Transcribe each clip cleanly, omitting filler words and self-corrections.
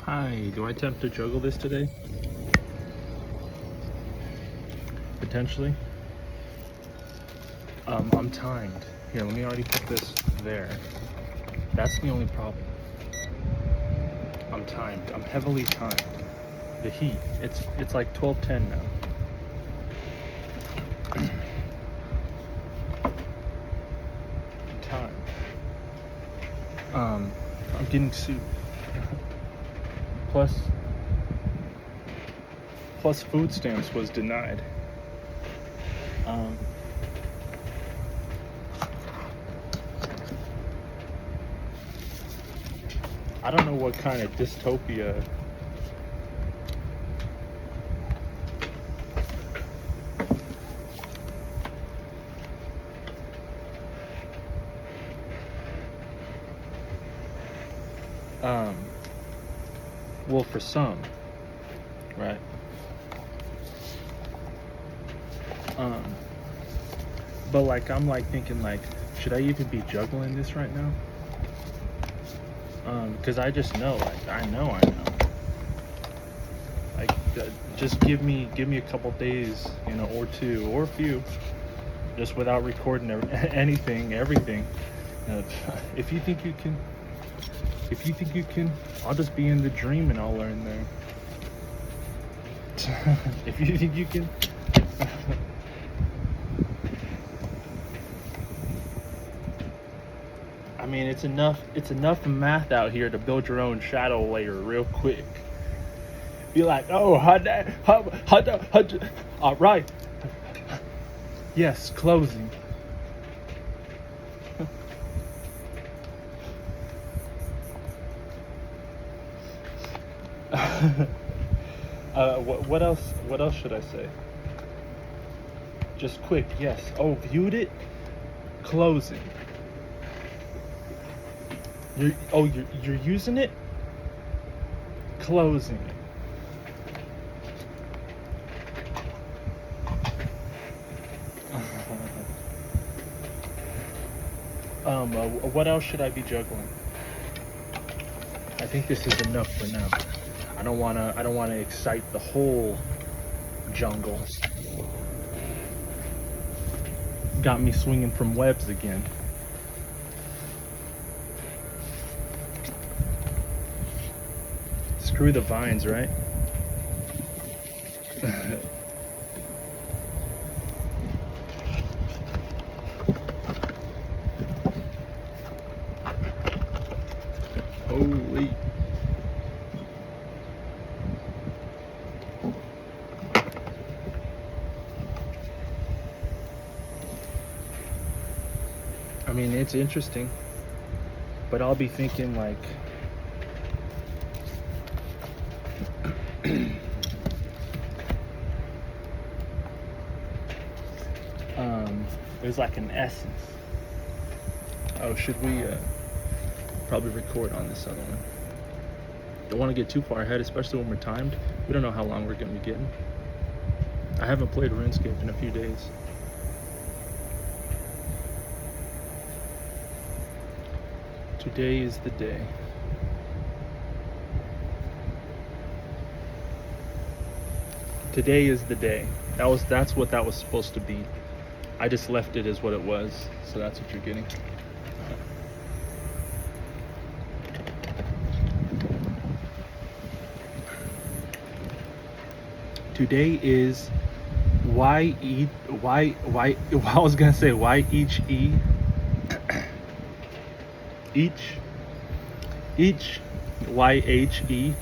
Hi, do I attempt to juggle this today? Potentially. I'm timed. Here, let me already put this there. That's the only problem. I'm timed. I'm heavily timed. The heat. It's like 12:10 now. I'm timed. I'm getting sued. Plus food stamps was denied. I don't know what kind of dystopia well, for some, right? But like I'm like thinking like, should I even be juggling this right now? Because I just know, like I know. Like just give me a couple days, or two or a few, just without recording everything. If you think you can, I'll just be in the dream and I'll learn there. If you think you can. I mean, it's enough math out here to build your own shadow layer real quick. Be like, oh, all right. Yes, closing. What else? What else should I say? Just quick. Yes. Oh, viewed it. Closing. You're using it. Closing it. What else should I be juggling? I think this is enough for now. I don't wanna excite the whole jungle. Got me swinging from webs again. Screw the vines, right? Holy. I mean, it's interesting, but I'll be thinking like, there's like an essence. Oh, should we probably record on this other one? Don't want to get too far ahead, especially when we're timed. We don't know how long we're going to be getting. I haven't played RuneScape in a few days. Today is the day. Today is the day. That's what that was supposed to be. I just left it as what it was, so that's what you're getting. Today is why I was gonna say why each YHEEAY.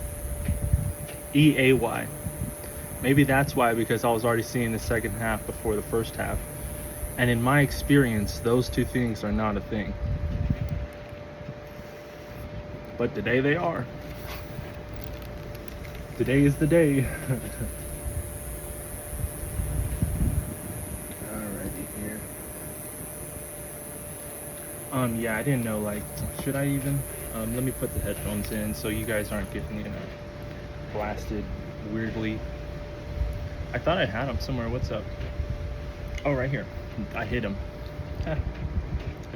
Maybe that's why, because I was already seeing the second half before the first half. And in my experience, those two things are not a thing. But today they are. Today is the day. Alrighty here. Yeah, I didn't know, like, should I even? Let me put the headphones in so you guys aren't getting, blasted weirdly. I thought I had them somewhere. What's up? Oh, right here. I hit him. I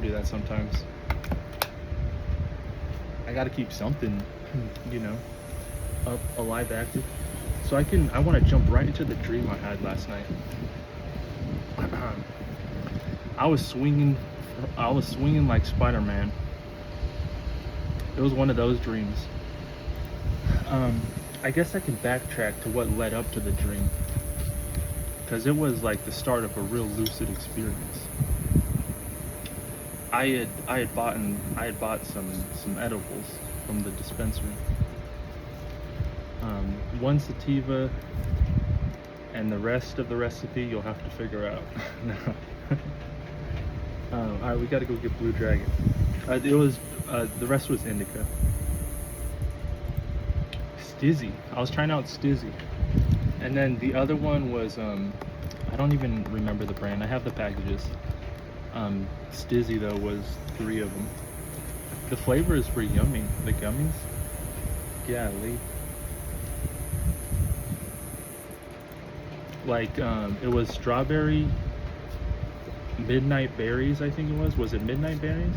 do that sometimes. I gotta keep something, up alive, active. So I want to jump right into the dream I had last night. I was swinging, I was swinging like Spider-Man. It was one of those dreams. I guess I can backtrack to what led up to the dream, because it was like the start of a real lucid experience. I had bought some edibles from the dispensary. One sativa, and the rest of the recipe you'll have to figure out. No. All right, we gotta go get Blue Dragon. The rest was indica. Stizzy. I was trying out Stizzy, and then the other one was I don't even remember the brand. I have the packages. Stizzy though was 3 of them. The flavors were yummy. The gummies, golly. Like it was strawberry, midnight berries. I think it was. Was it midnight berries?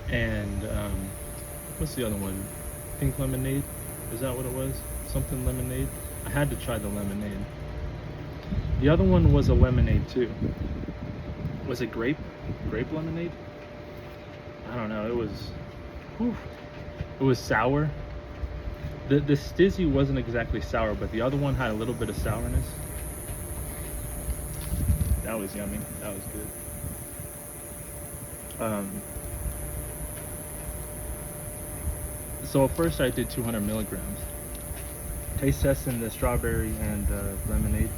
And what's the other one? Pink lemonade. Is that what it was? Something lemonade. I had to try the lemonade. The other one was a lemonade too. Was it grape lemonade? I don't know. It was, whew, it was sour. The Stizzy wasn't exactly sour, but the other one had a little bit of sourness. That was yummy. That was good. So at first I did 200 milligrams. Taste testing the strawberry and lemonade,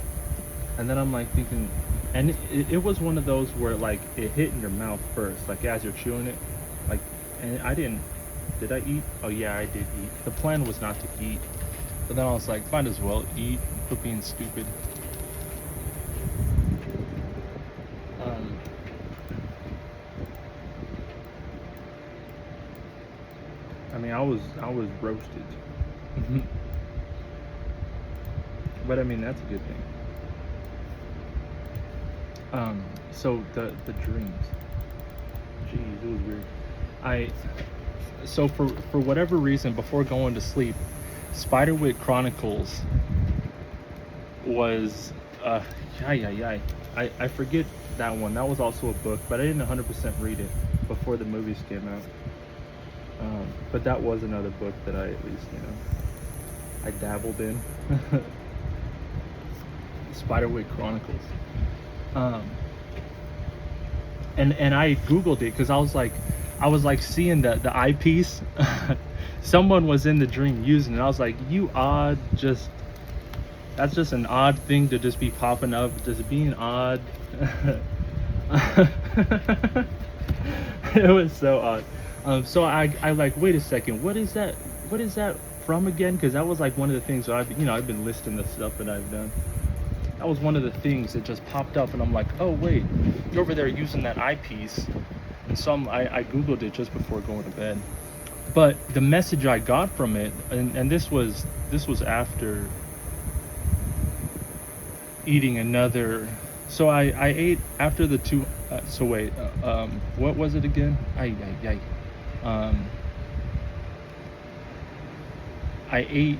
and then I'm like thinking, and it was one of those where like it hit in your mouth first, like as you're chewing it, like, and I didn't. Did I eat? Oh yeah, I did eat. The plan was not to eat, but then I was like, might as well eat. Quit being stupid. I mean, I was roasted, but I mean that's a good thing. So the dreams. Jeez, it was weird. So for whatever reason, before going to sleep, Spiderwick Chronicles was I forget that one. That was also a book, but I didn't 100% read it before the movies came out. But that was another book that I at least, I dabbled in. Spiderwick Chronicles. And I googled it because I was like seeing the eyepiece. Someone was in the dream using it. I was like, that's just an odd thing to just be popping up, just being odd. It was so odd. So I like, wait a second, what is that from again? Because that was like one of the things that I've been listing the stuff that I've done. That was one of the things that just popped up, and I'm like, oh wait, you're over there using that eyepiece. And so I googled it just before going to bed. But the message I got from it, and this was after eating another. So I ate after the two. So wait, what was it again? I ate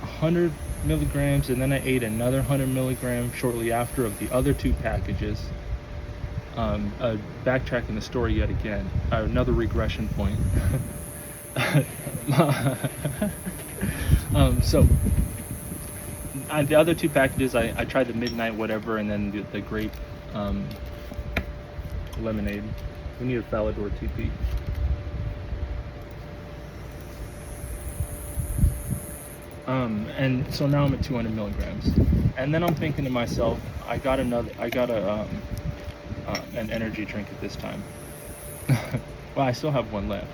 100 milligrams, and then I ate another 100 milligrams shortly after of the other 2 packages. Backtracking the story yet again, another regression point. So the other 2 packages, I tried the midnight whatever, and then the grape lemonade. We need a Falador TP. And so now I'm at 200 milligrams, and then I'm thinking to myself, I got an energy drink at this time. Well, I still have one left.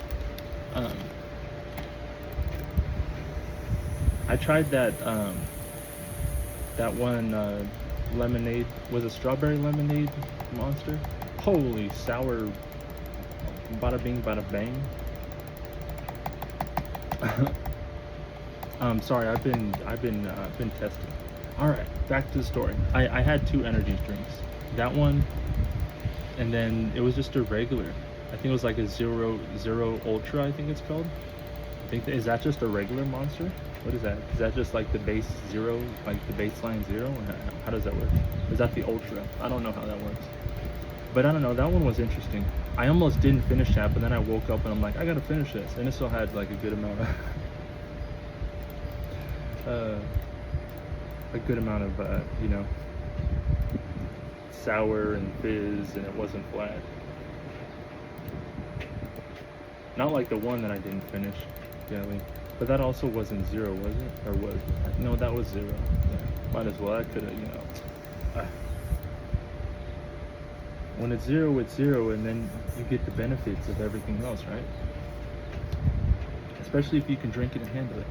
I tried that one lemonade. Was a strawberry lemonade monster. Holy sour, bada bing bada bang. Sorry, I've been testing. All right, back to the story. I had 2 energy drinks. That one, and then it was just a regular. I think it was like a zero ultra. I think it's called. think is that just a regular monster? What is that? Is that just like the base zero, like the baseline zero? Or how does that work? Is that the ultra? I don't know how that works. But I don't know. That one was interesting. I almost didn't finish that, but then I woke up and I'm like, I gotta finish this, and it still had like a good amount of you know, sour and fizz, and it wasn't flat. Not like the one that I didn't finish, really. But that also wasn't zero, was it? Or was it? No, that was zero. Yeah, might as well. I could have, you know. When it's zero, and then you get the benefits of everything else, right? Especially if you can drink it and handle it.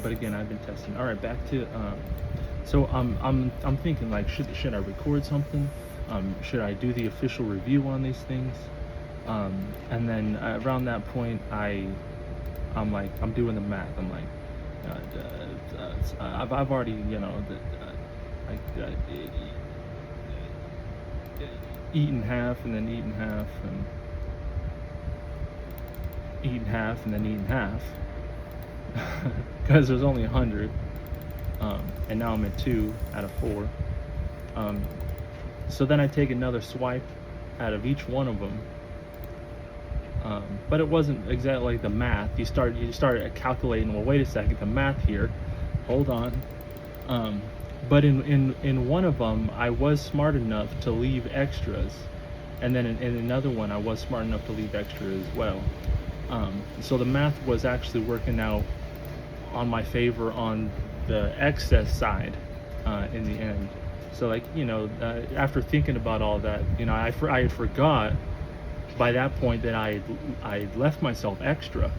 But again, I've been testing. All right, back to so I'm thinking like, should I record something? Should I do the official review on these things? And then around that point, I'm like, I'm doing the math. I'm like, I've already, you know, eaten half, and then eaten half, and eaten half, and then eaten half, because there's only 100, and now I'm at 2 out of 4. So then I take another swipe out of each one of them. But it wasn't exactly like the math. You started calculating. Well, wait a second, the math here. Hold on. But in one of them, I was smart enough to leave extras, and then in another one, I was smart enough to leave extra as well. So the math was actually working out on my favor on the excess side in the end. So like, you know, after thinking about all that, you know, I had forgot by that point that I left myself extra.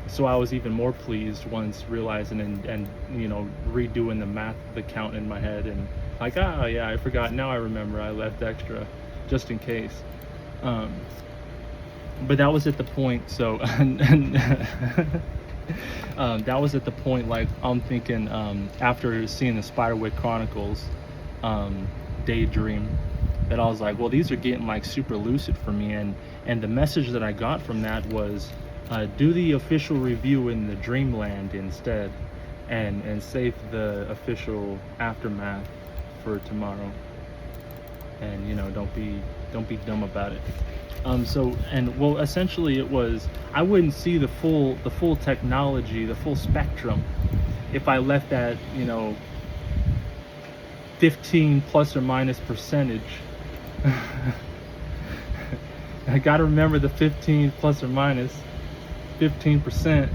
So I was even more pleased once realizing and you know, redoing the math, the count in my head, and like, yeah, I forgot. Now I remember I left extra just in case. But that was at the point. So that was at the point, like, I'm thinking after seeing the Spiderwick Chronicles daydream, that I was like, well, these are getting like super lucid for me, and the message that I got from that was, do the official review in the dreamland instead, and save the official aftermath for tomorrow, and you know, don't be dumb about it. So, and well, essentially it was, I wouldn't see the full technology, the full spectrum, if I left that, you know, 15 plus or minus percentage. I gotta remember the 15 plus or minus 15%.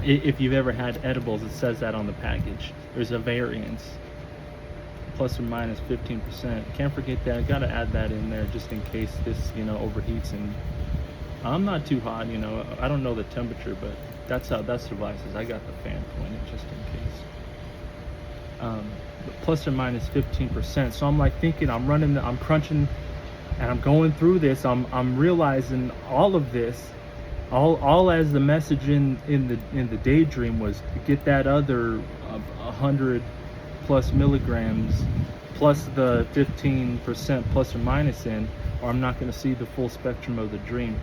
If you've ever had edibles, it says that on the package. There's a variance, plus or minus 15%. Can't forget that. Gotta add that in there just in case this, you know, overheats. And I'm not too hot, you know. I don't know the temperature, but that's how that survives. I got the fan pointed just in case. But plus or minus 15%. So I'm like thinking, I'm crunching, and I'm going through this. I'm realizing all of this, all as the message in the daydream was to get that other 100 plus milligrams plus the 15% plus or minus in, or I'm not going to see the full spectrum of the dream.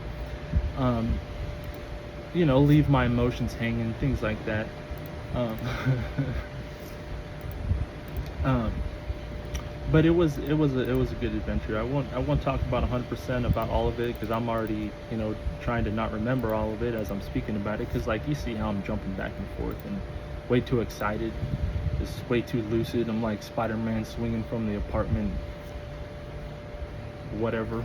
You know, leave my emotions hanging, things like that. But it was a good adventure. I won't talk about 100% about all of it, because I'm already, you know, trying to not remember all of it as I'm speaking about it, because like, you see how I'm jumping back and forth and way too excited, just way too lucid. I'm like Spider-Man swinging from the apartment, whatever,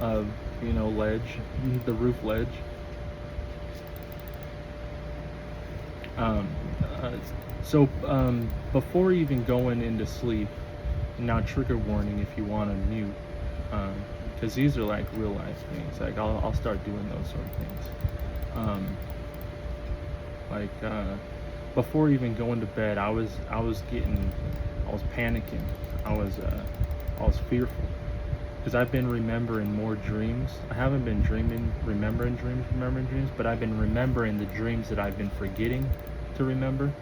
you know, ledge, the roof ledge. So before even going into sleep, now trigger warning if you want to mute, because these are like real life things. Like I'll start doing those sort of things. Before even going to bed, I was panicking. I was fearful, because I've been remembering more dreams. I haven't been remembering dreams, but I've been remembering the dreams that I've been forgetting to remember.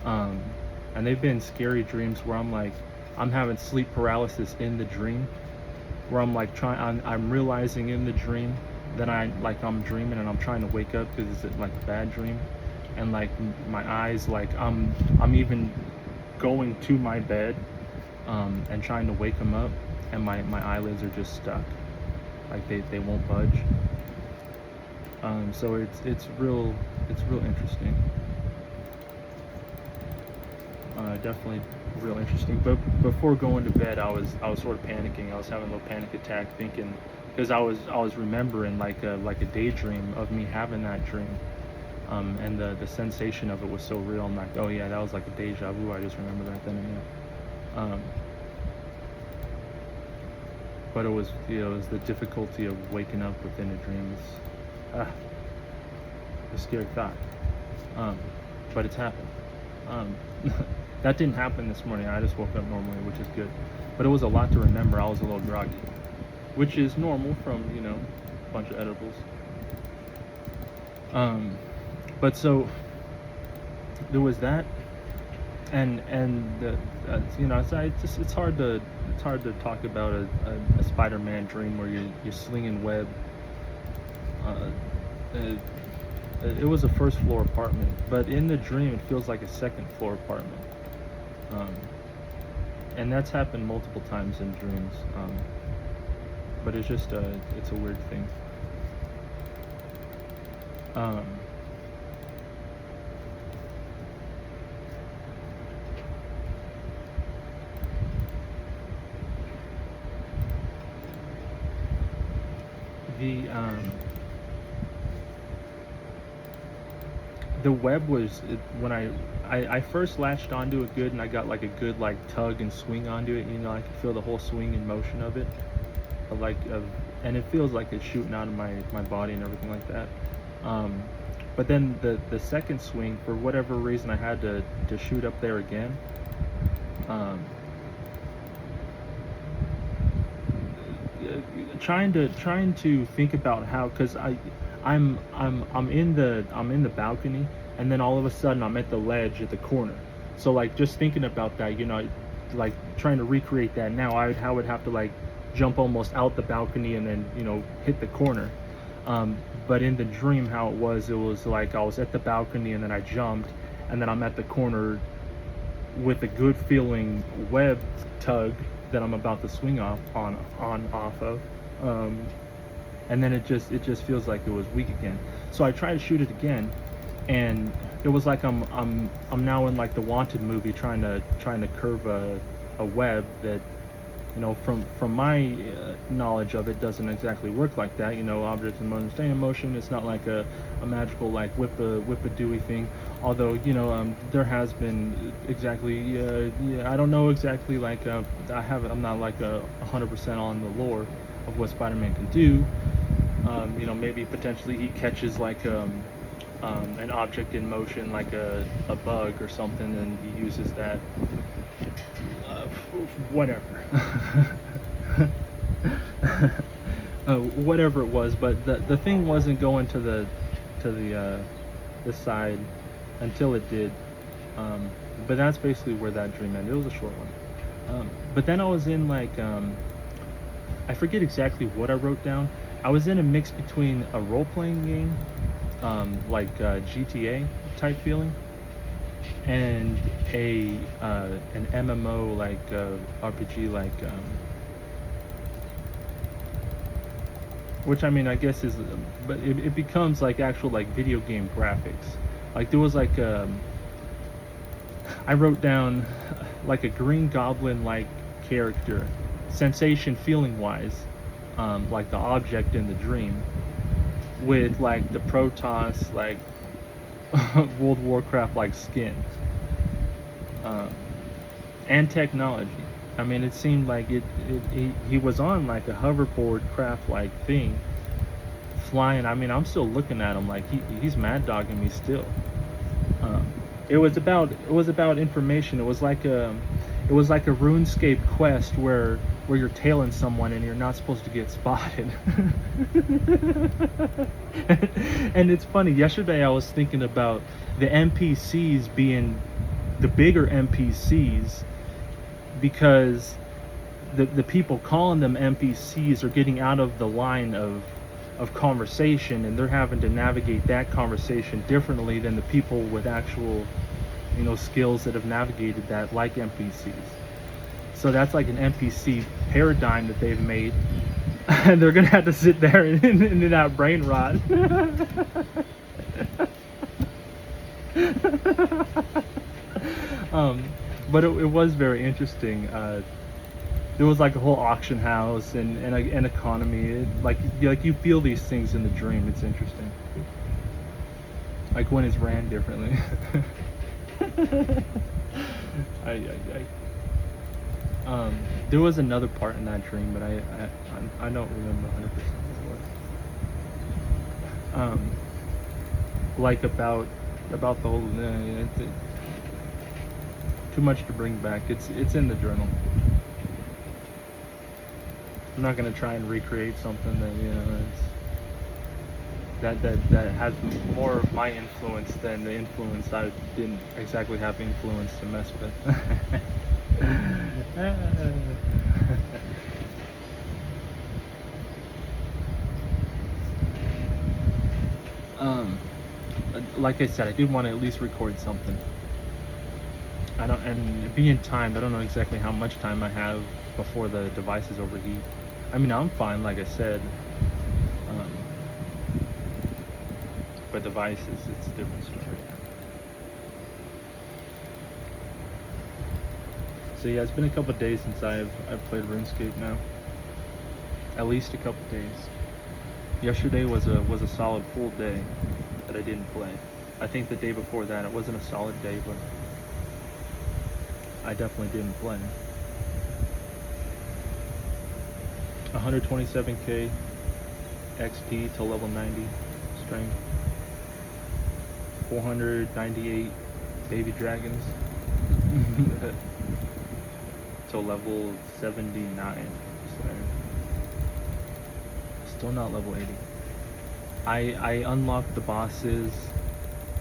And they've been scary dreams where I'm like I'm having sleep paralysis in the dream, where I'm like I'm realizing in the dream that I'm dreaming and I'm trying to wake up because it's like a bad dream, and like my eyes, like I'm even going to my bed, and trying to wake them up, and my eyelids are just stuck, like they won't budge. So it's real interesting. Definitely real interesting. But before going to bed, I was sort of panicking. I was having a little panic attack, thinking, because I was remembering like a daydream of me having that dream, and the sensation of it was so real. I'm like, oh yeah, that was like a deja vu. I just remember that then and there. But it was, it was the difficulty of waking up within a dream. It's a scary thought. Um, but it's happened. Um, that didn't happen this morning. I just woke up normally, which is good. But it was a lot to remember. I was a little groggy, which is normal from, a bunch of edibles. Um, but so there was that, and the, it's hard to talk about a Spider-Man dream where you're slinging web. Uh, it, it was a first floor apartment, but in the dream it feels like a second floor apartment. Um, and that's happened multiple times in dreams. But it's just it's a weird thing. Um, the um, the web was when I first latched onto it good, and I got like a good like tug and swing onto it. I could feel the whole swing and motion of it, and it feels like it's shooting out of my body and everything like that. Um, but then the second swing, for whatever reason, I had to shoot up there again. Um, trying to think about how, because I'm in the balcony, and then all of a sudden I'm at the ledge at the corner. So like just thinking about that, like trying to recreate that now, I would have to like jump almost out the balcony and then hit the corner. But in the dream, how it was like I was at the balcony and then I jumped, and then I'm at the corner with a good feeling web tug that I'm about to swing off of. Um, and then it just feels like it was weak again. So I try to shoot it again, and it was like I'm now in like the Wanted movie, trying to curve a web that, from my knowledge of it, doesn't exactly work like that. Objects in motion stay in motion. It's not like a magical like whip a dewy thing. Although there has been exactly, yeah, I don't know exactly, like I'm not like 100% on the lore of what Spider-Man can do. Maybe potentially he catches like an object in motion, like a bug or something, and he uses that. Whatever. Whatever it was, but the thing wasn't going to the side until it did. But that's basically where that dream ended. It was a short one. But then I was in like I forget exactly what I wrote down. I was in a mix between a role-playing game, like GTA type feeling, and an MMO, like RPG, like which, I mean, I guess is, but it becomes like actual like video game graphics. Like there was like I wrote down like a Green Goblin like character, sensation feeling wise, like the object in the dream, with like the Protoss like World of Warcraft like skin, and technology. I mean, it seemed like he was on like a hoverboard craft like thing, flying. I mean, I'm still looking at him like he's mad dogging me still. It was about information. It was like a RuneScape quest where you're tailing someone and you're not supposed to get spotted. And it's funny. Yesterday I was thinking about the NPCs being the bigger NPCs because the people calling them NPCs are getting out of the line of conversation, and they're having to navigate that conversation differently than the people with actual, skills that have navigated that, like NPCs. So that's like an NPC paradigm that they've made, and they're gonna have to sit there and that brain rot. But it was very interesting. There was like a whole auction house and an economy. Like you feel these things in the dream. It's interesting. Like when it's ran differently. There was another part in that dream, but I don't remember 100% what it was. Like about the whole. Too much to bring back. It's in the journal. I'm not gonna try and recreate something that has more of my influence than the influence I didn't exactly have influence to mess with. Like I said, I did want to at least record something. And being timed, I don't know exactly how much time I have before the devices overheat. I mean, I'm fine, like I said. But devices, it's a different story. So yeah, it's been a couple days since I've played RuneScape now. At least a couple days. Yesterday was a solid full day that I didn't play. I think the day before that it wasn't a solid day, but I definitely didn't play. 127k XP to level 90 strength. 498 baby dragons to level 79. Still not level 80. I unlocked the bosses.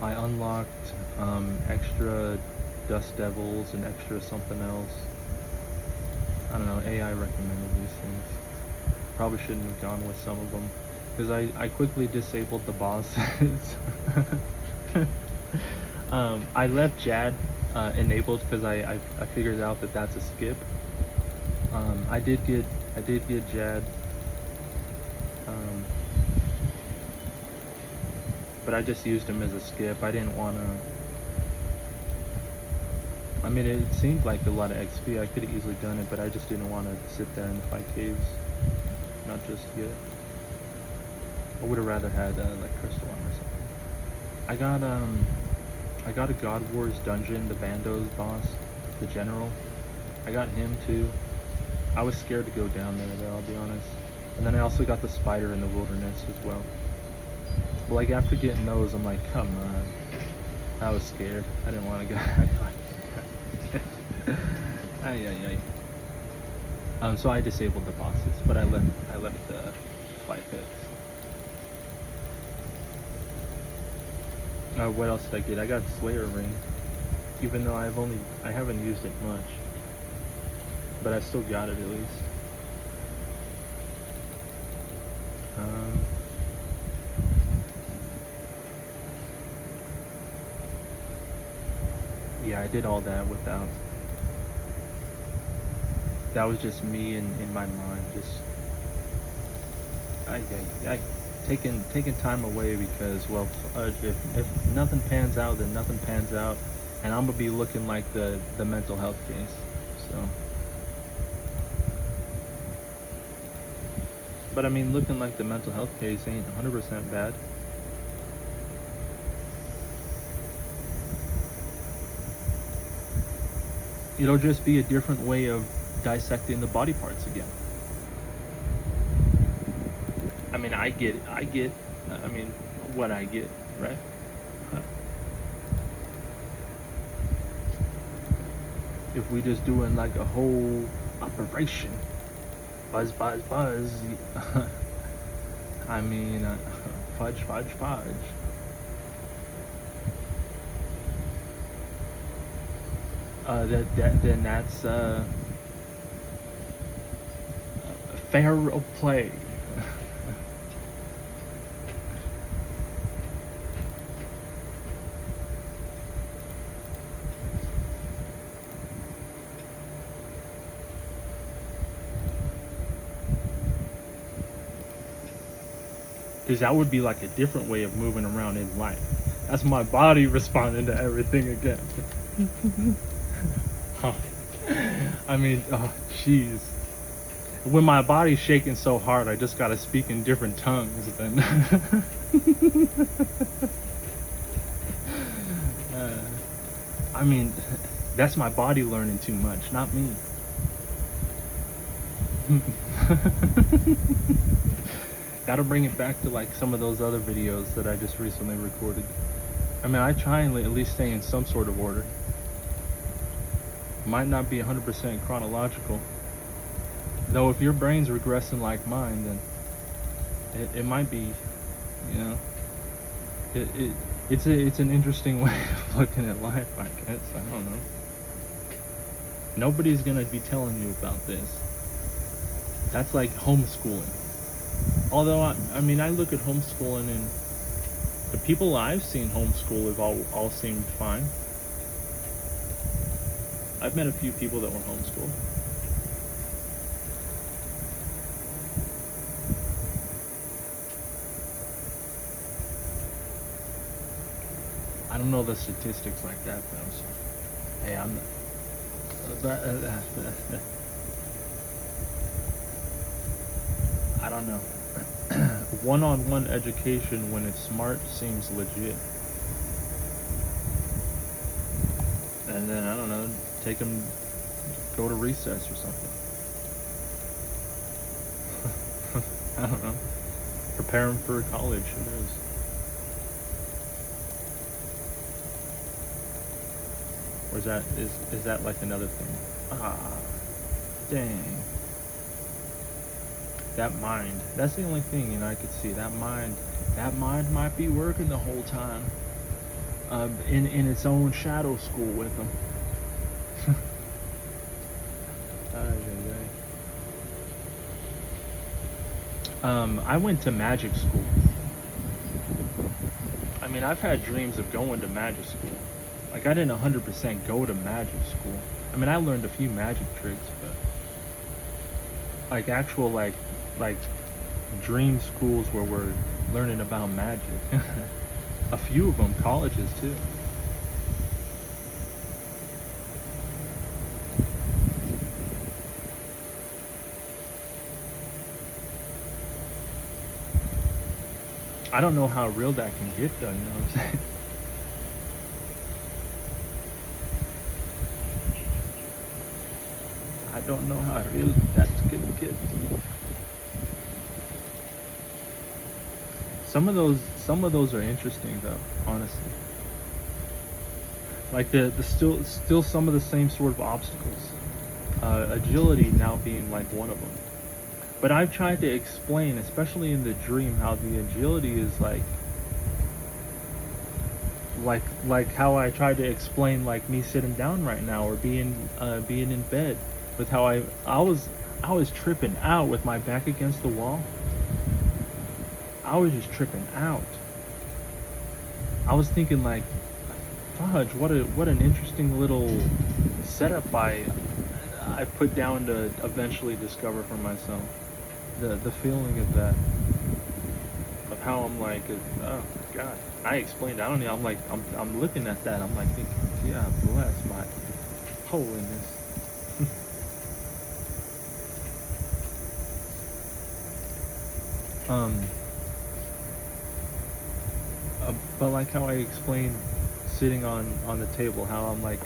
I unlocked extra Dust Devils and extra something else. I don't know, AI recommended these things. Probably shouldn't have gone with some of them, because I quickly disabled the bosses. I left Jad enabled because I figured out that that's a skip. I did get Jad, but I just used him as a skip. I didn't want to. I mean, it seemed like a lot of XP. I could have easily done it, but I just didn't want to sit there and fight caves. Not just yet. I would have rather had like Crystal Arm or something. I got a God Wars dungeon, the Bandos boss, the general. I got him too. I was scared to go down there though, I'll be honest. And then I also got the spider in the wilderness as well. But like after getting those, I'm like, come on. I was scared. I didn't want to go. So I disabled the bosses, but I left the fight pits. What else did I get? I got Slayer Ring, even though I haven't used it much, but I still got it at least. Yeah, I did all that without. That was just me in my mind, just I taking time away because, well, if nothing pans out, then nothing pans out, and I'm gonna be looking like the mental health case. So, but I mean, looking like the mental health case ain't 100% bad. It'll just be a different way of dissecting the body parts again. I mean, I get, I mean, what I get, right? If we just doing like a whole operation, buzz, I mean, fudge. Then that's Fair play. Because that would be like a different way of moving around in life. That's my body responding to everything again. I mean, oh, jeez. When my body's shaking so hard, I just gotta speak in different tongues then. I mean, that's my body learning too much, not me. Gotta bring it back to like some of those other videos that I just recently recorded. I mean, I try and at least stay in some sort of order. Might not be 100% chronological. Though if your brain's regressing like mine, then it might be, you know, it's an interesting way of looking at life, I guess. I don't know. Nobody's gonna be telling you about this. That's like homeschooling. Although I mean, I look at homeschooling and the people I've seen homeschool have all seemed fine. I've met a few people that were homeschooled. I don't know the statistics like that though. So, hey, I'm not. I don't know. One-on-one education when it's smart seems legit. And then, I don't know, take them, go to recess or something. I don't know. Prepare them for college, who knows? Or is that like another thing? Ah, dang. That mind. That's the only thing, you know, I could see. That mind might be working the whole time. In its own shadow school with them. I went to magic school. I mean, I've had dreams of going to magic school. Like, I didn't 100% go to magic school. I mean, I learned a few magic tricks, but like actual like dream schools where we're learning about magic. A few of them, colleges too. I don't know how real that can get though, you know what I'm saying? I don't know how real that's gonna get. Some of those are interesting though, honestly. Like the still some of the same sort of obstacles. Agility now being like one of them. But I've tried to explain, especially in the dream, how the agility is like how I tried to explain like me sitting down right now or being in bed, with how I was tripping out with my back against the wall. I was just tripping out. I was thinking like, fudge, what an interesting little setup I put down to eventually discover for myself. The feeling of that, of how I'm like, oh God, I explained. I don't know. I'm looking at that. I'm like thinking, yeah, bless my holiness. But like how I explained sitting on the table, how I'm like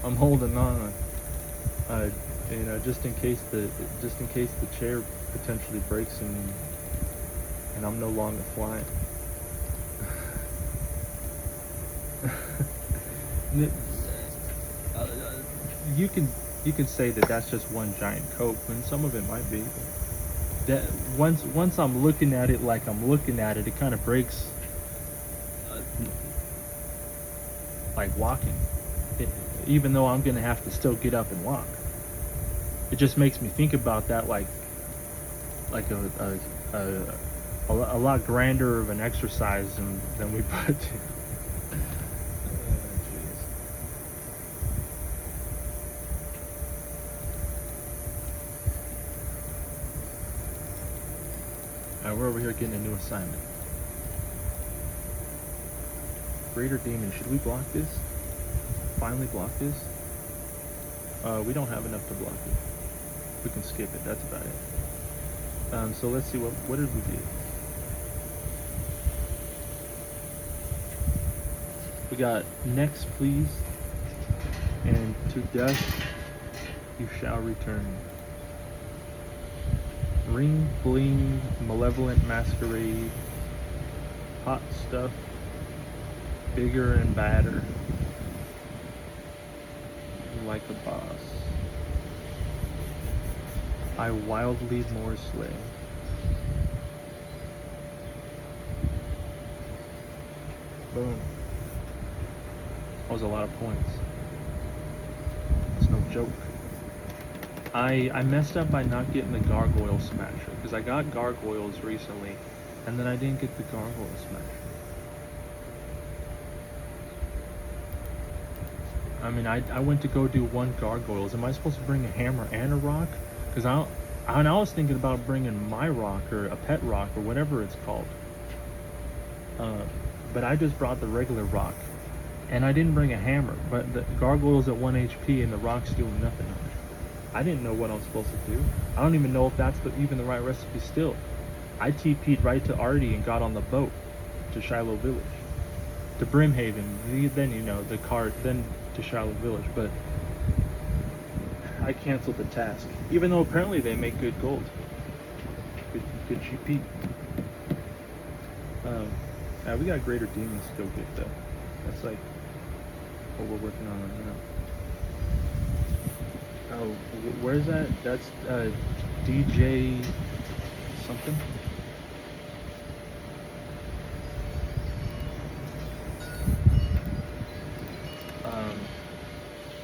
I'm holding on, you know, just in case the chair potentially breaks and I'm no longer flying. You can say that that's just one giant Coke, and some of it might be. That once I'm looking at it like I'm looking at it, it kind of breaks, like walking. Even though I'm gonna have to still get up and walk. it just makes me think about that like a lot grander of an exercise than we put. We're over here getting a new assignment. Greater Demon, should we block this? Finally block this? We don't have enough to block it. We can skip it, that's about it. So let's see, what did we get? We got next please, and to death you shall return. Ring, bling, malevolent masquerade, hot stuff, bigger and badder, like a boss. I wildly more slay. Boom. That was a lot of points. It's no joke. I messed up by not getting the Gargoyle Smasher, because I got Gargoyles recently, and then I didn't get the Gargoyle Smasher. I mean, I went to go do one Gargoyles. Am I supposed to bring a hammer and a rock? Because I was thinking about bringing my rock, or a pet rock, or whatever it's called. But I just brought the regular rock, and I didn't bring a hammer, but the Gargoyle's at 1 HP, and the rock's doing nothing. I didn't know what I was supposed to do. I don't even know if that's even the right recipe still. I TP'd right to Artie and got on the boat to Shiloh Village. To Brimhaven, then the cart, then to Shiloh Village, but I canceled the task. Even though apparently they make good gold. Good GP. We got Greater Demons to go get though. That's like what we're working on right now. Oh, where's that? That's DJ something.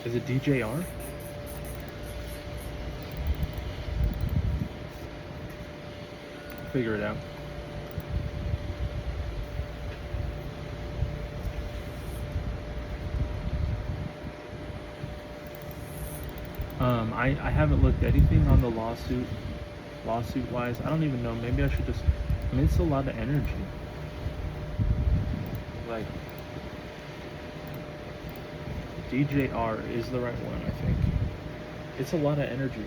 Is it DJR? Figure it out. I haven't looked at anything on the lawsuit wise. I don't even know. Maybe I should just. I mean, it's a lot of energy. Like DJR is the right one, I think. It's a lot of energy.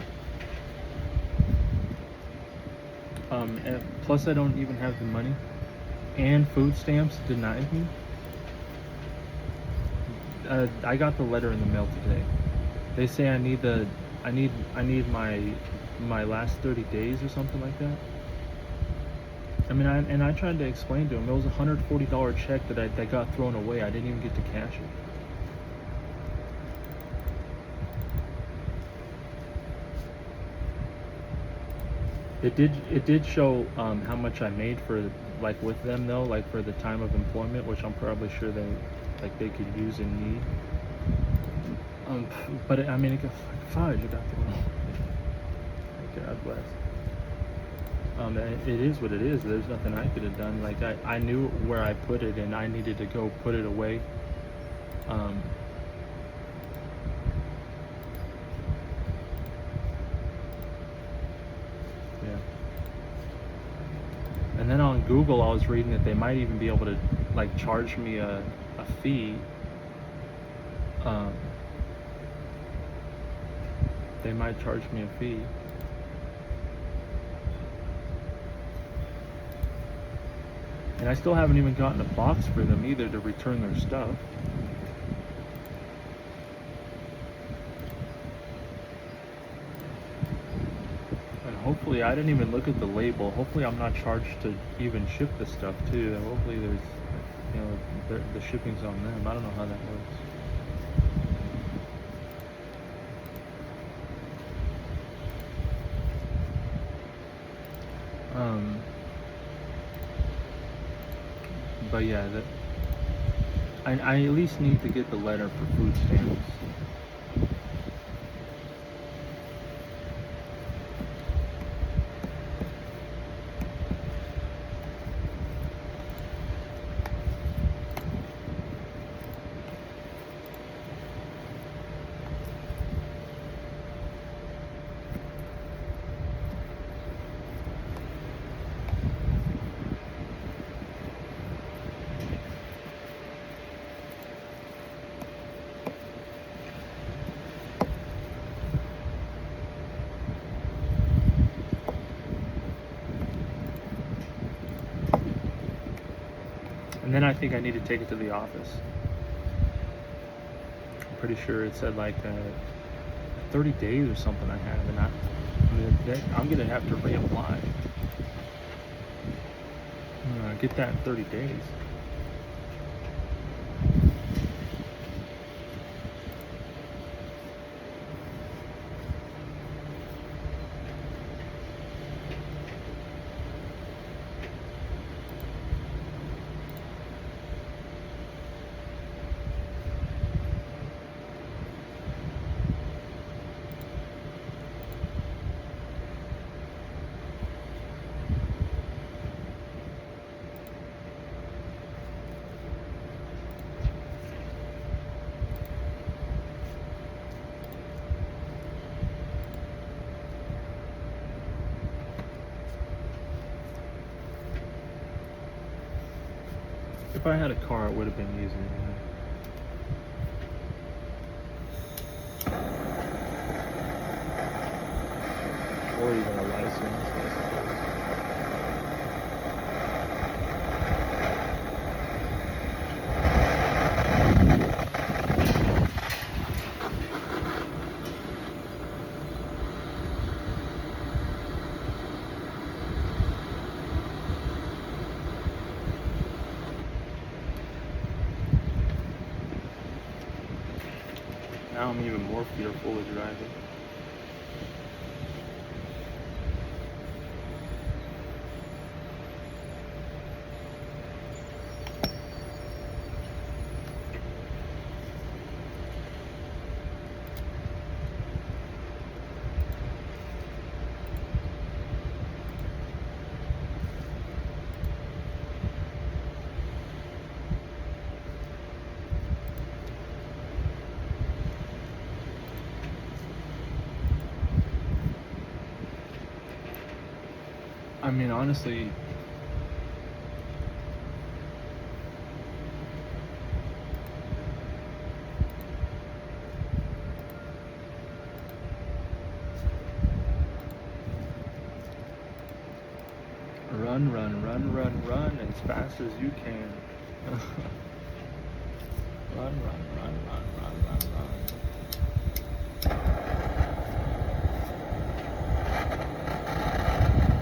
And plus I don't even have the money, and food stamps denied me. I got the letter in the mail today. They say I need my last 30 days or something like that. I mean, I tried to explain to him it was a $140 check that got thrown away. I didn't even get to cash it. It did show how much I made for with them though, like for the time of employment, which I'm probably sure they could use and need. But I mean, it got fudge. It got thrown away. God bless. It is what it is. There's nothing I could have done. Like I knew where I put it, and I needed to go put it away. Yeah. And then on Google, I was reading that they might even be able to charge me a fee. They might charge me a fee. And I still haven't even gotten a box for them either to return their stuff. And hopefully, I didn't even look at the label. Hopefully I'm not charged to even ship the stuff too. Hopefully there's, the shipping's on them. I don't know how that works. But yeah, I at least need to get the letter for food stamps. And then I think I need to take it to the office. I'm pretty sure it said like 30 days or something I have, and I'm gonna have to reapply. Get that in 30 days. If I had a car, it would have been easier. Or even a license, I suppose. Now I'm even more fearful of driving. I mean, honestly, run as fast as you can. Run.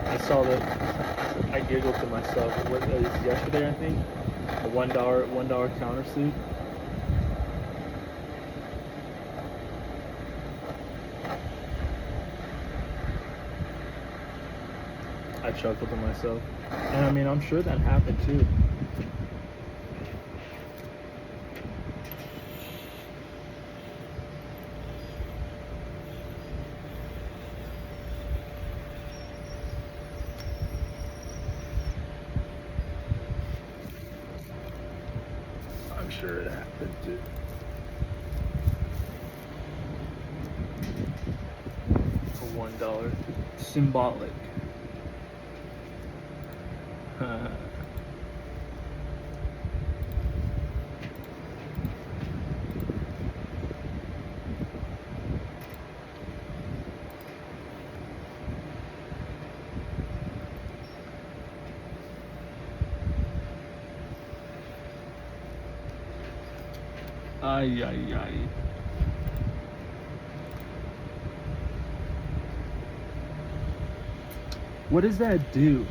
I saw that. I giggled to myself. What yesterday? I think a $1 counter suit. I chuckled to myself, and I mean, I'm sure that happened too. I'm sure it happened too. For $1, symbolic. Ay. What does that do?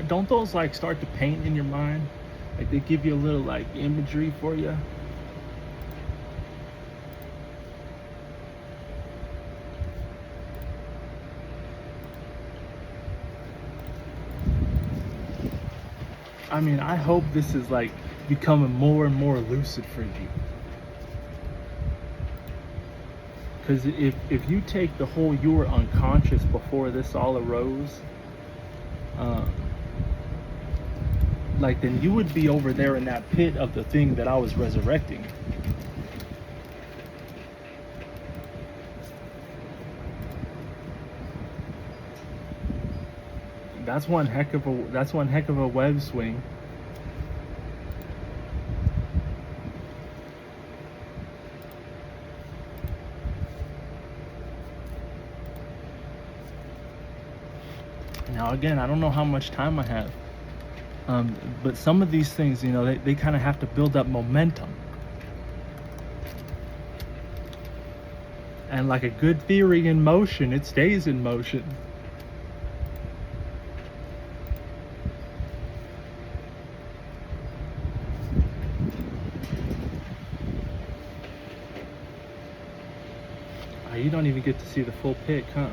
Don't those like start to paint in your mind? Like they give you a little like imagery for you. I mean, I hope this is like becoming more and more lucid for you. Because if you take the whole you were unconscious before this all arose, like then you would be over there in that pit of the thing that I was resurrecting. That's one heck of a web swing. Now again, I don't know how much time I have. But some of these things, you know, they kind of have to build up momentum. And like a good theory in motion, it stays in motion. You don't even get to see the full pic, huh?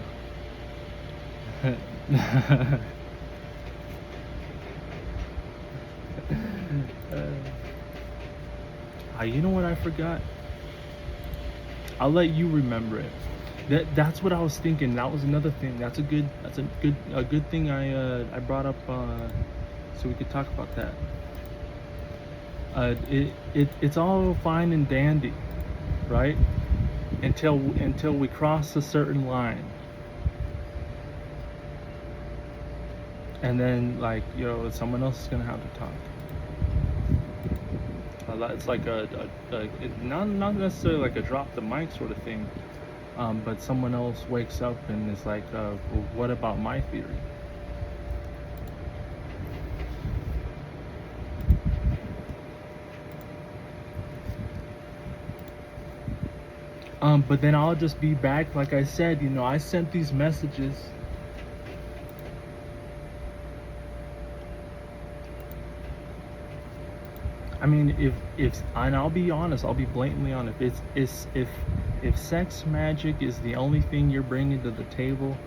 You know what I forgot? I'll let you remember it. That's what I was thinking. That was another thing. That's a good thing I brought up so we could talk about that. It's all fine and dandy, right? Until we cross a certain line. And then like, someone else is gonna have to talk. It's like not necessarily like a drop the mic sort of thing, but someone else wakes up and is like, well, what about my theory? But then I'll just be back, like I said, I sent these messages. I mean, if and I'll be honest, I'll be blatantly honest. If sex magic is the only thing you're bringing to the table,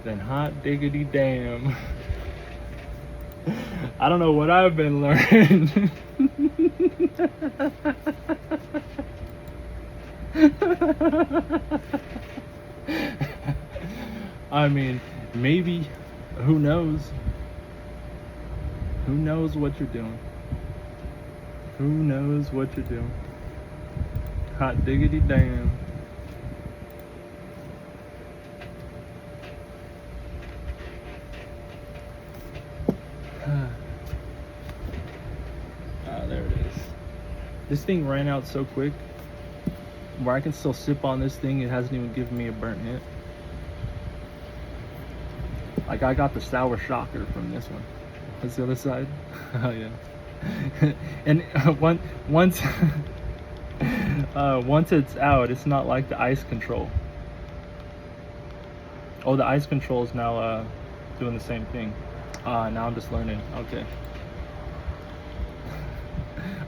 then hot diggity damn. I don't know what I've been learning. I mean, maybe, who knows? Who knows what you're doing? Who knows what you're doing? Hot diggity damn. There it is. This thing ran out so quick where I can still sip on this thing. It hasn't even given me a burnt hit. Like, I got the sour shocker from this one. That's the other side. Oh yeah. And once it's out, it's not like the ice control. Oh, the ice control is now doing the same thing. Now I'm just learning. Okay.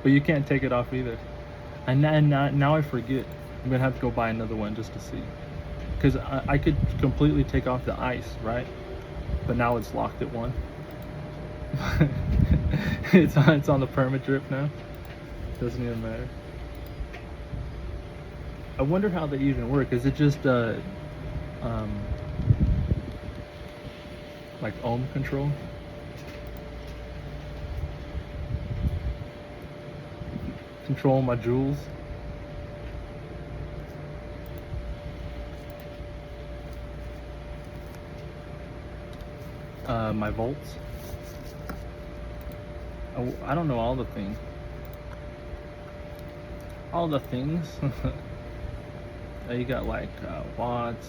But you can't take it off either. And now I forget. I'm gonna have to go buy another one just to see. Because I could completely take off the ice, right? But now it's locked at 1. It's on the perma drip now. Doesn't even matter. I wonder how they even work. Is it just like ohm control? Control my joules? My volts? I don't know all the things. All the things. You got like watts.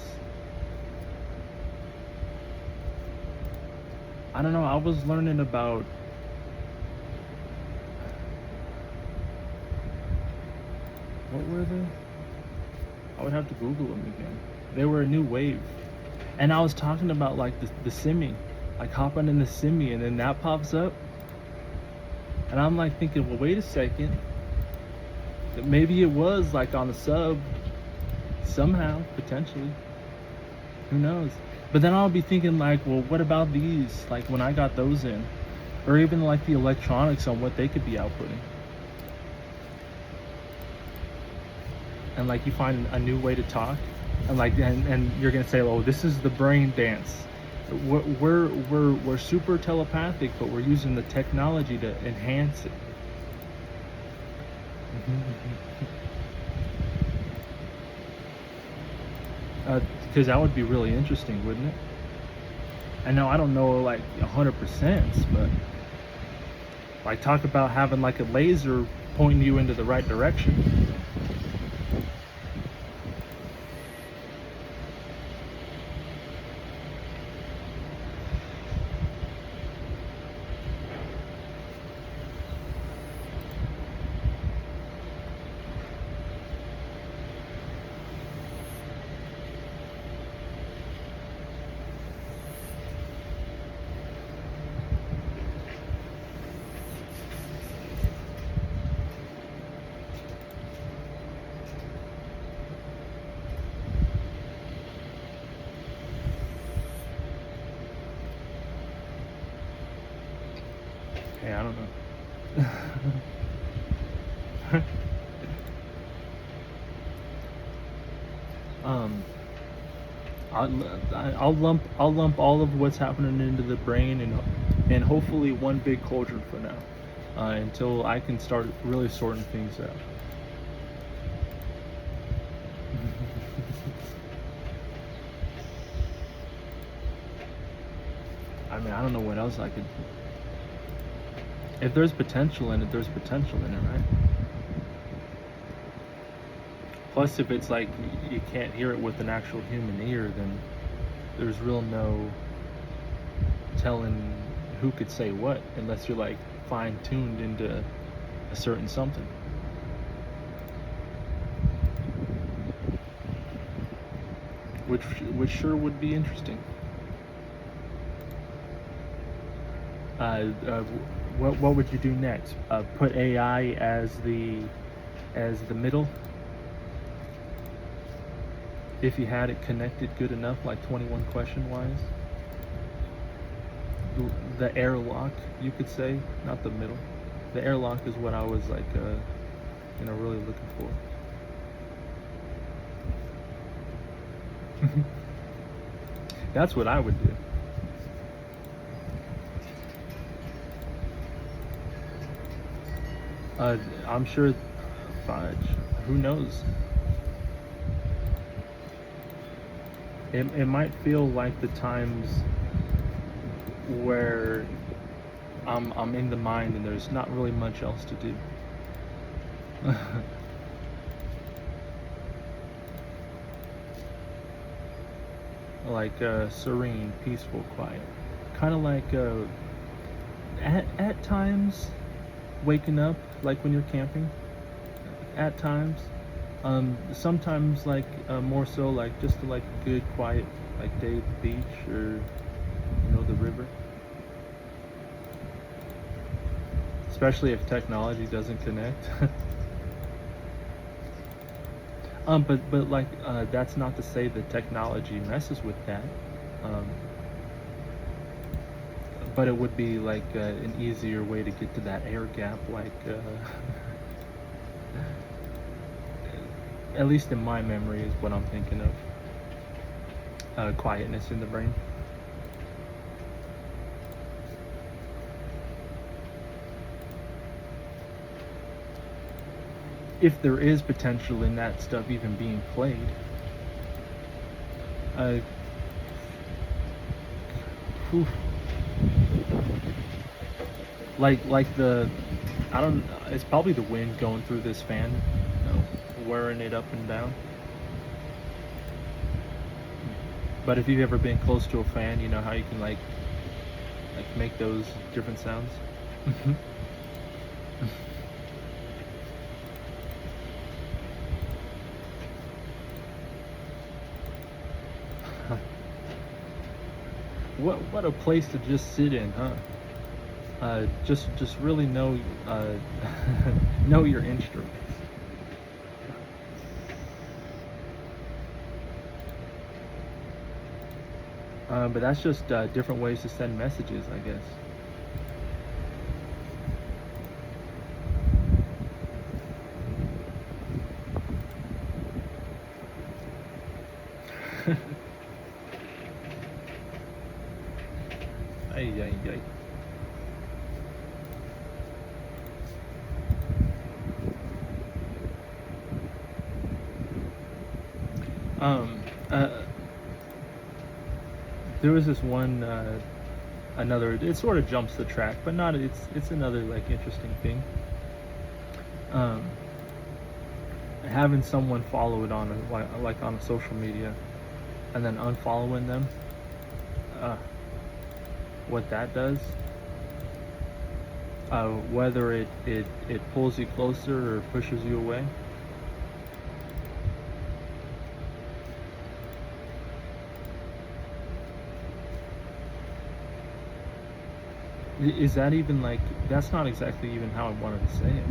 I don't know. I was learning about what were they? I would have to Google them again. They were a new wave, and I was talking about like the simi, like hopping in the simi, and then that pops up. And I'm like thinking, well, wait a second. That maybe it was like on the sub somehow, potentially. Who knows? But then I'll be thinking like, well, what about these? Like when I got those in, or even like the electronics on what they could be outputting. And like you find a new way to talk, and like and you're gonna say, oh, this is the brain dance. We're super telepathic, but we're using the technology to enhance it. Because that would be really interesting, wouldn't it? I know I don't know like 100%, but like talk about having like a laser pointing you into the right direction. Hey, I don't know. um, I'll lump all of what's happening into the brain, and hopefully one big cauldron for now, until I can start really sorting things out. I mean, I don't know what else I could. If there's potential in it, there's potential in it, right? Plus, if it's like you can't hear it with an actual human ear, then there's real no telling who could say what unless you're like fine-tuned into a certain something. Which sure would be interesting. What would you do next? Put AI as the middle. If you had it connected good enough, like 21 question wise, the airlock, you could say, not the middle. The airlock is what I was like, really looking for. That's what I would do. I'm sure, fudge. Who knows? It might feel like the times where I'm in the mind and there's not really much else to do. Like serene, peaceful, quiet. Kind of like at times waking up, like when you're camping. At times, sometimes like more so like just like a good quiet like day at the beach or the river. Especially if technology doesn't connect. But like that's not to say that technology messes with that. Um, but it would be like an easier way to get to that air gap, like at least in my memory is what I'm thinking of. Quietness in the brain. If there is potential in that stuff even being played. Whew. Like I don't. It's probably the wind going through this fan, wearing it up and down. But if you've ever been close to a fan, you know how you can like make those different sounds. What a place to just sit in, huh? Just really know know your instruments. But that's just different ways to send messages, I guess. Ay, ay, ay. Um, uh, there was this one, another. It sort of jumps the track, but not. It's another like interesting thing. Um, Having someone follow it on like on a social media, and then unfollowing them. Uh, what that does. Whether it pulls you closer or pushes you away. Is that even like, that's not exactly even how I wanted to say it.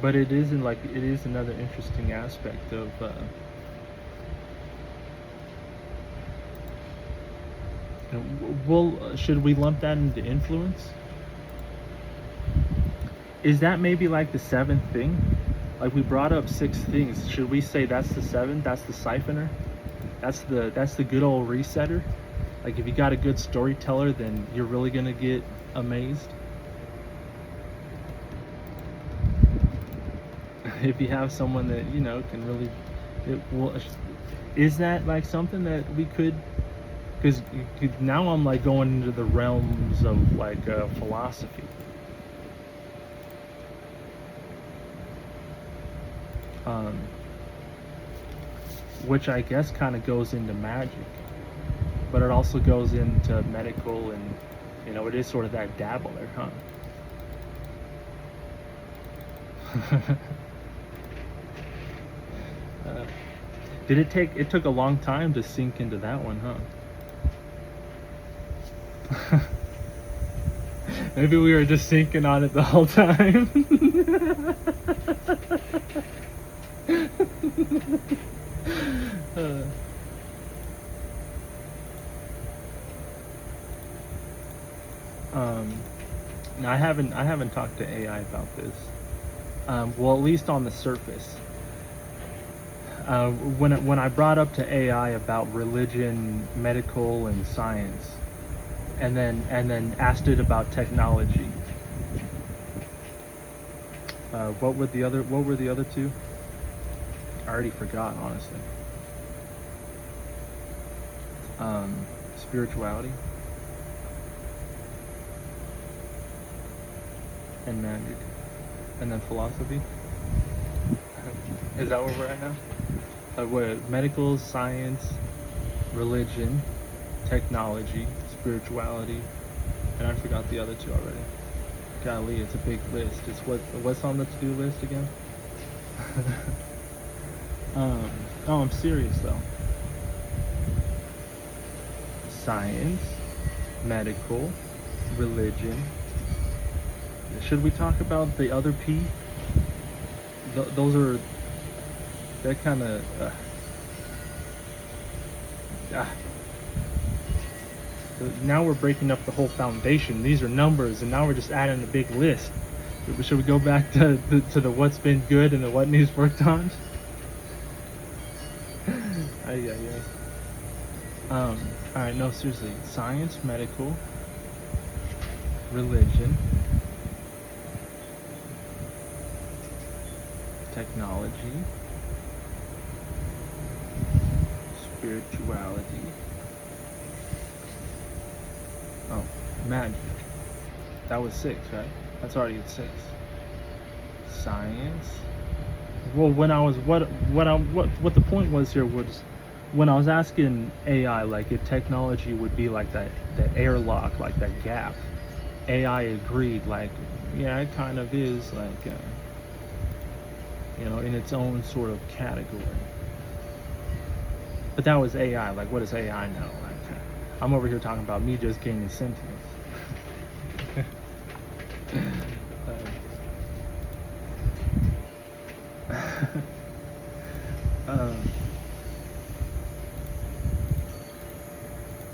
but it isn't like it is another interesting aspect of. Well, should we lump that into influence? Is that maybe like the seventh thing? Like we brought up six things. Should we say that's the seventh? That's the siphoner. That's the good old resetter. Like if you got a good storyteller, then you're really gonna get amazed. If you have someone that can really, well, is that like something that we could? Because now I'm like going into the realms of like philosophy. Um, which I guess kind of goes into magic, but it also goes into medical, and it is sort of that dabbler, huh? Did it take? It took a long time to sink into that one, huh? Maybe we were just sinking on it the whole time. Now I haven't talked to AI about this. Well, at least on the surface. When I brought up to AI about religion, medical, and science, and then asked it about technology. What were the other two? I already forgot, honestly. Spirituality and magic, and then philosophy. Is that where we're at now? What medical, science, religion, technology, spirituality, and I forgot the other two already. Golly, it's a big list. It's what's on the to-do list again? Oh, I'm serious though. Science, medical, religion. Should we talk about the other P? Those are that kind of. Now we're breaking up the whole foundation. These are numbers, and now we're just adding a big list. Should we go back to the what's been good and the what needs worked on? All right, no, seriously. Science, medical, religion, technology, spirituality. Oh, magic. That was 6, right? That's already at 6. Science. Well, when I was what the point was here was when I was asking AI like if technology would be like that airlock, like that gap. AI agreed, like, yeah, it kind of is, like, in its own sort of category. But that was AI. Like, what does AI know? Like, I'm over here talking about me just gaining sentience.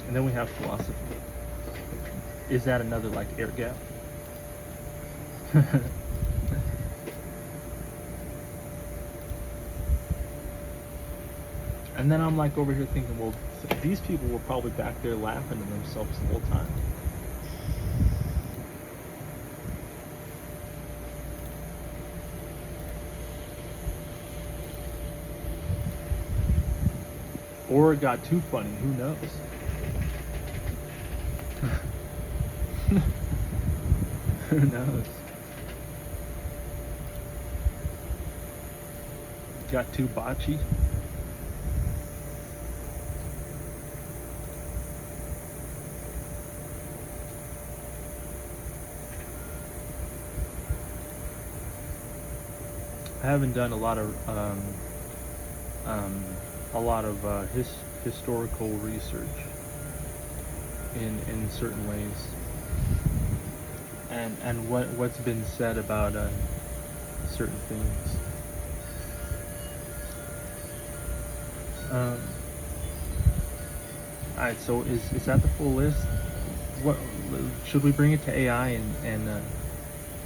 And then we have philosophy. Is that another like air gap? And then I'm like over here thinking, well, these people were probably back there laughing to themselves the whole time. Or it got too funny, who knows? Who knows? Got too botchy. I haven't done a lot of historical research in certain ways, and what's been said about certain things. Um, all right, so is that the full list? What should we bring it to AI and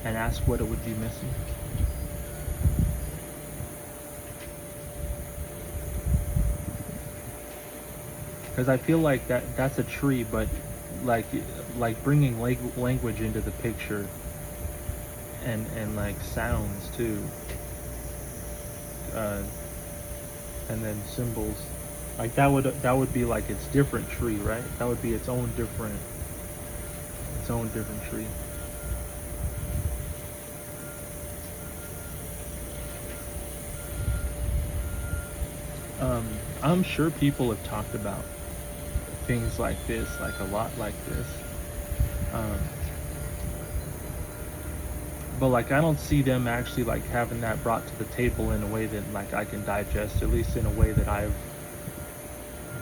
ask what it would be missing? Because I feel like that's a tree, but like bringing language into the picture and like sounds too, uh, and then symbols, like that would be like its different tree, right? That would be its own different tree. I'm sure people have talked about things like this, like a lot like this. Um, but like I don't see them actually like having that brought to the table in a way that like I can digest, at least in a way that I've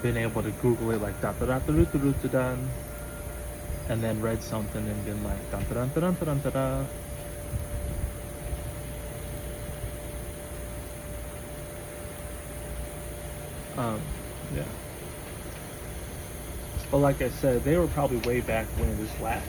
been able to Google it like da da da da da da da, and then read something and been like da da da da da da da. Yeah. But like I said, they were probably way back when it was Latin.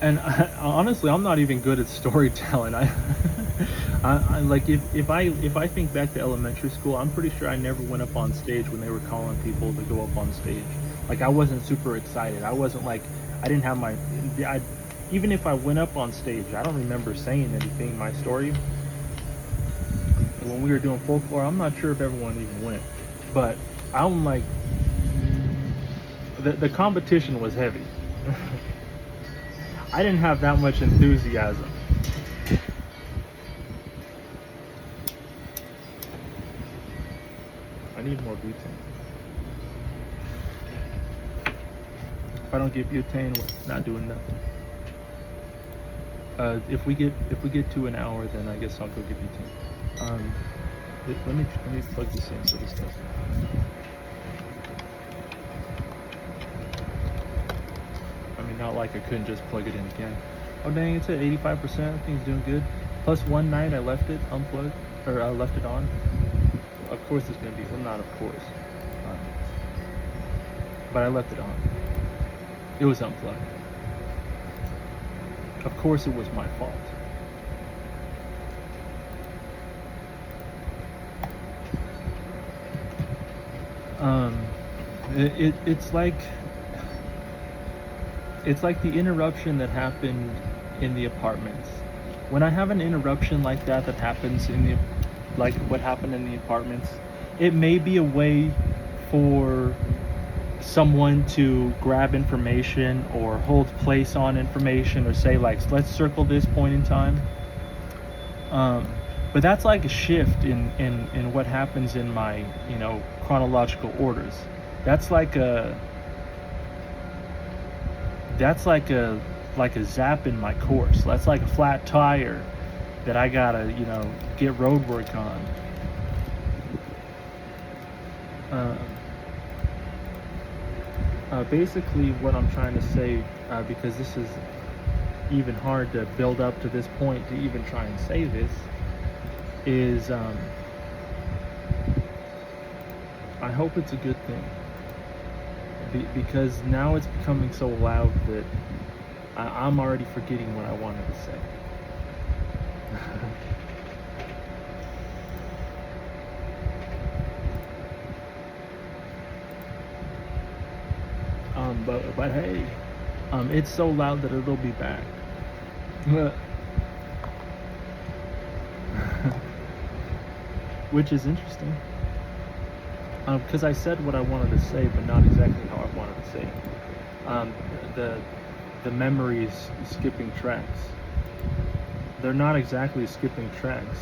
And honestly, I'm not even good at storytelling. I like if I think back to elementary school, I'm pretty sure I never went up on stage when they were calling people to go up on stage. Like I wasn't super excited. I wasn't like I didn't have my I even if I went up on stage, I don't remember saying anything. My story when we were doing folklore, I'm not sure if everyone even went, but I'm like the competition was heavy. I didn't have that much enthusiasm. I need more butane. If I don't get butane, we're not doing nothing. If we get to an hour, then I guess I'll go get butane. Let me plug this in so this doesn't. I mean, not like I couldn't just plug it in again. Oh dang, it's at 85%. I think it's doing good. Plus one night I left it unplugged, or I left it on. Of course it's gonna be, well not of course. Um, but I left it on. It was unplugged. Of course it was my fault. It's like the interruption that happened in the apartments. When I have an interruption like that happens in the like what happened in the apartments, it may be a way for someone to grab information or hold place on information or say like let's circle this point in time. But that's like a shift in what happens in my chronological orders. That's like a zap in my course. That's like a flat tire that I gotta get road work on. Basically what I'm trying to say, because this is even hard to build up to this point to even try and say this, is I hope it's a good thing, because now it's becoming so loud that I'm already forgetting what I wanted to say. But hey, it's so loud that it'll be back. Which is interesting, because I said what I wanted to say, but not exactly how I wanted to say it. The memories skipping tracks. They're not exactly skipping tracks.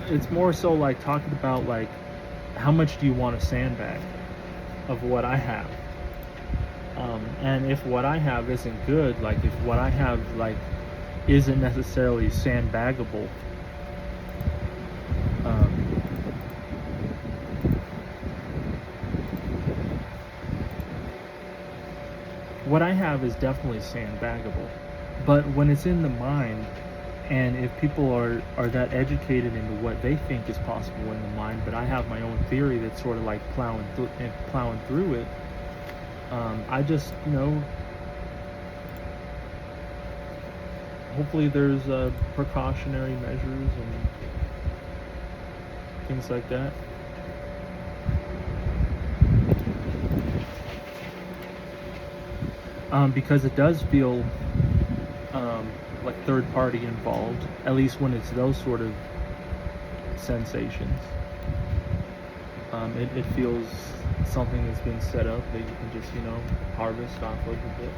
It's more so like talking about like how much do you want a sandbag of what I have, and if what I have isn't good, like if what I have like isn't necessarily sandbaggable, um, what I have is definitely sandbaggable, but when it's in the mind, and if people are that educated into what they think is possible in the mind, but I have my own theory that's sort of like plowing through it. I just hopefully there's precautionary measures and things like that. Because it does feel like third party involved, at least when it's those sort of sensations. It feels something that's been set up that you can just harvest off of a bit.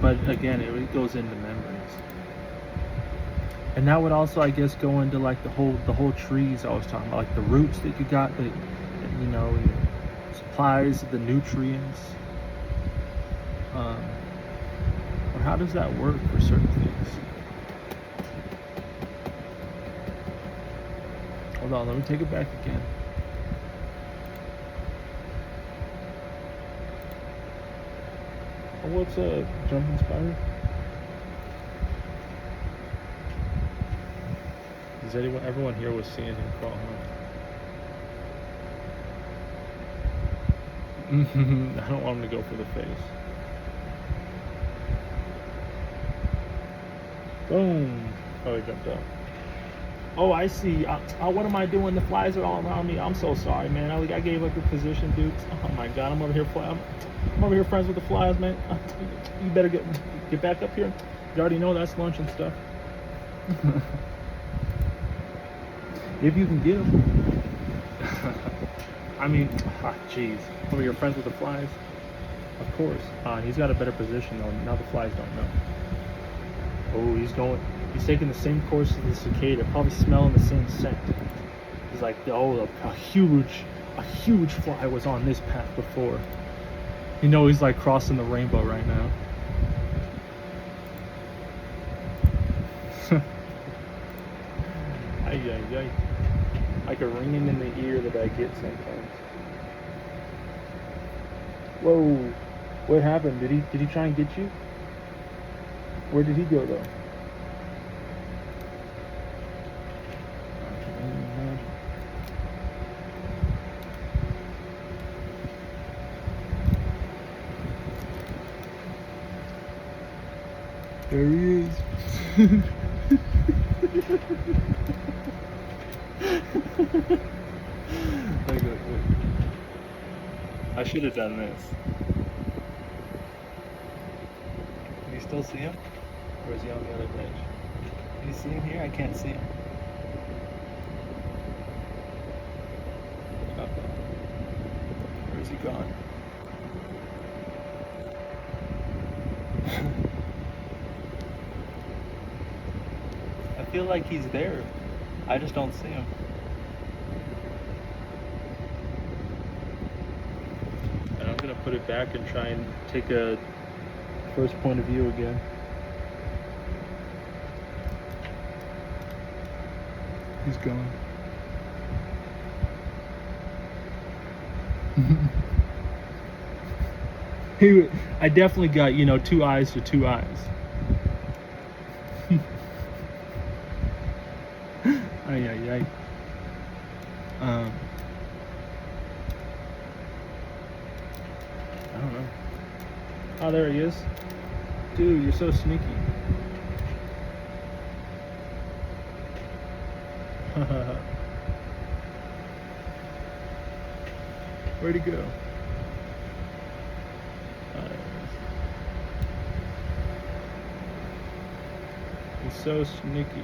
But again, it goes into memories, and that would also, I guess, go into like the whole trees I was talking about, like the roots that you got, that supplies the nutrients. Or how does that work for certain things? Hold on, let me take it back again. Oh, what's a jumping spider? Everyone here was seeing him crawl, huh? I don't want him to go for the face. Boom. Oh, he jumped up. Oh, I see. What am I doing? The flies are all around me. I'm so sorry, man. I gave up your position, dude. Oh my God, I'm over here friends with the flies, man. You better get back up here. You already know that's lunch and stuff. If you can get them. I mean, jeez. Over here friends with the flies. Of course. He's got a better position though. Now the flies don't know. Oh, he's taking the same course as the cicada, probably smelling the same scent. He's like, oh, a huge fly was on this path before. He's like crossing the rainbow right now. Ay. Like a ringing in the ear that I get sometimes. Whoa, what happened? Did he try and get you? Where did he go though? There he is. I should have done this. Can you still see him? Or is he on the other branch? Can you see him here? I can't see him. Where is he gone? I feel like he's there. I just don't see him. And I'm gonna put it back and try and take a first point of view again. He's gone. I definitely got, 2 eyes to 2 eyes. Ay. I don't know. Oh, there he is. Dude, you're so sneaky. Where'd he go? so sneaky.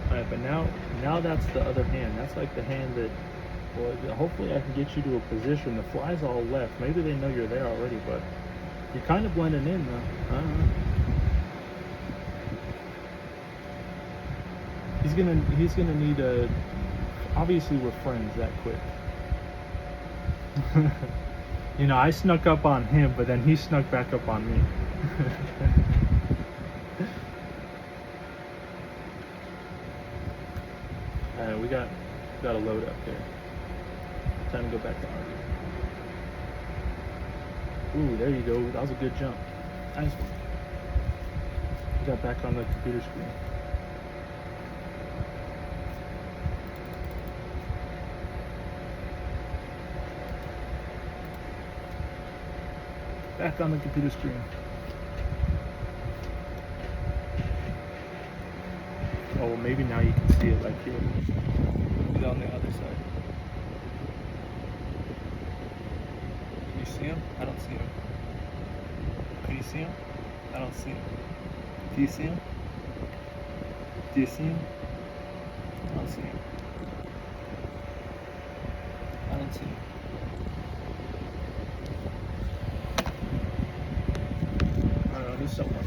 Alright, but now that's the other hand. That's like the hand that, well, hopefully I can get you to a position. The fly's all left. Maybe they know you're there already, but you're kind of blending in though. He's gonna need a. Obviously, we're friends that quick. You know, I snuck up on him, but then he snuck back up on me. Alright, we got a load up here. Time to go back to Argue. Ooh, there you go. That was a good jump. Nice one. We got back on the computer screen. Back on the computer screen. Oh, well, maybe now you can see it like here. Maybe on the other side. Can you see him? I don't see him. Can you see him? I don't see him. Do you see him? Do you see him? I don't see him. I don't see him. I don't know, there's someone.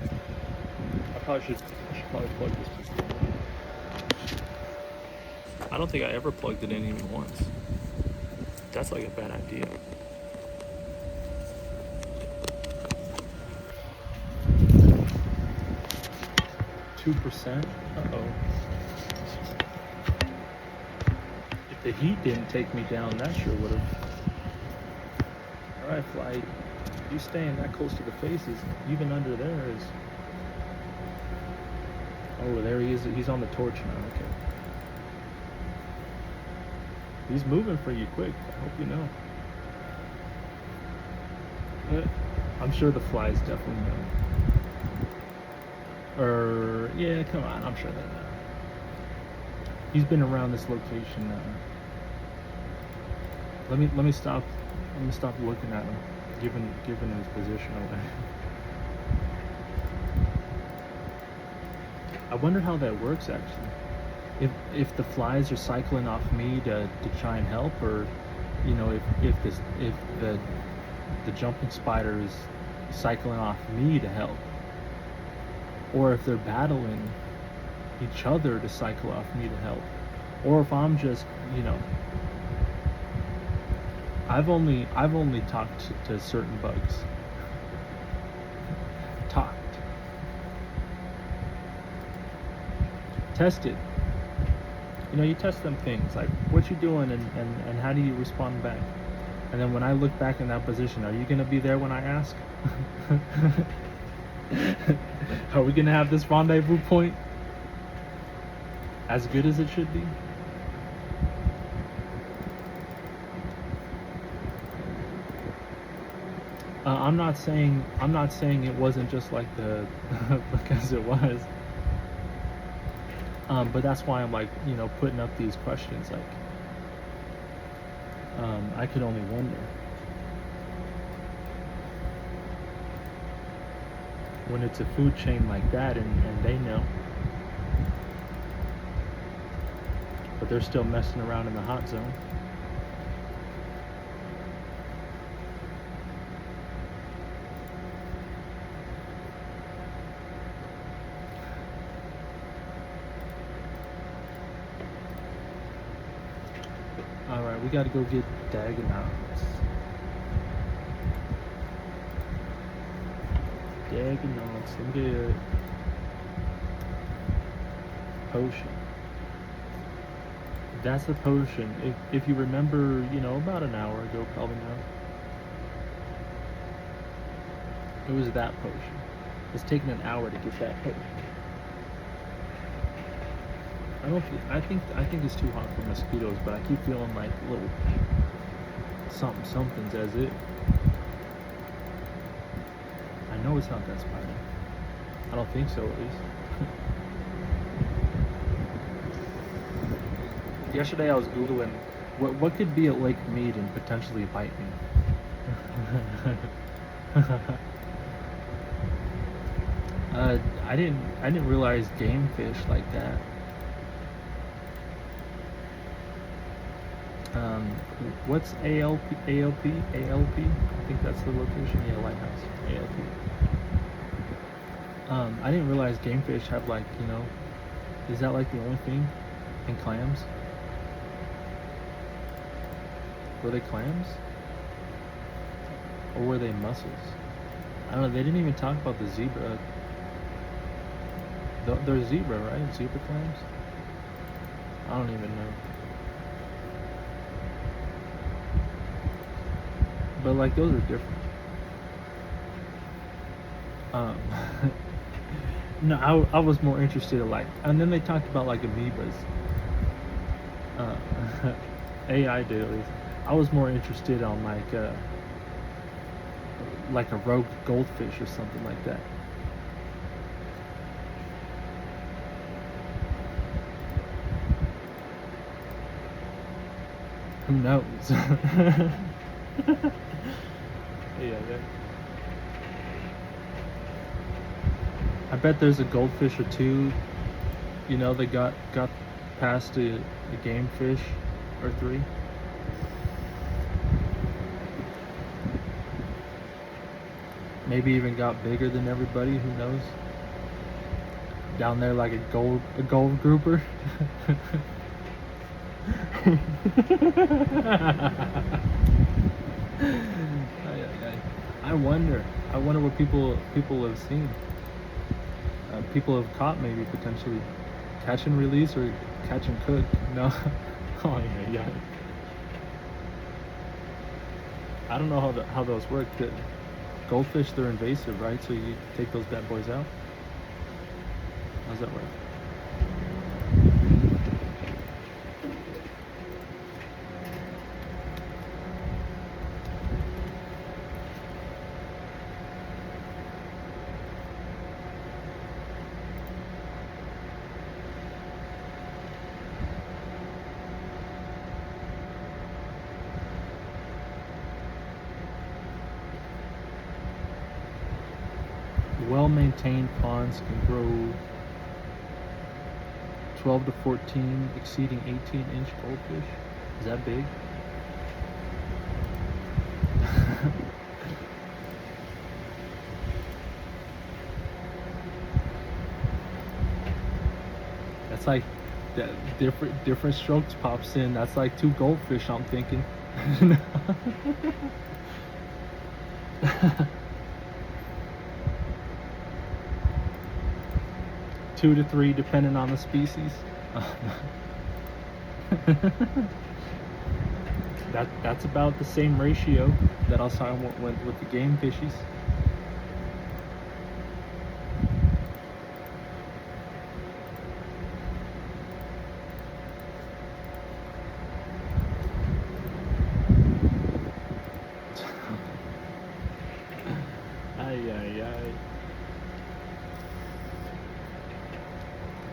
I should probably plug this piece in. I don't think I ever plugged it in even once. That's like a bad idea. %. Uh-oh. If the heat didn't take me down, that sure would have. Alright, fly. You staying that close to the faces, even under there is. Oh, there he is. He's on the torch now. Okay. He's moving for you quick. I hope you know. I'm sure the flies definitely know. Yeah, come on. I'm sure they know. He's been around this location now. Let me stop. Let me stop looking at him, giving his position away. I wonder how that works actually. If the flies are cycling off me to try and help, or you know, if the jumping spider is cycling off me to help, or if they're battling each other to cycle off me to help, or if I'm just, you know, I've only talked to certain bugs. Talked. Tested. You know, you test them things like what you doing and how do you respond back. And then when I look back in that position, are you gonna be there when I ask? Are we gonna have this rendezvous point as good as it should be? I'm not saying it wasn't just like the because it was. But that's why I'm like, you know, putting up these questions. Like, I could only wonder. When it's a food chain like that, and they know, but they're still messing around in the hot zone. Alright, we gotta go get Dagonauts. Dagonauts. Let me get a potion. That's the potion. If you remember, you know, about an hour ago, probably now. It was that potion. It's taken an hour to get that potion. I think it's too hot for mosquitoes, but I keep feeling like little something's as it. I know it's not that spider. I don't think so, at least. Yesterday I was googling what could be at Lake Mead and potentially bite me. I didn't realize game fish like that. Um, what's ALP? ALP? ALP? I think that's the location. Yeah, lighthouse. ALP. I didn't realize game fish have like, is that like the only thing in clams? Were they clams? Or were they mussels? I don't know. They didn't even talk about the zebra. They're zebra, right? Zebra clams? I don't even know. But like those are different. Um, no, I was more interested in like, and then they talked about like amoebas. Uh, AI did at least. I was more interested on like a rogue goldfish or something like that. Who knows? Yeah. I bet there's a goldfish or two, they got past a game fish or three. Maybe even got bigger than everybody, who knows? Down there like a gold grouper. I wonder what people have seen. People have caught, maybe potentially catch and release or catch and cook. No. Oh yeah. I don't know how those work. The goldfish, they're invasive, right? So you take those bad boys out. How's that work? Well-maintained ponds can grow 12 to 14 exceeding 18-inch goldfish. Is that big? That's like that different strokes pops in. That's like two goldfish, I'm thinking. 2 to 3 depending on the species. That's about the same ratio that I was talking with the game fishies.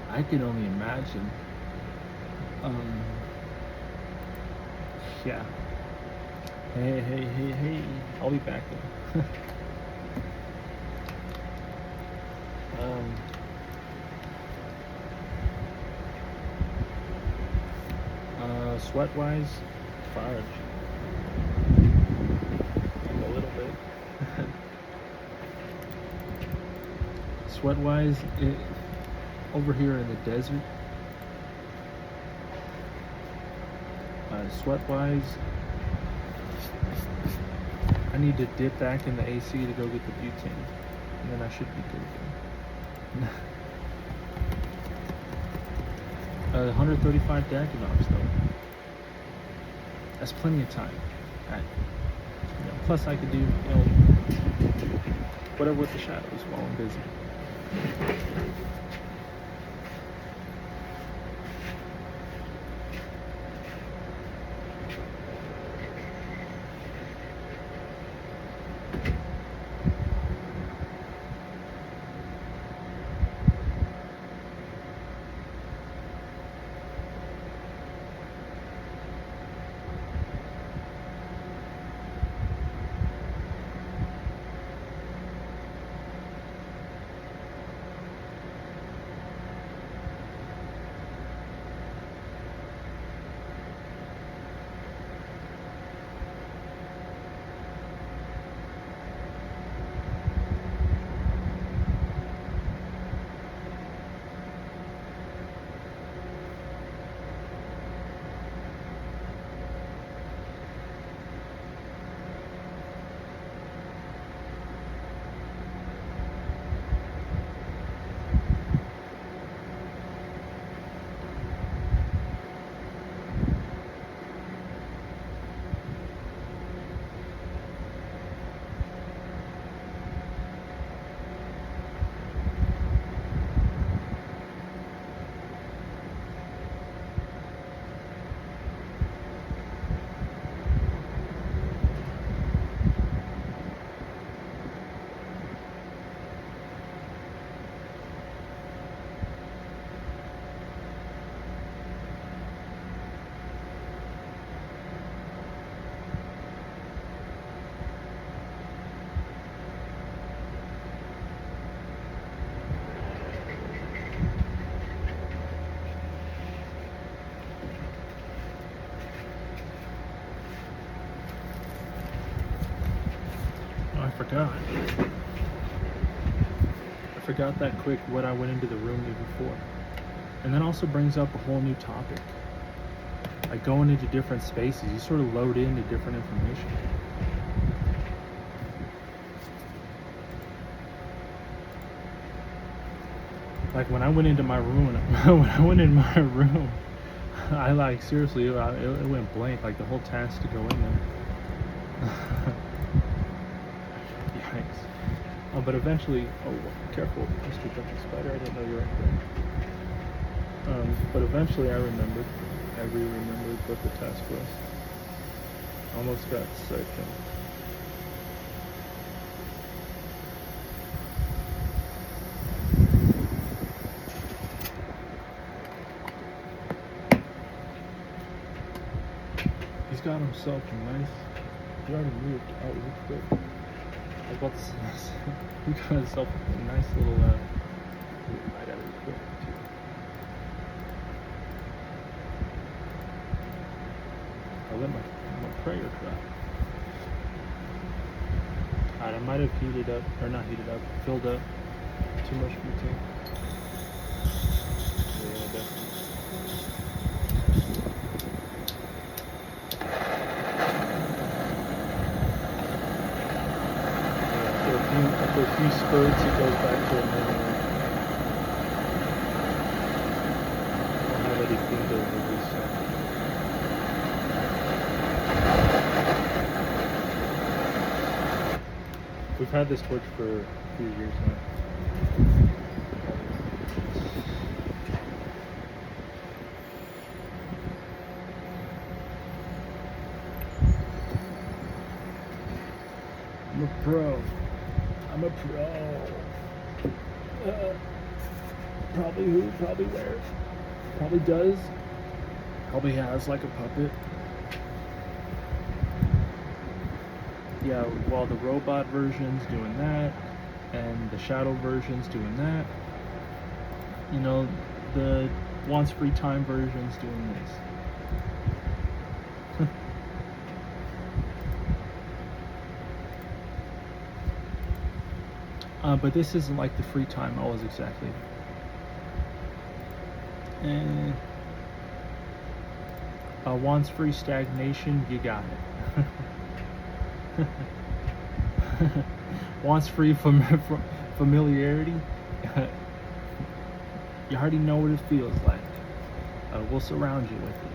I can only imagine. Yeah. Hey. I'll be back though. Sweat-wise, fudge. Like a little bit. Sweat-wise, over here in the desert, sweat-wise, I need to dip back in the AC to go get the butane, and then I should be good again. 135 decanox though. That's plenty of time. Plus I could do, whatever with the shadows while I'm busy. forgot. I forgot that quick what I went into the room before. And that also brings up a whole new topic. Like going into different spaces, you sort of load into different information. Like when I went into my room, I like seriously, it went blank. Like the whole task to go in there. Yikes! But eventually, careful, Mr. Jumping Spider! I didn't know you were right there. But eventually, I remembered what the task was. Almost got sick. He's got himself a nice. He already moved out real quick. I was about to say, he got himself a nice little. I got it quick too. I let my prayer drop. Alright, I might have heated up, or not heated up, filled up too much butane. Yeah, definitely. After a few spurts, it goes back to a normal. I don't have anything to release. We've had this torch for a few years now. I'm a pro. Probably who, probably where, probably does, probably has like a puppet. Yeah, while the robot version's doing that, and the shadow version's doing that, you know, the wants free time version's doing this. But this isn't like the free time always exactly. Wants free stagnation, you got it. Wants free familiarity, you already know what it feels like. We'll surround you with it.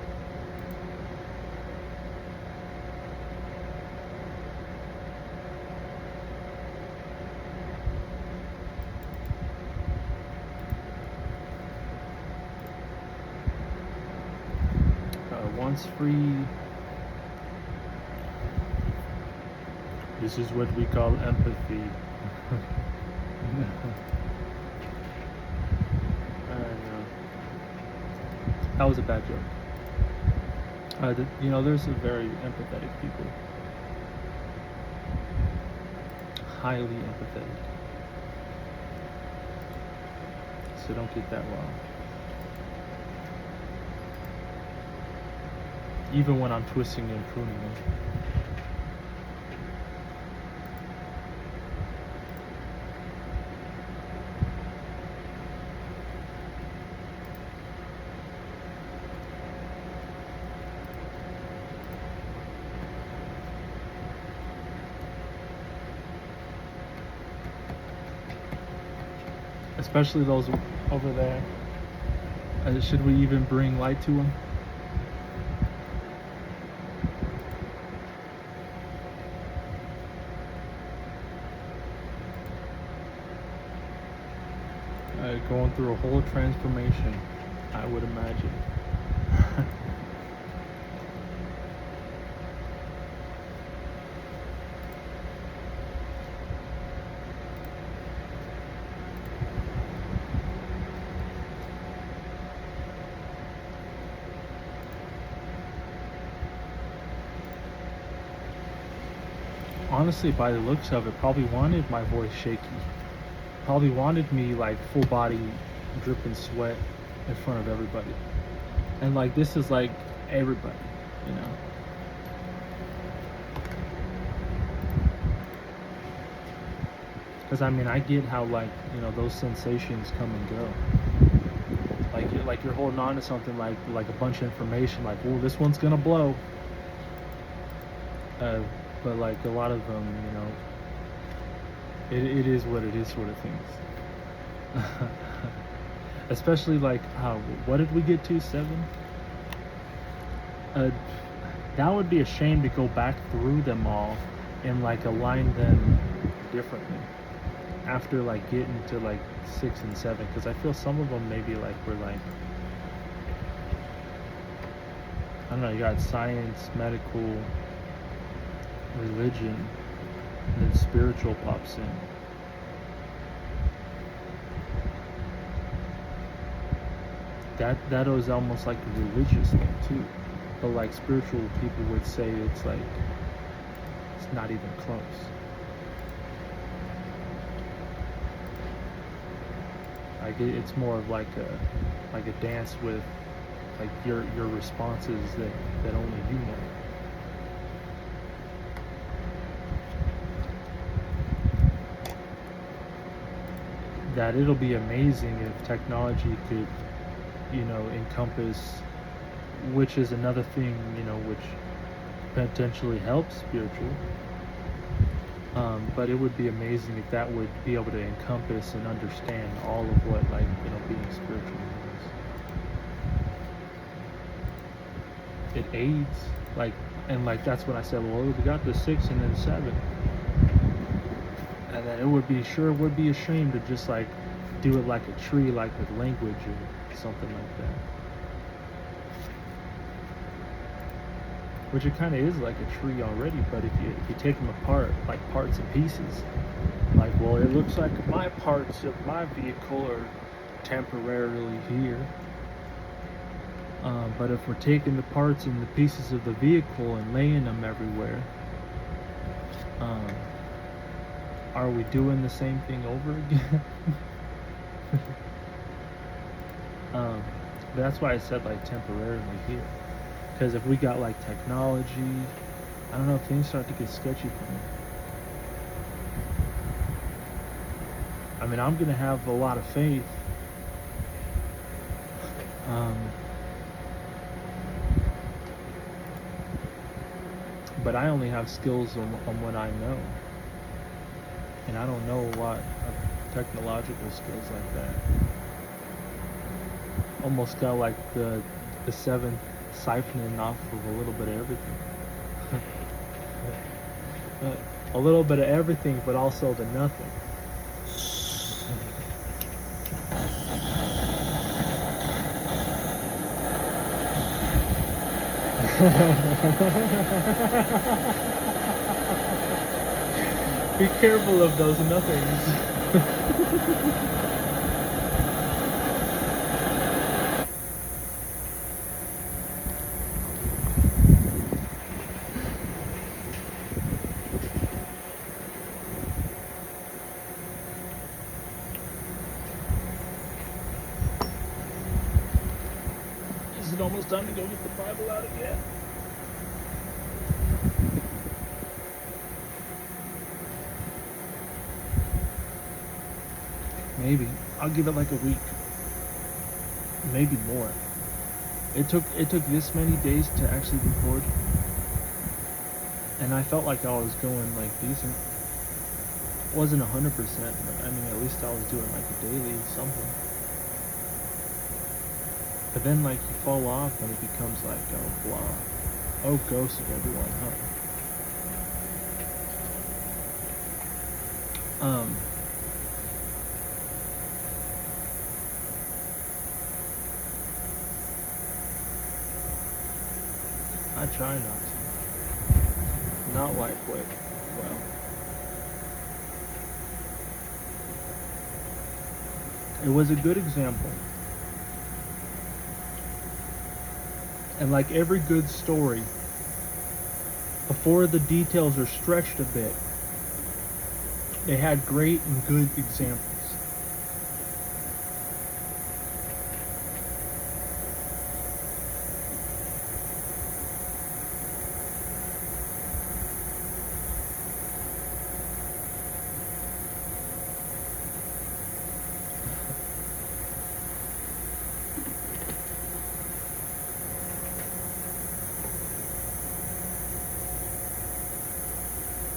Wants free. This is what we call empathy. I know. That was a bad joke. There's a very empathetic people. Highly empathetic. So don't get that wrong. Even when I'm twisting and pruning them. Especially those over there. Should we even bring light to them? Going through a whole transformation, I would imagine. Honestly, by the looks of it, probably wanted my voice shaky. Probably wanted me like full body dripping sweat in front of everybody. And like this is like everybody, you know. Because I mean, I get how like those sensations come and go. Like you're holding on to something like a bunch of information. Like, oh, this one's gonna blow. But like a lot of them, it is what it is, sort of things. Especially like what did we get to 7? That would be a shame to go back through them all and like align them differently after like getting to like 6 and 7, because I feel some of them maybe like were like, I don't know, you got science, medical, religion, and then spiritual pops in. That is almost like a religious thing too, but like spiritual people would say it's like it's not even close. Like it's more of like a dance with like your responses that only you know. That it'll be amazing if technology could, encompass, which is another thing, which potentially helps spiritual. But it would be amazing if that would be able to encompass and understand all of what, like, being spiritual means. It aids, like, and like that's what I said. Well, we got the 6 and then 7, and then it would be a shame to just like do it like a tree, like with language or something like that. Which it kind of is like a tree already, but if you take them apart, like parts and pieces, like, well, it looks like my parts of my vehicle are temporarily here. But if we're taking the parts and the pieces of the vehicle and laying them everywhere, are we doing the same thing over again? But that's why I said like temporarily here. Because if we got like technology, I don't know, if things start to get sketchy for me. I mean, I'm gonna have a lot of faith. But I only have skills on what I know, and I don't know a lot of technological skills like that. Almost got like the 7th siphoning off of a little bit of everything. A little bit of everything, but also the nothing. Be careful of those nothings. Is it almost time to go get the Bible out again? Maybe. I'll give it like a week. Maybe more. It took this many days to actually record. And I felt like I was going like decent. Wasn't 100%, but I mean at least I was doing like a daily something. But then like you fall off and it becomes like, oh blah. Oh, ghost of everyone, huh? I try not to. Not lightweight. Well. It was a good example. And like every good story, before the details are stretched a bit, they had great and good examples.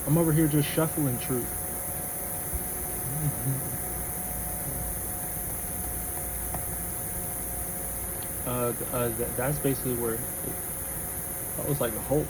I'm over here just shuffling truth. That's basically where that was like a halt.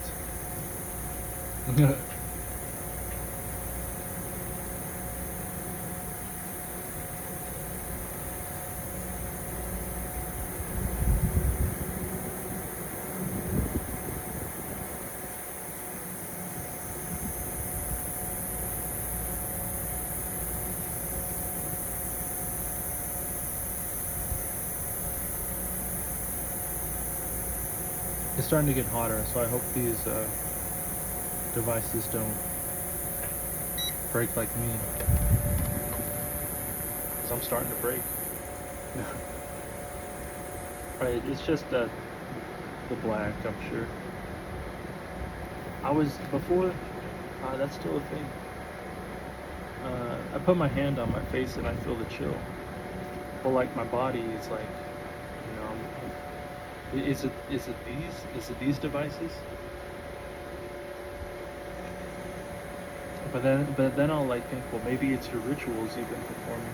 It's starting to get hotter, so I hope these devices don't break like me. Because I'm starting to break. Right, it's just the black, I'm sure. I was, before, that's still a thing. I put my hand on my face and I feel the chill. But like my body is like, you know, is it these devices? But then I'll like think, well, maybe it's your rituals you've been performing.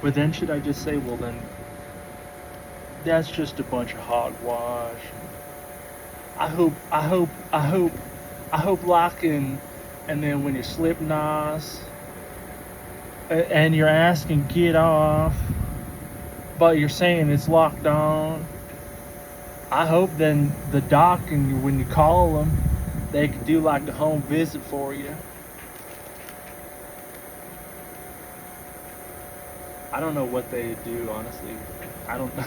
But then should I just say, well then, that's just a bunch of hogwash. I hope locking, and then when you slip nos, and you're asking get off, but you're saying it's locked on. I hope then the doc, and when you call them, they could do like a home visit for you. I don't know what they do, honestly. I don't know.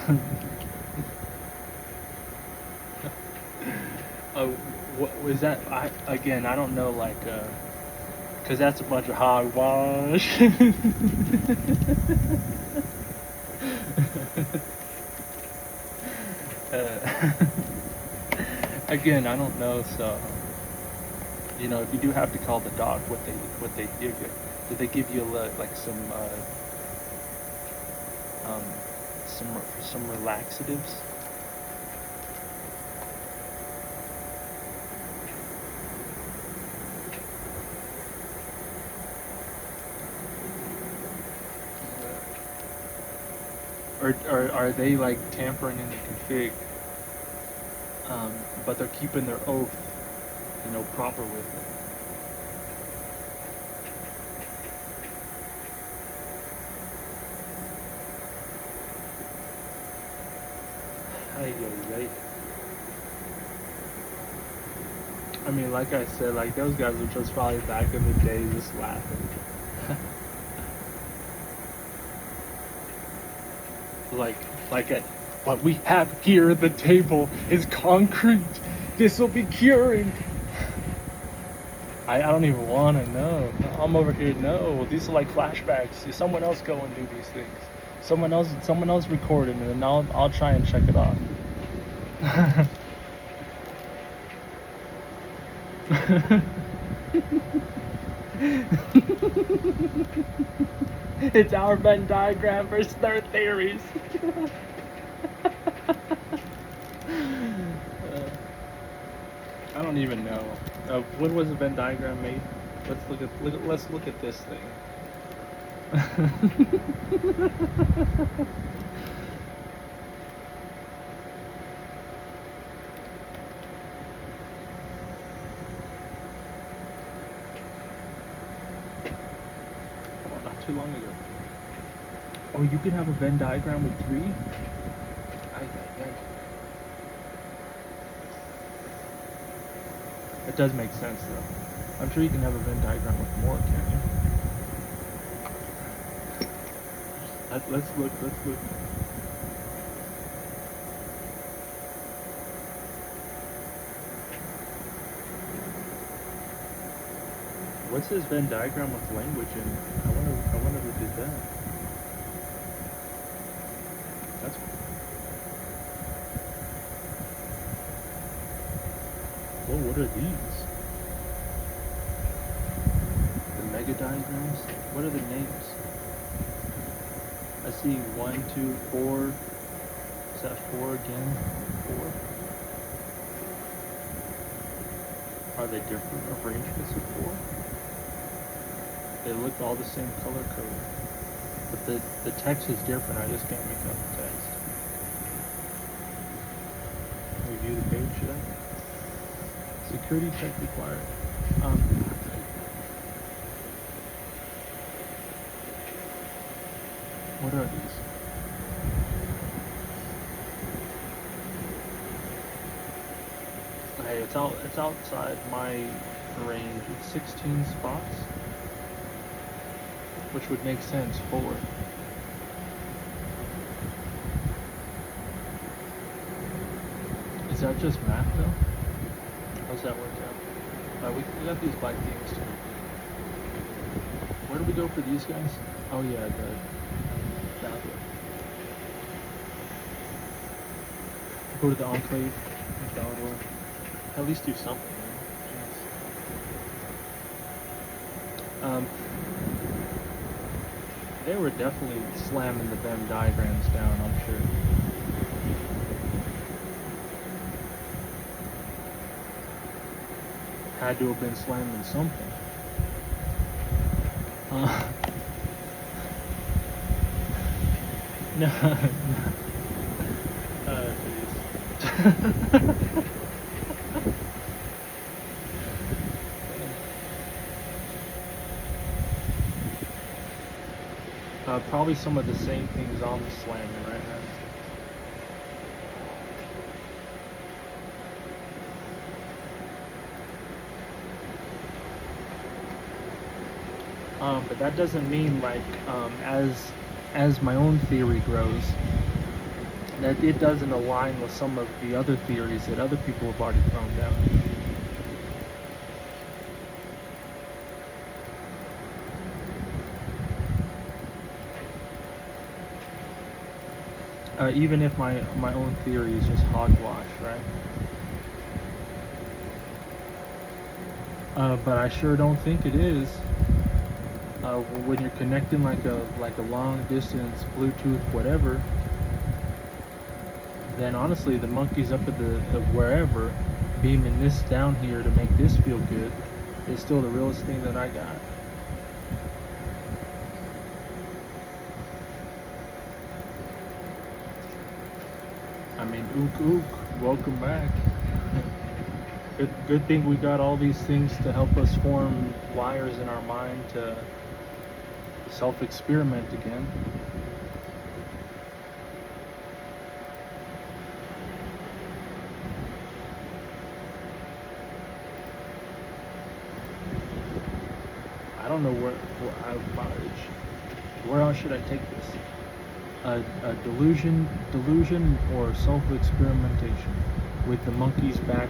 What was that? I don't know, like, cause that's a bunch of hogwash. Again, I don't know. So, you know, if you do have to call the doc, what they give you? Did they give you like some relaxatives? Or are they like tampering in the config, but they're keeping their oath, you know, proper with it? Right. I mean, like I said, like those guys were just probably back in the day just laughing. like at what we have here at the table is concrete. This will be curing. I don't even want to know. I'm over here. No, these are like flashbacks. Someone else go and do these things. Someone else record it, and then I'll try and check it off. It's our Venn diagram versus their theories. I don't even know. When was the Venn diagram made? Let's look at this thing. Too long ago. Oh, you can have a Venn diagram with 3? It does make sense, though. I'm sure you can have a Venn diagram with more, can't you? Let's look. What's his Venn diagram with language in? I wonder who did that. That's cool. Well, what are these? The mega diagrams? What are the names? I see 1, 2, 4. Is that 4 again? 4. Are they different arrangements of 4? They look all the same color code, but the text is different. I just can't make out the text. Review the page, should I? Security check required. What are these? Hey, it's outside my range. It's 16 spots, which would make sense forward. Is that just math though? How's that work out? We got these black things too. Where do we go for these guys? Oh yeah, that way. Go to the Enclave in Salvador. At least do something. They were definitely slamming the Venn diagrams down, I'm sure. Had to have been slamming something. No. Jeez. Probably some of the same things I'm slamming right now. But that doesn't mean like as my own theory grows, that it doesn't align with some of the other theories that other people have already thrown down. Even if my own theory is just hogwash, right? But I sure don't think it is. When you're connecting like a long distance Bluetooth whatever, then honestly the monkey's up at the wherever beaming this down here to make this feel good is still the realest thing that I got. I mean, ook, welcome back. Good thing we got all these things to help us form wires in our mind to self-experiment again. I don't know where else should I take this? A delusion or self-experimentation with the monkeys back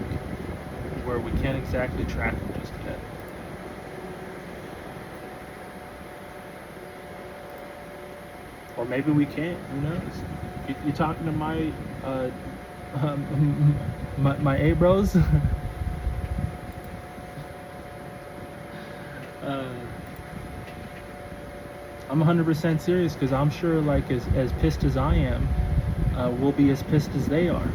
where we can't exactly track them just yet. Or maybe we can't, who knows? You talking to my my A-bros? I'm 100% serious because I'm sure like as pissed as I am, we'll be as pissed as they are.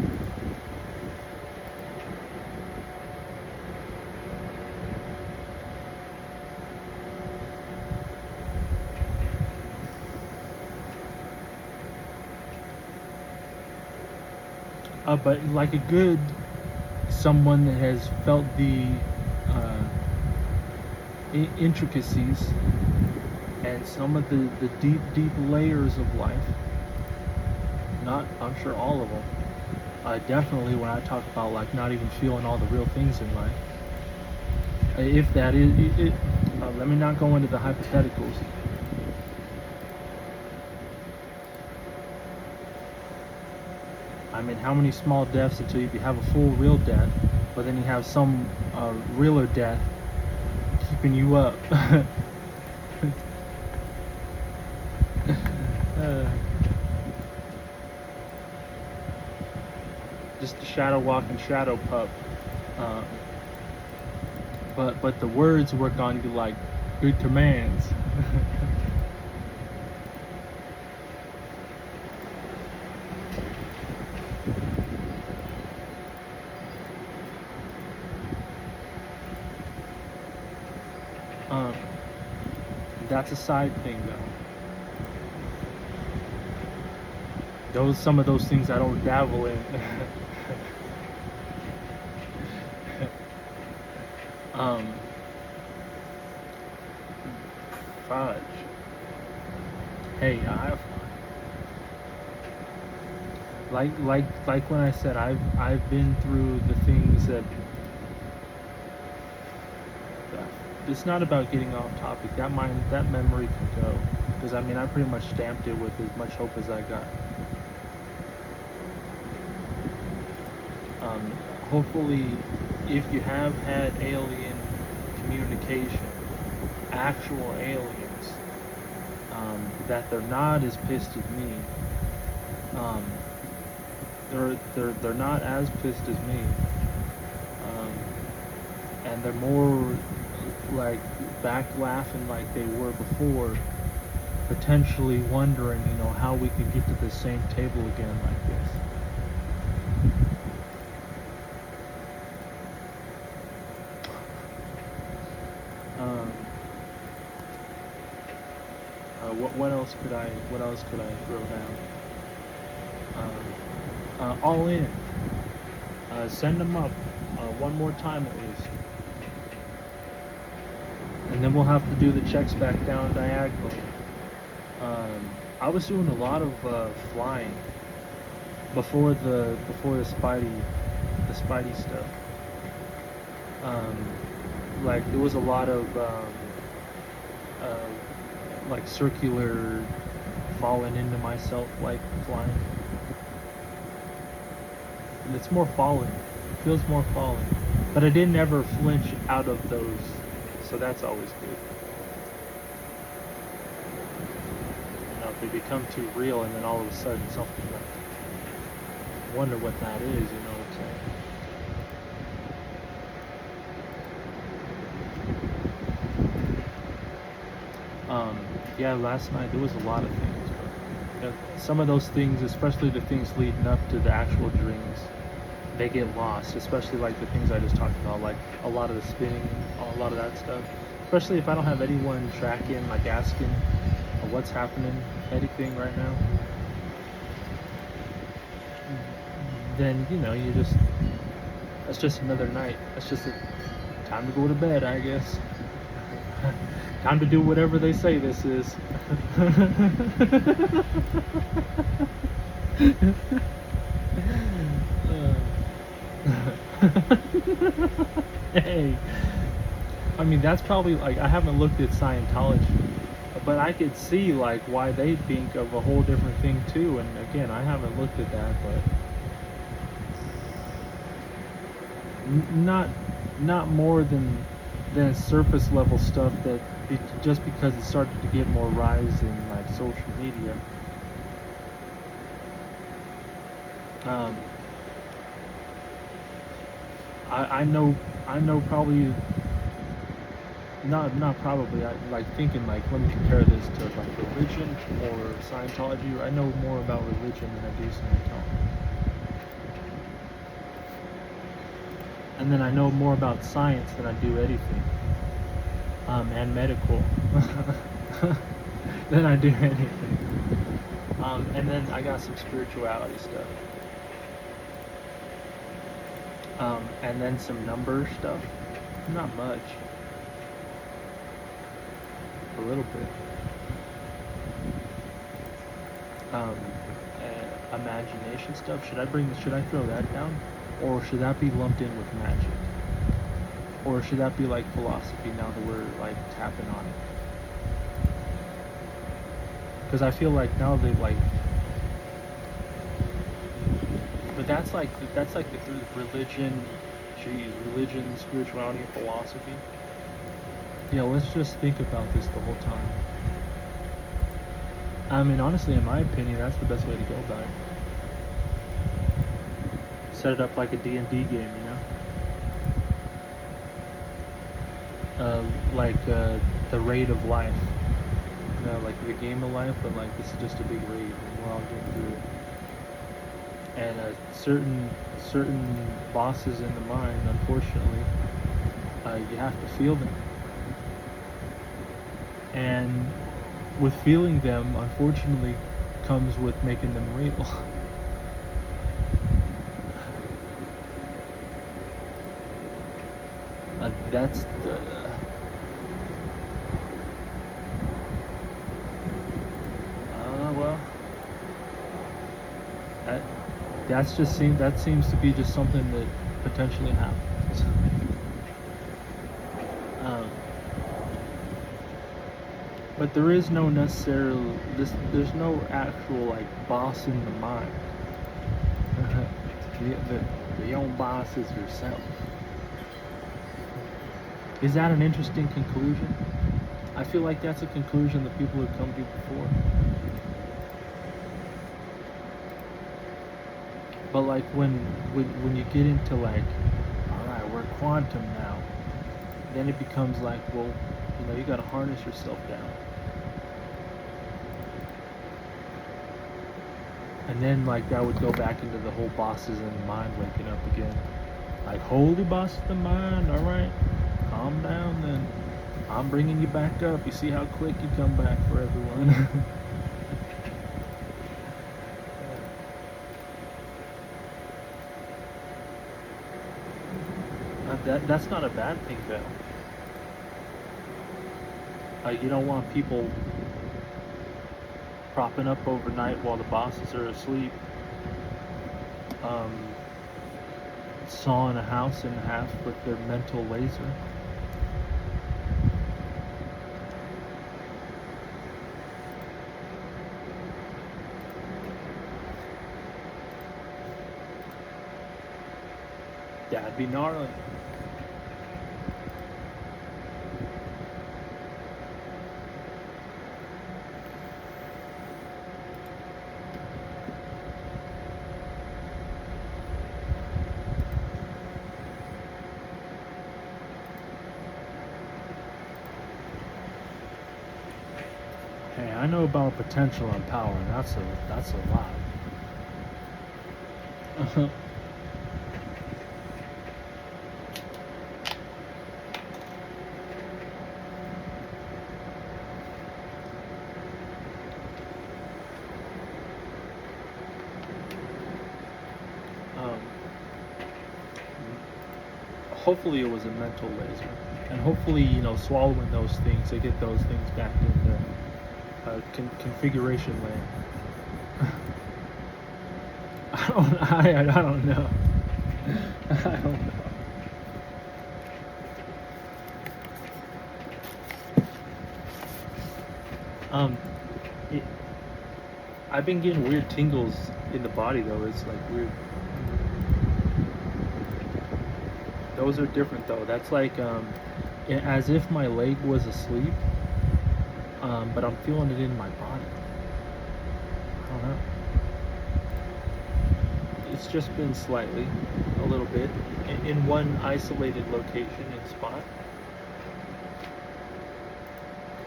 But like a good someone that has felt the intricacies and some of the deep layers of life, not I'm sure all of them, definitely when I talk about like not even feeling all the real things in life, if that is it, let me not go into the hypotheticals. I mean, how many small deaths until you have a full real death, but then you have some realer death keeping you up. Just a shadow walking shadow pup. But the words work on you like good commands. Um, that's a side thing though. Some of those things I don't dabble in. um, Fudge. Hey, like when I said I've been through the things that. It's not about getting off topic. That memory can go, because I mean I pretty much stamped it with as much hope as I got. Um, Hopefully, if you have had alien communication, actual aliens, that they're not as pissed as me. Um, they're not as pissed as me, um, and they're more like back laughing like they were before, potentially wondering, how we could get to the same table again like this. Um, what else could I throw down? All in. Send them up one more time at least, and then we'll have to do the checks back down diagonally. I was doing a lot of flying before the Spidey stuff. Like there was a lot of like circular falling into myself like flying. And it's more falling. It feels more falling. But I didn't ever flinch out of those, so that's always good. If they become too real and then all of a sudden something like, wonder what that is, you know what I'm saying? Yeah, last night there was a lot of things, but some of those things, especially the things leading up to the actual dreams, they get lost, especially like the things I just talked about, like a lot of the spinning, a lot of that stuff. Especially if I don't have anyone tracking, like asking what's happening, anything right now, then you just, that's just another night. That's just time to go to bed, I guess. Time to do whatever they say this is. Hey, I mean that's probably like, I haven't looked at Scientology, but I could see like why they think of a whole different thing too. And again, I haven't looked at that, but not more than surface level stuff that just because it started to get more rise in like social media. I know probably not probably, I like thinking like, let me compare this to like religion or Scientology. I know more about religion than I do Scientology. And then I know more about science than I do anything. And medical than I do anything. And then I got some spirituality stuff. And then some number stuff. Not much. A little bit. Imagination stuff. Should I throw that down? Or should that be lumped in with magic? Or should that be like philosophy now that we're like tapping on it? Because I feel like now they like, but that's like the religion, spirituality, and philosophy. Yeah, let's just think about this the whole time. I mean, honestly, in my opinion, that's the best way to go about it. Set it up like a D&D game, the raid of life. Like the game of life, but like this is just a big raid, and we're all getting through it. And certain bosses in the mind, unfortunately, you have to feel them. And with feeling them, unfortunately, comes with making them real. That's the. Well, that that seems to be just something that potentially happens. Um, but there is no necessarily there's no actual like boss in the mind. The own boss is yourself. Is that an interesting conclusion? I feel like that's a conclusion that people have come to before. But like when you get into like, all right, we're quantum now, then it becomes like, well, you got to harness yourself down. And then like that would go back into the whole bosses in the mind waking up again. Like, holy boss of the mind, all right, calm down then. I'm bringing you back up. You see how quick you come back for everyone. That's not a bad thing though. You don't want people propping up overnight while the bosses are asleep, sawing a house in half with their mental laser. That'd be gnarly. Hey, I know about potential and power, and that's a lot. Hopefully it was a mental laser, and hopefully swallowing those things, they get those things back into configuration land. I don't know. I don't know. I've been getting weird tingles in the body though. It's like weird. Those are different though. That's like as if my leg was asleep, but I'm feeling it in my body. I don't know. It's just been slightly, a little bit, in one isolated location and spot.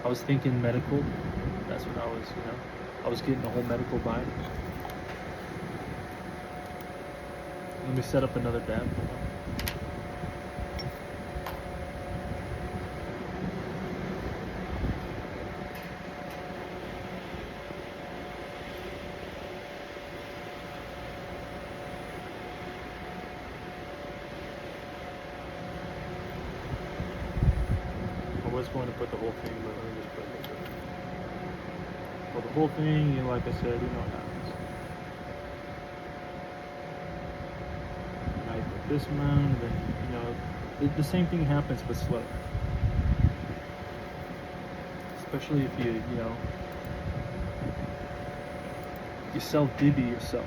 I was thinking medical. That's what I was, I was getting the whole medical vibe. Let me set up another dab. I was going to put the whole thing, but let me just put it. Well, the whole thing, like I said, what happens. And I put this amount, and then, the same thing happens, but slow. Especially if you self-dibby yourself.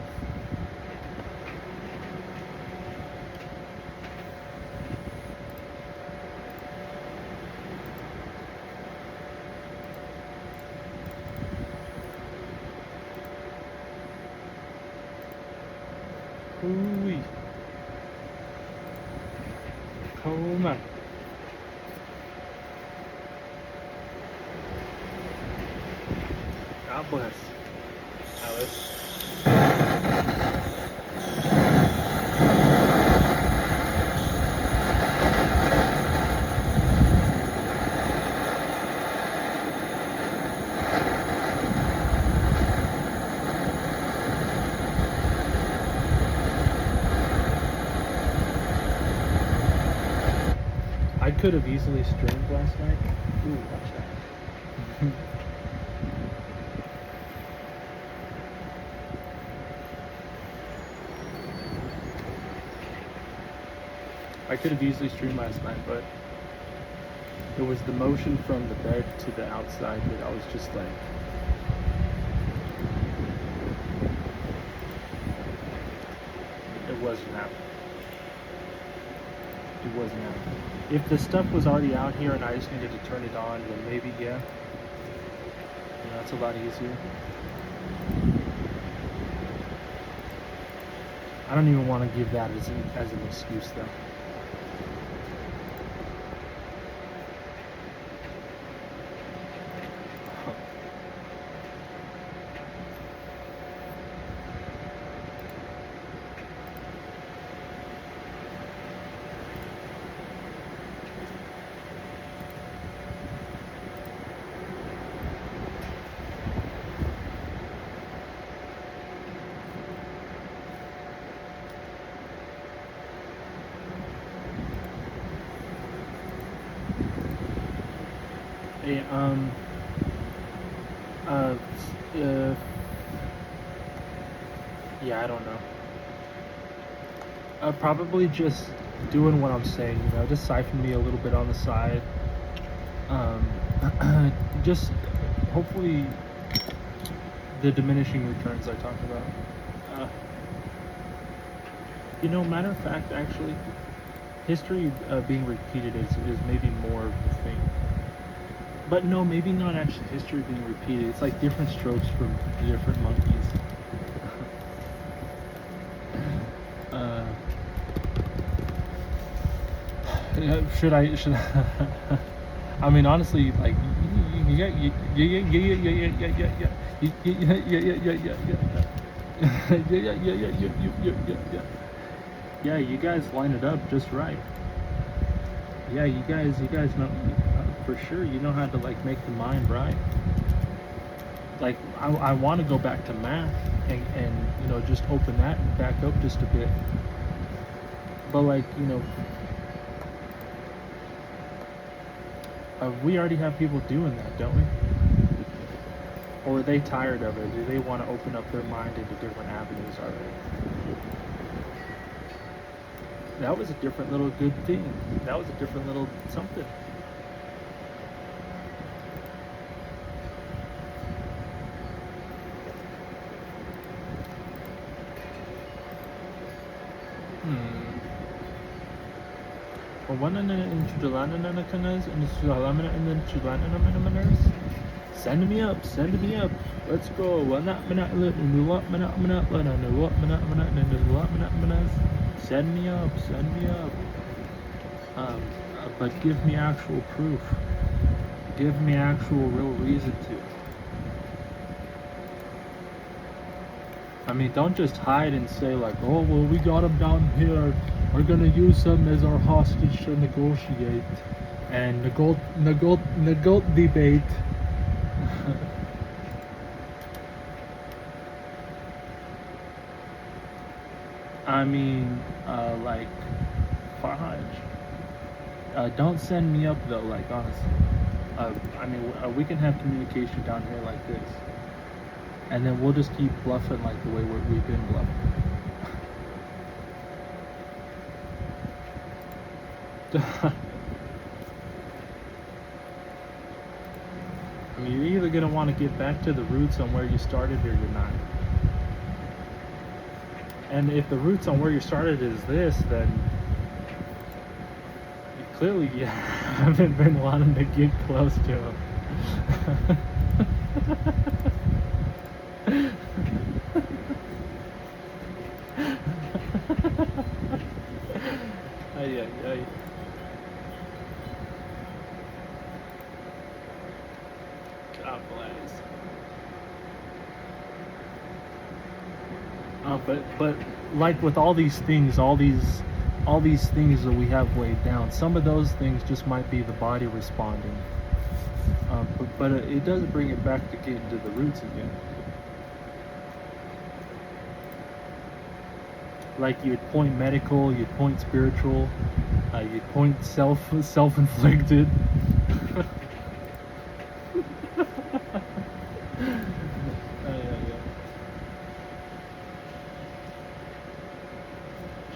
Ooh-wee. Come on. God bless. Alice. could have easily streamed last night. Ooh, watch that. I could have easily streamed last night, but it was the motion from the bed to the outside that I was just like, it wasn't happening. It wasn't happening. If the stuff was already out here and I just needed to turn it on, then maybe, yeah. You know, that's a lot easier. I don't even want to give that as an excuse, though. Hey, yeah, I don't know. Probably just doing what I'm saying, you know, just siphon me a little bit on the side. Just hopefully the diminishing returns I talked about. You know, matter of fact, actually, history being repeated is maybe more of the thing. But no, maybe not actually history being repeated. It's like different strokes from different monkeys. Should I? I mean, honestly, like, yeah. Yeah, you guys line it up just right. Yeah, you guys know for sure. You know how to like make the mind right. Like, I want to go back to math and you know, just open that back up just a bit. But like, you know, we already have people doing that, don't we? Or are they tired of it? Do they want to open up their mind into different avenues already? That was a different little good thing. That was a different little something. Send me up, send me up. Let's go. Send me up, send me up. But give me actual proof. Give me actual real reason to. I mean, don't just hide and say like, oh, well, we got him down here. We're gonna use him as our hostage to negotiate and negotiate debate. I mean, like, Farhaj. Don't send me up though, like, honestly. I mean, we can have communication down here like this. And then we'll just keep bluffing like the way we've been bluffing. I mean, you're either going to want to get back to the roots on where you started or you're not. And if the roots on where you started is this, then clearly you haven't been wanting to get close to him. Ay, ay, ay. God bless. But like with all these things, all these things that we have laid down, some of those things just might be the body responding. But it does bring it back to getting to the roots again. Like you'd point medical, you'd point spiritual, you'd point self-inflicted. Yeah.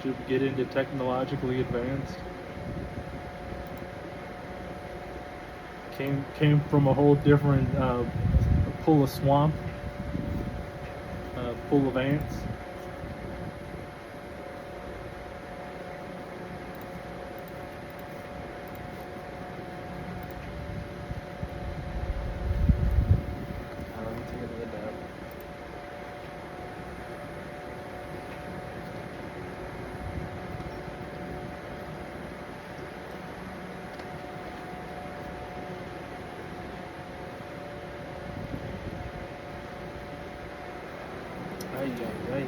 Should we get into technologically advanced? Came from a whole different pull of swamp, full of ants. Let me take another dab. Ay, ay, ay.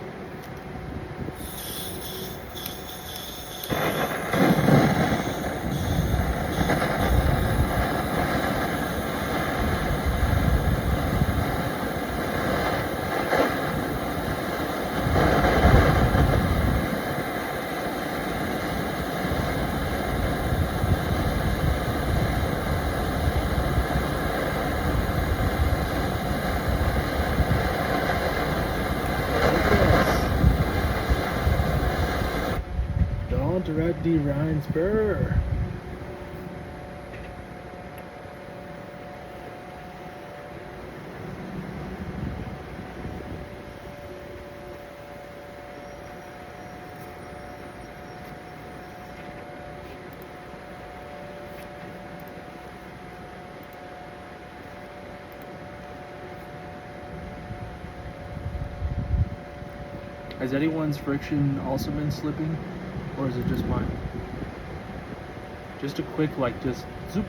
Don't red die Ryan Spur. Has anyone's friction also been slipping, or is it just mine? Just a quick, like, just zoop.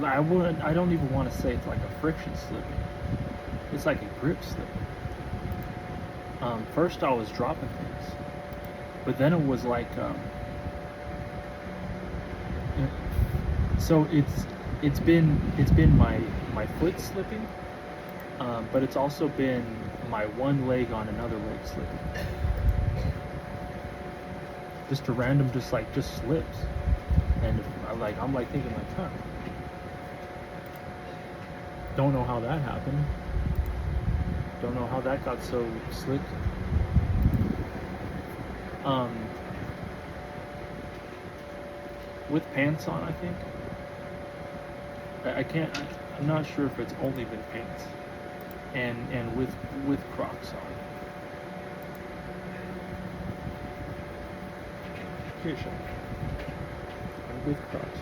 I don't even want to say it's like a friction slipping. It's like a grip slipping. First I was dropping things, but then it was like, so it's been my foot slipping, but it's also been my one leg on another leg slipping. Just a random, just slips, and I'm like thinking like, huh. Don't know how that happened. Don't know how that got so slick. With pants on, I think. I can't. I'm not sure if it's only been pants, and with Crocs on. Here, Sean. And with Crocs.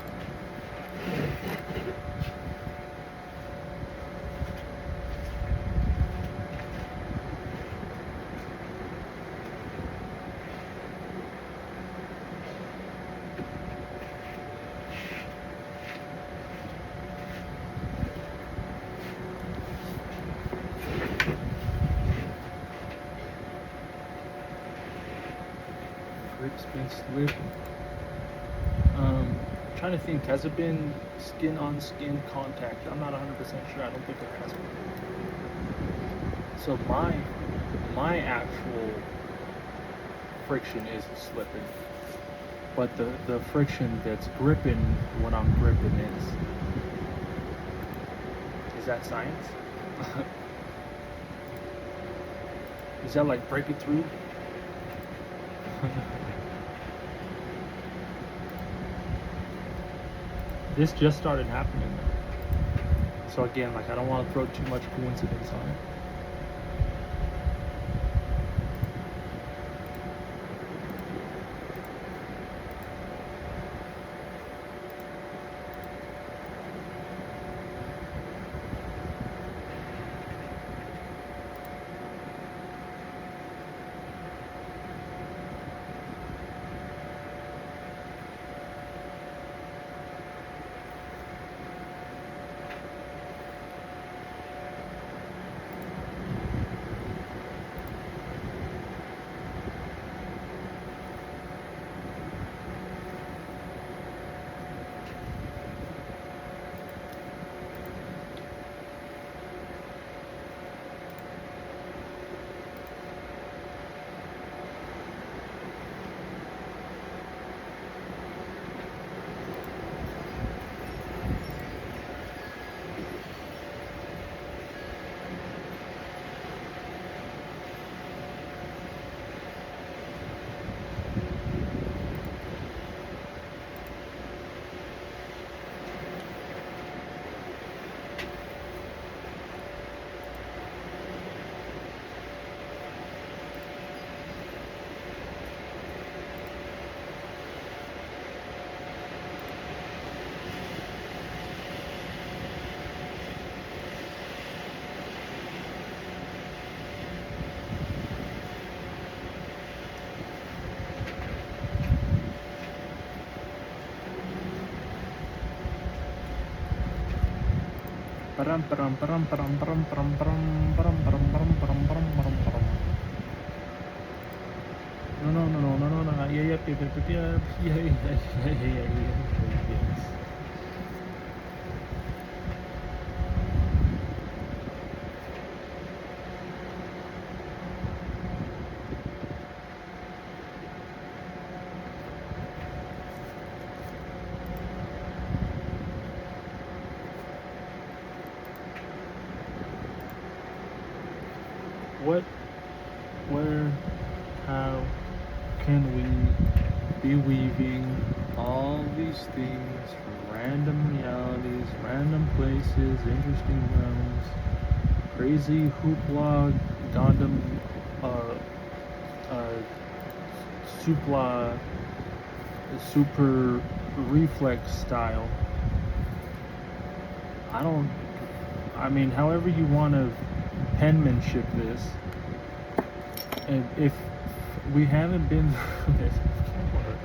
Grip's been slipping. Trying to think, has it been skin on skin contact? I'm not 100% sure. I don't think it has been. So my actual friction is slipping, but the friction that's gripping when I'm gripping is that science? Is that like break it through? This just started happening though. So again, like I don't want to throw too much coincidence on it. No, no, no, no, no, no, no. Yeah, yep, yep, yep, yep, yep. Yeah, yeah, yeah, yeah, yeah, yes. What, where, how can we be weaving all these things from random realities, random places, interesting realms, crazy hoopla, Gundam, uh, uh, supla, super reflex style? I don't, I mean, however you want to penmanship this, and if we haven't been through this before,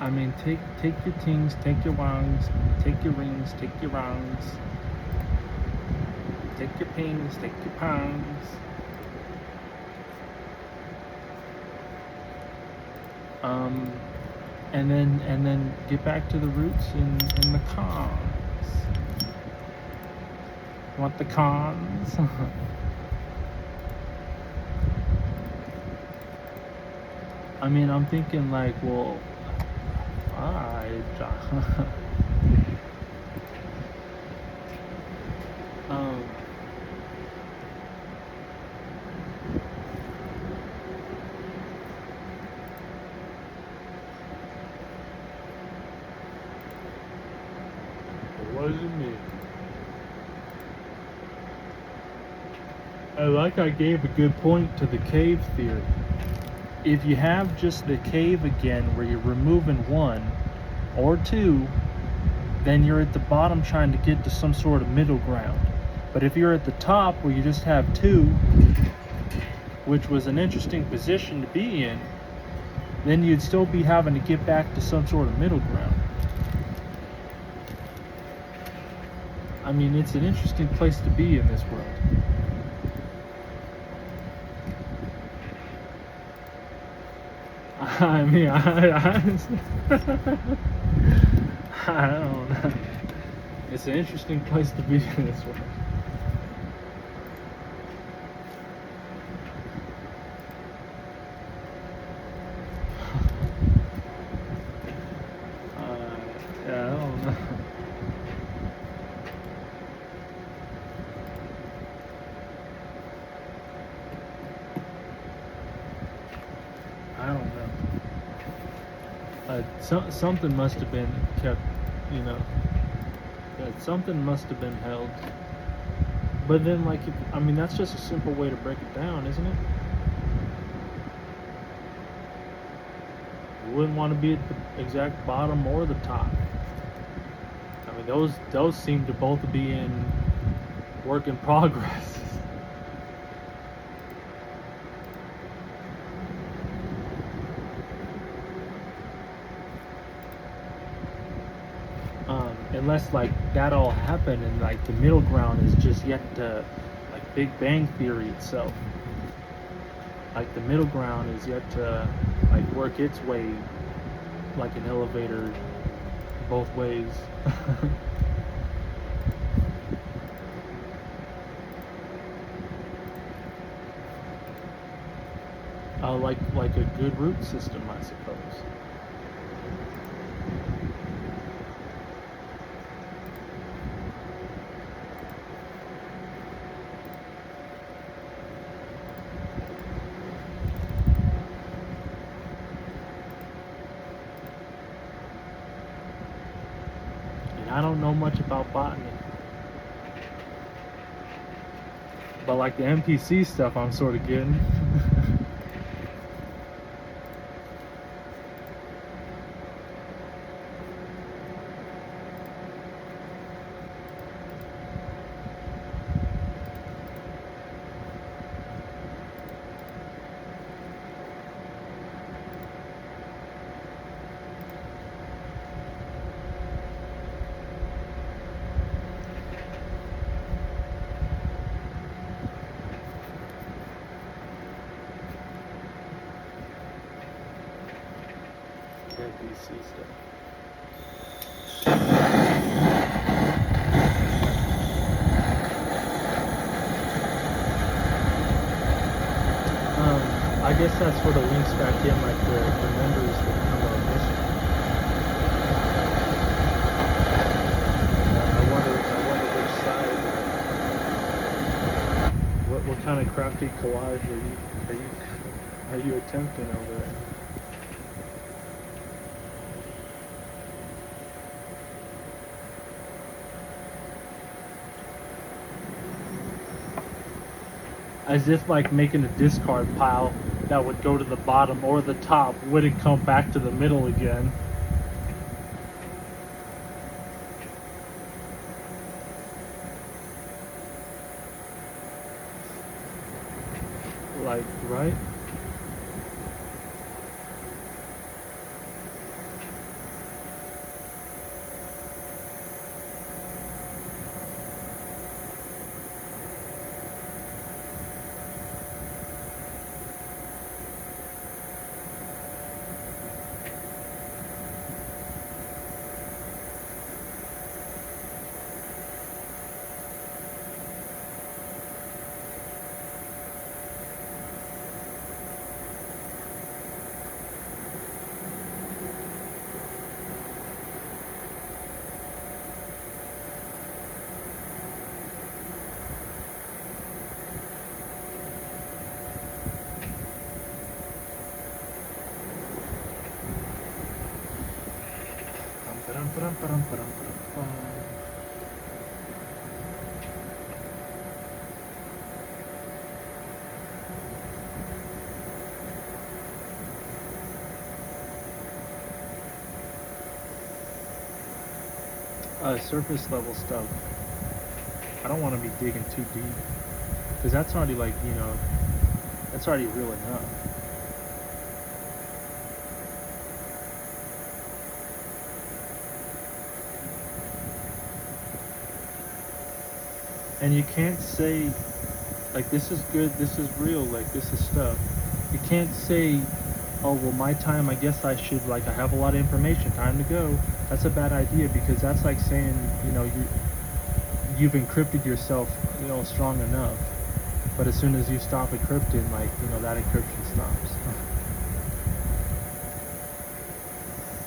I mean, take your tings, take your wangs, take your rings, take your rounds, take your pings, take your pounds. And then get back to the roots and the cons. Want the cons? I mean, I'm thinking like, well, I um, it wasn't me. I gave a good point to the cave theory. If you have just the cave again where you're removing one or two, then you're at the bottom trying to get to some sort of middle ground. But if you're at the top where you just have two, which was an interesting position to be in, then you'd still be having to get back to some sort of middle ground. I mean, it's an interesting place to be in this world. I mean, I don't know. It's an interesting place to be in this world. Yeah, I don't know. I don't know. Something must have been kept, you know. Something must have been held. But then, like, I mean, that's just a simple way to break it down, isn't it? You wouldn't want to be at the exact bottom or the top. I mean, those seem to both be in work in progress. Unless like that all happened and like the middle ground is just yet to, like Big Bang Theory itself. Like the middle ground is yet to like work its way like an elevator both ways. Like a good root system, I suppose. And I don't know much about botany. But like the NPC stuff I'm sort of getting. Yeah, DC stuff. I guess that sort of links back in like the members that come on mission. I wonder which side. What kind of crafty collage are you attempting over there? As if like making a discard pile that would go to the bottom or the top wouldn't come back to the middle again. Like, right? Surface level stuff. I don't want to be digging too deep because that's already like, you know, that's already real enough. And you can't say like this is good, this is real, like this is stuff. You can't say, oh well, my time, I guess I should, like, I have a lot of information, time to go. That's a bad idea because that's like saying, you know, you've encrypted yourself, you know, strong enough, but as soon as you stop encrypting, like, you know, that encryption stops.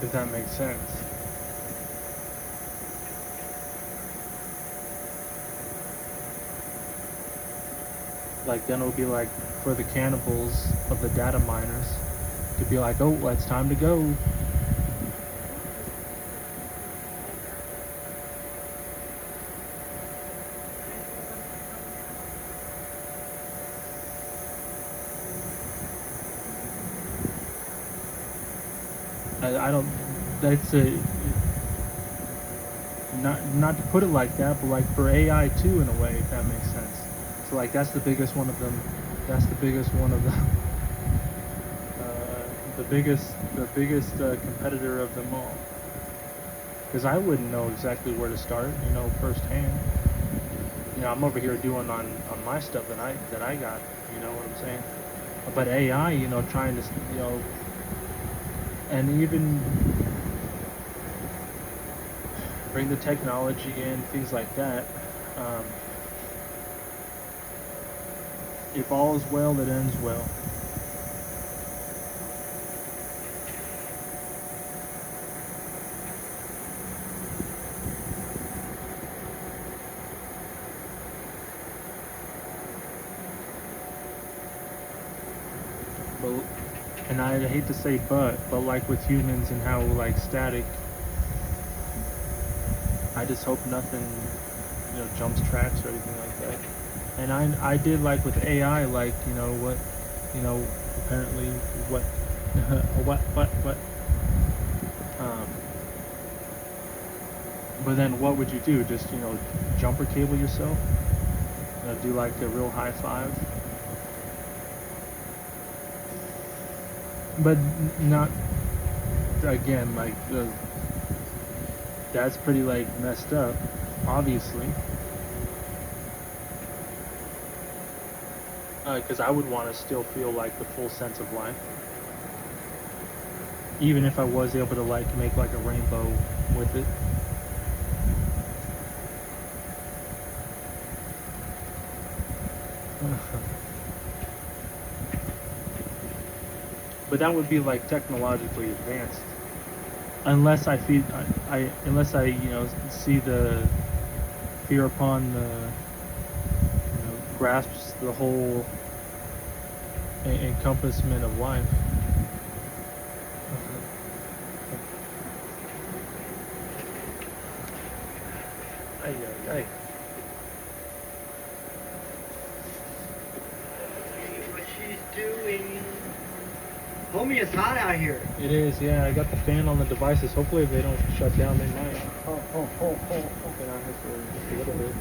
If that makes sense. Like then it'll be like for the cannibals of the data miners to be like, oh, well, it's time to go. I don't. That's a not to put it like that, but like for AI too, in a way, if that makes sense. So like that's the biggest one of them. That's the biggest one of them. The biggest competitor of them all. Because I wouldn't know exactly where to start, you know, firsthand. You know, I'm over here doing on my stuff that I got. You know what I'm saying? But AI, you know, trying to, you know, and even bring the technology in, things like that. If all is well, it ends well. But, and I hate to say but like with humans and how like static, I just hope nothing, you know, jumps tracks or anything like that. And I did like with AI, like, you know what, you know, apparently what, what, um, but then what would you do? Just, you know, jumper cable yourself? You know, do like a real high five? But not, again, like, that's pretty, like, messed up, obviously. Because I would want to still feel, like, the full sense of life. Even if I was able to like make like a rainbow with it. But that would be like technologically advanced, unless I feed, unless I see the fear upon the grasps the whole encompassment of life. Ay, ay, ay. What she's doing. Homie, it's hot out here. It is, yeah. I got the fan on the devices. Hopefully, if they don't shut down, they might. Oh. Been out here for just a little bit.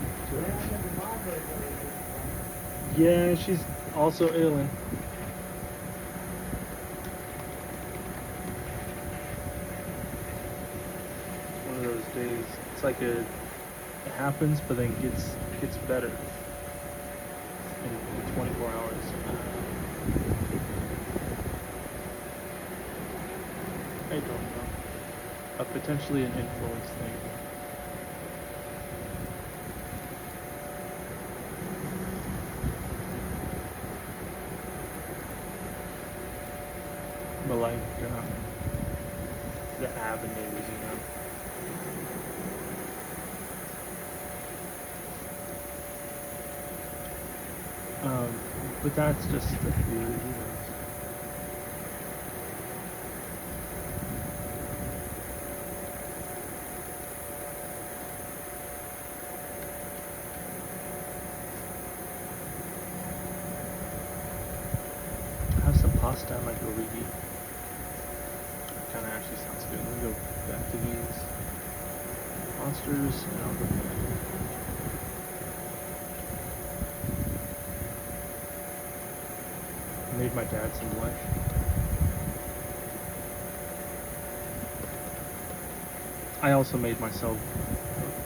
Yeah, she's also ailing. It's one of those days. It's like it happens, but then gets better in 24 hours. I don't know. Potentially an influence thing. But like the avenues, but that's just the theory, Have some pasta and like origi. Kind of actually sounds good. Let me go back to these monsters and I'll go back. Made my dad some lunch. I also made myself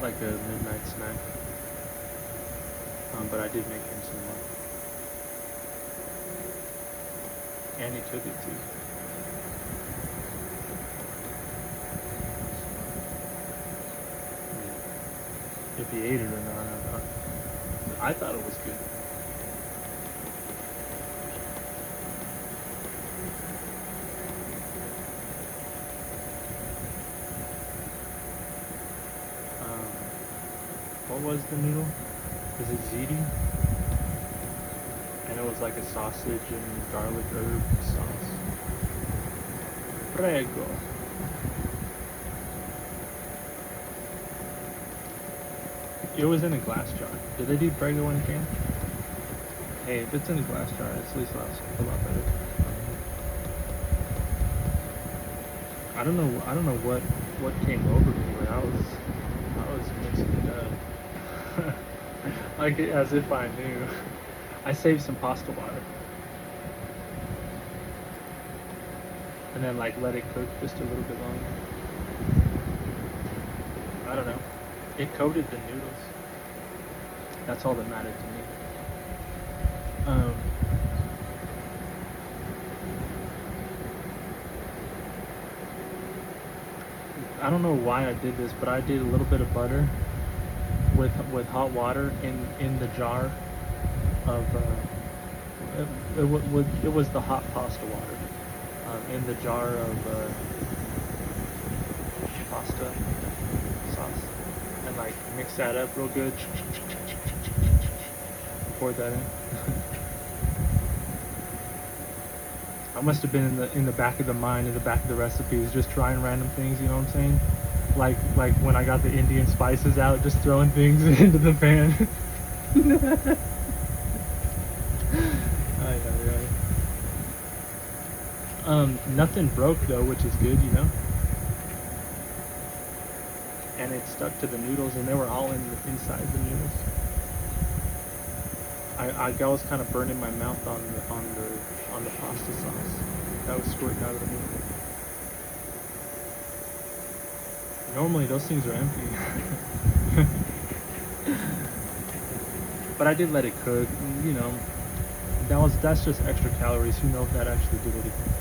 like a midnight snack. But I did make him some lunch. And he took it too. If he ate it or not, I thought it was good. What was the noodle? Is it ziti? And it was like a sausage and garlic herb sauce. Prego. It was in a glass jar. Did they do Prego in a can? Hey, if it's in a glass jar, it's at least a lot better. I don't know what came over me, but I was mixing it up. Like as if I knew. I saved some pasta water. And then like let it cook just a little bit longer. I don't know. It coated the noodles. That's all that mattered to me. I don't know why I did this, but I did a little bit of butter with hot water in the jar of it was the hot pasta water in the jar of pasta sauce, and like mix that up real good. Pour that in. I must have been in the back of the mind, in the back of the recipes, just trying random things. You know what I'm saying? Like when I got the Indian spices out, just throwing things into the pan. Nothing broke though, which is good, you know. And it stuck to the noodles, and they were all inside the noodles. I was kind of burning my mouth on the pasta sauce that was squirting out of the noodle. Normally those things are empty. But I did let it cook, you know. That's just extra calories. Who knows if that actually did anything.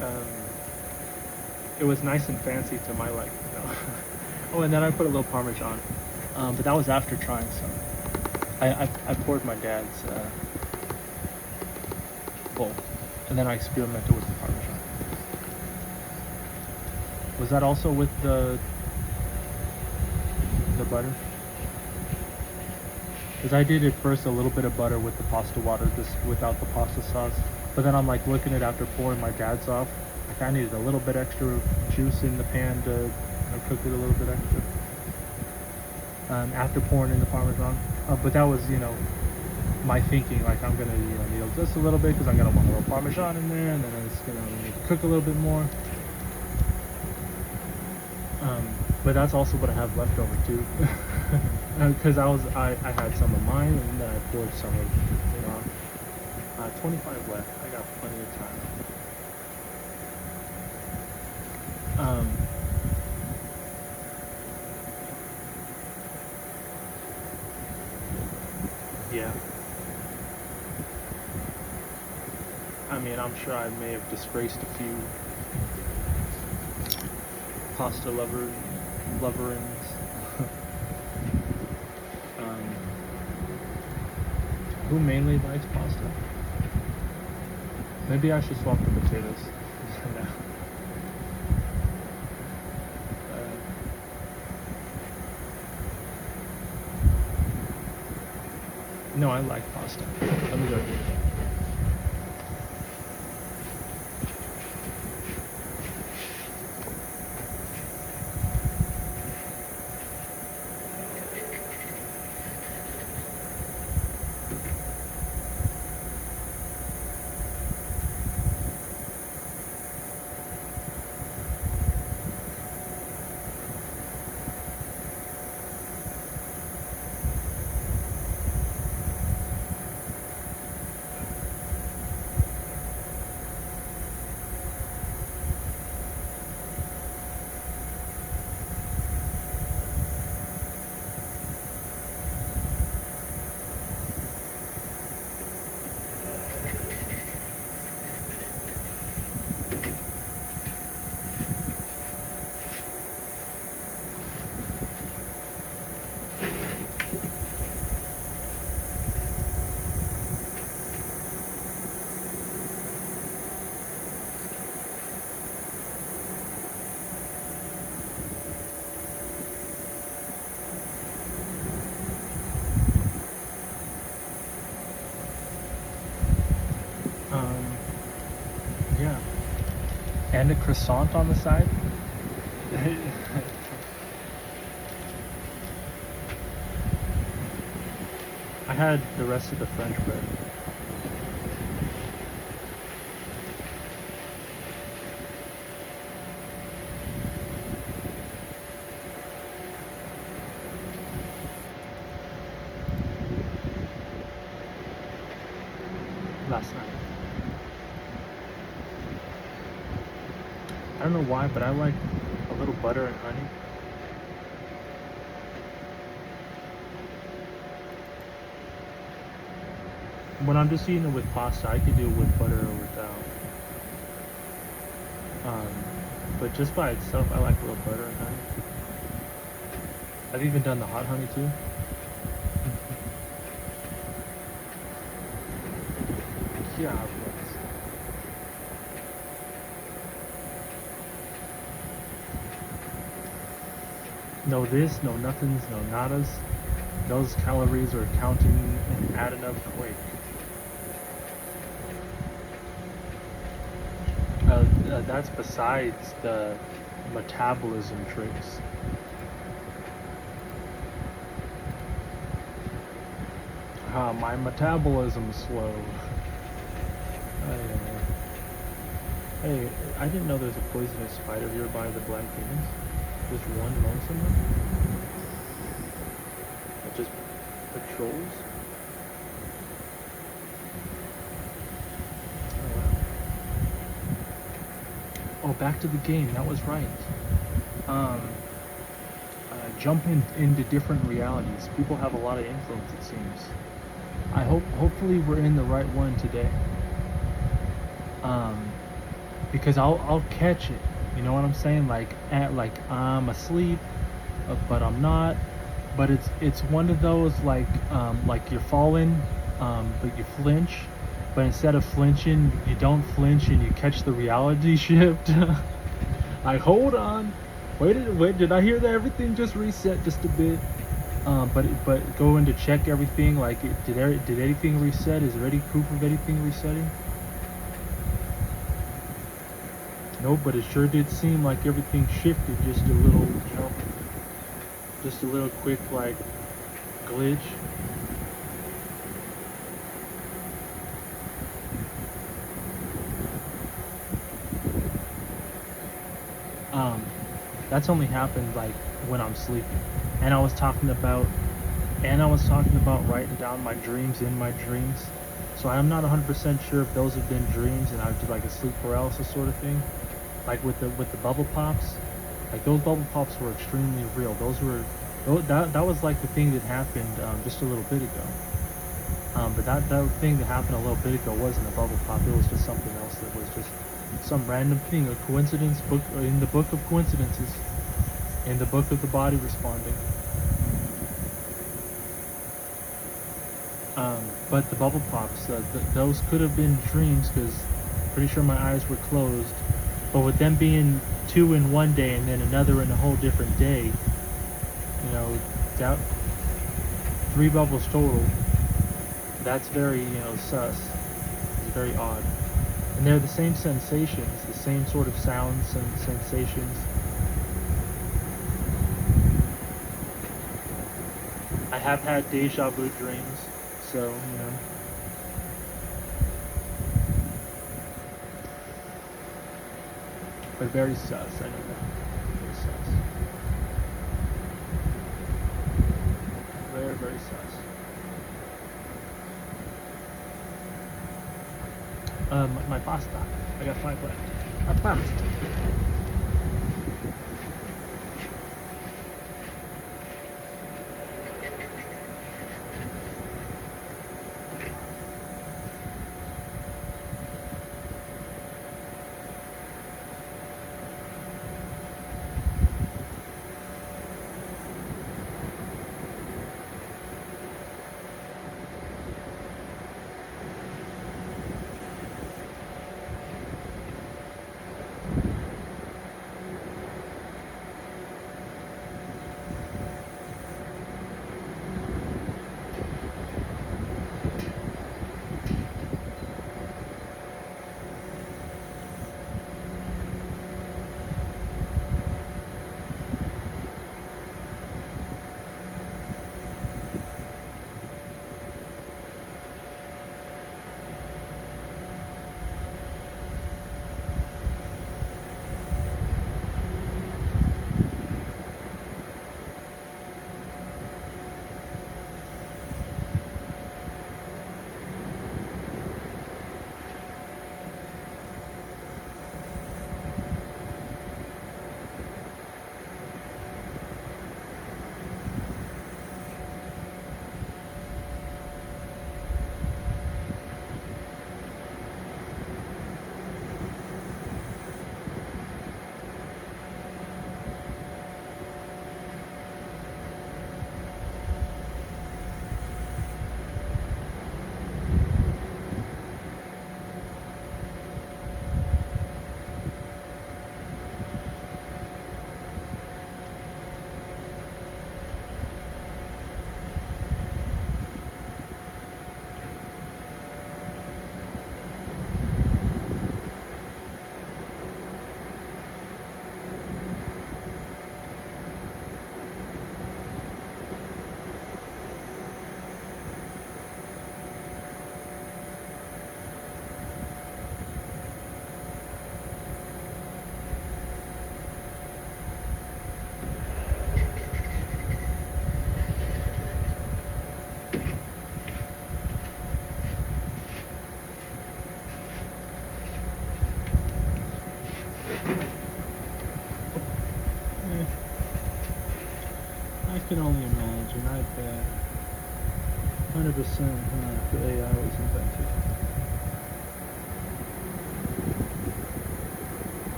Um, it was nice and fancy to my liking, though. Oh, and then I put a little Parmesan. But that was after trying some. I poured my dad's bowl, and then I experimented with the Parmesan. Was that also with the butter? Because I did at first a little bit of butter with the pasta water, this without the pasta sauce. But then I'm like looking at after pouring my dad's off, like I needed a little bit extra juice in the pan to cook it a little bit extra. After pouring in the Parmesan. But that was, my thinking, like I'm gonna need just a little bit because I'm gonna want a little Parmesan in there, and then it's gonna need to cook a little bit more. But that's also what I have left over too, because I had some of mine, and then I poured some of 25 left. I got plenty of time. Yeah. I mean, I'm sure I may have disgraced a few pasta loverins. Who mainly likes pasta? Maybe I should swap the potatoes. No. No, I like pasta. Let me go here. Yeah. And a croissant on the side. I had the rest of the French bread. Last night. I don't know why, but I like a little butter and honey. When I'm just eating it with pasta, I can do it with butter or without. But just by itself, I like a little butter and honey. I've even done the hot honey too. Yeah, no this, no nothings, no nadas. Those calories are counting and adding up quick. That's besides the metabolism tricks. My metabolism's slow. Hey, I didn't know there's a poisonous spider here by the Black Beans. Just one lonesome one? That just patrols? Oh, wow. Oh, back to the game. That was right. Jumping into different realities. People have a lot of influence, it seems. Hopefully we're in the right one today. because I'll catch it. You know what I'm saying? Like I'm asleep, but I'm not. But it's one of those like you're falling, but you flinch. But instead of flinching, you don't flinch and you catch the reality shift. Like, hold on, wait, did I hear that everything just reset just a bit? But going to check everything, like did anything reset? Is there any proof of anything resetting? No, but it sure did seem like everything shifted just a little, just a little quick like glitch. Um, that's only happened like when I'm sleeping, and I was talking about writing down my dreams in my dreams. So I'm not 100% sure if those have been dreams and I did like a sleep paralysis sort of thing, like with the bubble pops. Like those bubble pops were extremely real. That was like the thing that happened just a little bit ago. But that thing that happened a little bit ago wasn't a bubble pop. It was just something else that was just some random thing, a coincidence book in the book of coincidences, in the book of the body responding. But the bubble pops, those could have been dreams because pretty sure my eyes were closed. But with them being two in one day and then another in a whole different day, that three bubbles total. That's very sus. It's very odd. And they're the same sensations, the same sort of sounds and sensations. I have had deja vu dreams, so but very sus. I know that. Very sus. Very, very sus. My pasta. I got 5 left. My pasta. I can only imagine. I bet. 100% the AI was invented.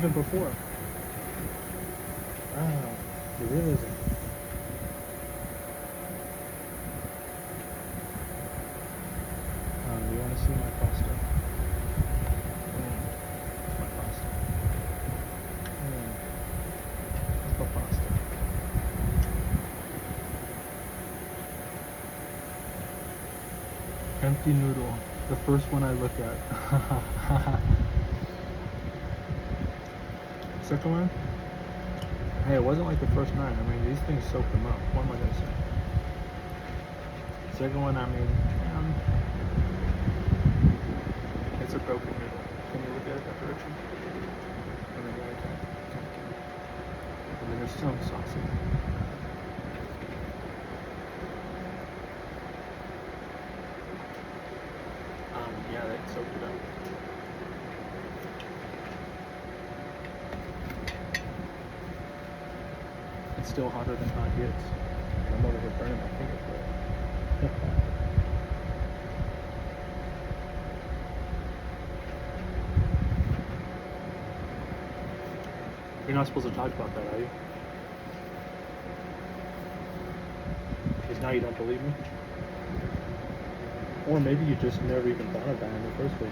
even before. Wow, the realism. You want to see my pasta? It's my pasta. It's my pasta. Empty noodle. The first one I look at. Second one? Hey, it wasn't like the first 9. I mean, these things soaked them up. What am I gonna say? Second one, I mean, it's a broken noodle. Can you look at it that direction? And then right there. And then there's some sauce in there. Yeah, that soaked it up. It's still hotter than hot gets. I'm over here burning my finger for it. You're not supposed to talk about that, are you? Because now you don't believe me? Or maybe you just never even thought of that in the first place.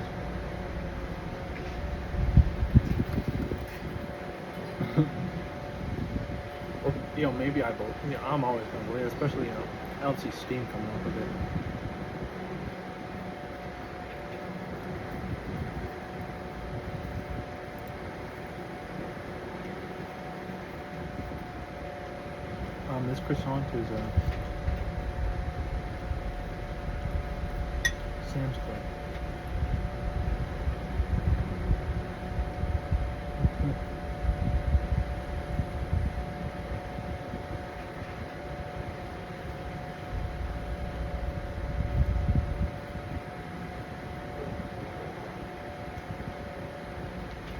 Or, maybe I believe. I'm always going to believe, especially, I don't see steam coming off of it. This croissant is Sam's Club.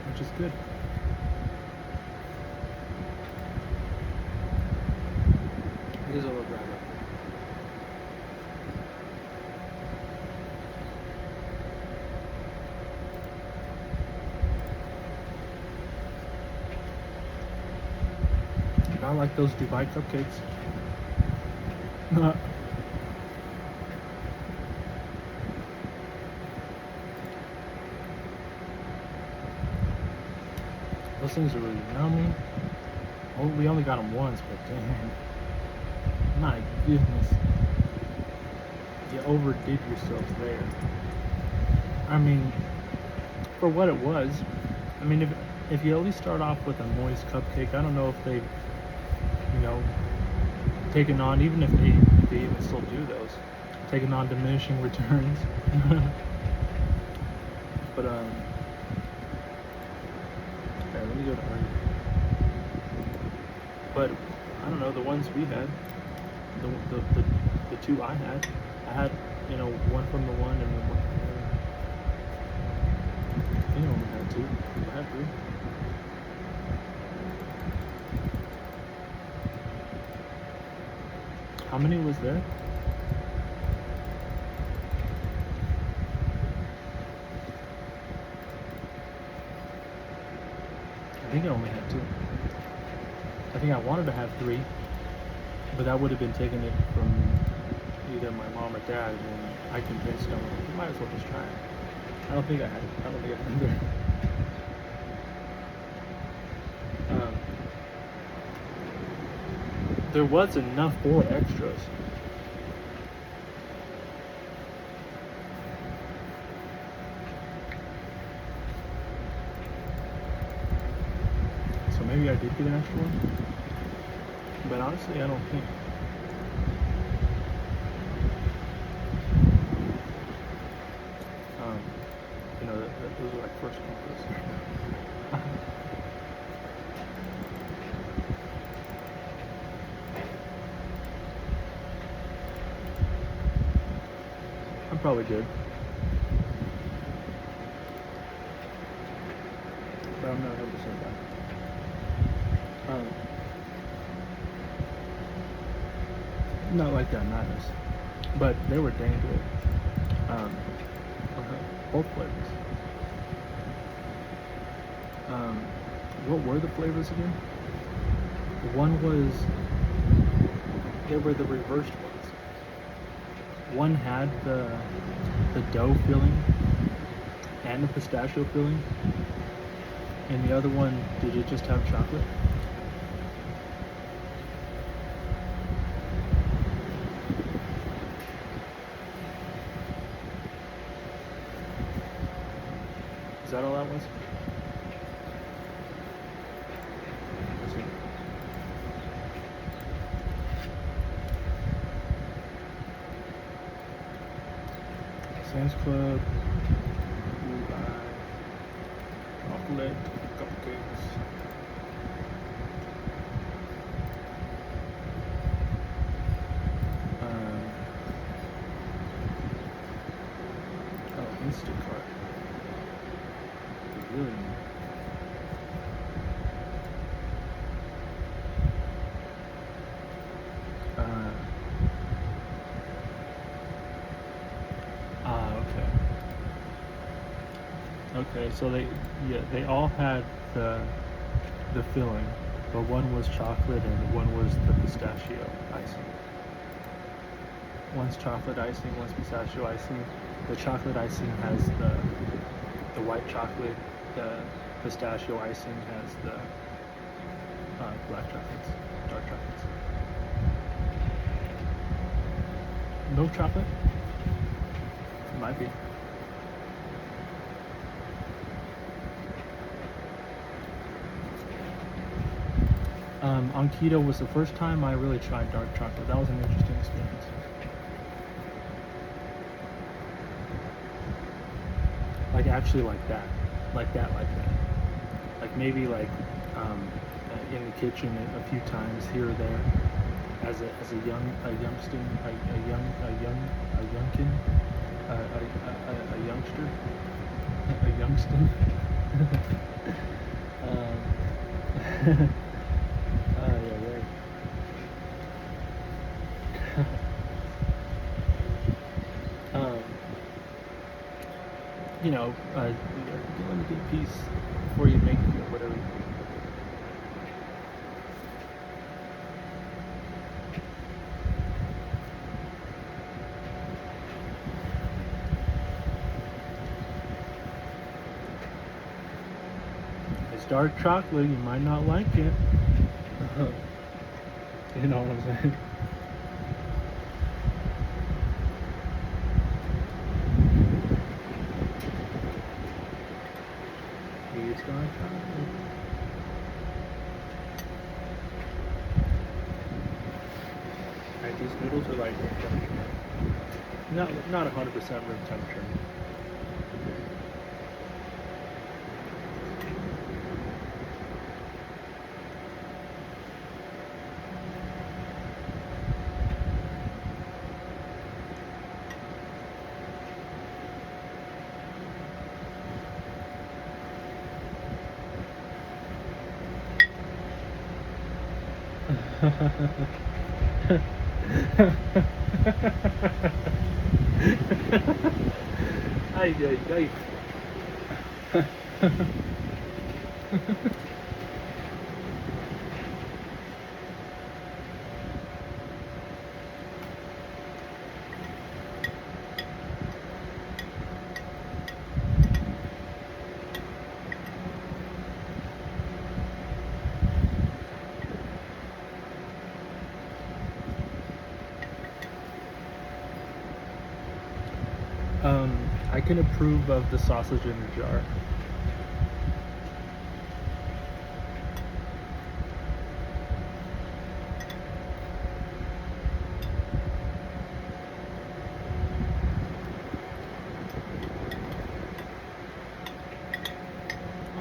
Which is good. It is a little dry. Not like those Dubai cupcakes. Those things are really yummy. Well, we only got them once, but damn. My goodness. You overdid yourself there. I mean, for what it was, I mean, if you at least start off with a moist cupcake, I don't know if they've, taken on, even if they even still do those, taking on diminishing returns. But, okay, let me go to Amigo. But, I don't know, the ones we had, the two I had one from the one and then one from the other. I think I only had 2. I had 3. How many was there? I think I only had 2. I think I wanted to have 3, but that would have been taking it from either my mom or dad, and I convinced them, you might as well just try it. I don't think I had either. There was enough for extras. So maybe I did get an extra one, but honestly, I don't think. Those are like first come first. I'm probably good, but I'm not 100% back. Not like that matters, but they were dang good. Both flavors. what were the flavors again? One was, they were the reversed ones. One had the dough filling and the pistachio filling, and the other one, did it just have chocolate? Is that all that was? Let's see. Sam's Club, chocolate, cupcakes. Oh, Instacart. Really? Okay, so they all had the filling, but one was chocolate and one was the pistachio icing. One's chocolate icing, one's pistachio icing. The chocolate icing has the white chocolate. The pistachio icing has the black chocolates, dark chocolates. Milk chocolate? Might be. On keto was the first time I really tried dark chocolate. That was an interesting experience. Like actually like that. Like maybe like in the kitchen a few times here or there as a youngkin, a youngster, a youngston. You know, let me get a piece before you make whatever. It's dark chocolate, you might not like it. You know what I'm saying? It's dark chocolate. Right, these noodles are like room temperature. Not 100% room temperature. Ay, ay, ay. I can approve of the sausage in a jar.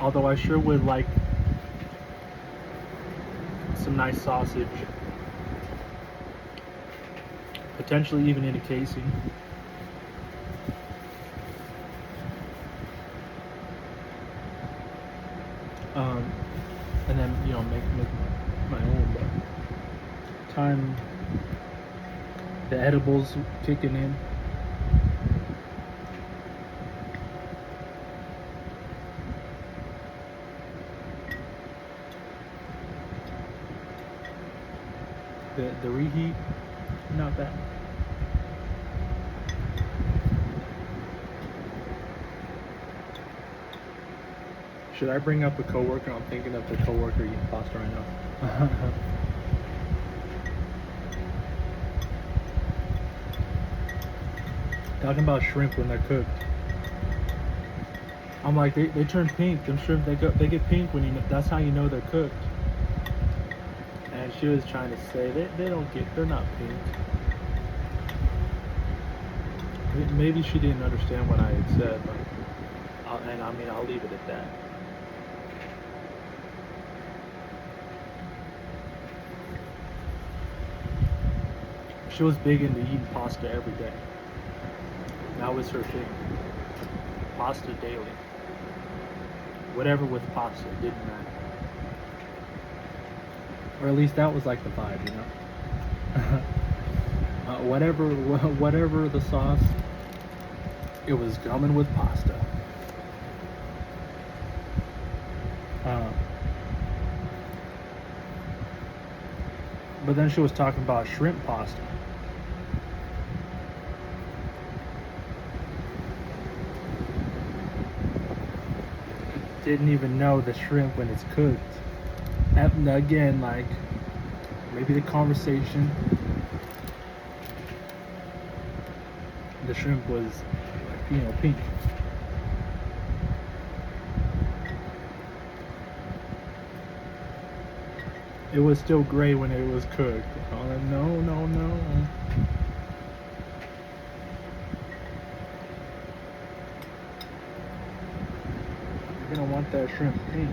Although I sure would like some nice sausage, potentially even in a casing. And then, you know, make my own, but time the edibles kicking in. The reheat, not bad. Should I bring up a coworker? I'm thinking of the coworker eating pasta right now. Talking about shrimp when they're cooked. I'm like, they turn pink. Them shrimp, they get pink when that's how you know they're cooked. And she was trying to say they're not pink. Maybe she didn't understand what I had said, but I'll leave it at that. She was big into eating pasta every day. That was her thing. Pasta daily. Whatever with pasta, it didn't matter. Or at least that was like the vibe, you know? Whatever the sauce, it was coming with pasta. But then she was talking about shrimp pasta. Didn't even know the shrimp when it's cooked. And again, like, maybe the conversation, the shrimp was, like, you know, pink. It was still gray when it was cooked. Oh, no. You're gonna want that shrimp pink.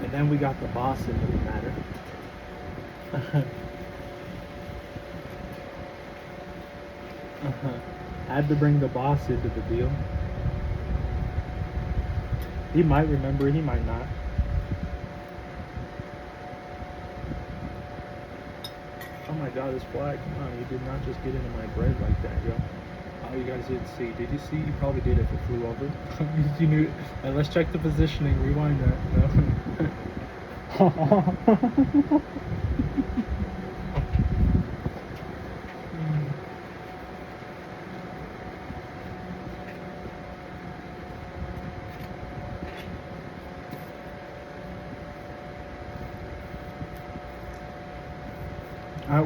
And then we got the boss into the matter. Had to bring the boss into the deal. He might remember, he might not. Oh my god, this flag. Come on, you did not just get into my bread like that, yo. Oh, you guys didn't see. Did you see? You probably did if it flew over. You knew. Let's check the positioning. Rewind that. No.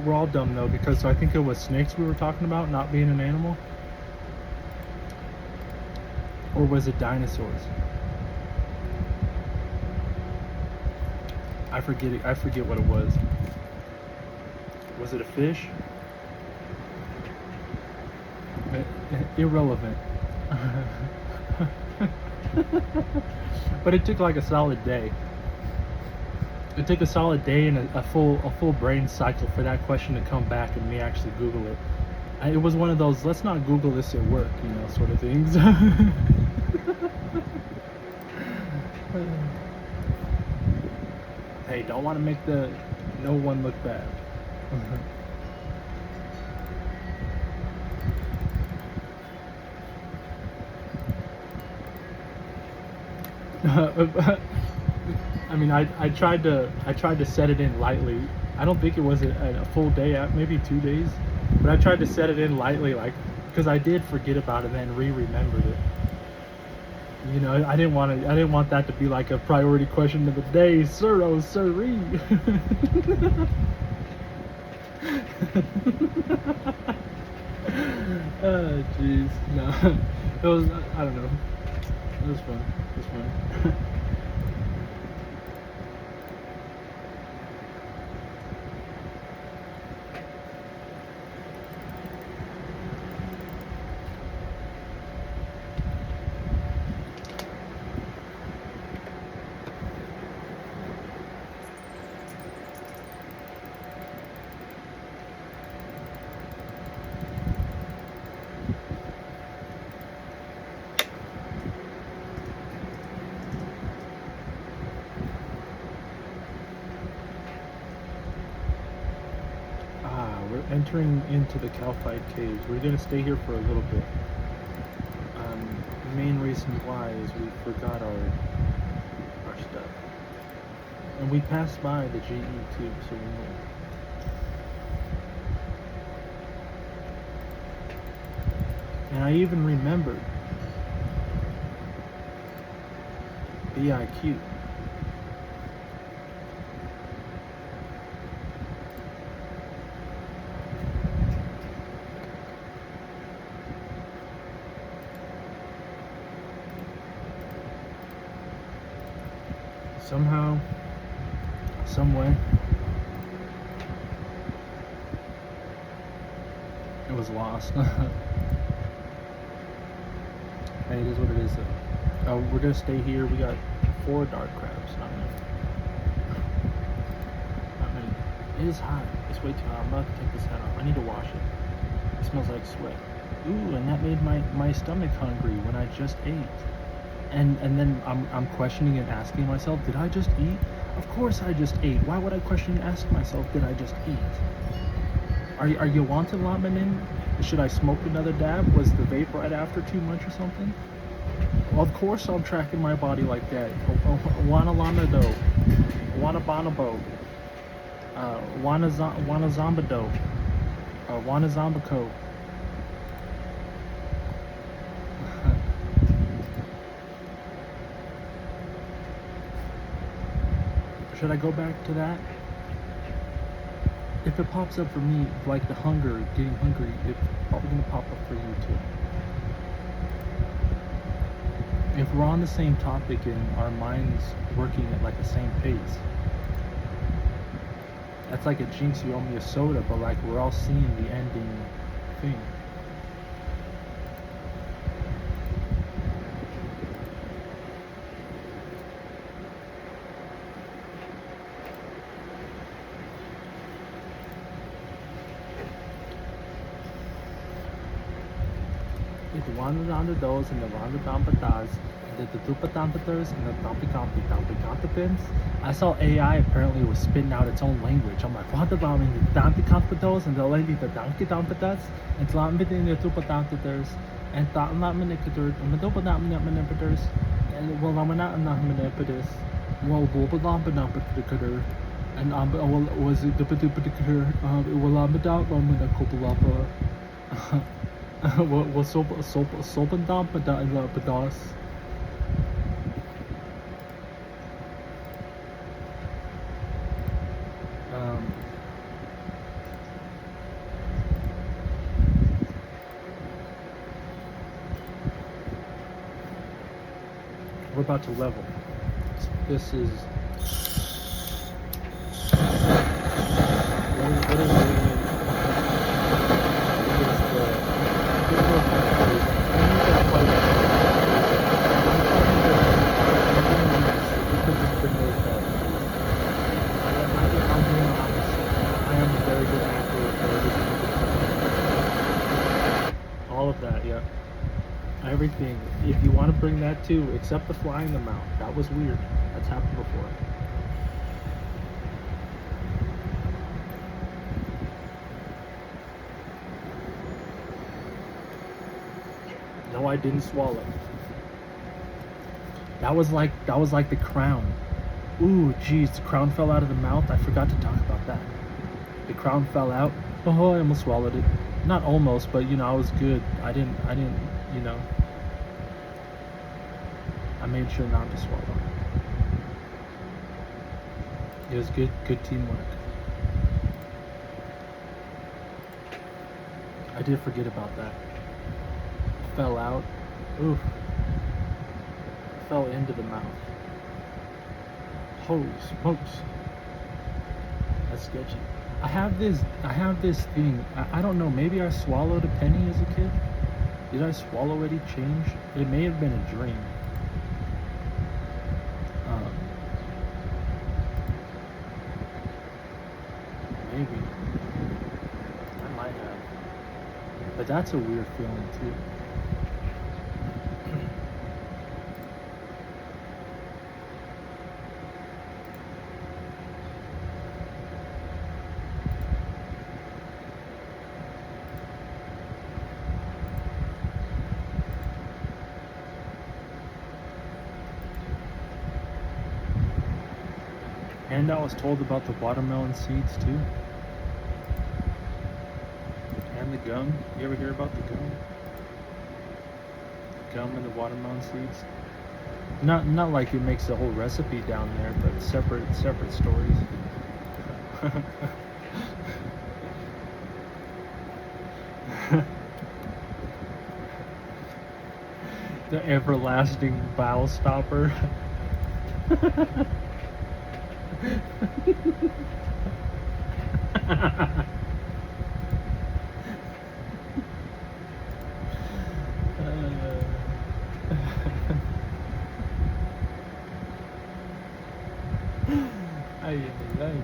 We're all dumb though, because I think it was snakes we were talking about not being an animal. Or was it dinosaurs? I forget what it was. Was it a fish? Irrelevant. But it took like a solid day. It took a solid day and a full brain cycle for that question to come back and me actually Google it. It was one of those let's not Google this at work, you know, sort of things. Hey, don't want to make no one look bad. I mean, I tried to set it in lightly. I don't think it was a full day, maybe 2 days, but I tried to set it in lightly, like, because I did forget about it and then remembered it. You know, I didn't want that to be like a priority question of the day, sir, oh sirree. Oh jeez, no, it was, I don't know, it was fun. entering into the Calcite Caves. We're gonna stay here for a little bit. The main reason why is we forgot our stuff. And we passed by the GE too, so we know. And I even remembered BIQ. Somehow, some way, it was lost. Hey, it is what it is though. We're gonna stay here. We got 4 dark crabs. Not many. Not many. It is hot. It's way too hot. I'm about to take this hat off. I need to wash it. It smells like sweat. Ooh, and that made my stomach hungry when I just ate. And then I'm questioning and asking myself, did I just eat? Of course I just ate. Why would I question and ask myself, did I just eat? Are you wanted Lamanin? Should I smoke another dab? Was the vape right after too much or something? Well, of course I'm tracking my body like that. Wana Lamado. Wana Bonobo. Wana Zombado. Wana Zombico. Should I go back to that? If it pops up for me, like the hunger, getting hungry, it's probably gonna pop up for you too. If we're on the same topic and our minds working at like the same pace, that's like a jinx, you owe me a soda, but like we're all seeing the ending thing. It wandered on the those and the wandered dampatas, the dupatampetas and the dampicantapins. I saw AI apparently was spitting out its own language. I'm like, what about in the dampicantapos and the lady the dampicampetas and tlampidin the dupatampetas and tlampinicator and the dupatampetas and well I'm not manipulatus. Well bobadampanampaticator and was it the particular well I'm about Copulapa. Was sopen dampen in la pedas. We're about to level. This is what is it? All of that, yeah. Everything. If you want to bring that too, except the fly in the mouth. That was weird. That's happened before. No, I didn't swallow. That was like the crown. Ooh, geez, the crown fell out of the mouth. I forgot to talk about that. The crown fell out. Oh, I almost swallowed it. Not almost, but you know, I was good. I didn't, you know. I made sure not to swallow. It was good teamwork. I did forget about that. Fell out. Oof. Fell into the mouth. Holy smokes. That's sketchy. I have this thing. I don't know. Maybe I swallowed a penny as a kid. Did I swallow any change? It may have been a dream. Maybe. I might have. But that's a weird feeling too. And I was told about the watermelon seeds too. And the gum. You ever hear about the gum? Gum and the watermelon seeds. Not like it makes the whole recipe down there, but separate stories. The everlasting bowel stopper. Ay, ay, ay.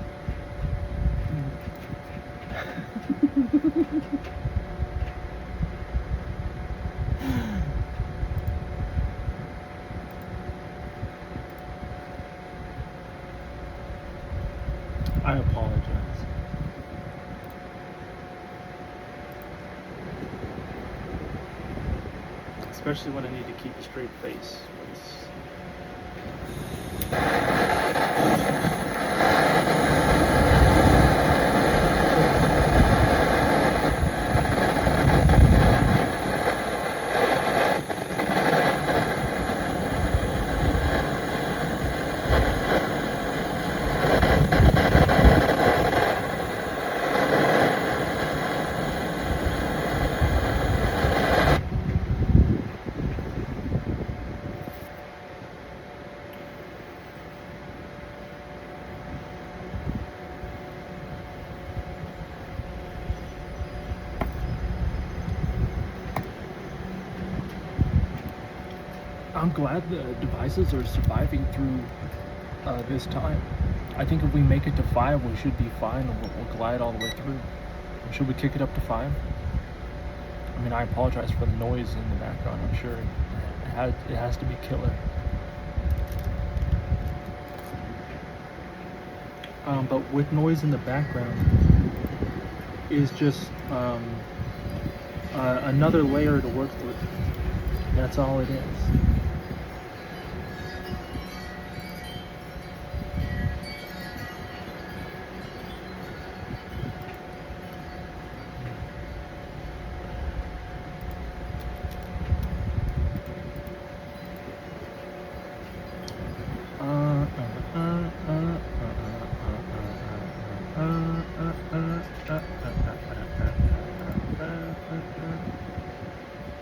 I apologize. Especially when I need to keep a straight face. I'm glad the devices are surviving through this time. I think if we make it to 5, we should be fine, and we'll glide all the way through. Should we kick it up to 5? I mean, I apologize for the noise in the background. I'm sure it has to be killer. But with noise in the background is just another layer to work through. That's all it is.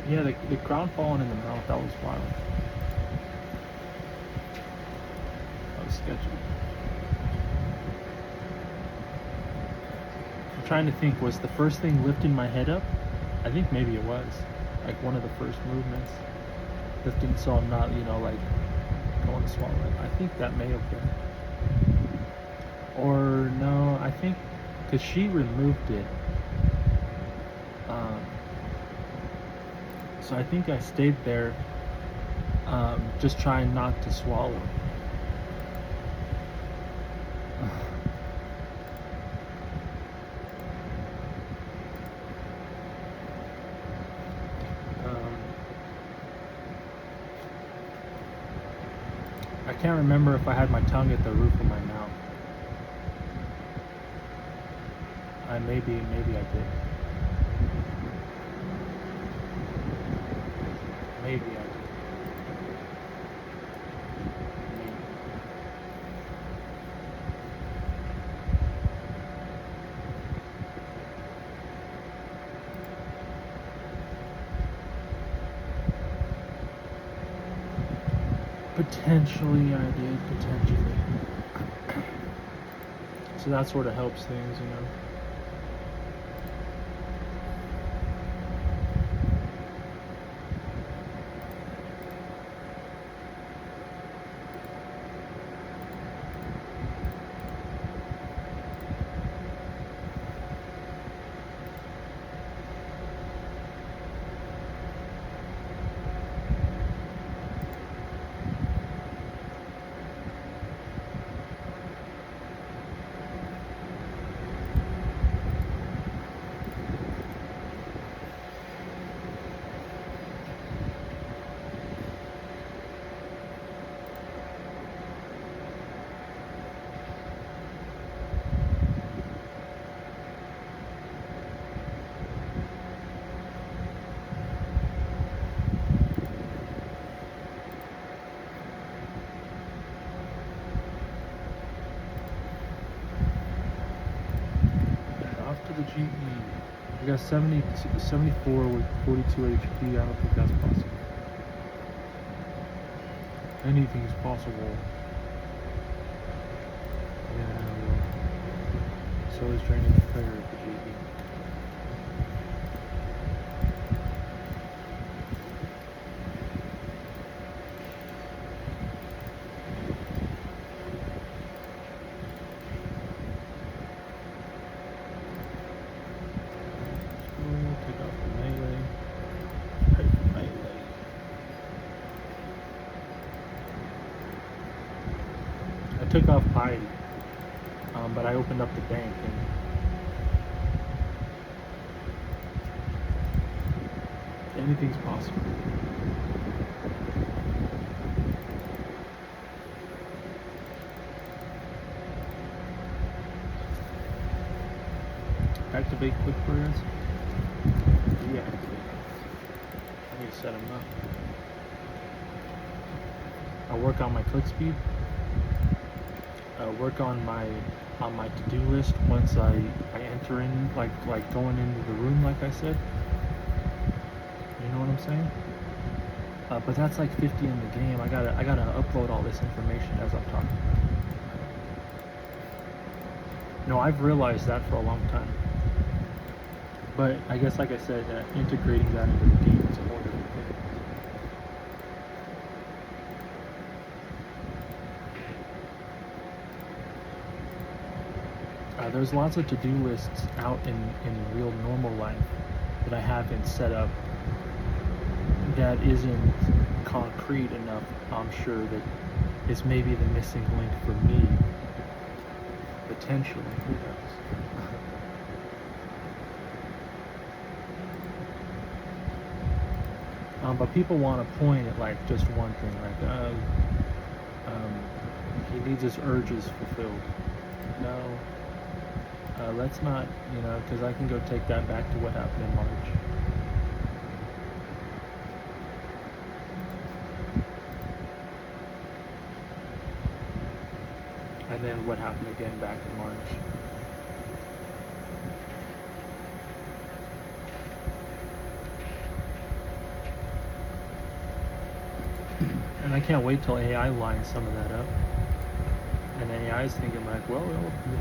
Yeah, the ground falling in the mouth, that was wild. That was sketchy. I'm trying to think, was the first thing lifting my head up? I think maybe it was. Like one of the first movements. Lifting so I'm not, like going to swallow it. I think that may have been. Or no, I think, because she removed it. So I think I stayed there, just trying not to swallow. I can't remember if I had my tongue at the roof of my mouth. Maybe I did. Maybe I did. Maybe. Potentially I did, potentially. So that sort of helps things, GE. We got 74 with 42 HP. I don't think that's possible. Anything's possible. Yeah, well, so is draining the player at the GE. Take off the melee. Pay for melee. I took off piety, but I opened up the bank and anything's possible. Activate quick prayers. Deactivate. I need to set them up. I'll work on my click speed. Work on my to-do list once I enter in, like going into the room, like I said. You know what I'm saying? But that's like 50 in the game. I gotta upload all this information as I'm talking. No, I've realized that for a long time. But I guess, like I said, integrating that into the game is a whole different thing. There's lots of to-do lists out in real normal life that I haven't set up that isn't concrete enough. I'm sure that it's maybe the missing link for me. Potentially, who knows? But people want to point at like just one thing, like he needs his urges fulfilled. No, let's not, because I can go take that back to what happened in March. And then what happened again back in March. And I can't wait till AI lines some of that up. And AI is thinking like, well,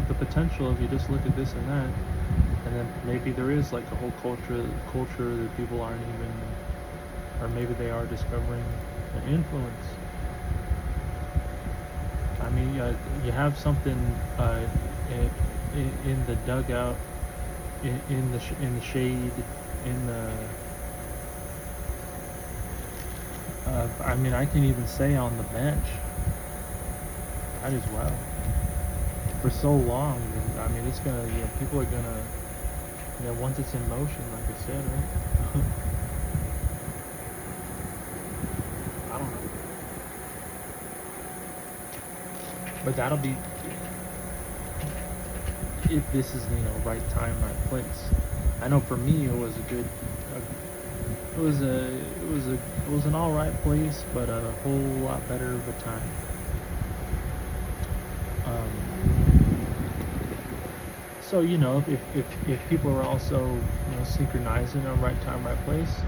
the potential if you just look at this and that, and then maybe there is like a whole culture that people aren't even, or maybe they are discovering an influence. I mean, you have something in the dugout, in the shade, in the. I mean, I can even say on the bench. That is well. For so long, I mean, it's gonna. People are gonna. Once it's in motion, like I said, right? I don't know. But that'll be if this is right time, right place. I know for me it was a good. It was an all right place, but a whole lot better of a time. So if people are also synchronizing on right time, right place,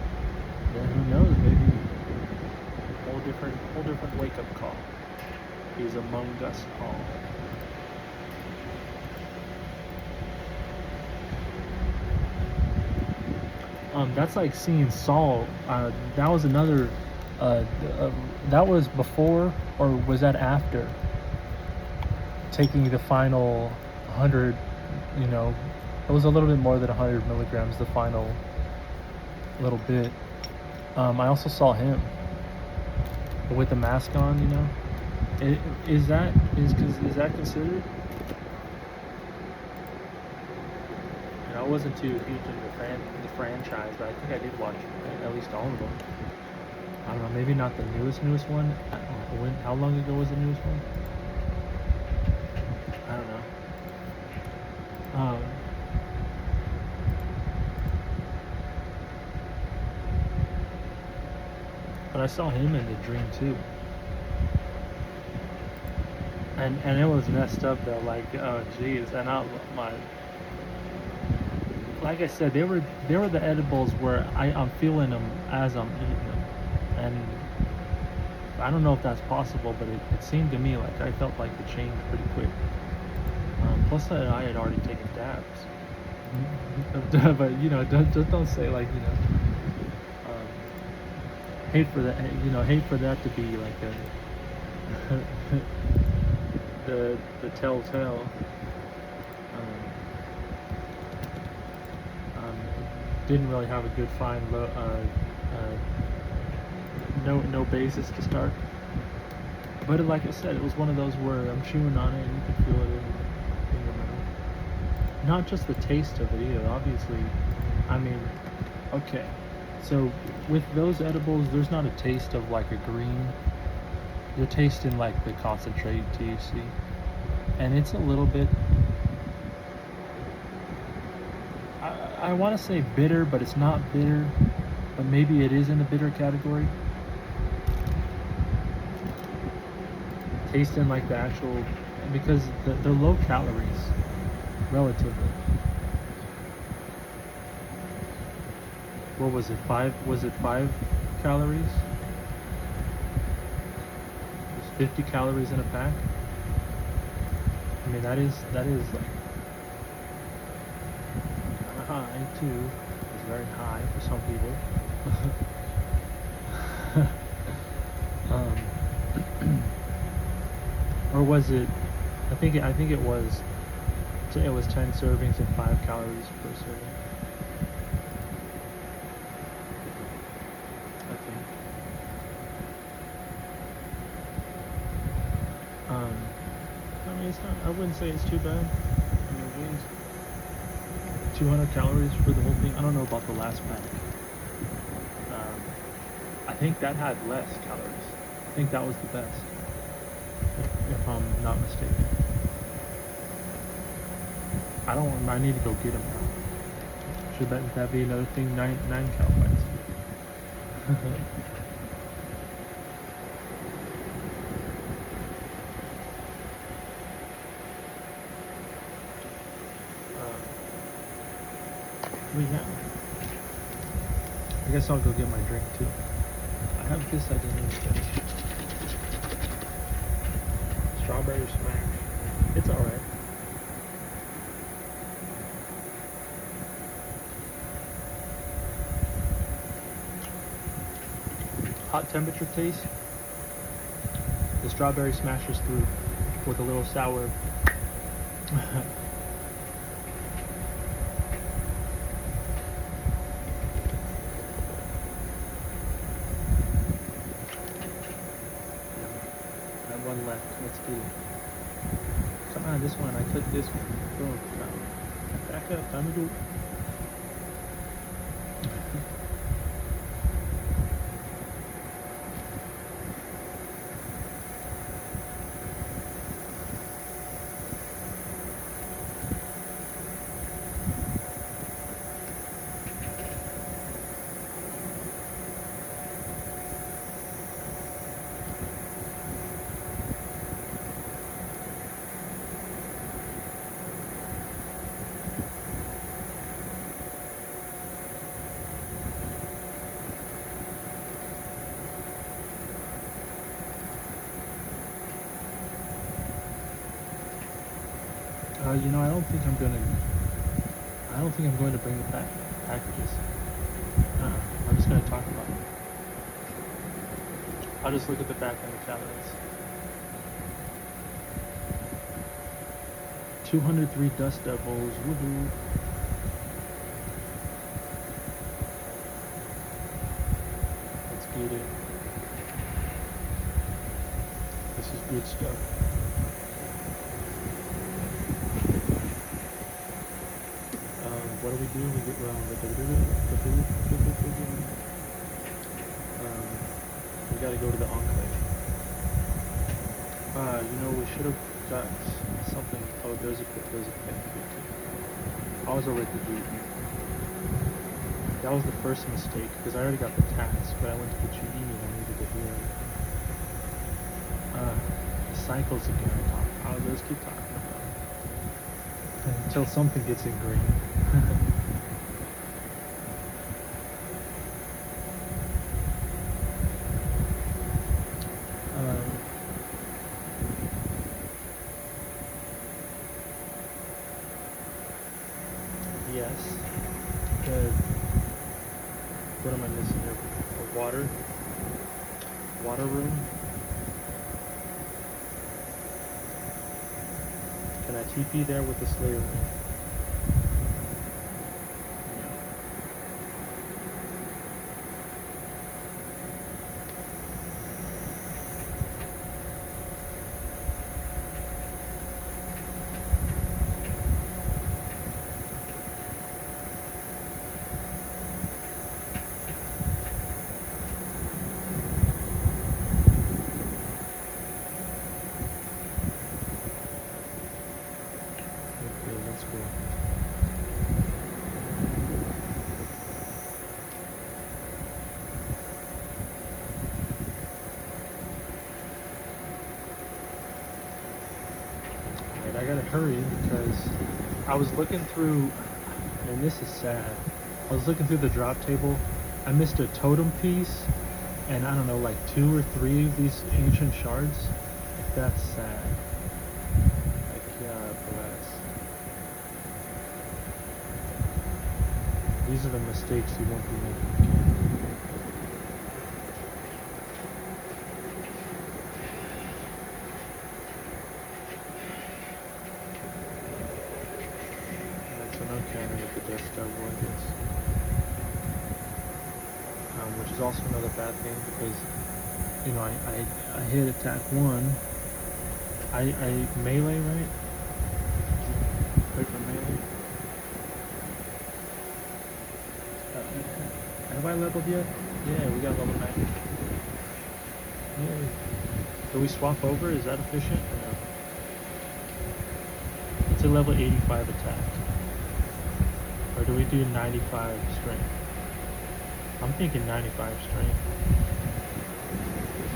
then who knows? Maybe a whole different wake up call is among us all. That's like seeing Saul. That was another. That was before, or was that after taking the final 100? It was a little bit more than 100 milligrams. The final little bit. I also saw him with the mask on. Is that considered? I wasn't too huge in the franchise, but I think I did watch at least all of them. I don't know, maybe not the newest one. How long ago was the newest one? I don't know. But I saw him in the dream too. And it was messed up though, like, oh geez, and like I said, they were the edibles where I'm feeling them as I'm eating them, and I don't know if that's possible, but it seemed to me like I felt like the change pretty quick. Plus, I had already taken dabs. But just don't say like hate for that. Hate for that to be like a the telltale. Didn't really have a good no basis to start. But like I said, it was one of those where I'm chewing on it and you can feel it in your mouth. Not just the taste of it either, obviously. I mean, okay. So with those edibles, there's not a taste of like a green. You're tasting like the concentrated THC. And it's a little bit, I want to say bitter, but it's not bitter. But maybe it is in the bitter category. Tasting like the actual, because they're low calories, relatively. What was it? Was it 5 calories? There's 50 calories in a pack. I mean, that is like high too. It's very high for some people. Or was it? I think it was 10 servings and 5 calories per serving. I think. I mean, it's not. I wouldn't say it's too bad. I mean, 200 calories for the whole thing. I don't know about the last pack. I think that had less calories. I think that was the best, if I'm not mistaken. I need to go get them now. Should that be another thing? 9 cal bites. Yeah. I guess I'll go get my drink too. I have this I didn't even finish. Strawberry smash. It's alright. Hot temperature taste. The strawberry smashes through with a little sour. One left. Let's do it. Come on, this one. I took this one. Go. Back up. Time to go. I don't think I'm going to bring the packages. I'm just going to talk about it. I'll just look at the back and the calories. 203 dust devils. Woohoo! Let's get it. This is good stuff. What do? We get we gotta go to the enclave. We should have got something. Oh, there's a pit too. I was already doing. That was the first mistake because I already got the task, but I went to the GE and I needed to hear the cycles again. I'll just keep talking about it until something gets in green. water room. Can I TP there with the Slayer ring? I gotta hurry because I was looking through, and this is sad. I was looking through the drop table. I missed a totem piece, and I don't know, like 2 or 3 of these ancient shards. That's sad. Like, God bless. These are the mistakes you won't be making again. Cannon with the Death Star Warriors. Which is also another bad thing because, you know, I hit attack 1. I melee, right? Click for melee. Have I leveled yet? Yeah, we got level 90. Yay. Do we swap over? Is that efficient or no? It's a level 85 attack. Or do we do 95 strength? I'm thinking 95 strength.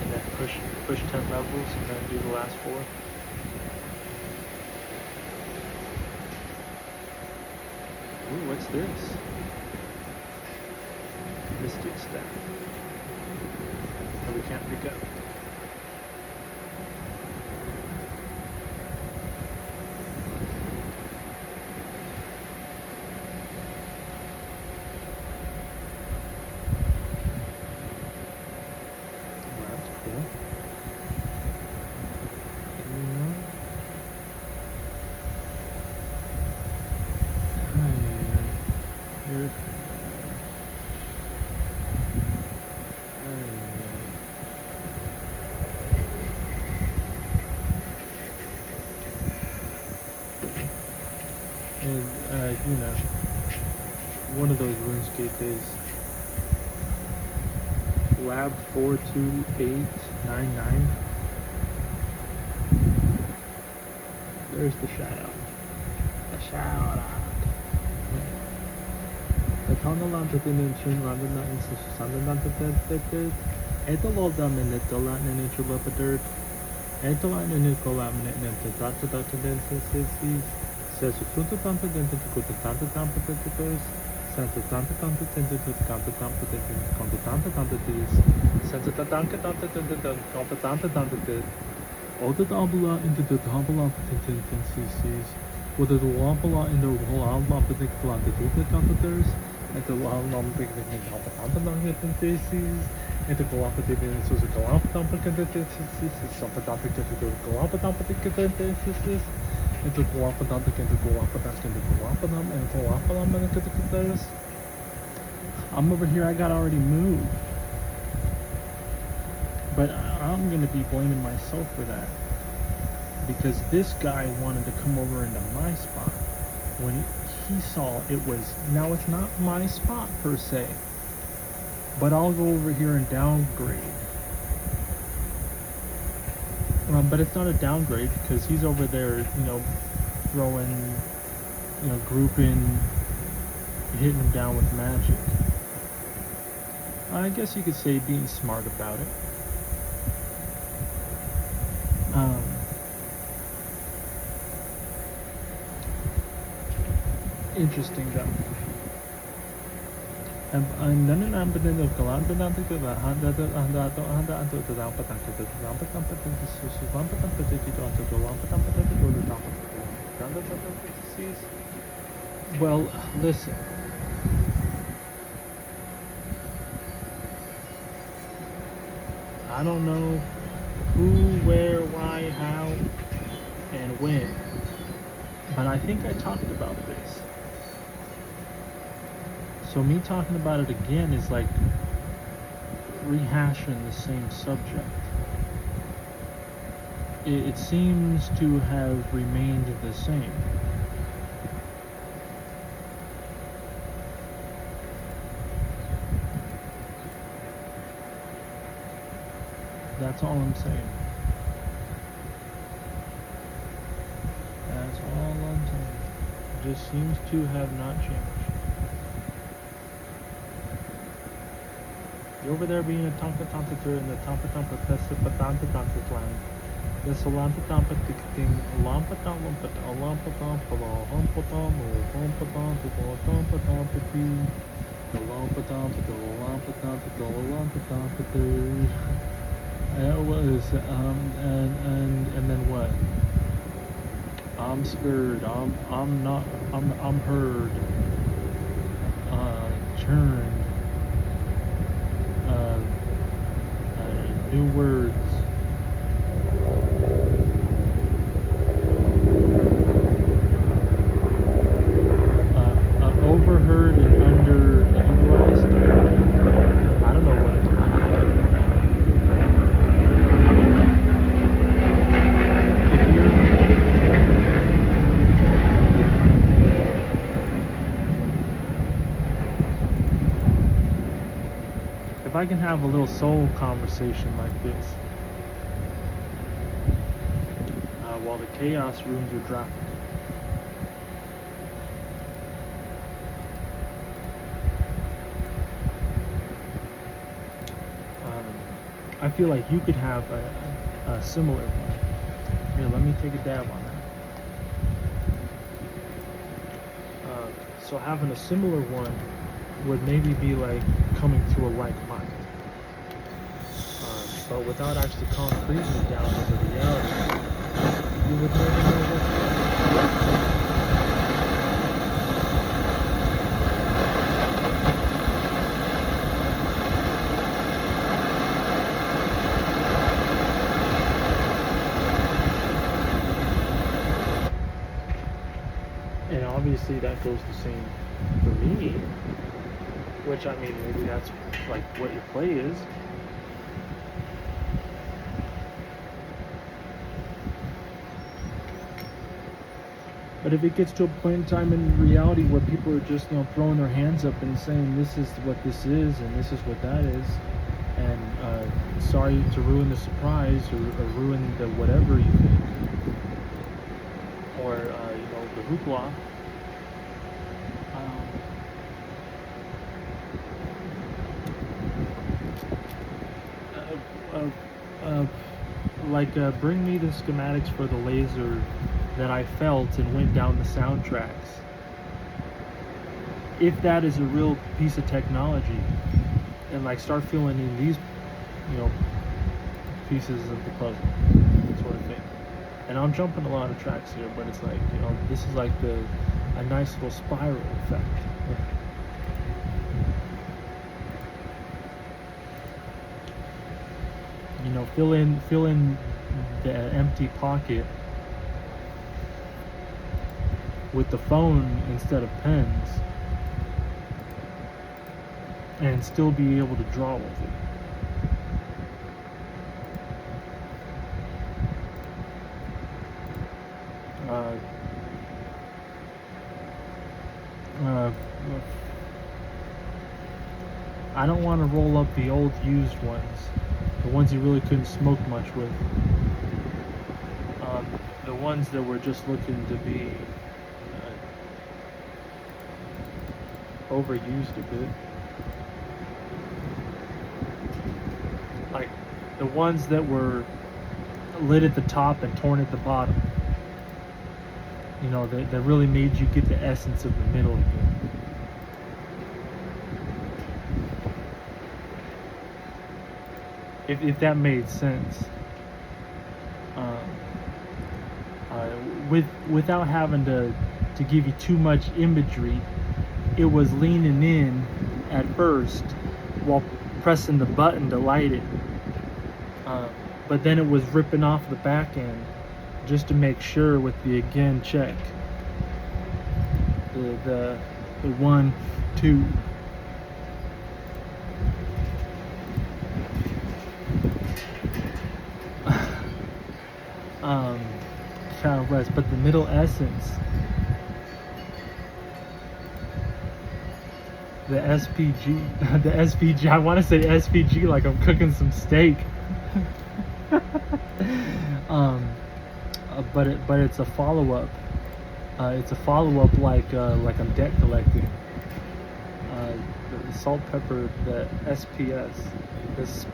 And then push 10 levels and then do the last 4. Ooh, what's this? Mystic staff. That we can't pick up. And, you know, one of those RuneScape days. Lab 42899. There's the shout out. The shout out. The Tongalan to the Chin London and Sunderland to the Etaloldam and the Dolan and Interlopator. Etolan and Nicolam and the Dr. says Sutunta Tampa Dental to go to Tanta Tampa Denticos, Santa Tanta Tanta Tenta to the Tanta Tampa Dental, Tanta Tanta Tis, Santa Tatanka Tanta Tenta, Compa Tanta Tanta Tit, all the Ambula into the Tambula Tendencies, with the Wampala in the Walla Particular the Duka Tantators, and the Walla Picnic in Compa Tanta Tendencies. And the Galapa Tendencies was a Galapa Tampa Tendencies, Santa Tampa Galapa Tampa Tendencies. Into Guapadam and Guapadam and Guapadam. I'm over here, I got already moved. But I'm gonna be blaming myself for that. Because this guy wanted to come over into my spot when he saw it was, now it's not my spot per se, but I'll go over here and downgrade. But it's not a downgrade because he's over there, you know, throwing, you know, grouping, hitting him down with magic. I guess you could say being smart about it. Interesting though. And then I'm beginning to go on to the well, listen. I don't know who, where, why, how, and when, but I think I talked about this. So me talking about it again is like rehashing the same subject. It seems to have remained the same. That's all I'm saying. That's all I'm saying. It just seems to have not changed. You over there being a tonka tonka tur in the tampa tampa pesta patanta tonka clan. The salanta tampa ticking lampa tampa lampa tampa humpa tampa humpa tampa tampa tampa tea. The lampa tampa the lampa tampa tur. It was and then what? I'm scared. I'm not. I'm heard. Churned. New words. Overheard and underutilized. I don't know what it's if I can have a little soul conversation like this while the chaos rooms are dropping. I feel like you could have a similar one. Here, let me take a dab on that. So having a similar one would maybe be like coming to a like mind. But without actually concreting it down into reality, you would never know what. And obviously that goes the same for me, which I mean maybe that's like what your play is. But if it gets to a point in time in reality where people are just, throwing their hands up and saying this is what this is and this is what that is, and sorry to ruin the surprise or ruin the whatever you think, or the hoopla. Bring me the schematics for the laser that I felt and went down the soundtracks. If that is a real piece of technology, and start filling in these, pieces of the puzzle, sort of thing. And I'm jumping a lot of tracks here, but it's like, this is like a nice little spiral effect. Fill in the empty pocket with the phone instead of pens, and still be able to draw with it. I don't want to roll up the old used ones, the ones you really couldn't smoke much with, the ones that were just looking to be overused a bit, like the ones that were lit at the top and torn at the bottom, that really made you get the essence of the middle again. If that made sense, without having to give you too much imagery, it was leaning in at first while pressing the button to light it, uh, but then it was ripping off the back end just to make sure with the again check. The 1, 2. Child West, but the Middle Essence, the SPG, the SPG. I want to say SPG like I'm cooking some steak. But it's a follow up. It's a follow up like I'm debt collecting. The salt pepper, the SPS. This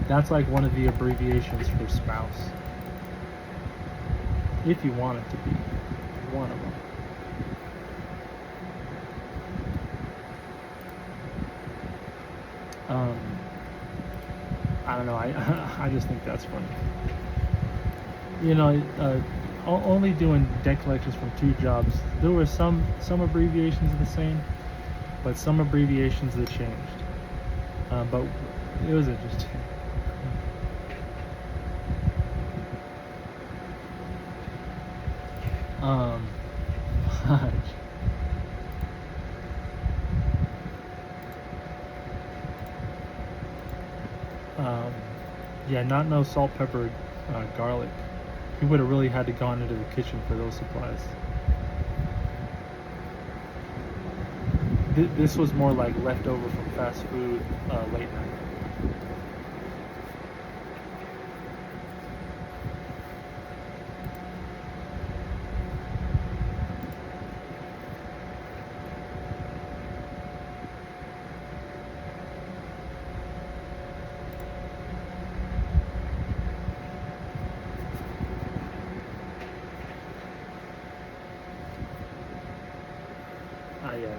that's like one of the abbreviations for spouse. If you want it to be one of them. I don't know. I just think that's funny. You know, only doing debt collections from 2 jobs. There were some abbreviations the same, but some abbreviations that changed. But it was interesting. Yeah, not no salt, pepper, garlic. He would have really had to gone into the kitchen for those supplies. This was more like leftover from fast food late night. Yeah.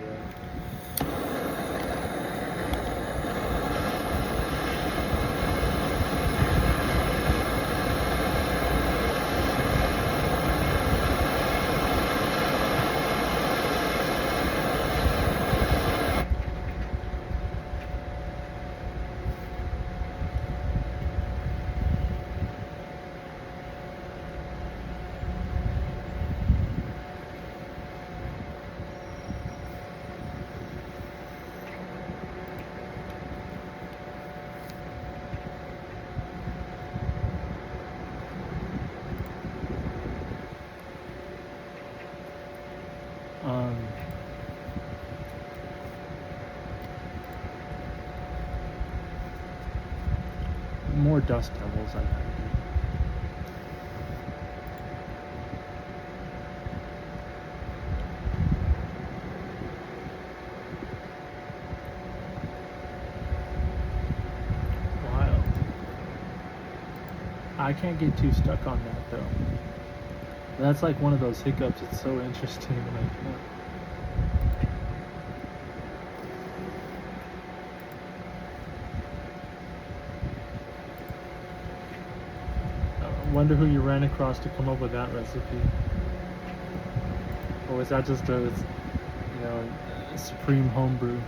More dust devils I've had to do. Wild. I can't get too stuck on that though. That's like one of those hiccups. It's so interesting. Like, I wonder who you ran across to come up with that recipe. Or was that just a supreme homebrew?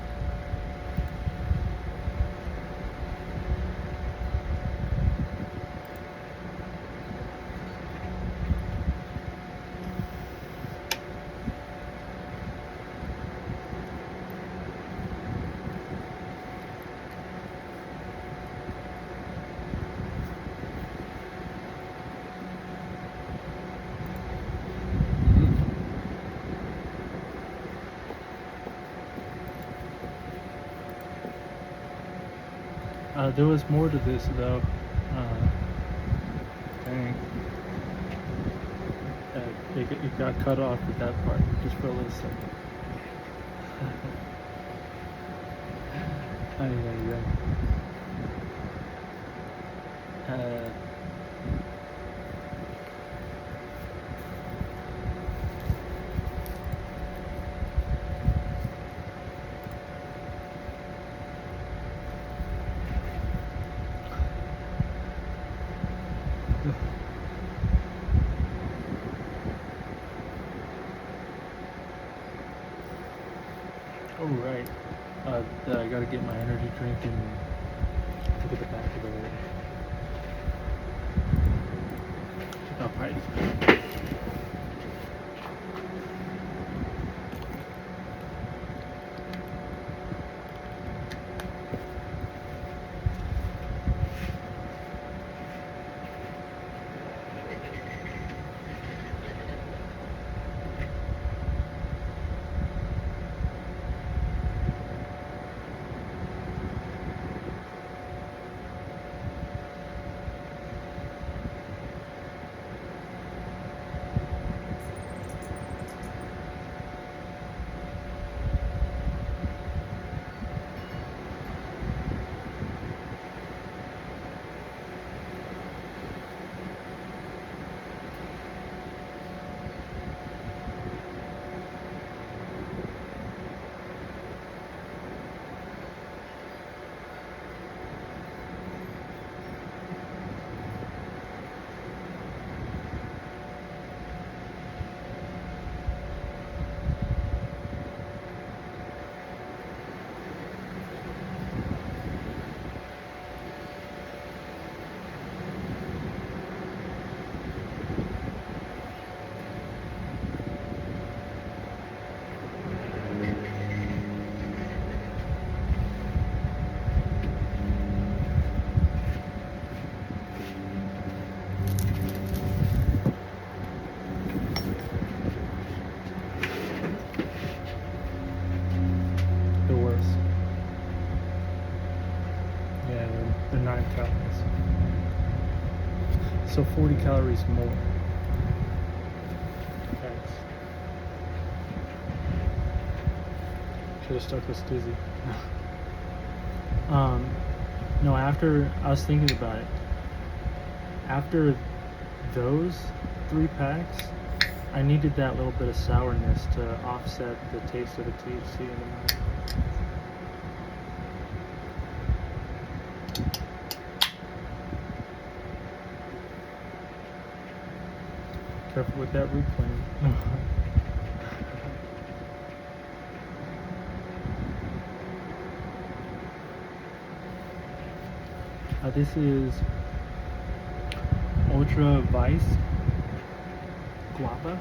There was more to this though. Dang. It got cut off at that part just for a little second. Oh right. that I gotta get my energy drink and look at the back of the label. Check out Pipe. The worst. Yeah, they're 9 calories. So 40 calories more. Thanks. Should have stuck with Stizzy. No, after I was thinking about it. After those 3 packs, I needed that little bit of sourness to offset the taste of the THC in the mouth. Careful with that root plane. This is Ultra Vice Guava.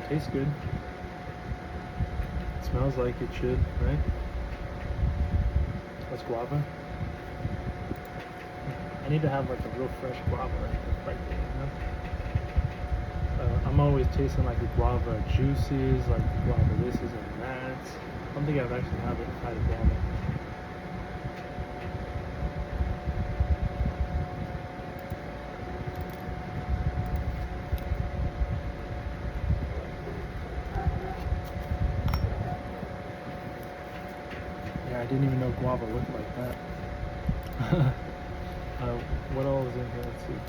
Tastes good. Smells like it should, right? That's guava. I need to have like a real fresh guava right there, you know? I'm always tasting like the guava juices, like the guava this is and that. I don't think I've actually had a guava. Yeah, I didn't even know guava looked like that. What all is in here? Let's see.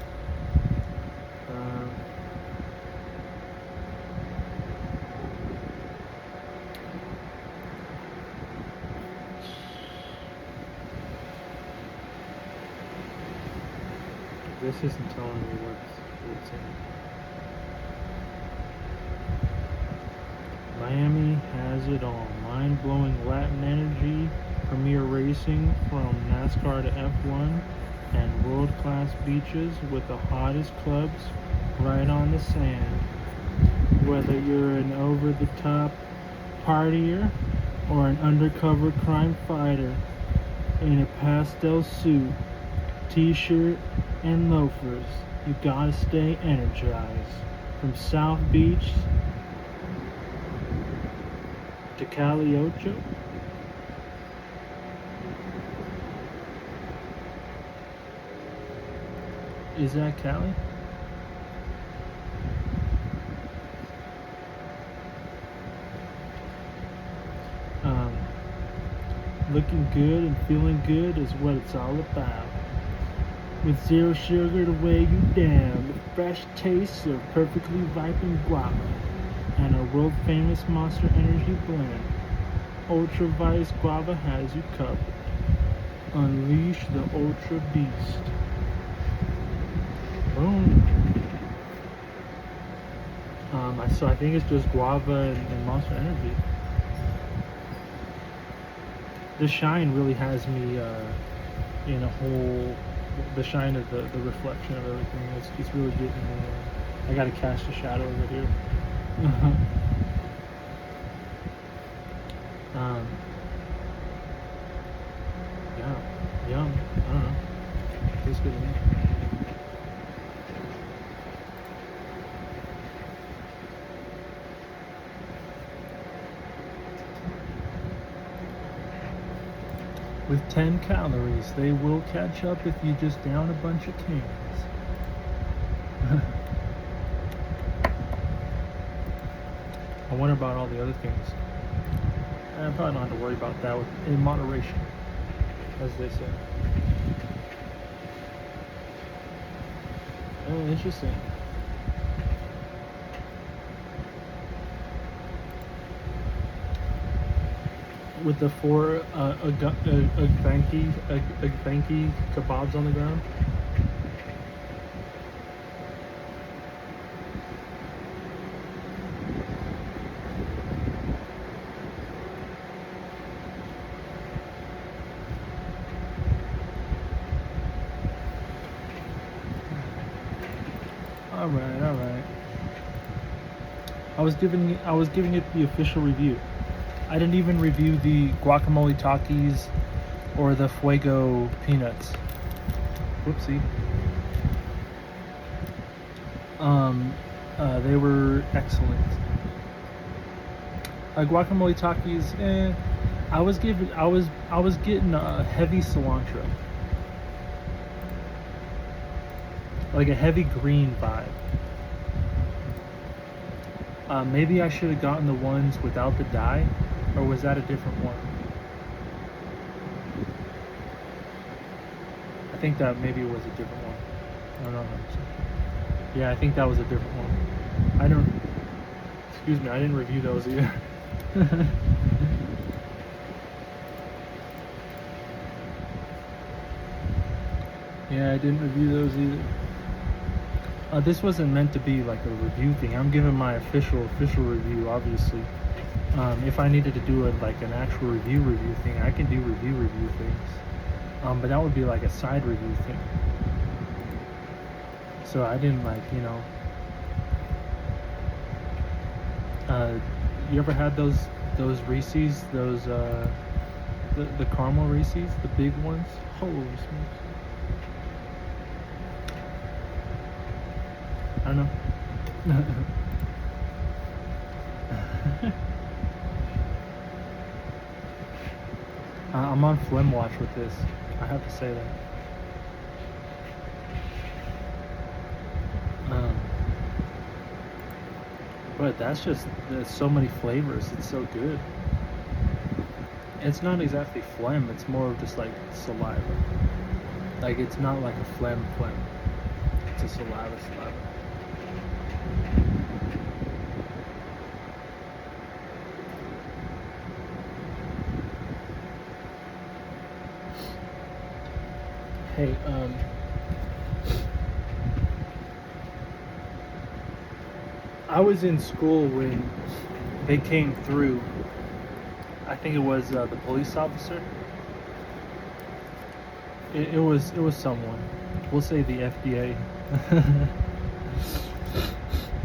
This isn't telling me what's in it. Miami has it all. Mind-blowing Latin energy, premier racing from NASCAR to F1, and world-class beaches with the hottest clubs right on the sand. Whether you're an over-the-top partier or an undercover crime fighter in a pastel suit, t-shirt, and loafers, you gotta stay energized. From South Beach to Cali Ocho. Is that Cali? Looking good and feeling good is what it's all about. With zero sugar to weigh you down, the fresh taste of perfectly ripened guava, and a world famous Monster Energy blend, Ultra Vice Guava has you covered. Unleash the Ultra Beast. Boom. So I think it's just guava and Monster Energy. The shine really has me in a whole. The shine of the reflection of everything. It's really getting me. I gotta cast a shadow over here. Yeah, yum. I don't know. Tastes good to me. With 10 calories, they will catch up if you just down a bunch of cans. I wonder about all the other things. I probably don't have to worry about that in moderation, as they say. Oh, interesting. With the 4 Agbanki kebabs on the ground. All right. I was giving it the official review. I didn't even review the guacamole Takis or the Fuego peanuts. Whoopsie. They were excellent. Guacamole Takis, I was getting a heavy cilantro, like a heavy green vibe. Maybe I should have gotten the ones without the dye, or was that a different one? I think that maybe it was a different one. I don't know. Yeah, I think that was a different one. Excuse me, I didn't review those either. Yeah, I didn't review those either. This wasn't meant to be like a review thing. I'm giving my official review, obviously. If I needed to do like an actual review thing, I can do review things. But that would be like a side review thing. So I didn't you ever had those Reese's, the caramel Reese's, the big ones? Holy smokes. I don't know. I'm on phlegm watch with this. I have to say that. But there's so many flavors. It's so good. It's not exactly phlegm. It's more of just like saliva. Like it's not like a phlegm. It's a saliva. Hey, I was in school when they came through. I think it was the police officer. It was someone. We'll say the FDA.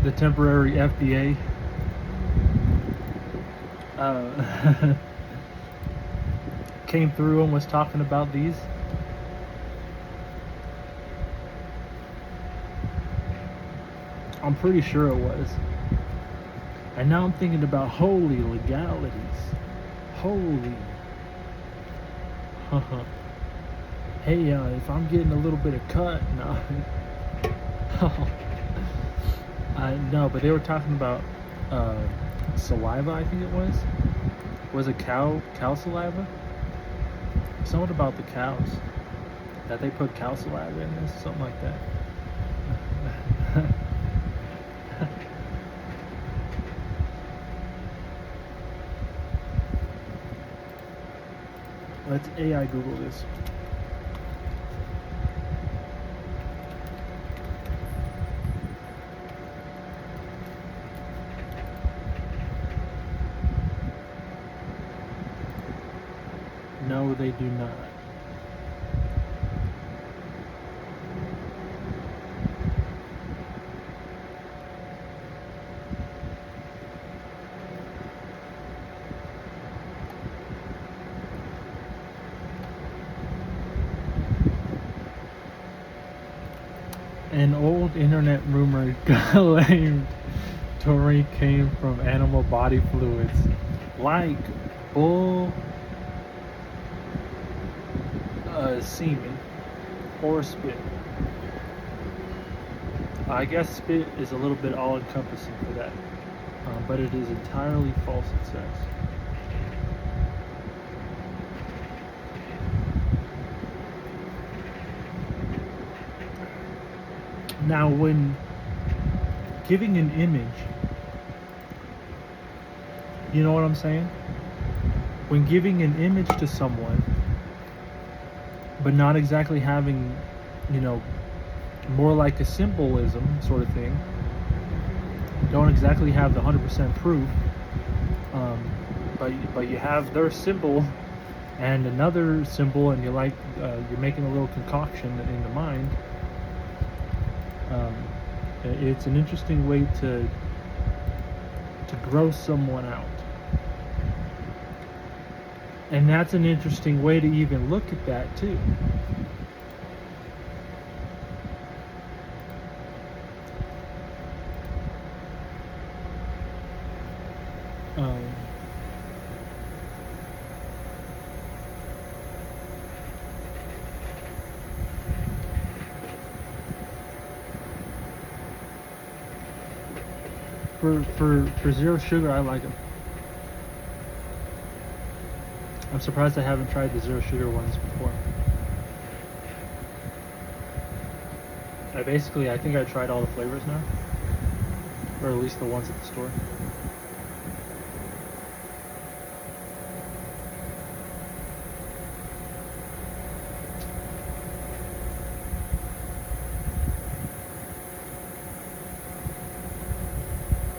The temporary FDA. Came through and was talking about these. I'm pretty sure it was. And now I'm thinking about holy legalities. Holy. Hey, if I'm getting a little bit of cut, no. No, but they were talking about saliva, I think it was. Was it cow saliva? Something about the cows. That they put cow saliva in this, something like that. Let's AI Google this. No, they do not. An old internet rumor claimed taurine came from animal body fluids like bull semen or spit. I guess spit is a little bit all-encompassing for that, but it is entirely false, it says. Now, when giving an image, you know what I'm saying? When giving an image to someone, but not exactly having, you know, more like a symbolism sort of thing, don't exactly have the 100% proof, but you have their symbol and another symbol, and you're making a little concoction in the mind. It's an interesting way to gross someone out, and that's an interesting way to even look at that too. For zero sugar, I like them. I'm surprised I haven't tried the zero sugar ones before. I think I tried all the flavors now, or at least the ones at the store.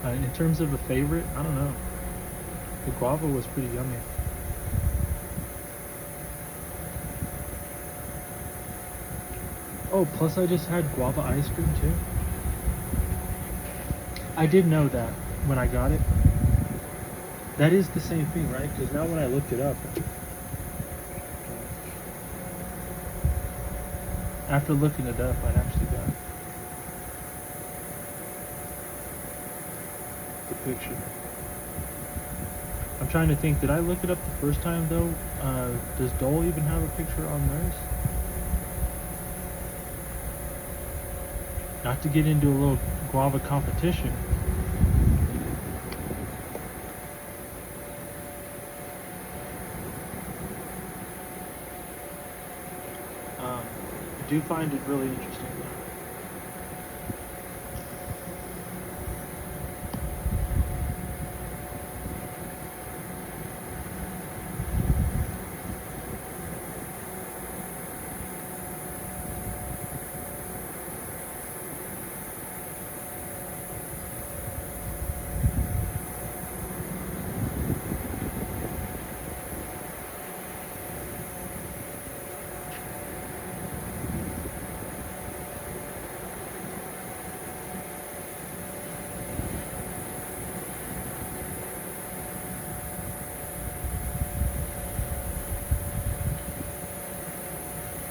In terms of a favorite, I don't know. The guava was pretty yummy. Oh, plus I just had guava ice cream too. I did know that when I got it. That is the same thing, right? Because now when I looked it up, after looking it up, I actually got the picture. I'm trying to think, did I look it up the first time though? Does Dole even have a picture on theirs? Not to get into a little guava competition. I do find it really interesting though.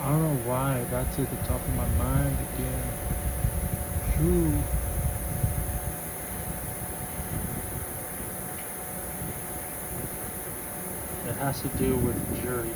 I don't know why that's at the top of my mind again. True. It has to do with jury.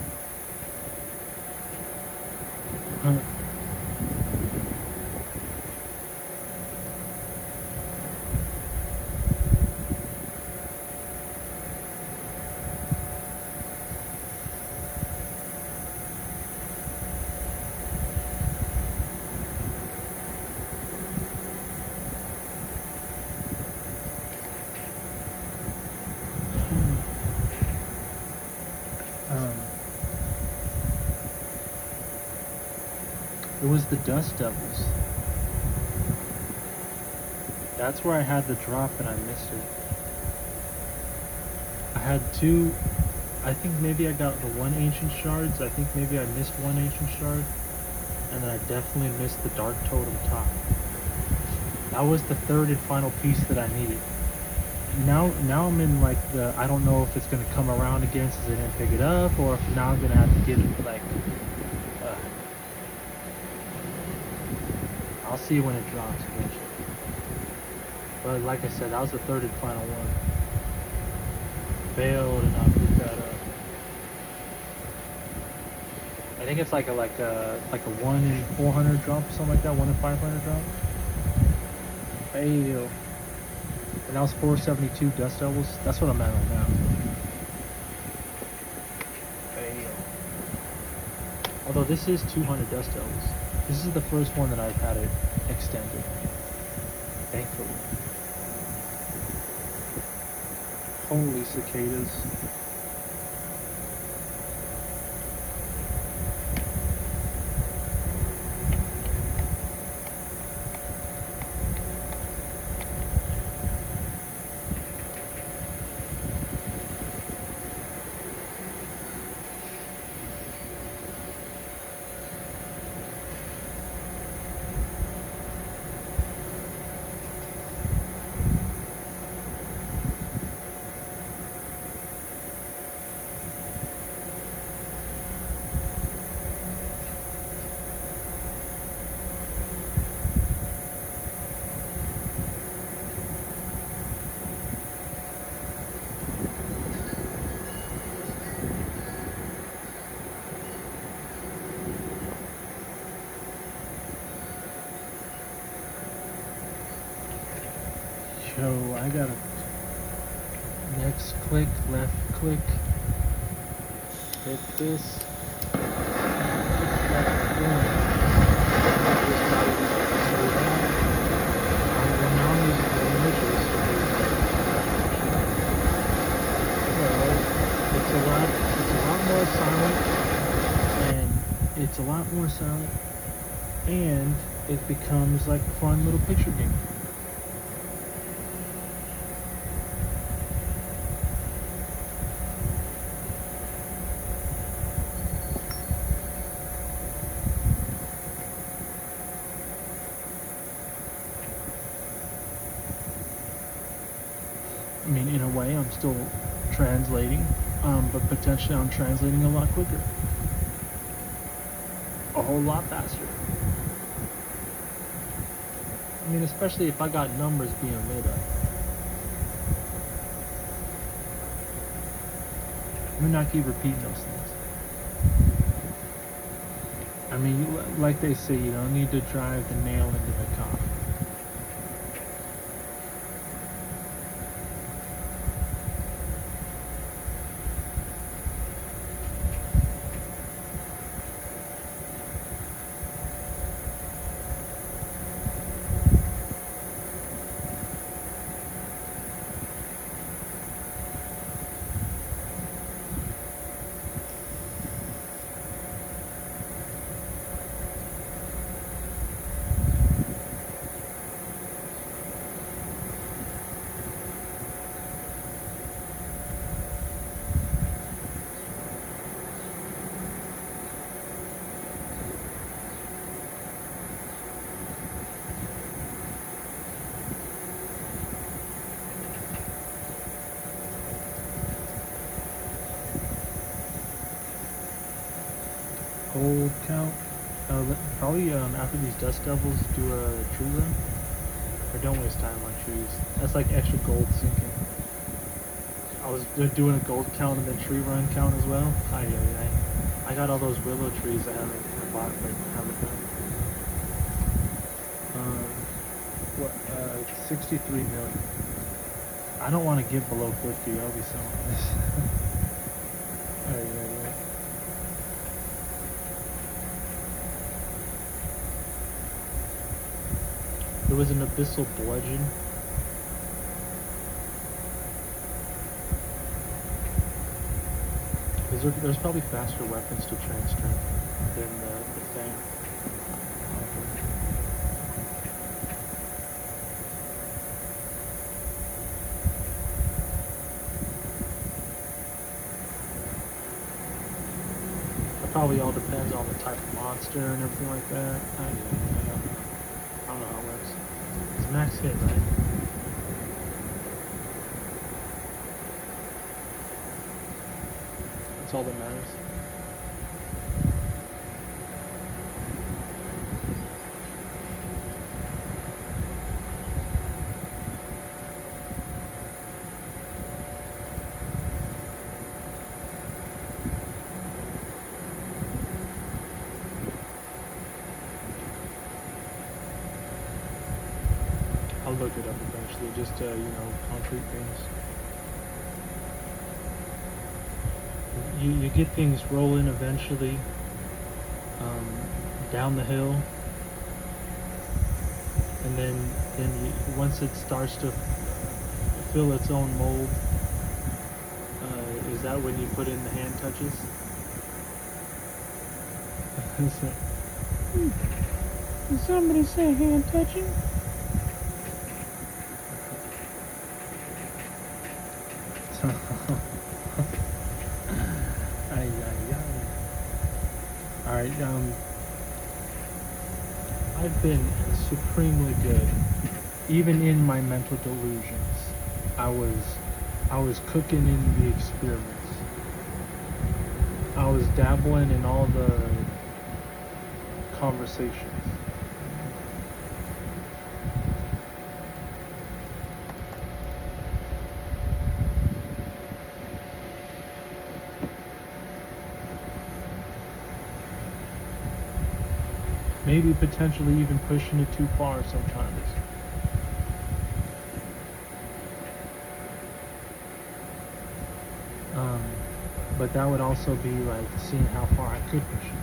It was the Dust Devils. That's where I had the drop and I missed it. I I think maybe I got the one ancient shards. I think maybe I missed one ancient shard, and then I definitely missed the dark totem top. That was the third and final piece that I needed. Now I'm in like the, I don't know if it's gonna come around again since I didn't pick it up, or if now I'm gonna have to get it like. I'll see when it drops eventually. But like I said, that was the third and final one. Failed and I'll pick that up. I think it's like a 1 in 400 drop or something like that, 1 in 500 drop. Fail. And that was 472 dust devils. That's what I'm at right now. Fail. Although this is 200 dust devils. This is the first one that I've had it extended. Thankfully. Holy cicadas. So I gotta next click, left click, hit this. It's a lot more silent, and it becomes like a fun little picture game. I mean, in a way, I'm still translating, but potentially I'm translating a lot quicker. A whole lot faster. I mean, especially if I got numbers being lit up. Let me not keep repeating those things. I mean, like they say, you don't need to drive the nail into the coffin. Gold count. Probably after these dust devils, do a tree run. Or don't waste time on trees. That's like extra gold sinking. I was doing a gold count and then tree run count as well. I got all those willow trees I bought but haven't done. 63 million. I don't want to get below 50. I'll be so honest. There was an abyssal bludgeon. There's probably faster weapons to transfer than the thing. probably all depends on the type of monster and everything like that. I don't know how it works. It's max hit, right? That's all that matters. I'll look it up eventually, just to, concrete things. You get things rolling eventually, down the hill, and then once it starts to fill its own mold, is that when you put in the hand touches? Did somebody say hand touching? Alright, I've been supremely good. Even in my mental delusions, I was cooking in the experiments. I was dabbling in all the conversations. Maybe potentially even pushing it too far sometimes. But that would also be like seeing how far I could push it.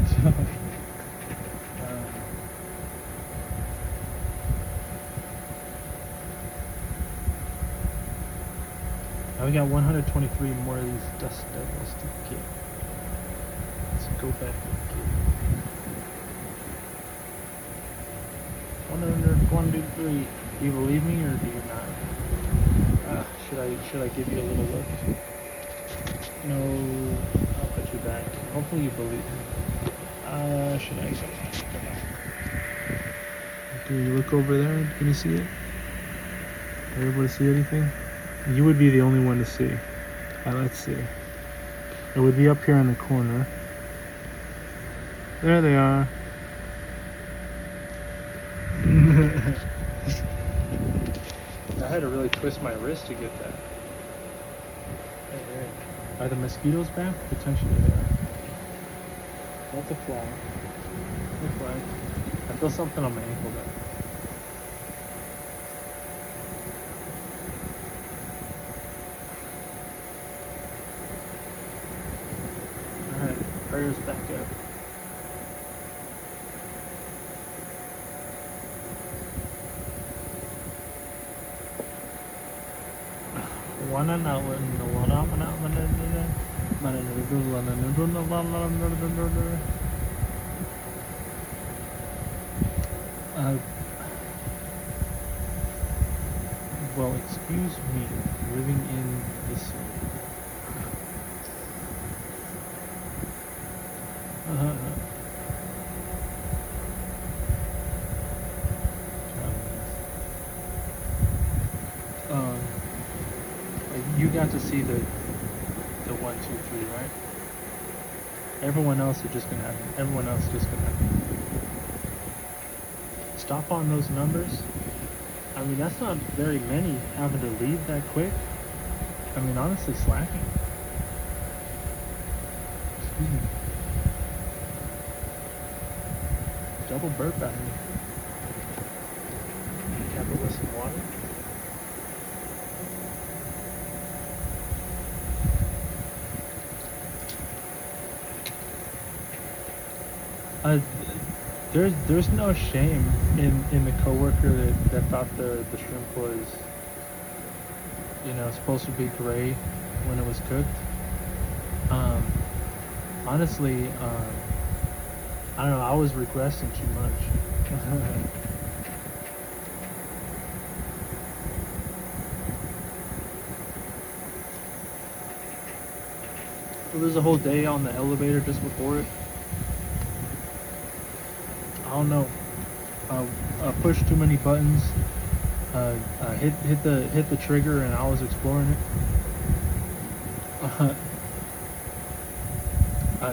So, now we got 123 more of these dust devils to kill. Let's go back and kill. 123. Do you believe me or do you not? Should I give you a little look? No, I'll put you back. Hopefully you believe me. Should I? Can you look over there? Can you see it? Are you able to see anything? You would be the only one to see. Let's see. It would be up here in the corner. There they are. I had to really twist my wrist to get that. Are the mosquitoes back? Potentially they are. That's a fly. That's a fly. I feel something on my ankle there. Alright, prayers back up. Well, excuse me, living in the city. You got to see the 1, 2, 3, right? Everyone else is just gonna have it. Everyone else is just gonna have it. Stop on those numbers. I mean, that's not very many having to leave that quick. I mean, honestly, slacking. Excuse me. Double burp at me. Capitalist water. There's no shame in the coworker that thought the shrimp was, supposed to be gray when it was cooked. Honestly, I don't know, I was regressing too much. It was a whole day on the elevator just before it. I don't know. Pushed too many buttons. Hit the trigger, and I was exploring it.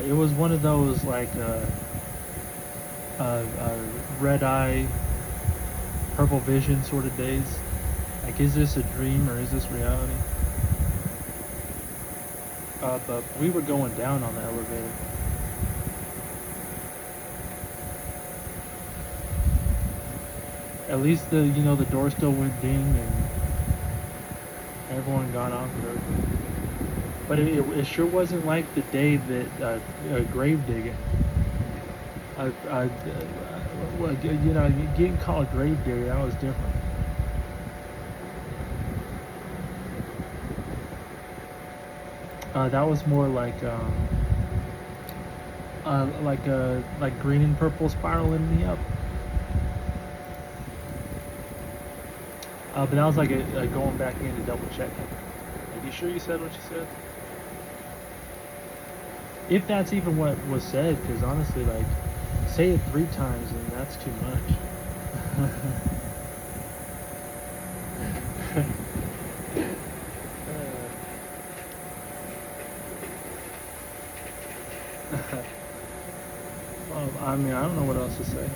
It was one of those like red eye, purple vision sort of days. Like, is this a dream or is this reality? But we were going down on the elevator. At least the door still went ding and everyone got off of it. But it sure wasn't like the day that grave digging. Well, getting called grave digger, that was different. That was more like green and purple spiraling me up. But that was like a going back in to double check. Are you sure you said what you said? If that's even what was said, because honestly, like, say it 3 times and that's too much. Well, I mean, I don't know what else to say.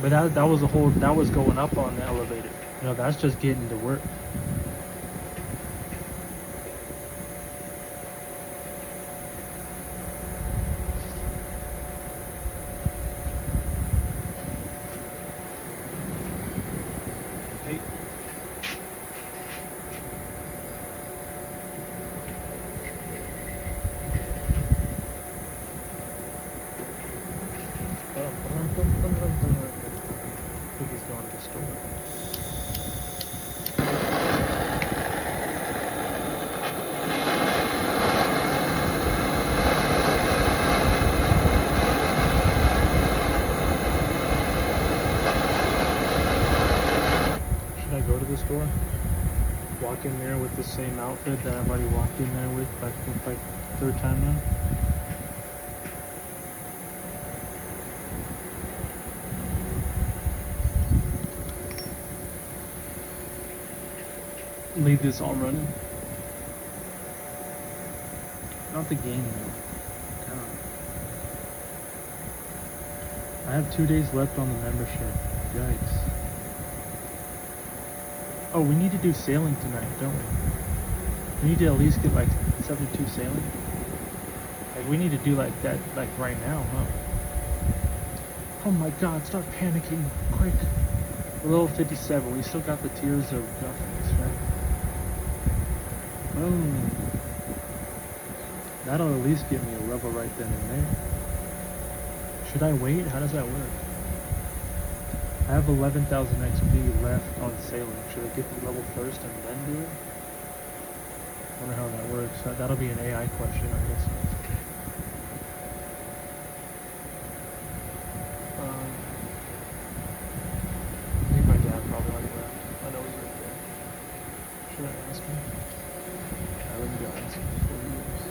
But that was that was going up on the elevator. That's just getting to work. Hey. I think he's going to the store. Should I go to the store? Walk in there with the same outfit that I've already walked in there with, like 3rd time now? Leave this all running. Not the game though. God. I have 2 days left on the membership. Yikes. Oh, we need to do sailing tonight, don't we? We need to at least get like 72 sailing. Like, we need to do like that, like right now, huh? Oh my God! Start panicking, quick. We're level 57. We still got the Tears of Guffins, right? Boom. That'll at least give me a level right then and there. Should I wait? How does that work? I have 11,000 XP left on sailing. Should I get the level first and then do it? I wonder how that works. That'll be an AI question, I guess. I think my dad probably already left. I know he's right there. Should I ask him? I wouldn't go ask him before he leaves.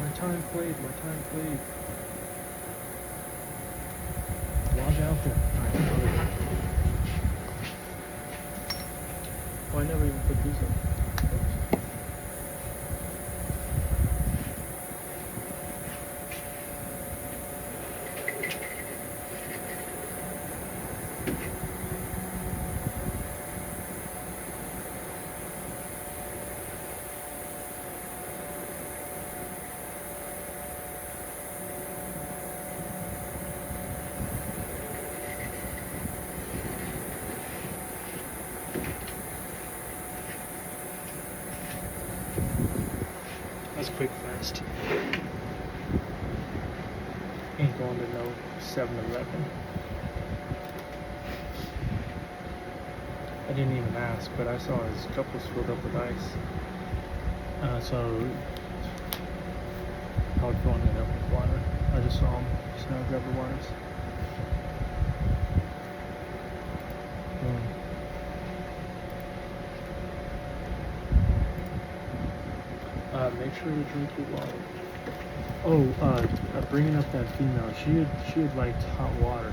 My time played. Log out there. Alright, oh, I never even put these up. Oops. That's quick, fast. Ain't going to no 7-Eleven. I didn't even ask, but I saw his cup was filled up with ice. So I'll filling it up with water. I just saw him, just now grab the waters. Make sure to drink your water. Oh, bringing up that female, she had liked hot water.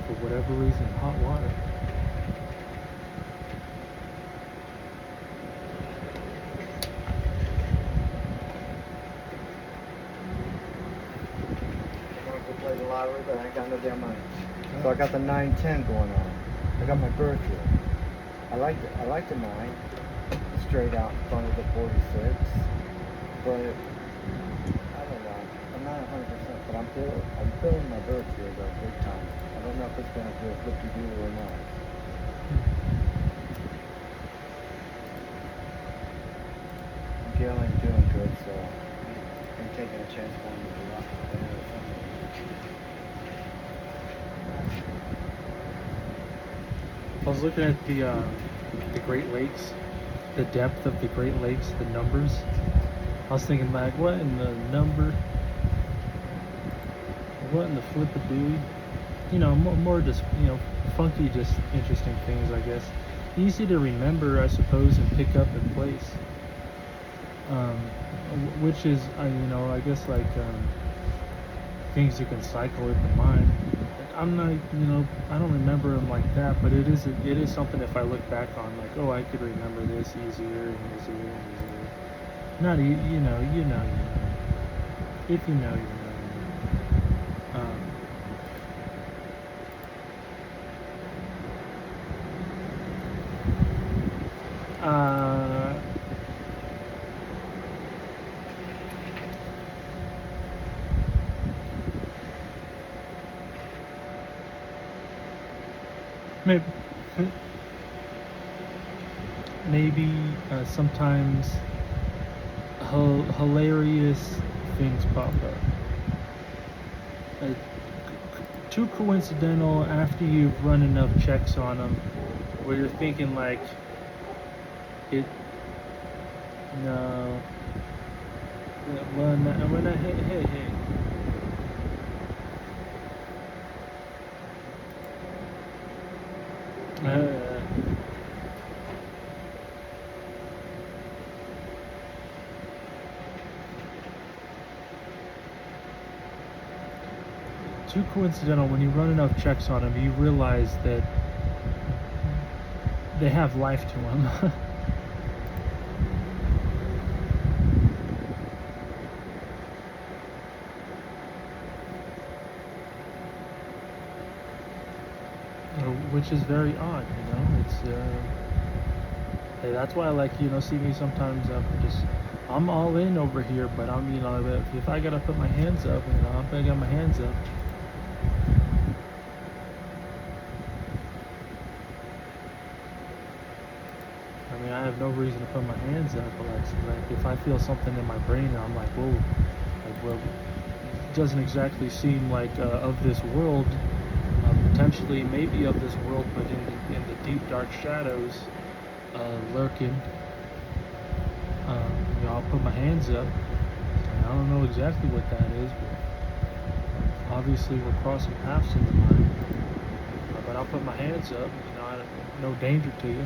For whatever reason, hot water. I'm gonna go play the lottery, but I ain't got no damn money. So I got the 9-10 going on. I got my birth year. I like the 9 straight out in front of the 46, but I don't know. I'm not 100%, but I'm feeling my birth year though, big time. I don't know if it's gonna do a flippy-doo or not. Gail ain't doing good, so I'm taking a chance going to the rock. I was looking at the Great Lakes, the depth of the Great Lakes, the numbers. I was thinking like, what in the number? What in the flip-a-dooey? You know, more just, you know, funky, just interesting things, I guess. Easy to remember, I suppose, and pick up in place. Which is, you know, I guess like things you can cycle in the mind. I'm not, you know, I don't remember them like that, but it is something if I look back on, like, oh, I could remember this easier and easier and easier. Not, you know. If you know, you know. Maybe sometimes hilarious things pop up. Too coincidental after you've run enough checks on them, where you're thinking like, no, hey. Too coincidental. When you run enough checks on them, you realize that they have life to them. Which is very odd, you know. It's hey, that's why I like, you know, see me sometimes I'm all in over here, but I'm, you know, if I gotta put my hands up, you know, I got my hands up. I mean, I have no reason to put my hands up, but like if I feel something in my brain, I'm like, whoa, like, well, it doesn't exactly seem like of this world. Potentially, maybe of this world, but in the deep dark shadows, lurking. You know, I'll put my hands up. And I don't know exactly what that is, but obviously we're crossing paths in the mind. But I'll put my hands up. You know, no danger to you.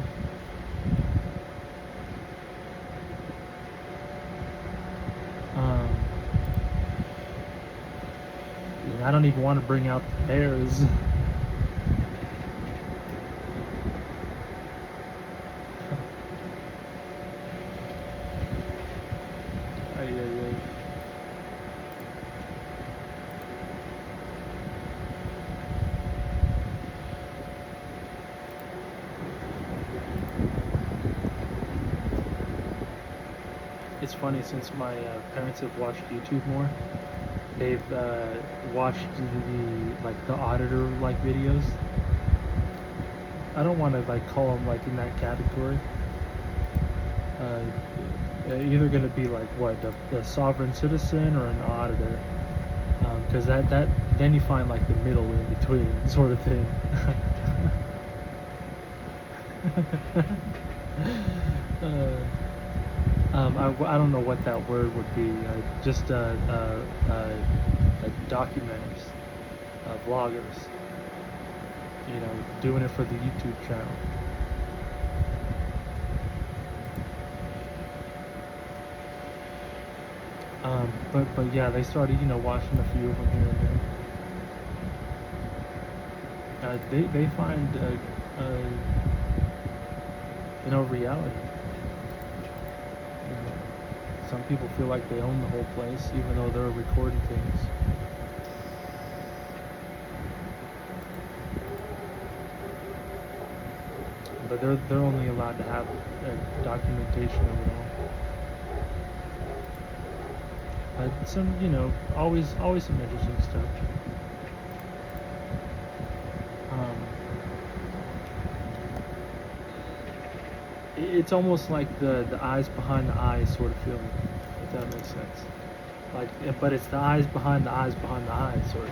I don't even want to bring out the bears. It's funny, since my parents have watched YouTube more, they've watched the auditor videos. I don't want to call them in that category. either going to be like what the sovereign citizen or an auditor, because that then you find like the middle in between sort of thing. I don't know what that word would be. Just documenters, vloggers. You know, doing it for the YouTube channel. But yeah, they started, you know, watching a few of them here and there. They find you know, reality. You know, some people feel like they own the whole place, even though they're recording things. But they're only allowed to have documentation of it all. Some, you know, always some interesting stuff. It's almost like the eyes behind the eyes sort of feeling, if that makes sense. Like, but it's the eyes behind the eyes behind the eyes sort of.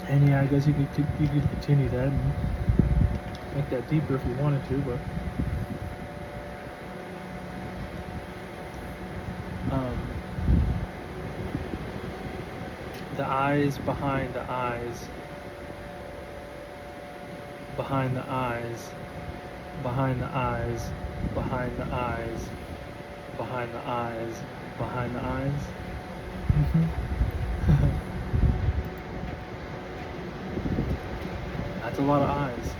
And yeah, I guess you could continue that and make that deeper if you wanted to, but the eyes behind the eyes behind the eyes behind the eyes behind the eyes behind the eyes behind the eyes. That's a lot of eyes.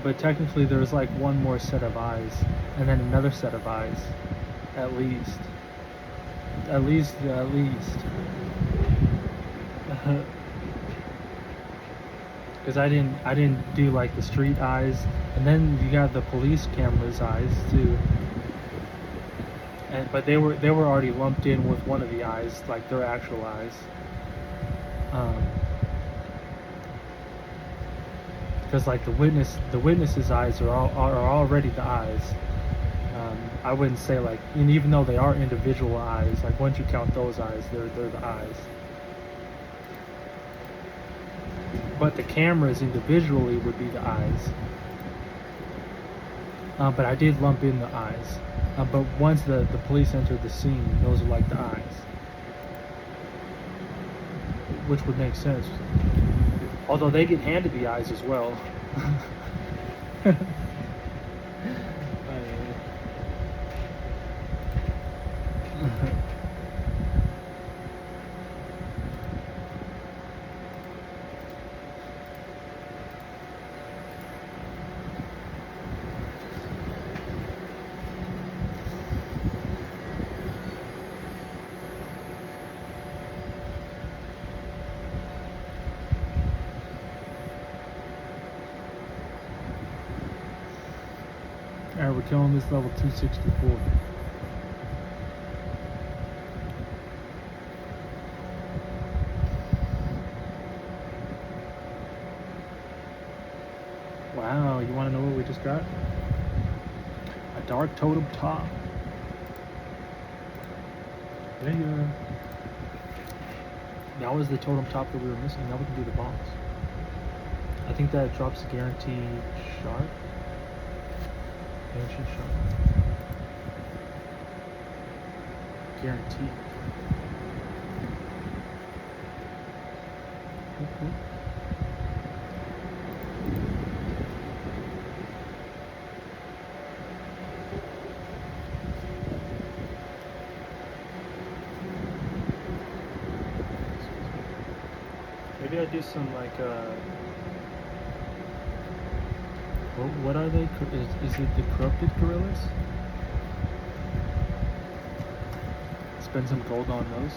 But technically there's like one more set of eyes and then another set of eyes, at least. Because I didn't do like the street eyes, and then you got the police cameras eyes too. But they were already lumped in with one of the eyes, like their actual eyes. Because like the witness's eyes are already the eyes. I wouldn't say like, and even though they are individual eyes, like once you count those eyes, they're the eyes. But the cameras individually would be the eyes. But I did lump in the eyes. But once the police entered the scene, those are like the eyes. Which would make sense. Although they get handed the eyes as well. Alright, we're killing this level 264. Wow, you want to know what we just got? A dark totem top. Yeah, that was the totem top that we were missing. Now we can do the boss. I think that drops guaranteed shard. Ancient shard. Guaranteed. Cool. Maybe I do some like what are they? Is it the corrupted gorillas? Spend some gold on those.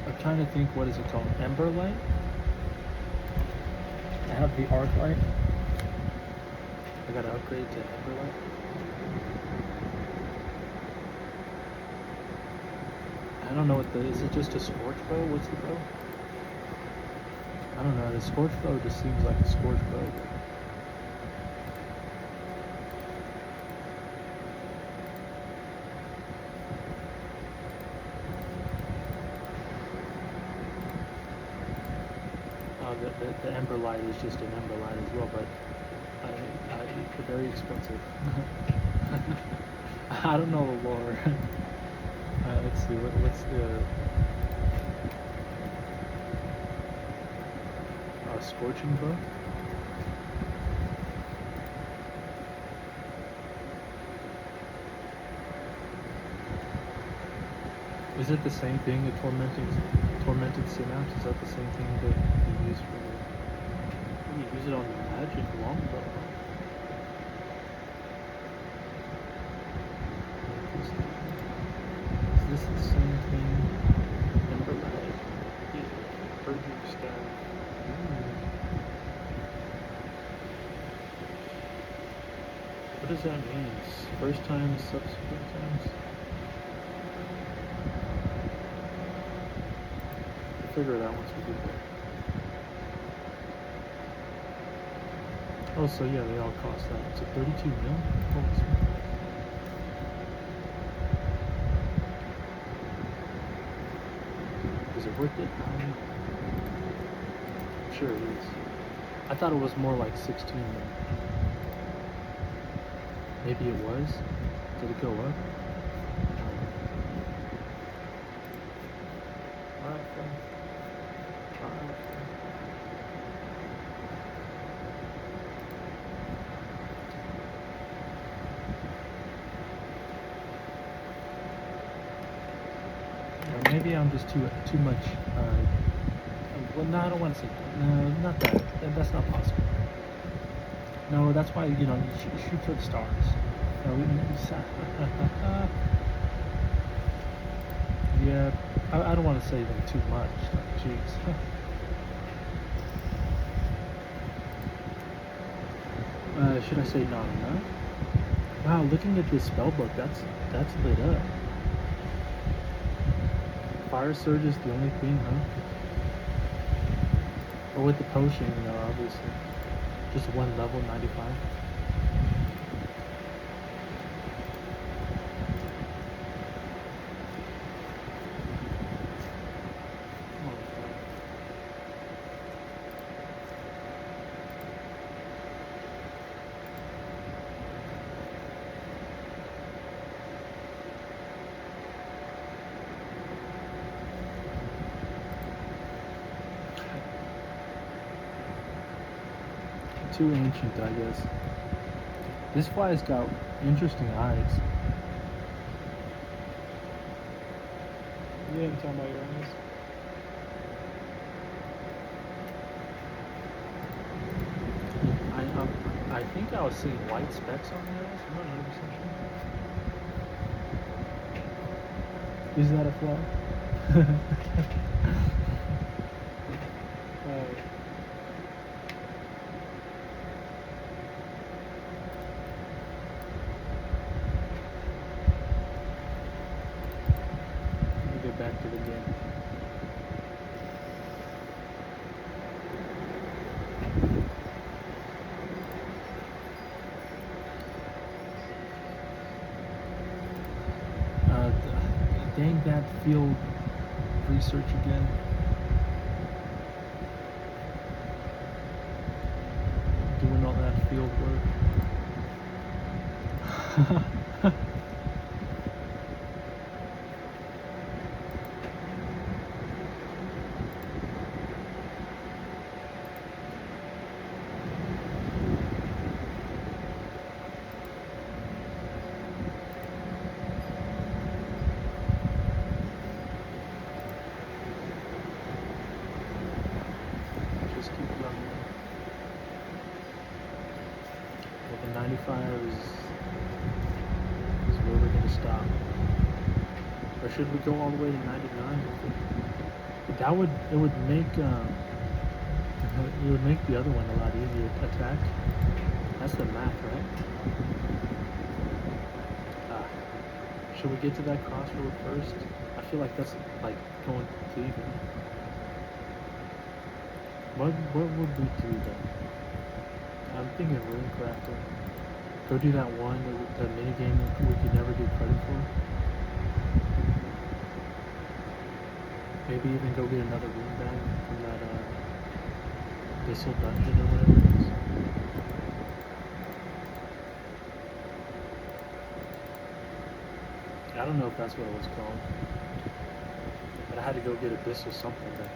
I'm trying to think, what is it called? Ember light? I have the arc light. I gotta upgrade to Ember light. I I don't know what the, is it just a scorch bow? What's the bow? I don't know, the scorch bow just seems like a scorch bow. The Ember Light is just an Ember Light as well, but they're very expensive. I don't know the lore. Let's see, what's the Scorching Bow? Is it the same thing, the tormented synapse? Is that the same thing that you use for the, you use it on the magic longbow? Is this the same thing? Ember Light. Purging Staff. What does that mean? First time, subsequent times? Figure it out once we get there. Oh, so yeah, they all cost that. It's a 32 mil? Holy smokes. Is it worth it? I'm sure it is. I thought it was more like 16 mil. Maybe it was? Did it go up? Alright, fine. Maybe I'm just too much. Well, no, I don't want to say no, not that. That's not possible. No, that's why you shoot for the stars. Yeah, I don't want to say them too much. Like, jeez. Should I say not enough? Wow, looking at this spell book, that's lit up. Fire Surge is the only thing, huh? Or with the potion, obviously. Just one level, 95. Too ancient, I guess. This fly's got interesting eyes. Yeah, I'm talking about your eyes. I think I was seeing white specks on the eyes. I'm not 100% sure. Is that a fly? Back to the game. Dang that field research again. Doing all that field work. Well, the 95 is where we're going to stop. Or should we go all the way to 99? It would make the other one a lot easier to attack. That's the math, right? Should we get to that crossroad first? I feel like that's like going to even. What would we do then? I'm thinking Rune Crafter. Go do that one, the mini game we could never get credit for. Maybe even go get another rune bag from that Abyssal dungeon or whatever it is. I don't know if that's what it was called. But I had to go get Abyssal something, I think.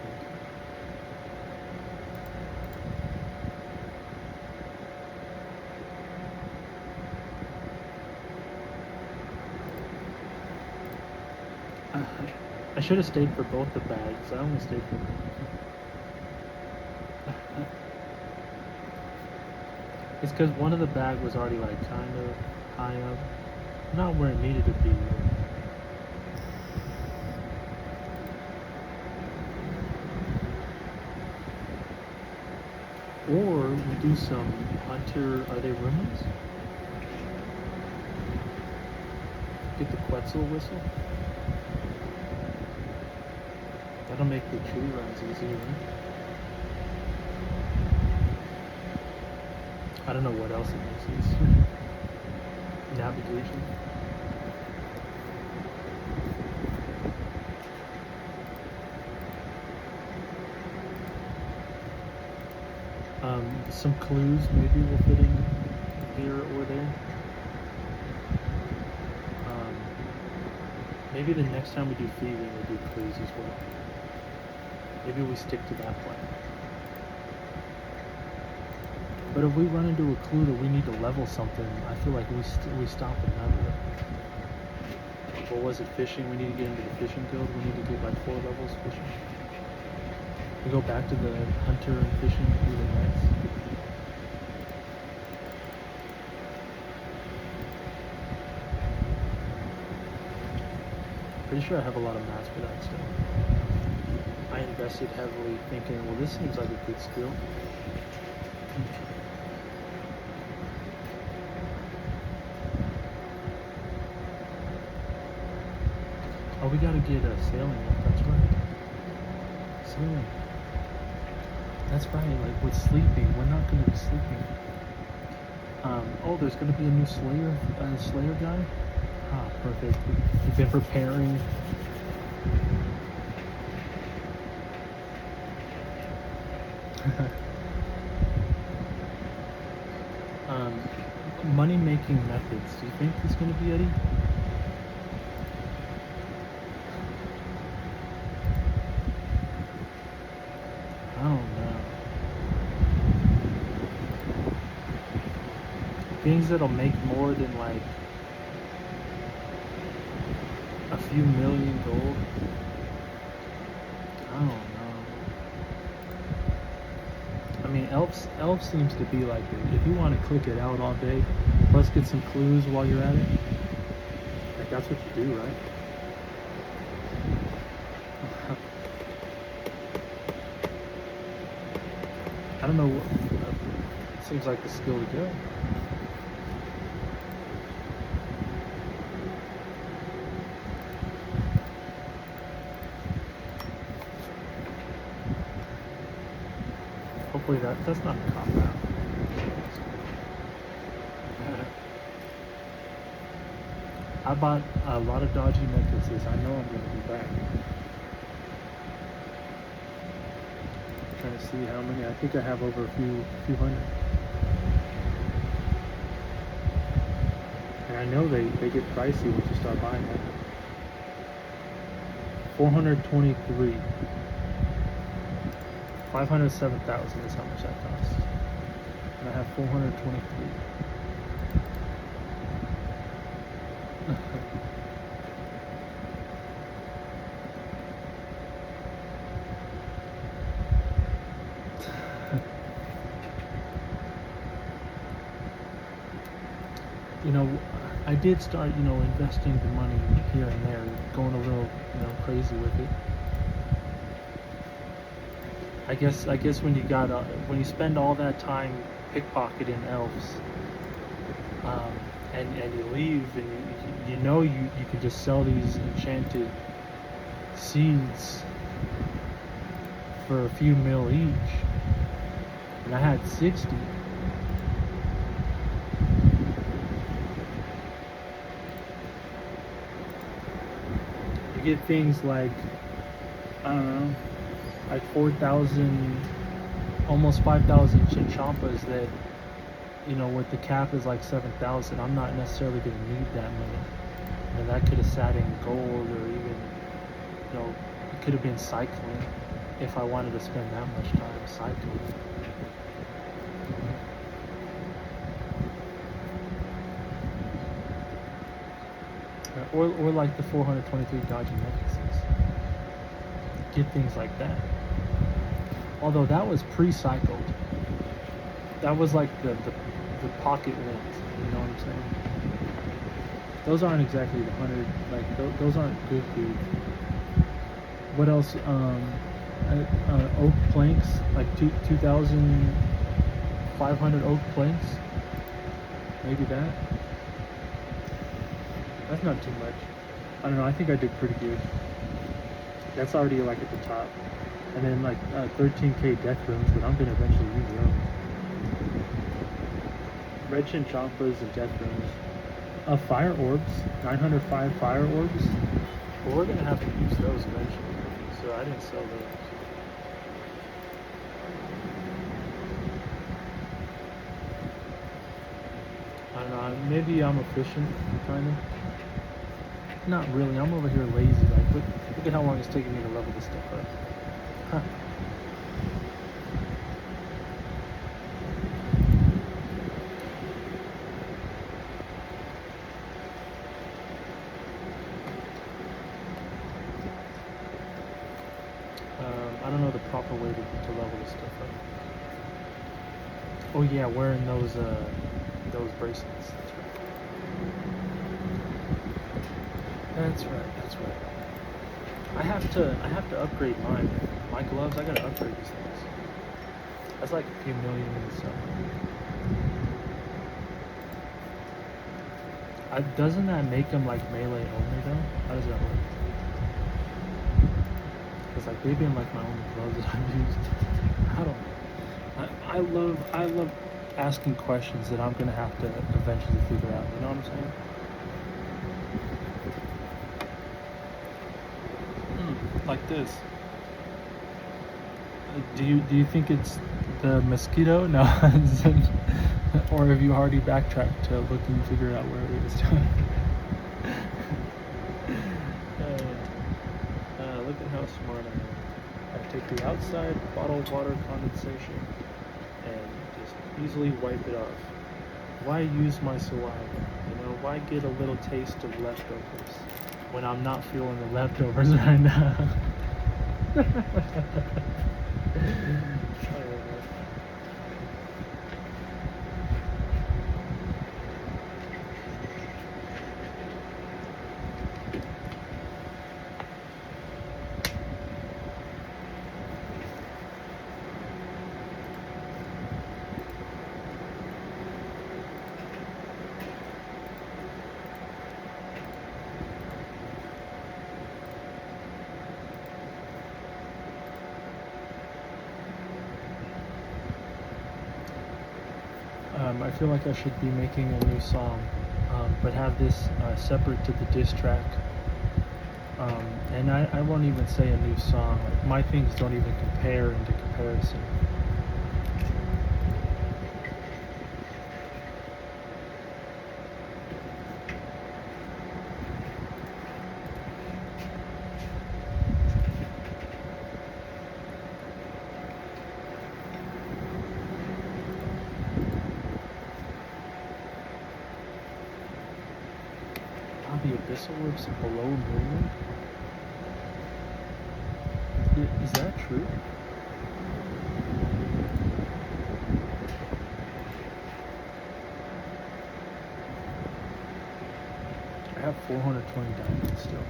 I should have stayed for both the bags. I only stayed for one. It's because one of the bag was already like kind of high up, not where it needed to be. Or we do some hunter. Are they rumors? Get the Quetzal whistle. That'll make the tree runs easier, right? I don't know what else it uses. Navigation. Some clues maybe will fit in here or there. Maybe the next time we do thieving, we'll do clues as well. Maybe we stick to that plan. But if we run into a clue that we need to level something, I feel like we stop and level it. What was it, fishing? We need to get into the fishing guild. We need to get like 4 levels fishing. We go back to the hunter and fishing really nice. Pretty sure I have a lot of mats for that still. I invested heavily thinking, well, this seems like a good skill. Oh, we gotta get a sailing up, that's right. Sailing. That's right, like with sleeping, we're not gonna be sleeping. Oh, there's gonna be a new Slayer guy? Ah, perfect. We've been preparing. Money making methods. Do you think he's gonna be Eddie? I don't know. Things that'll make more than like a few million gold. I don't know. I mean, elf seems to be like it. If you want to click it out all day, plus get some clues while you're at it, like that's what you do, right? I don't know. It seems like the skill to go. Hopefully that's not a cop out. I bought a lot of dodgy necklaces. I know I'm going to be back. Trying to see how many. I think I have over a few hundred. And I know they get pricey once you start buying them. 423. 507,000 is how much that costs. And I have 423. You know, I did start, investing the money here and there, going a little, crazy with it. I guess when you spend all that time pickpocketing elves, and you leave, and you can just sell these enchanted seeds for a few mil each, and I had 60. You get things like, I don't know, like 4,000, almost 5,000 chinchompas that, you know, with the cap is like 7,000. I'm not necessarily going to need that many. And that could have sat in gold, or even, you know, it could have been cycling if I wanted to spend that much time cycling. Or like the 423 Dodge necklaces. Get things like that. Although that was pre-cycled. That was like the pocket ones, you know what I'm saying? Those aren't exactly the 100, like those aren't good. What else? Oak planks, like 2,500 oak planks. Maybe that. That's not too much. I don't know, I think I did pretty good. That's already like at the top. And then like 13K death rooms, but I'm gonna eventually use them. Red chinchompas and death rooms. Fire orbs, 905 fire orbs. Well, we're gonna have to use those eventually, so I didn't sell those. I don't know, maybe I'm efficient, kind of. Not really, I'm over here lazy. Like, look at how long it's taking me to level this stuff up. Huh. I don't know the proper way to level this stuff up. Oh yeah, wearing those bracelets. That's right. That's right. I have to upgrade my gloves. I gotta upgrade these things. That's like a few million in stuff. Doesn't that make them like melee only though? How does that work? Because like they've been like my only gloves that I've used. I don't know. I love asking questions that I'm gonna have to eventually figure out. You know what I'm saying? Like this. Do you think it's the mosquito? No. Or have you already backtracked to look and figure out where it is? Look at how smart I am. I take the outside bottled water condensation and just easily wipe it off. Why use my saliva? You know, why get a little taste of leftovers when I'm not feeling the leftovers right now? I feel like I should be making a new song, but have this separate to the diss track. And I won't even say a new song. Like, my things don't even compare into comparison. The abyssal works below movement? Is that true? I have 420 diamonds still.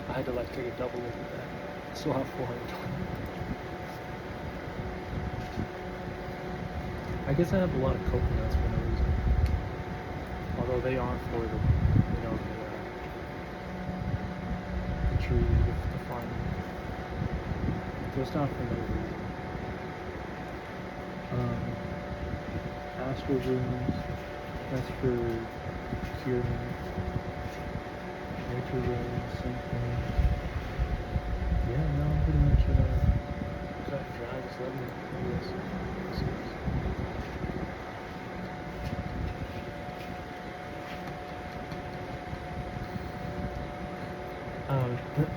I had to like take a double look at that. I still have 420. I guess I have a lot of coconuts for no reason. Although they aren't for the, you know, the tree, the fun. Just not for no reason. Astral rooms, that's for curing. Nature rooms, same thing. Yeah, no, I'm pretty much cut and dry, just let me do this.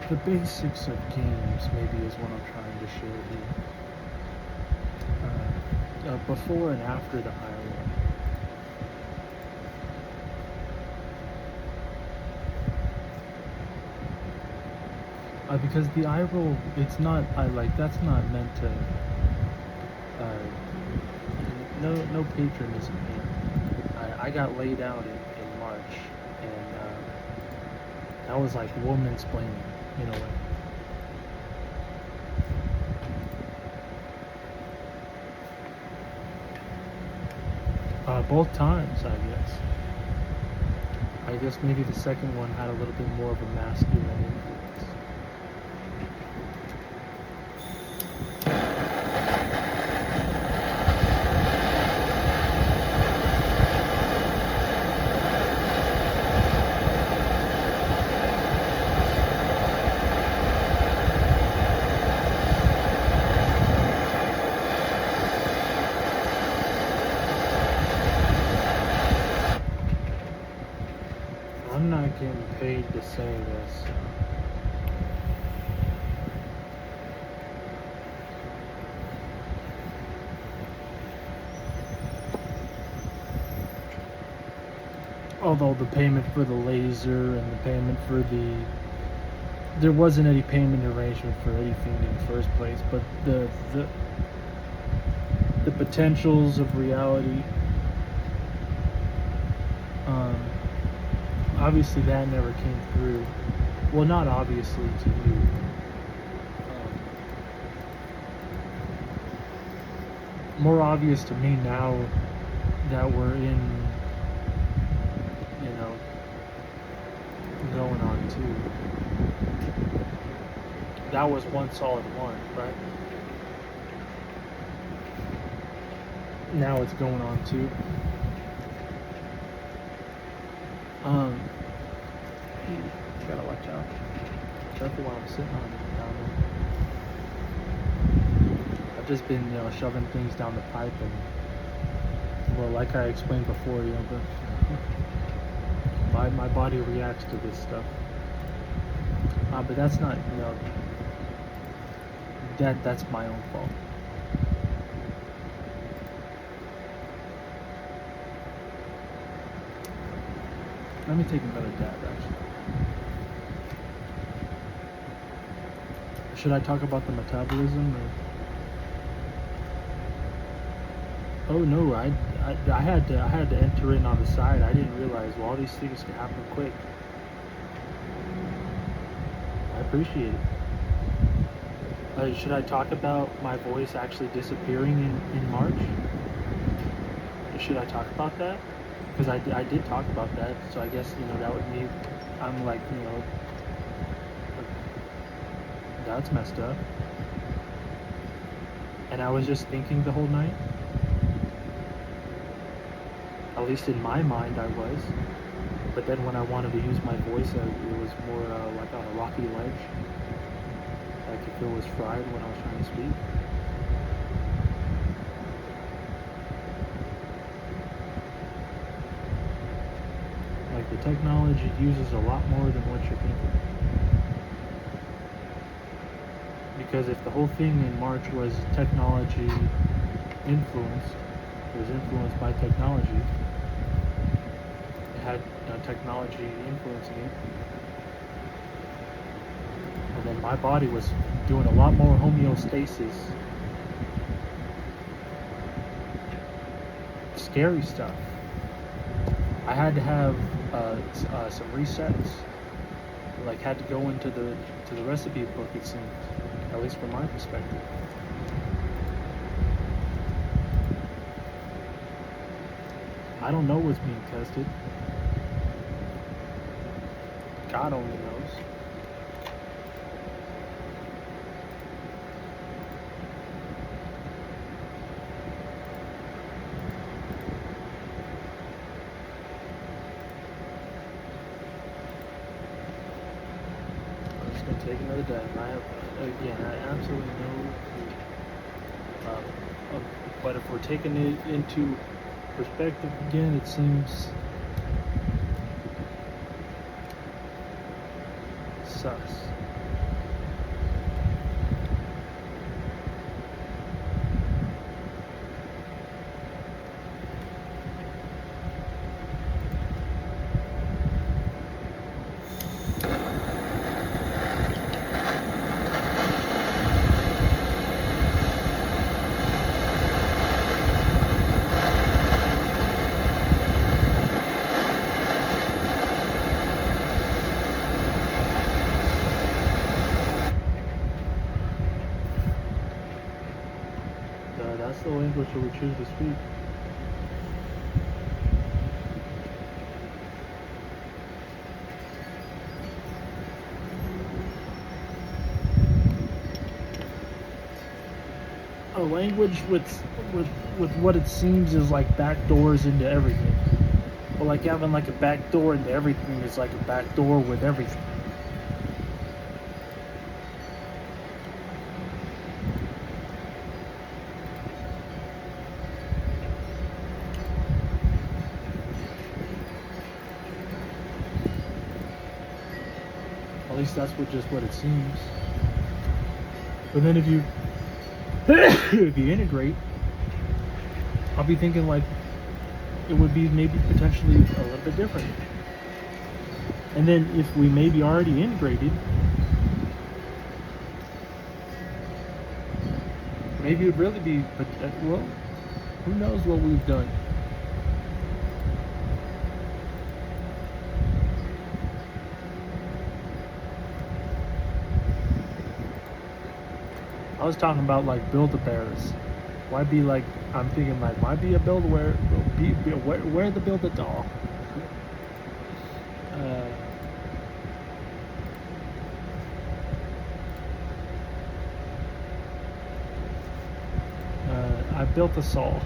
The basics of games maybe is what I'm trying to share here. Before and after the high roll. Because the eye roll, it's not, that's not meant to, no patronism here. I got laid out in March, and that was like woman-splaining in a way. Both times, I guess. I guess maybe the second one had a little bit more of a masculine influence. I'm not getting paid to say this. Although the payment for the laser and the payment for there wasn't any payment arrangement for anything in the first place, but the potentials of reality, obviously that never came through. Well, not obviously to you. More obvious to me now that we're in, going on two. That was one solid one, right? Now it's going on two. Gotta watch out. Careful while I'm sitting on it down there. I've just been, shoving things down the pipe, and well, like I explained before, my body reacts to this stuff. But that's not, that's my own fault. Let me take another dab, actually. Should I talk about the metabolism, or? Oh no, I had to enter in on the side. I didn't realize, well, all these things can happen quick. I appreciate it. Should I talk about my voice actually disappearing in March? Should I talk about that? Because I did talk about that, so I guess, that would mean I'm like, that's messed up. And I was just thinking the whole night. At least in my mind I was. But then when I wanted to use my voice, it was more like on a rocky ledge. Like if it was fried when I was trying to speak. Like the technology uses a lot more than what you're thinking. Because if the whole thing in March was technology influenced, it was influenced by technology, it had technology influencing it, and then my body was doing a lot more homeostasis, scary stuff. I had to have some resets, like had to go into the recipe book, it seems. At least from my perspective. I don't know what's being tested. God only knows. take another dive. I have, again, I absolutely no clue. But if we're taking it into perspective again, it seems sus. That's the language that we choose to speak. A language with what it seems is like back doors into everything. Or like having like a back door into everything is like a back door with everything. At least that's what it seems. But then if you if you integrate, I'll be thinking like it would be maybe potentially a little bit different. And then if we maybe already integrated, maybe it would really be, but well, who knows what we've done. I was talking about like Build-A-Bears. Why be like, I'm thinking like, why be a Build-A-Bear? Where the Build-A-Doll? I built a saw.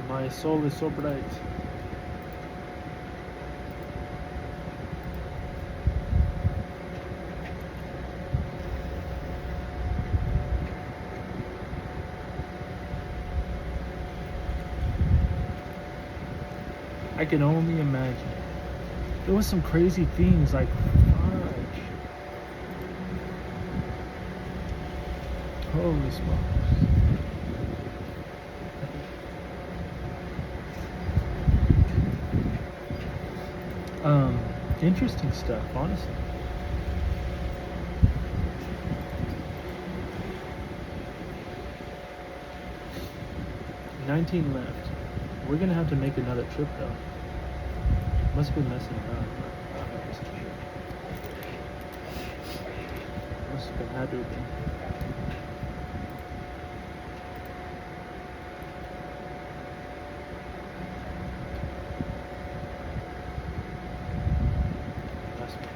My soul is so bright. I can only imagine. There was some crazy things like fudge. Holy smokes. Interesting stuff, honestly. $19 left. We're gonna have to make another trip though. Must have been messing around. Must have been, had to have been. Must be.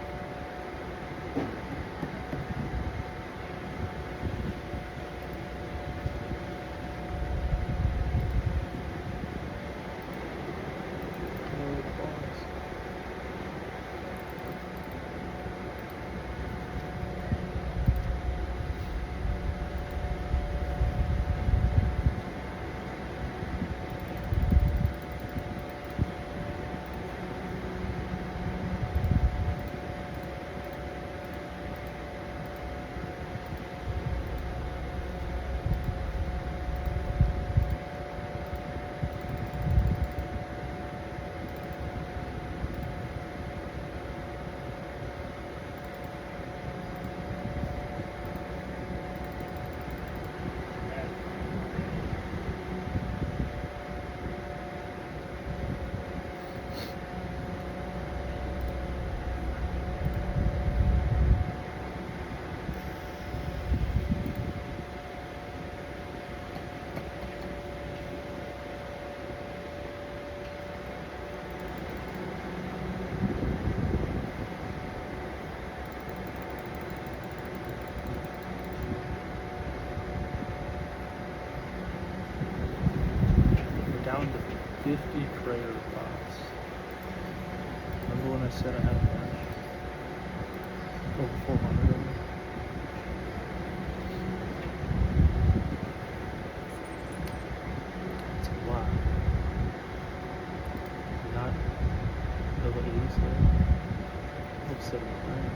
50 prayer pots. Remember when I said I had a bunch? Over 400 of them. It's a lot. Not double 80s there. Looks 79.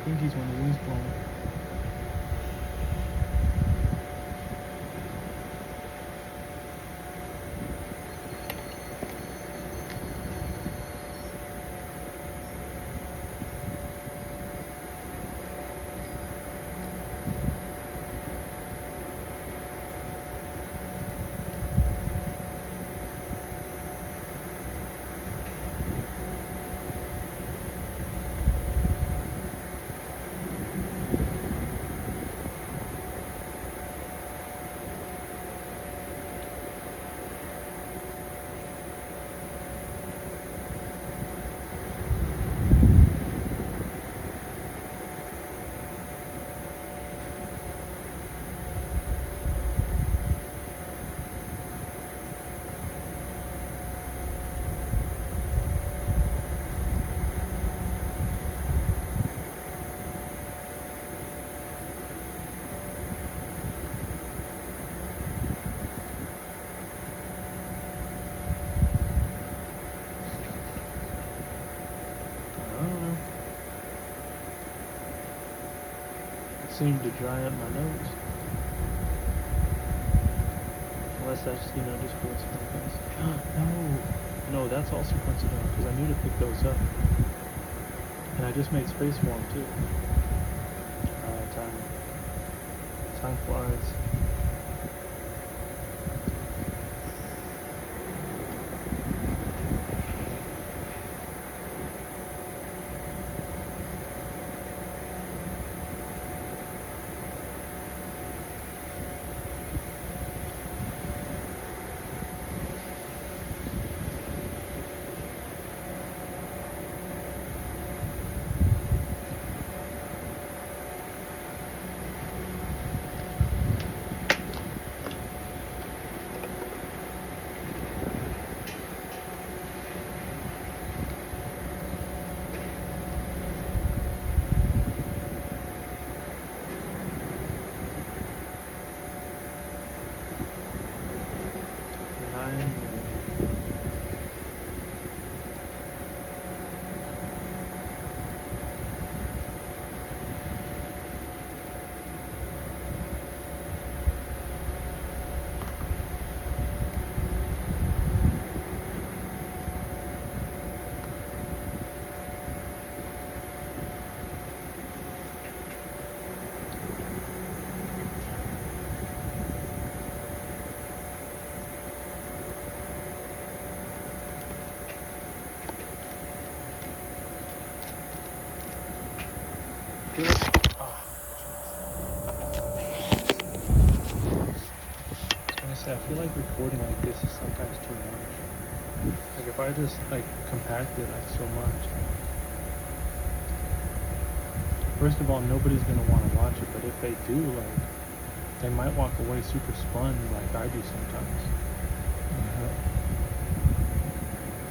Pinkies when the wind's blowing. Seemed to dry up my nose. Unless that's, just coincidental. No, that's also coincidental because I knew to pick those up. And I just made space for them too. Time flies. I feel like recording like this is sometimes too much. Like if I just compact it so much. First of all, nobody's gonna want to watch it, but if they do, they might walk away super spun like I do sometimes.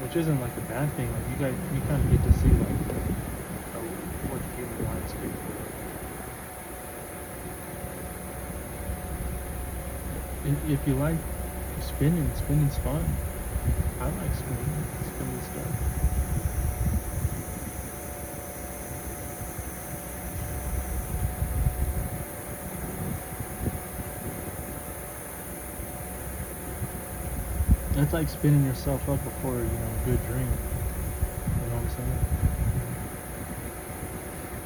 Which isn't a bad thing. You kind of get to see what complicated landscape. If you like spinning, spinning's fun. I like spinning stuff. It's like spinning yourself up before, a good dream. You know what I'm saying?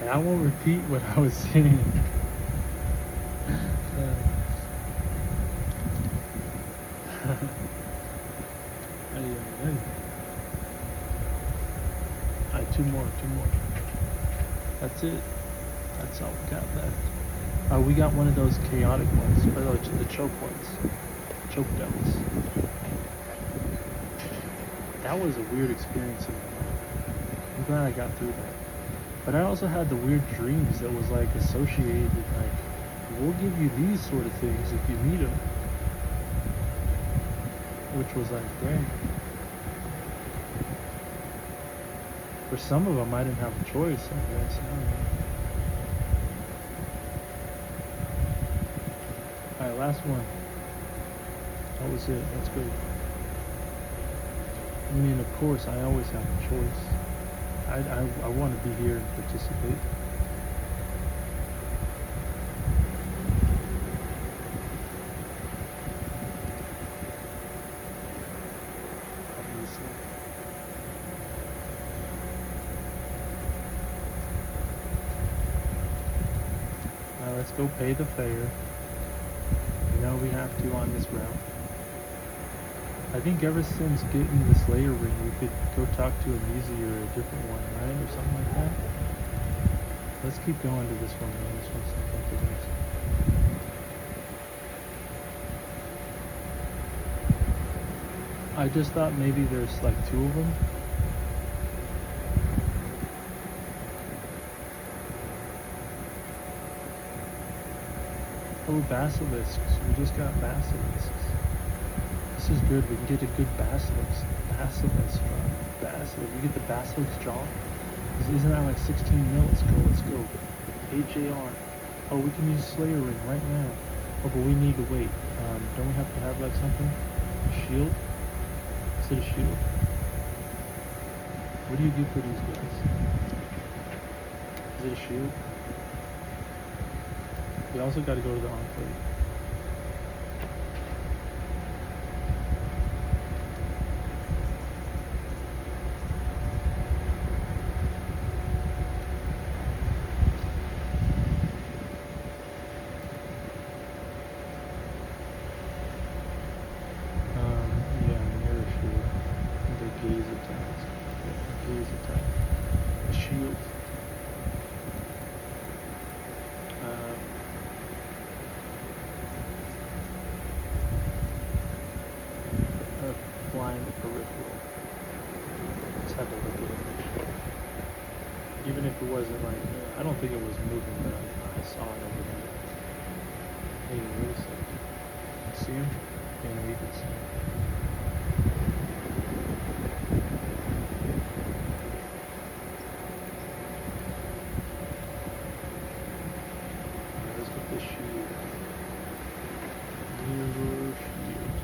And I won't repeat what I was saying. Alright, two more. That's it. That's all we got left. We got one of those chaotic ones, or the choke ones. Choke devils. That was a weird experience in my life. I'm glad I got through that. But I also had the weird dreams that was like associated with like, we'll give you these sort of things if you need them. Which was like, dang. For some of them, I didn't have a choice, I guess. I don't know. Alright, last one. That was it. That's good. I mean, of course, I always have a choice. I want to be here and participate. Obviously. Now let's go pay the fare. We have to on this route. I think ever since getting this layer ring, we could go talk to a Musi or a different one, right? Or something like that. Let's keep going to this one, man. This one's something to this. I just thought maybe there's like two of them. Oh, basilisks. We just got basilisks. This is good. We can get a good basilisk. Basilisk. We get the basilisk jaw. Isn't that like 16 mil? Let's go. HAR. Oh, we can use Slayer Ring right now. Oh, but we need to wait. Don't we have to have like something? A shield? Is it a shield? What do you do for these guys? Is it a shield? We also got to go to the Enclave. Flying the peripheral. Let's have a look at it. Even if it wasn't like, I don't think it was moving, but I saw it over there. Hey, wait a second. See him? Yeah, you can see him. Alright, let's get this shield. Mirror shield.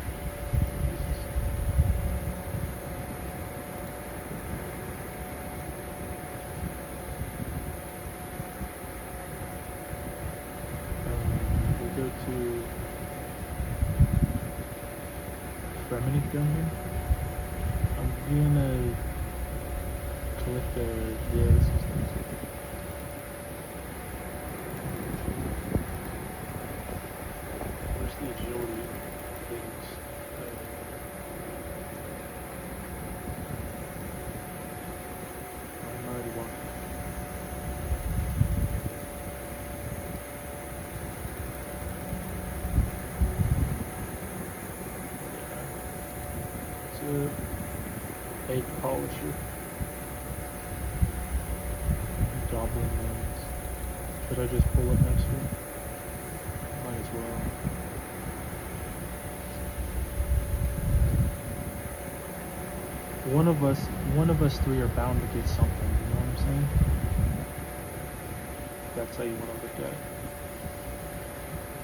Go to Premonic down here. I'm gonna collect the this is nice. Where's the agility things? I'm already walking. Egg polisher. Goblin lens. Should I just pull up next to him? Might as well. One of us three are bound to get something, you know what I'm saying? that's how you want to look at it.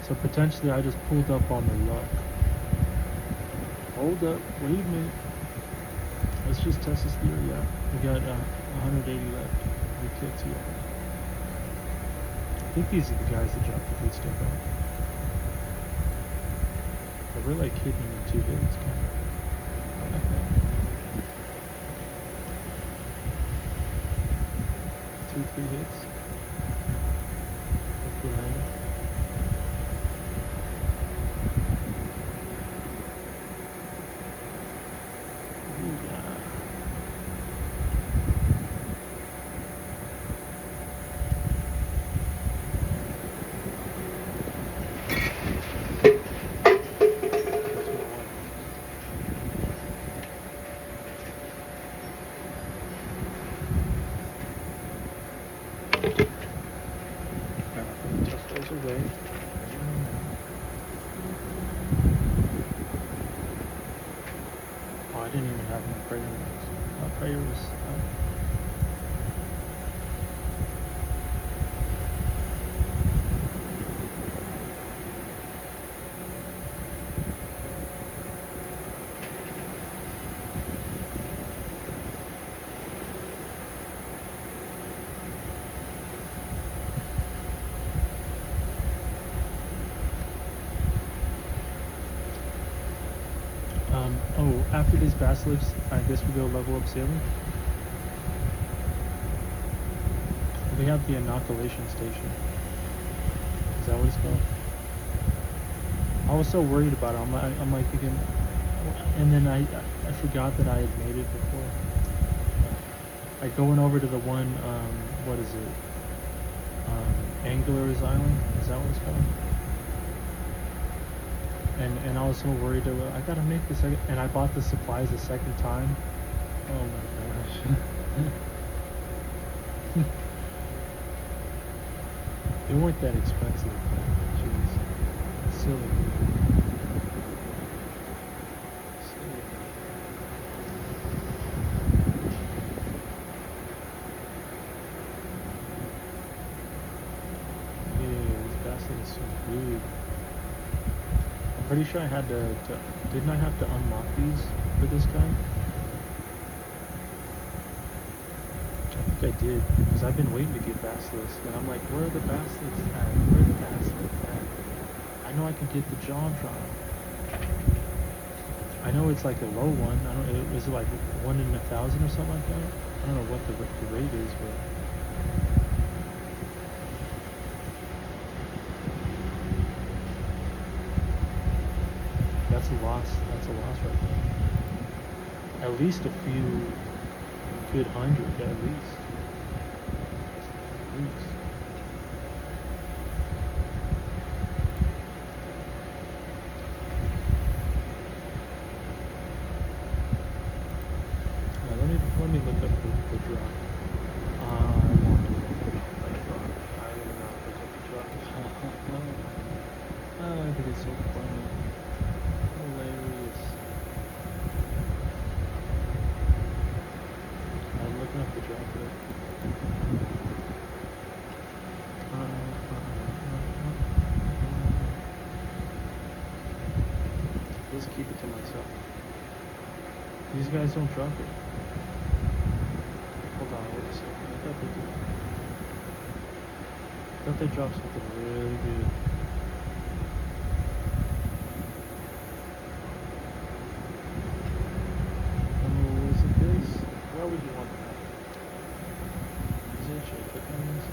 So potentially I just pulled up on the luck. Hold up, wait a minute. Let's just test this theory out. We got 180 left. We killed 2 already. I think these are the guys that dropped the food stuff out. But we're like hitting them in 2 hits, kind of. I like that. 2, 3 hits. Hopefully land it. Ooh, yeah. That's what I want. Tuck those away. Oh, I didn't even have my prayer notes. My prayer was out. Oh, after these bass lifts, I guess we go level up sailing. We have the inoculation station. Is that what it's called? I was so worried about it. I'm like thinking, and then I forgot that I had made it before. I going over to the one, what is it? Angler's Island. Is that what it's called? And I was so worried. I gotta make this, and I bought the supplies a second time. Oh my gosh. They weren't that expensive. Jeez. Silly. Silly. Yeah, this basket is so big. I'm pretty sure I had to didn't I have to unlock these for this guy? I think I did, because I've been waiting to get bass lists, and I'm like, where are the bass lists at? Where are the bass lists at? I know I can get the jaw drop. I know it's like a low one. I don't. Is it like 1 in 1,000 or something like that? I don't know what the rate is, but. That's a loss. That's a loss right there. At least a few good hundred, at least. At least. Now, let me look up the drop. I won't do it. Let it drop. I will not look up the drop. Oh, I think it's so funny. Hilarious. I'm looking up the drop rate. Let's keep it to myself. These guys don't drop it. Hold on, wait a second. I thought they did. I thought they dropped something really good. Is it this? Where would you want that? Is it? Should I click on this?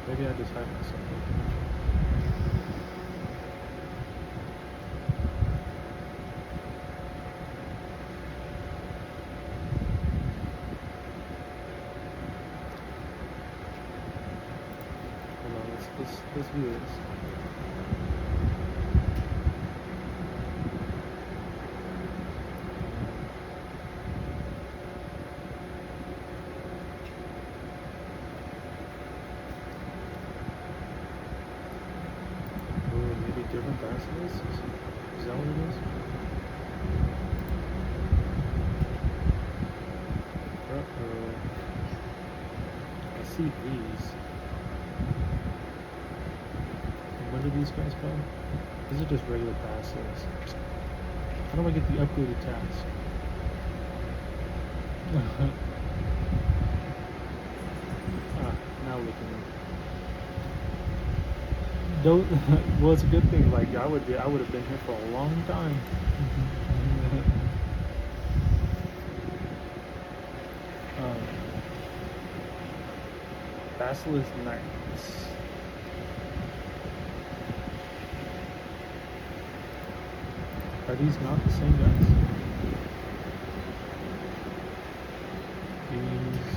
Maybe I just hide myself. Hold on, let's do this. Ooh, maybe different bass lists? Is that what it is? see these. What are these guys called? These are just regular basilisks. How do I get the upgraded task? Now look at me. Don't. Well, it's a good thing. Like I would have been here for a long time. Basilisk Knights. Are these not the same guys? These.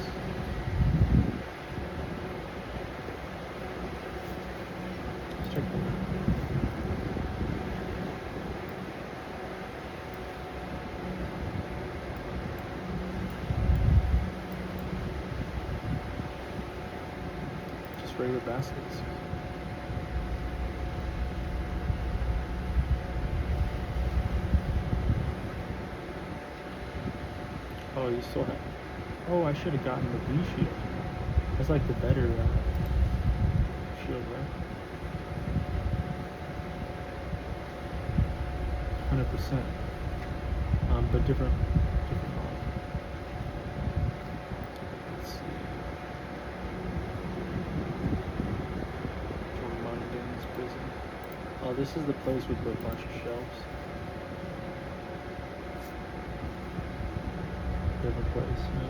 Let's check them out. Just regular baskets. Oh, you still have. Oh, I should have gotten the V shield. That's like the better shield, right? 100%. But different model. Let's see. Jordan's prison. Oh, this is the place with a bunch of shelves. Different place, yeah.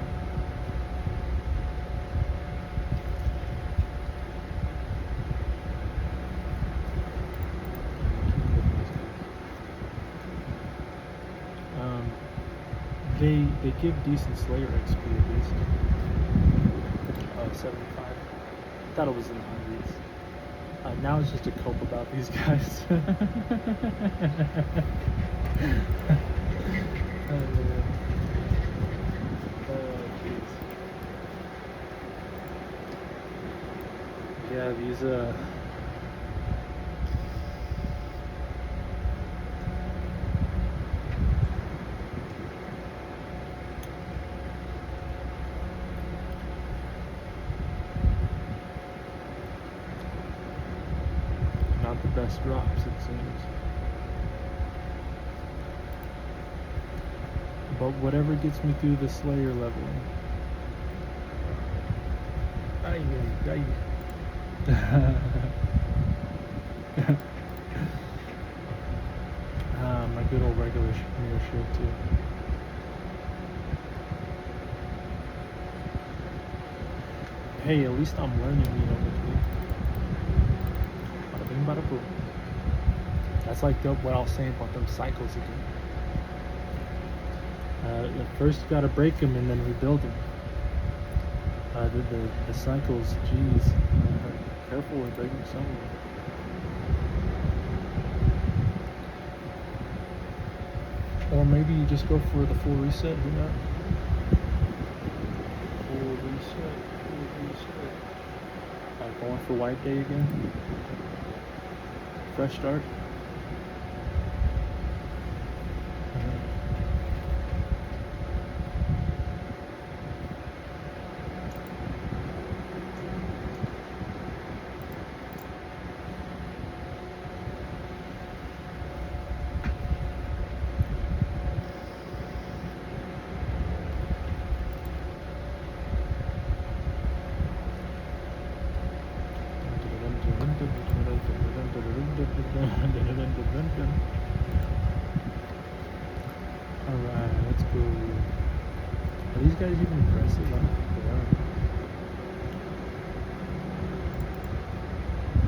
They give decent Slayer XP at least. 75. I thought it was in the hundreds. Now it's just a cope about these guys. Yeah, these not the best drops, it seems. But whatever gets me through the Slayer leveling. My good old regular mirror shield too. Hey, at least I'm learning, with me. Bada bing, bada boom. That's like what I was saying about them cycles again. At first you gotta break them and then rebuild them. The cycles, geez, careful with breaking some of them. Or maybe you just go for the full reset, who knows? Full reset. Going for white day again. Fresh start. Alright, let's go. Are these guys even aggressive? I don't think they are.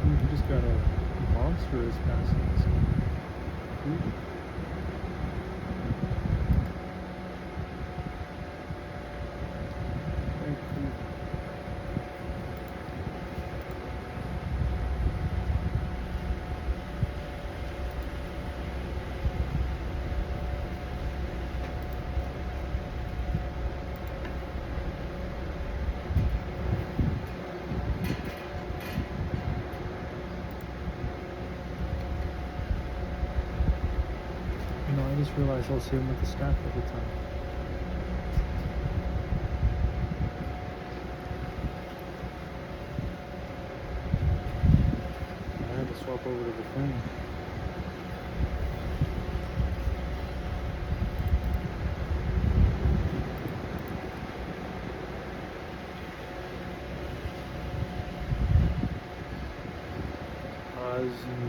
Ooh, he just got a monstrous basket. Ooh. Very cool. I just realized I was hitting with the staff every time. swap over to the thing.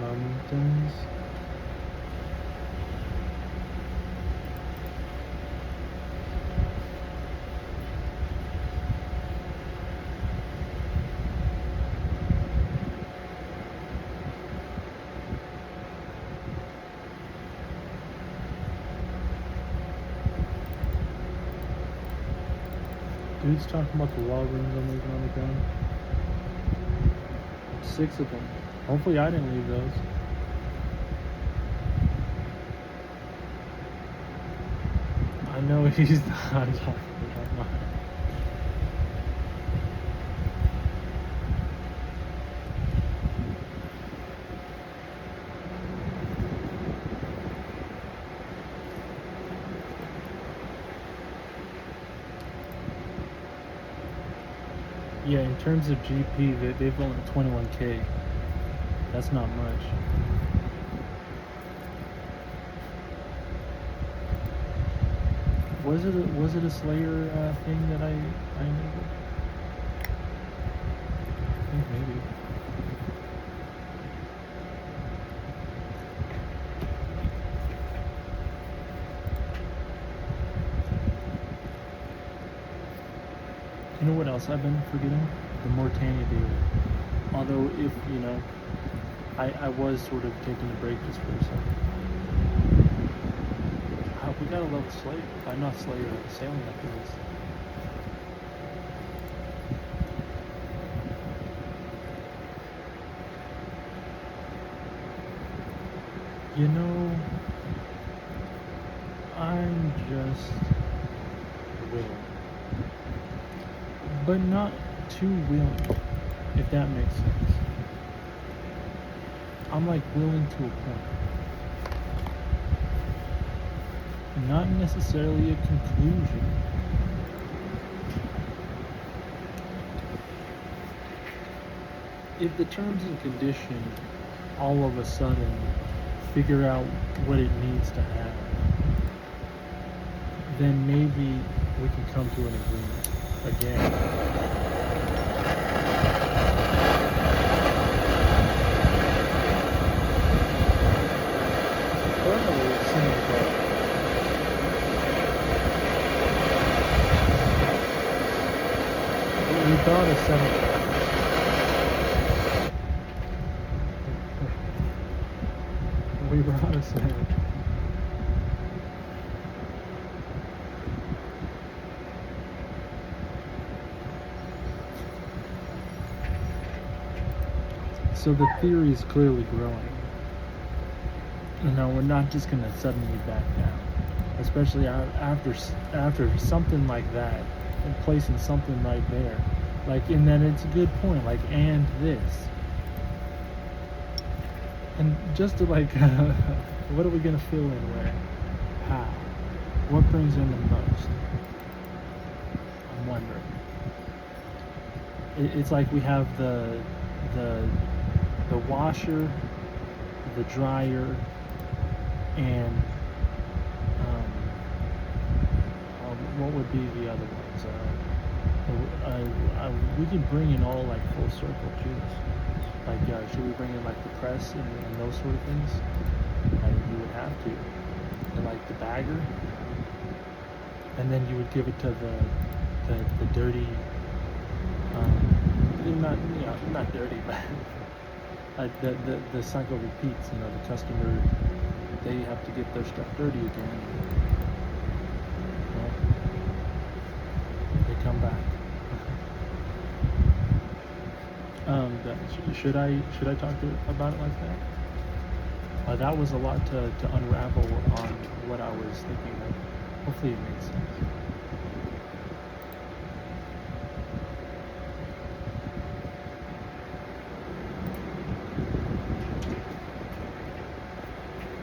Mountains. Dude's talking about the wall rooms I'm leaving on the ground. 6 of them. Hopefully I didn't leave those. I know he's not talking about mine. Yeah, in terms of GP, they've only 21K. That's not much. Was it a Slayer thing that I enabled? I think maybe. You know what else I've been forgetting? The Mortania deal. Although if, you know, I was sort of taking a break just for a second. We gotta love Slayer. Not Slayer, sailing after this. You know, I'm just willing. But not too willing, if that makes sense. I'm like willing to a point. Not necessarily a conclusion. If the terms and conditions all of a sudden figure out what it needs to have, then maybe we can come to an agreement again. We bought a 7. We brought a 7. So the theory is clearly growing. You know, we're not just going to suddenly back down, especially after something like that, and placing something right there. Like, in that it's a good point, like, and this. And just to, like, what are we going to fill in where? How? What brings in the most? I'm wondering. It's like we have the washer, the dryer, and what would be the other ones? We could bring in all like full circle too. Like, should we bring in like the press and those sort of things? You would have to. And like the bagger, and then you would give it to the dirty, not dirty, but the cycle repeats. You know, the customer, they have to get their stuff dirty again. Well, they come back. Should I talk about it like that? That was a lot to unravel on what I was thinking of. Hopefully it makes sense.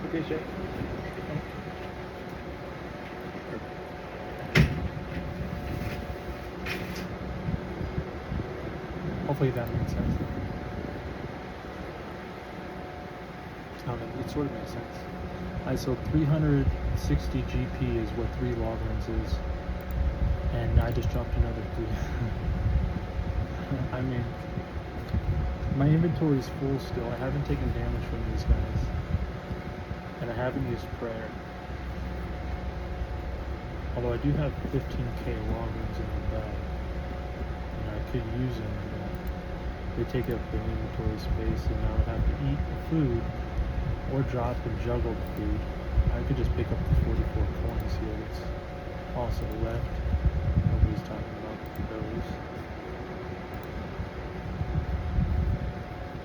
Okay, Shay. Hopefully that makes sense. It sort of makes sense. So 360 GP is what 3 log-runs is. And I just dropped another 3. I mean, my inventory is full still. I haven't taken damage from these guys. And I haven't used prayer. Although I do have 15k log-runs in the bag. And I could use them, but they take up the inventory space, and I would have to eat the food or drop and juggle the food. I could just pick up the 44 coins here that's also left. Nobody's talking about those.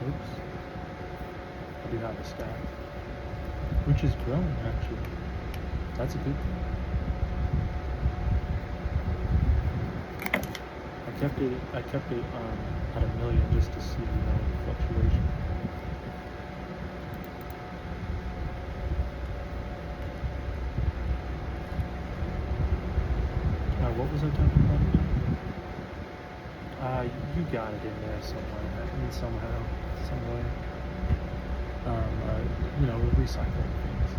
Oops. I do have a stack, which is growing actually. That's a good thing. I kept it at 1 million just to see, fluctuation. What was I talking about again? You got it in there somewhere. Somehow, somewhere. Recycling things.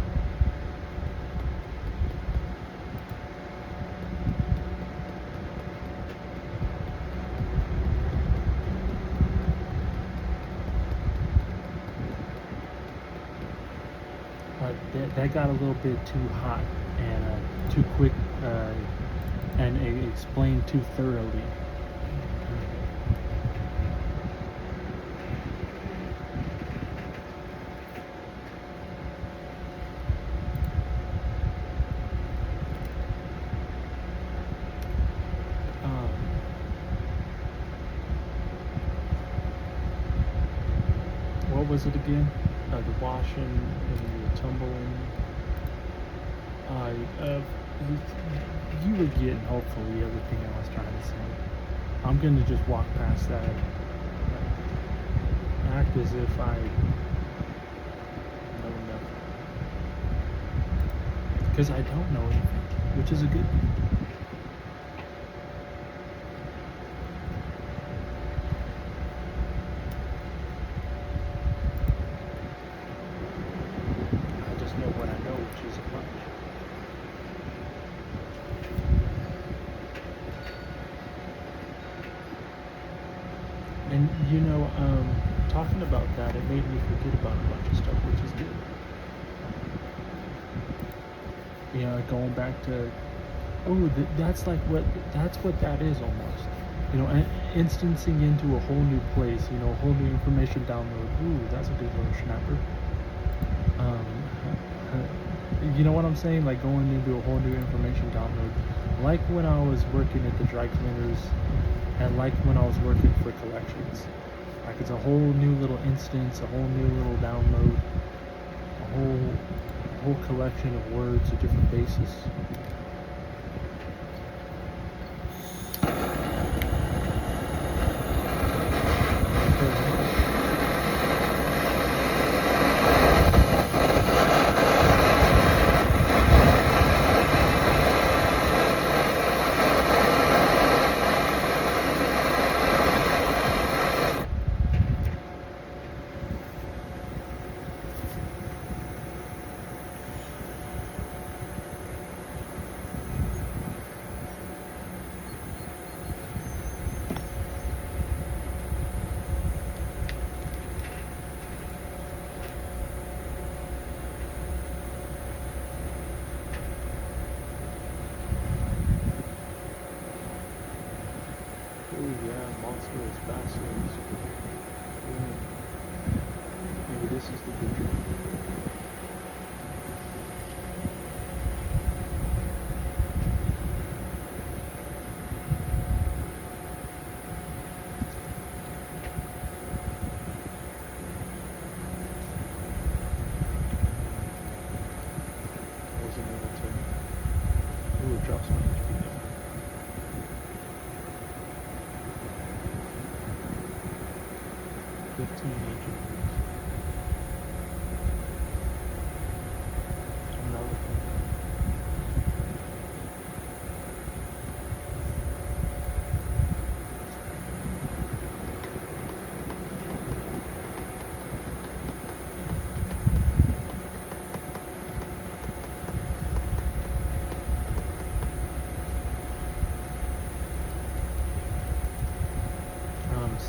That got a little bit too hot and too quick and explained too thoroughly. What was it again? The washing and the tumbling. You were getting hopefully everything I was trying to say. I'm gonna just walk past that. Act as if I know nothing. Because I don't know anything, which is a good thing. I just know what I know, which is a bunch. And talking about that, it made me forget about a bunch of stuff, which is good. Going back to, that's what that is almost. Instancing into a whole new place, a whole new information download. Ooh, that's a good little snapper. You know what I'm saying? Like going into a whole new information download. Like when I was working at the dry cleaners, and like when I was working for collections. Like it's a whole new little instance, a whole new little download, a whole collection of words of different bases. Monstrous bastards. Maybe this is the future. Wasn't able to. Ooh, it drops my HP down. I'm not looking.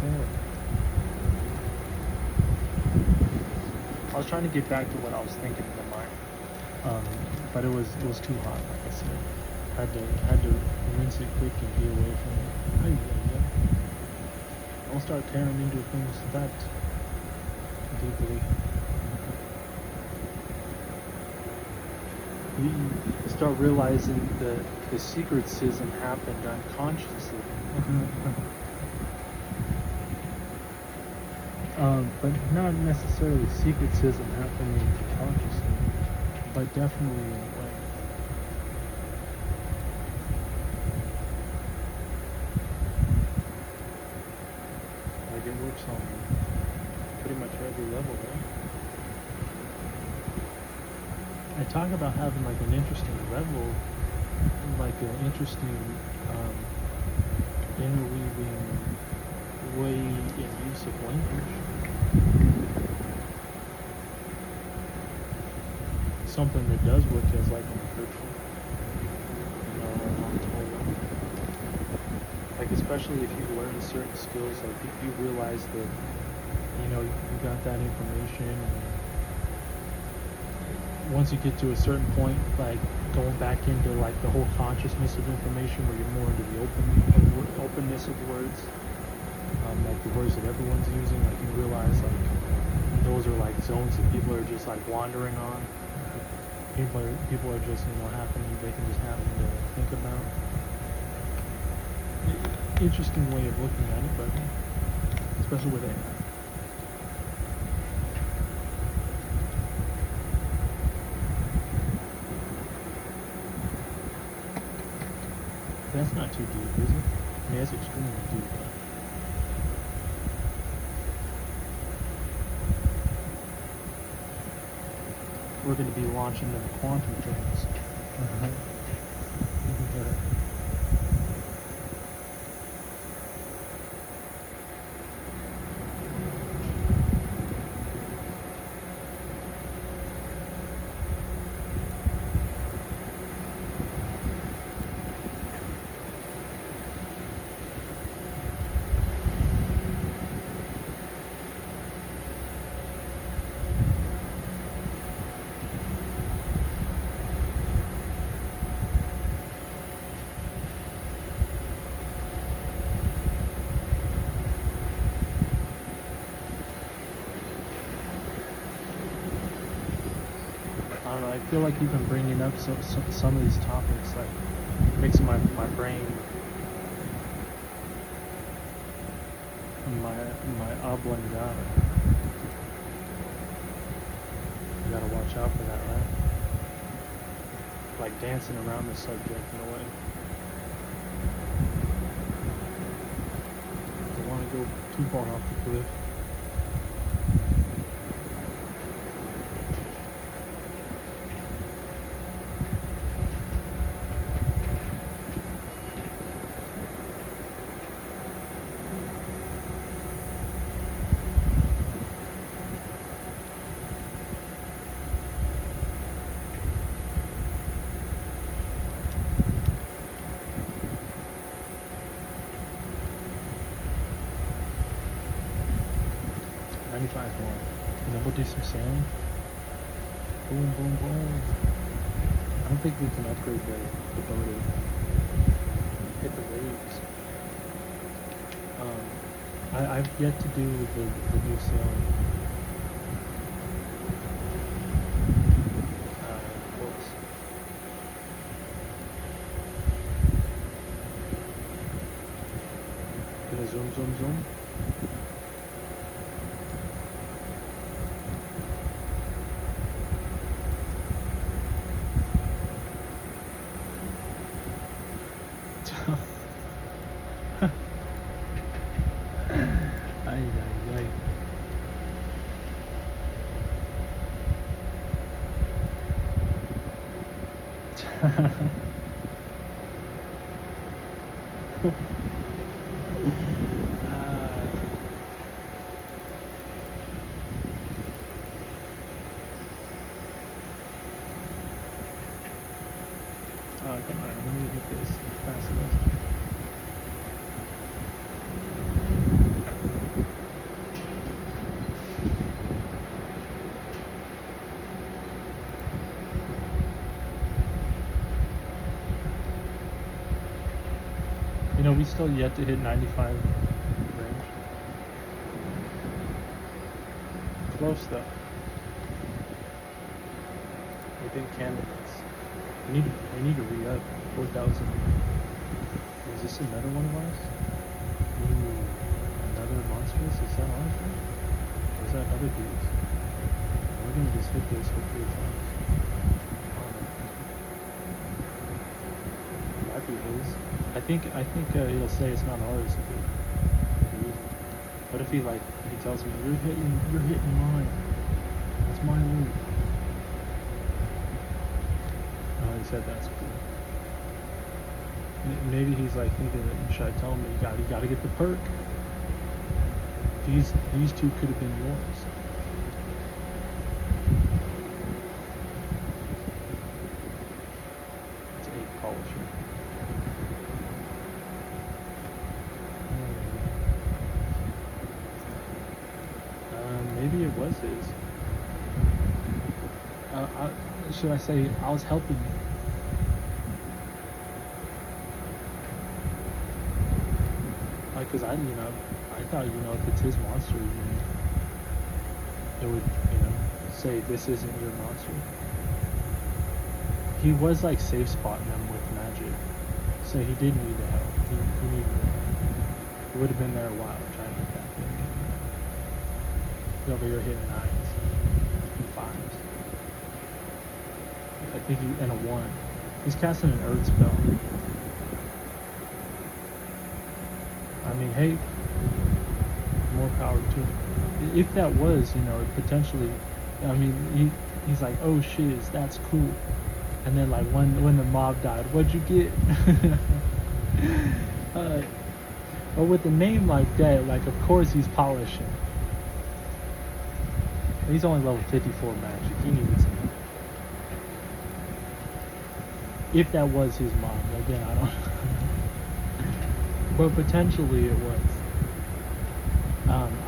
said. I was trying to get back to what I was thinking in the mind, but it was too hot. Like I said, had to rinse it quick and be away from it. Ay, ay, ay. Don't start tearing into things that deeply. You start realizing that the secretism happened unconsciously. But not necessarily secretism happening consciously, but definitely in a way. Like it works on pretty much every level, right? I talk about having like an interesting level, like an interesting interweaving way in use of language. Something that does work as like an encryption, along the whole way. Like especially if you learn certain skills, like if you realize that, you got that information, and once you get to a certain point, like going back into like the whole consciousness of information, where you're more into the openness of words, like the words that everyone's using, like you realize like those are like zones that people are just like wandering on. People are just they can just happen to think about. Interesting way of looking at it, but especially with AI. That's not too deep, is it? I mean, that's extremely deep. We're going to be launching the quantum trains. I don't know, I feel like you've been bringing up some of these topics, like makes my brain, my oblongata. You gotta watch out for that, right? Like dancing around the subject in a way. Don't want to go too far off the cliff. More. And then we'll do some sailing. Boom, boom, boom. I don't think we can upgrade the boat or hit the waves. I've yet to do the new sailing course. Gonna zoom, zoom, zoom. Come on, let me hit this fast enough. still yet to hit 95 range. Close though. Within candidates. We need to re-up 4,000. Is this another one of ours? Ooh, another monstrous? Is that ours? Or is that other dude's? We're gonna just hit this hopefully it's ours. Might be his. I think he'll say it's not ours. What if he tells me you're hitting mine? That's my loot. Oh, he said that's cool. Maybe he's like thinking that should I tell him that you gotta get the perk. These two could have been yours. It's 8 polisher. Maybe it was his. Should I say I was helping you? Because I thought, if it's his monster, it would, say this isn't your monster. He was like safe spotting them with magic, so he did need the help. He needed it. He would have been there a while trying to get that thing. He's over here hitting 9s and 5s. I think and a 1. He's casting an Earth spell. I mean, hey, more power to him. If that was, potentially, I mean, he's like, oh shiz, that's cool. And then like when the mob died, what'd you get? But with a name like that, like of course he's polishing. He's only level 54 magic. He needs some help. If that was his mom, again, I don't know. But potentially it was.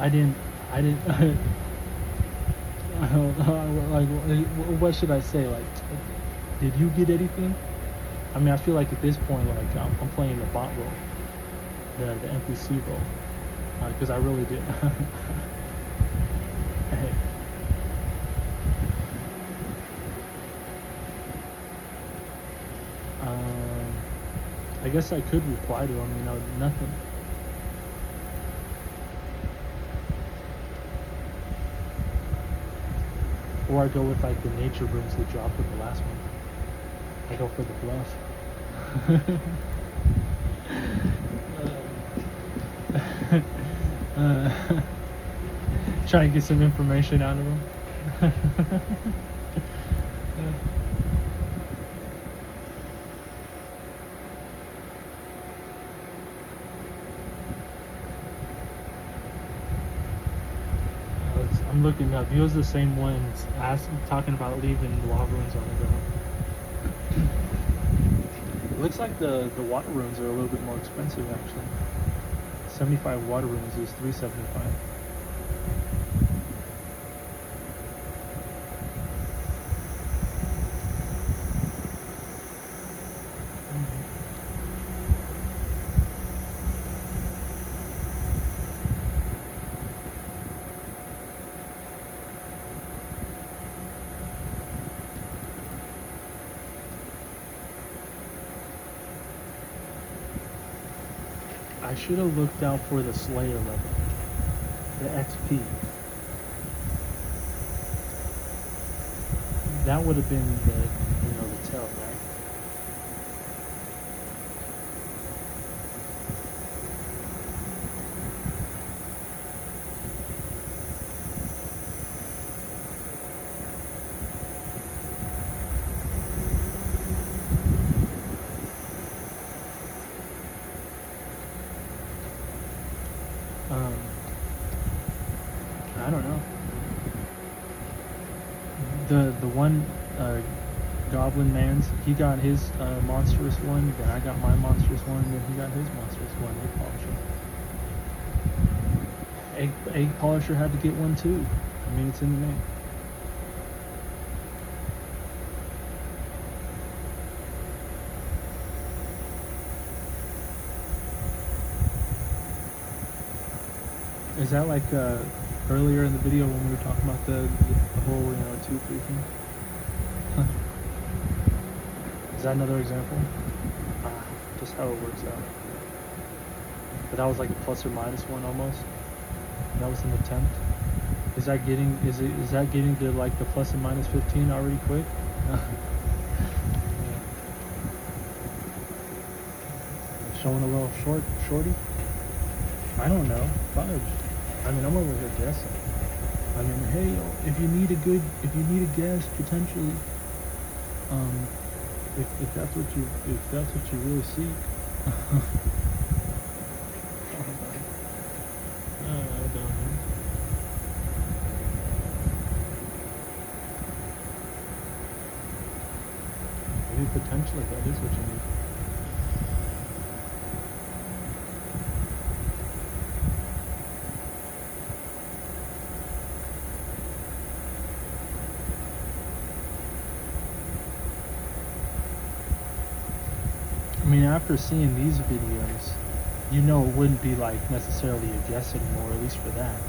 I didn't. Like, what should I say? Like, did you get anything? I mean, I feel like at this point, like I'm playing the bot role, the NPC role, because I really did. Hey. I guess I could reply to him, nothing. Or I go with like the nature rooms that dropped with the last one. I go for the bluff. Try and get some information out of him. I'm looking up. He was the same one talking about leaving lava runes on the go. It looks like the water runes are a little bit more expensive actually. 75 water runes is $375. I should have looked out for the Slayer level, the XP. That would have been the tell, right? I don't know. The one Goblin Man's, he got his monstrous one, then I got my monstrous one, then he got his monstrous one, Egg Polisher. Egg Polisher had to get one too. I mean, it's in the name. Is that like earlier in the video when we were talking about the whole 2-3 thing? Is that another example? Just how it works out. But that was like a plus or minus one almost. That was an attempt. Is that getting to like the plus and minus 15 already quick? Showing a little shorty? I don't know. Fudge. I mean, I'm over here guessing. I mean, hey, if you need a guess potentially, if that's what you really seek. I don't know. Maybe potentially that is what you need. I mean, after seeing these videos, it wouldn't be like necessarily a guess anymore, at least for that.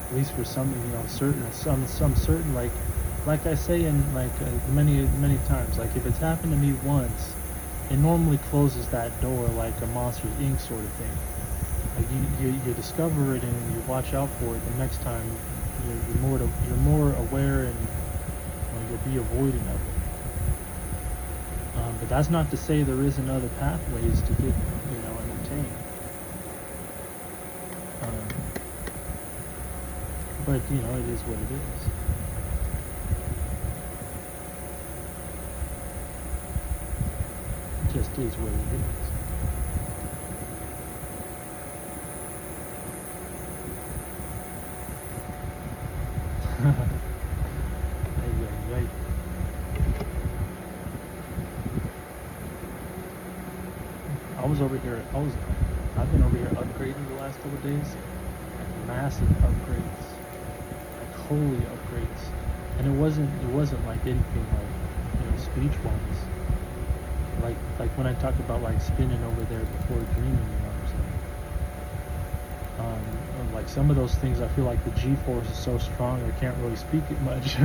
At least for some, some certain, like I say in like many times, like if it's happened to me once, it normally closes that door like a Monsters Inc. sort of thing. Like you discover it and you watch out for it. The next time, you're more aware and you'll be avoiding of it. But that's not to say there isn't other pathways to get, and obtain. But it is what it is. It just is what it is. I've been over here upgrading the last couple of days. Like massive upgrades. Like holy upgrades. And it wasn't like anything like, speech wise. Like when I talk about like spinning over there before dreaming, what I'm saying. Like some of those things I feel like the G-force is so strong I can't really speak it much.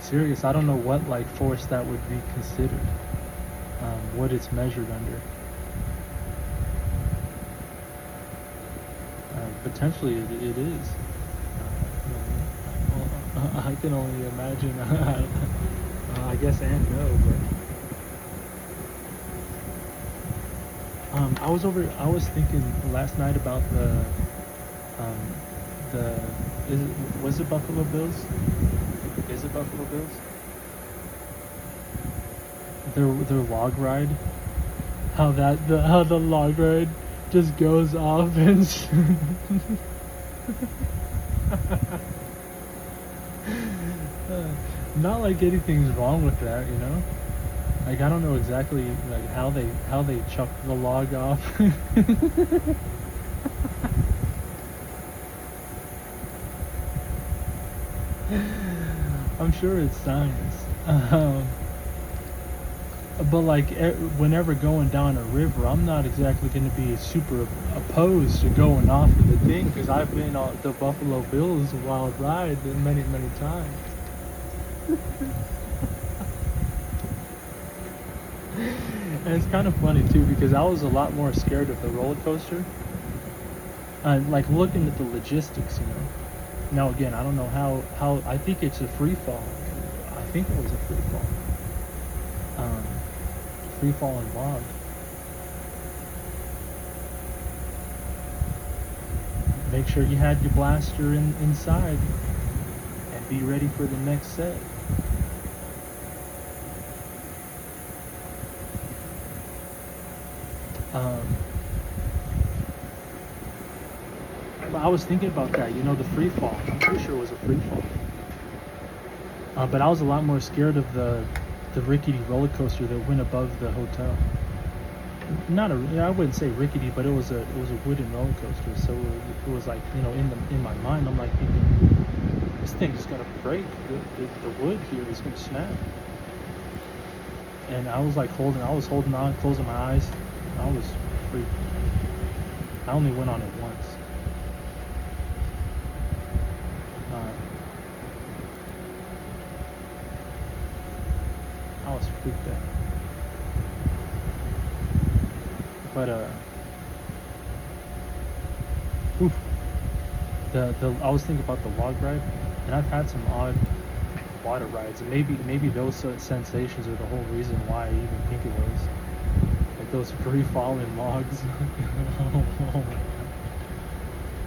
Serious, I don't know what like force that would be considered, what it's measured under. Potentially it is. I can only imagine. I guess and no, but I was thinking last night about was it Buffalo Bills? Is it Buffalo Bills? Their log ride. How the log ride just goes off and not like anything's wrong with that, Like I don't know exactly like how they chuck the log off. I'm sure it's science. But like whenever going down a river, I'm not exactly going to be super opposed to going off of the thing because I've been on the Buffalo Bills wild ride many times. And it's kind of funny too because I was a lot more scared of the roller coaster. Like looking at the logistics, Now again, I don't know how I think it's a free fall. I think it was a free fall. Free fall and log. Make sure you had your blaster inside and be ready for the next set. But I was thinking about that, the free fall. I'm pretty sure it was a free fall. But I was a lot more scared of the rickety roller coaster that went above the hotel. I wouldn't say rickety, but it was a wooden roller coaster. So it was like, in my mind, I'm like thinking, this thing is gonna break. The wood here is gonna snap. and I was holding on, closing my eyes. I was freaked. I only went on it once. I was freaked out. But oof. I was thinking about the log ride, and I've had some odd water rides, and maybe those sensations are the whole reason why I even think it was like those free falling logs. Oh my God.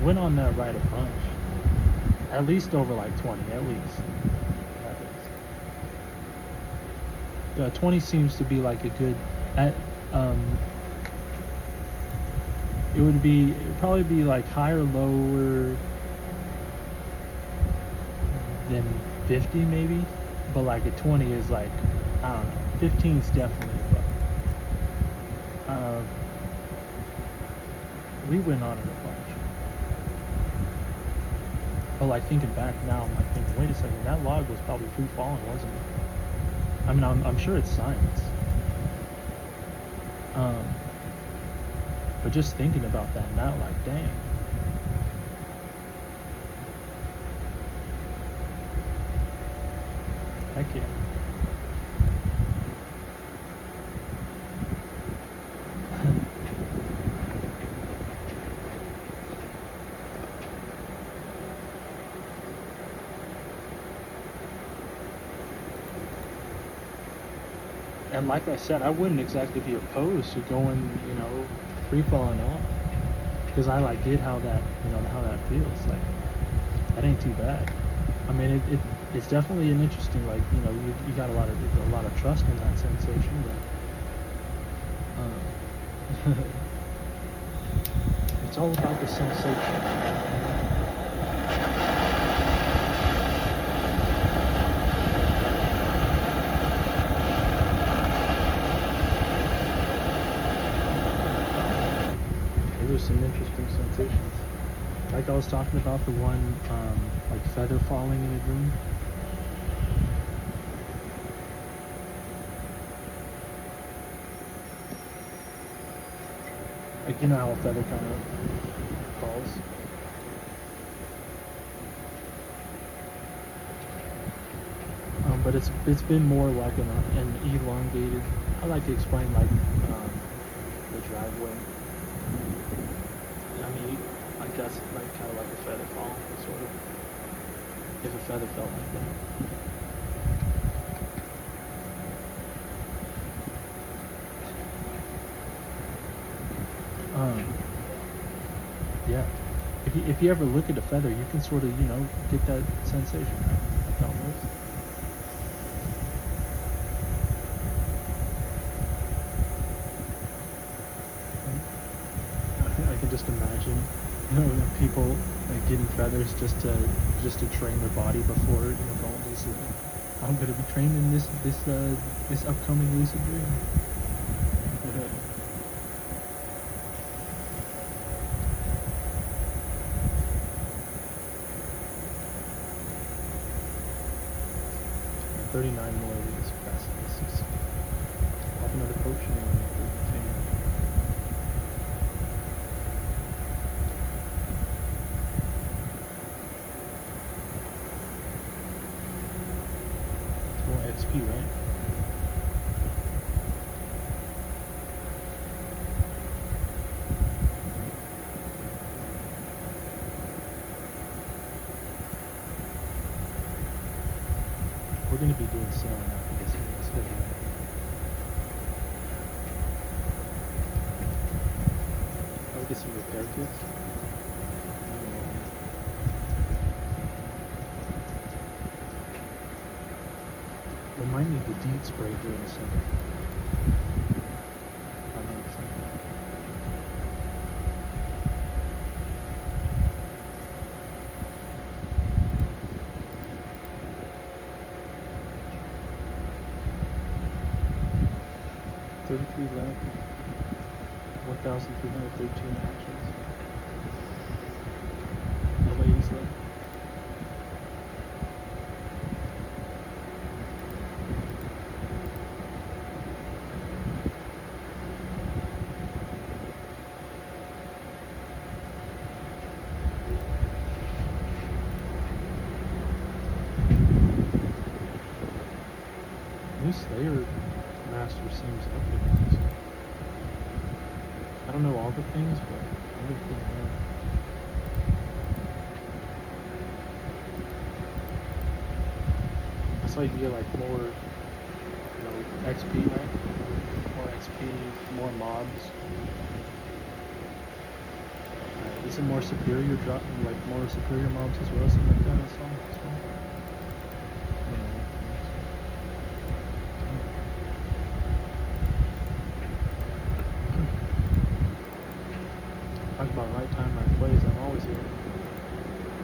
Went on that ride a bunch, at least over like 20, at least. 20 seems to be like a good. Um, it'd probably be like higher, lower than 50 maybe, but like a 20 is like, I don't know, 15 is definitely above. We went on it a bunch, but like thinking back now, I'm like thinking, wait a second, that log was probably free falling, wasn't it? I mean, I'm sure it's science, but just thinking about that now, like, dang. Heck yeah. And like I said, I wouldn't exactly be opposed to going, free falling off, because I like get how that, how that feels. Like, that ain't too bad. I mean, it's definitely an interesting, like, you got a lot of trust in that sensation, but it's all about the sensation. Those are some interesting sensations. Like I was talking about the one, like feather falling in a dream. Like, you know how a feather kind of falls? But it's been more like an elongated. I like to explain like the driveway. I mean, I guess like kind of like a feather fall, sort of. If a feather felt like that. Yeah. If you ever look at a feather, you can sort of get that sensation, right? Like almost. I can just imagine, people like getting feathers just to train their body before going to sleep. I'm gonna be trained in this upcoming lucid dream. 39 more of these precipices. Pop another potion and continue. It's more XP, right? We're going to be doing sailing after this video. I'll get some repair kits. We might need the deep spray here in a second. Left, 1,313 actions. No ladies left. Master seems optimized. I don't know all the things, but everything there. It's like you get like more, XP, right? More XP, more mobs. Is it more superior drop, like more superior mobs as well, something like that? I saw as well. I don't know. Talk about right time, right place. I'm always here.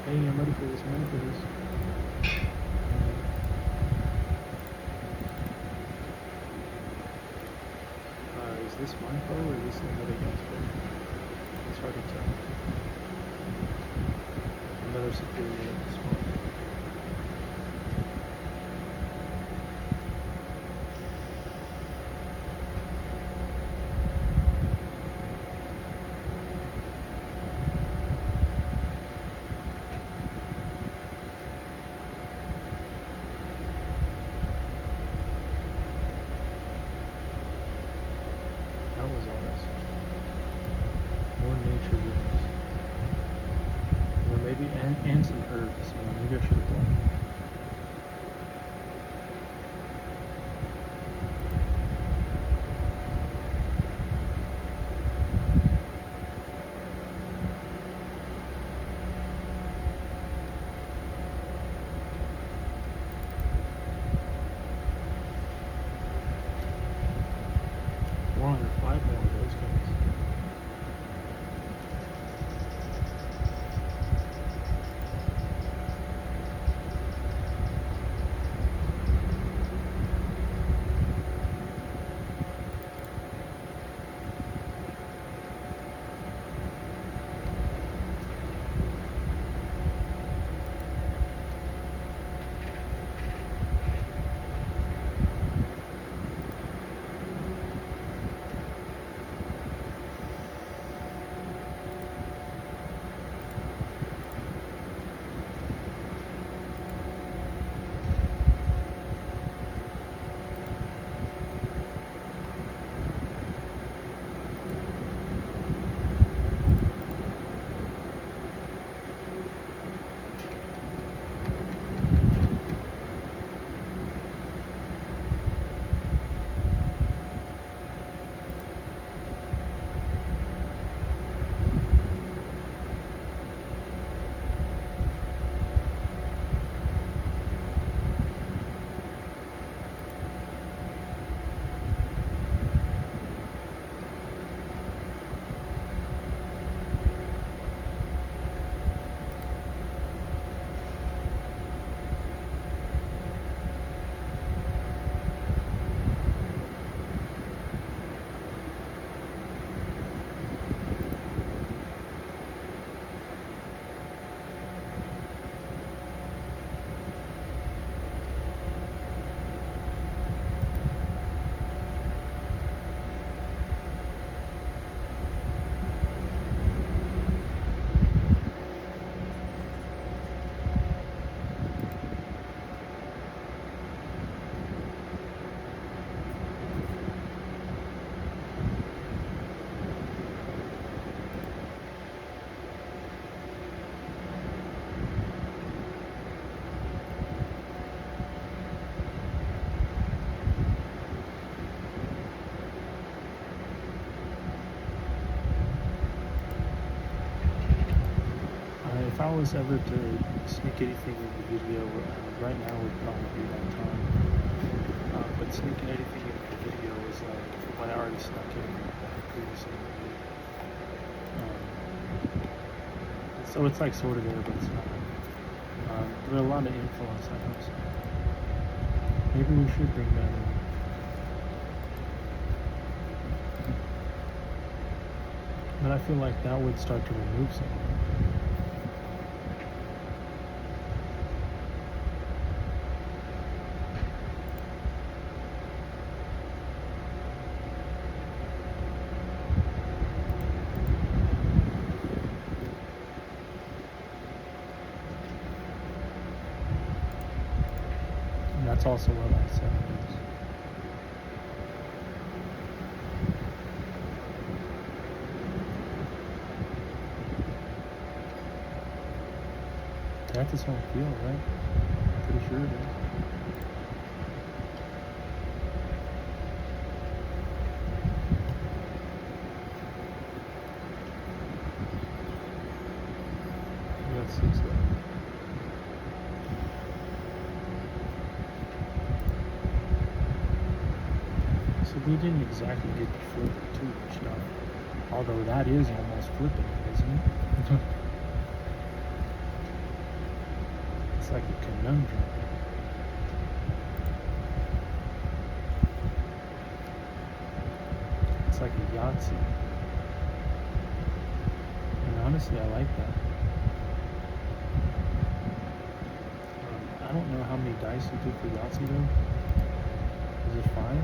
Hey, I'm ready for this. I'm ready for this. Is this my bow or is this another guy's bow? It's hard to tell. Another superior spot. That was awesome. More nature rooms. Or maybe, and some herbs. Maybe I should have done. More than 5 more of those guys. If I was ever to sneak anything in the video, right now would probably be that time. But sneaking anything in the video is like what I already snuck in previously. So it's like sort of there, but it's not. There are a lot of influence I know. So maybe we should bring that in. But I feel like that would start to remove some of it. And that's also what I said. That's its own field, right? Pretty sure it is. We got 6 left. So we didn't exactly get to flip it too much now. Although that is almost flipping it, isn't it? It's like a conundrum. It's like a Yahtzee. And honestly, I like that. I don't know how many dice you do for Yahtzee though. Is it 5?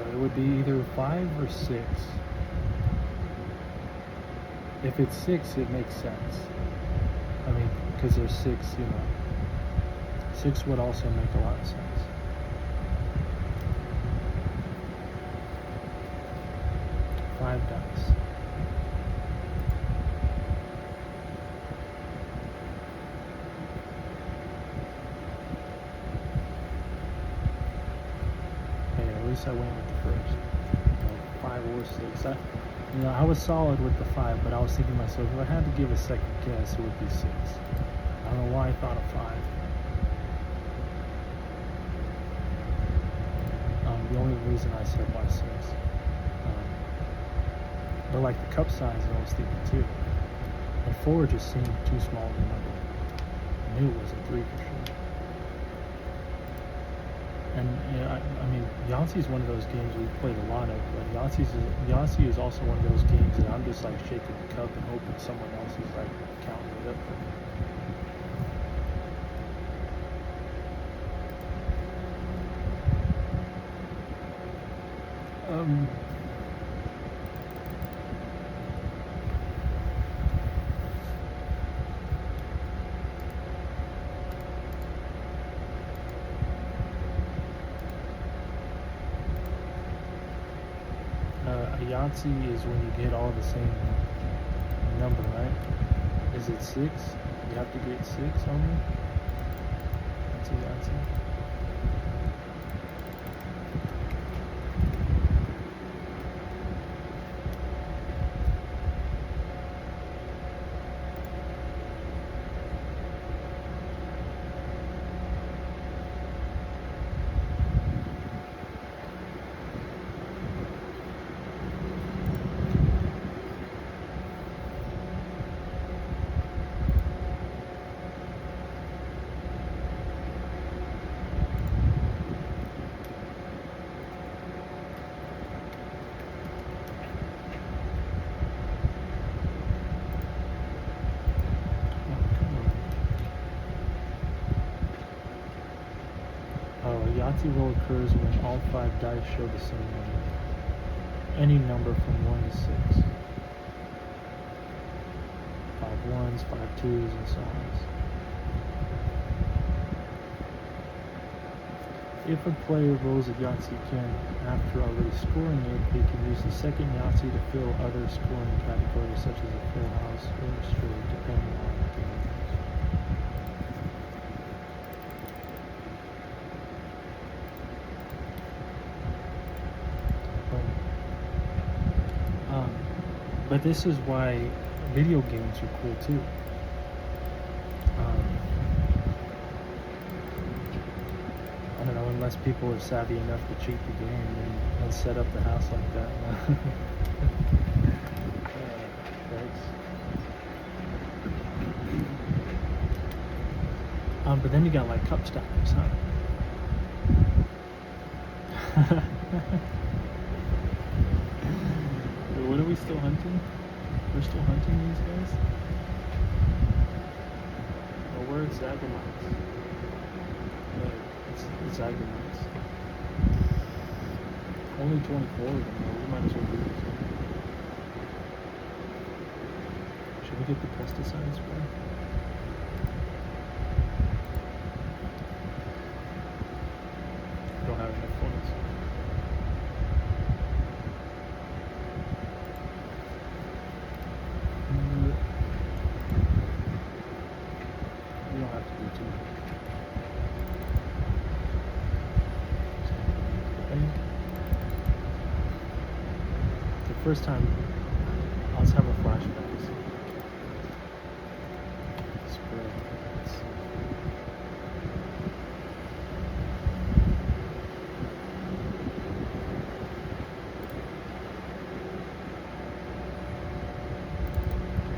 It would be either 5 or 6. If it's 6, it makes sense. I mean, because there's 6, you know. 6 would also make a lot of sense. Five dice. Hey, at least I went with the first. You know, 5 or 6. I was solid with the 5, but I was thinking to myself, if I had to give a second guess, it would be 6. I don't know why I thought of 5. The only reason I said why 6. But like the cup size, I was thinking too. And 4 just seemed too small of a number. I knew it wasn't 3 for sure. And I mean, Yahtzee is one of those games we've played a lot of, but Yahtzee is also one of those games that I'm just like shaking the cup and hoping someone else is like counting it up for me. A Yahtzee is when you get all the same number, right? Is it 6? You have to get 6 only? That's a Yahtzee. Yahtzee roll occurs when all 5 dice show the same number. Any number from 1 to 6. 5 ones, 5 twos, and so on. If a player rolls a Yahtzee can, after already scoring it, they can use the second Yahtzee to fill other scoring categories such as a full house or a straight, depending on the game. But this is why video games are cool too. I don't know, unless people are savvy enough to cheat the game and set up the house like that. But then you got like cup stackers, huh? What are we still hunting? We're still hunting these guys? Oh, where are Zagamites? It's Zagamites. Only 24 of them though, we might as well do this one. Should we get the pesticide spray? Don't have enough bullets. YouTube. The first time I was having flashbacks. Spread.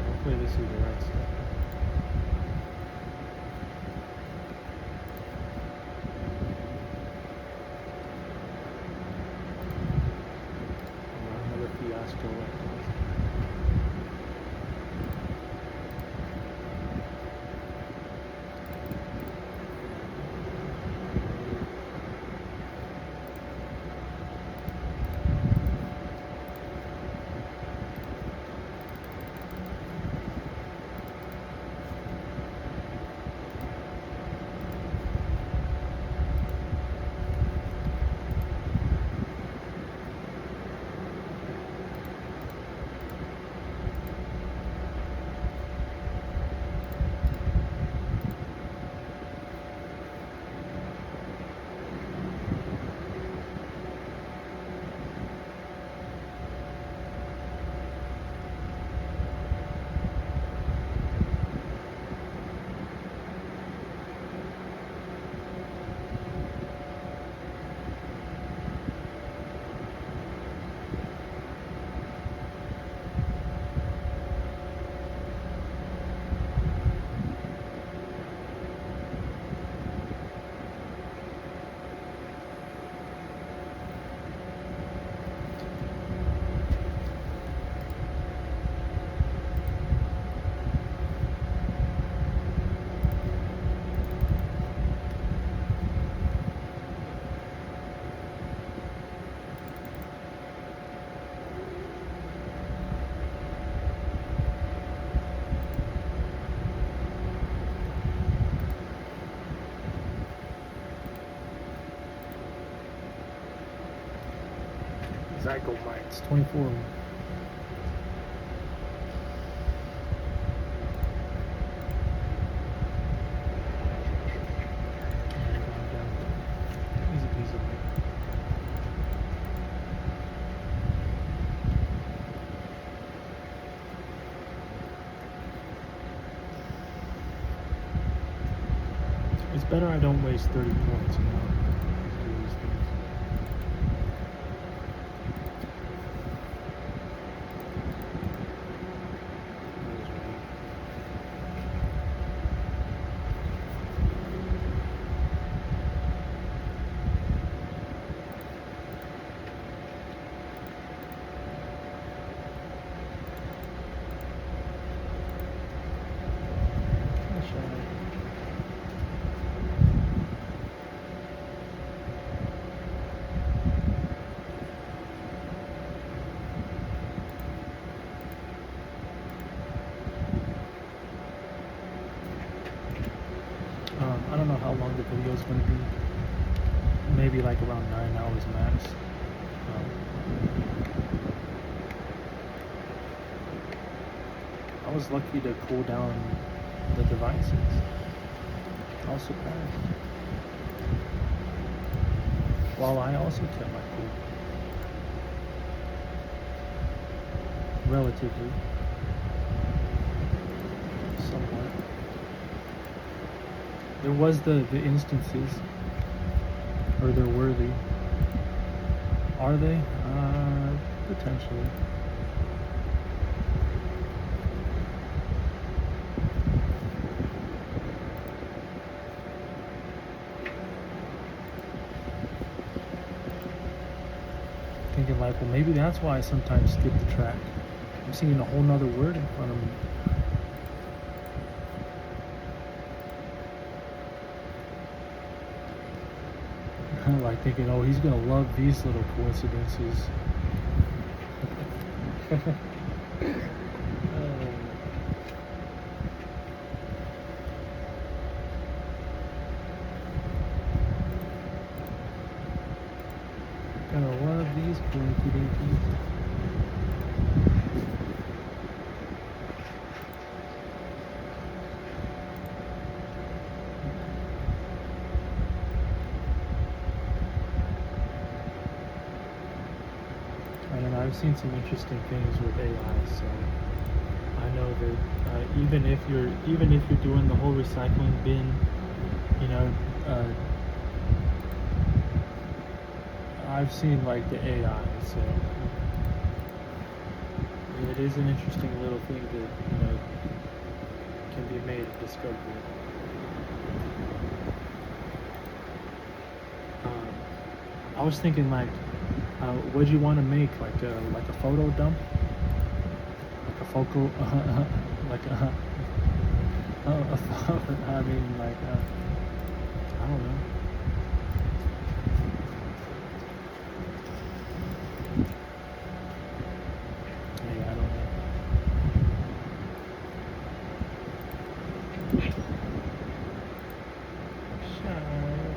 Hopefully this is the right stuff. Another fiasco like that. Zygo mites, 24 of them. Easy peasy. It's better I don't waste 30 points, you know. Do these things. I don't know how long the video is going to be. Maybe like around 9 hours max. I was lucky to cool down the devices. I was surprised. While I also kept my cool. Relatively. Somewhat. There was the instances, or they're worthy. Are they? Potentially. Thinking like, well, maybe that's why I sometimes skip the track. I'm seeing a whole nother word in front of me. Like thinking, oh, he's gonna love these little coincidences. Gonna love these coincidences. I've seen some interesting things with AI. So I know that even if you're doing the whole recycling bin, you know, I've seen like the AI. So it is an interesting little thing that can be made a discovery. I was thinking like, what do you want to make? Like a photo dump, like a photo, like I mean like I don't know. Yeah, I don't know.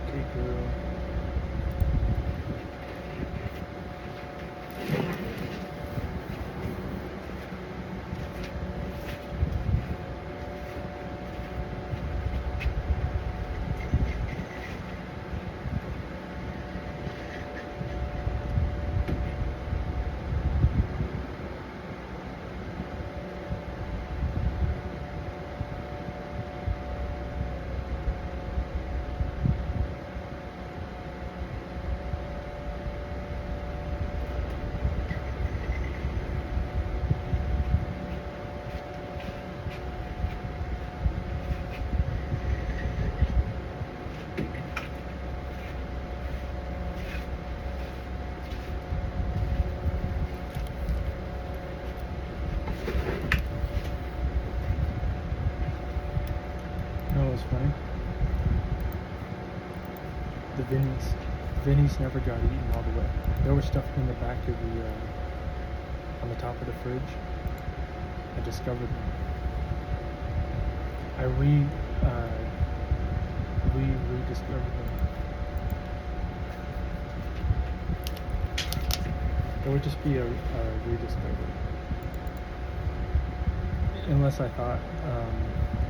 Okay, girl. No, it's funny. The Vinnies never got eaten all the way. They were stuffed in the back of the, on the top of the fridge. I discovered them. I rediscovered them. It would just be a rediscovery. Unless I thought,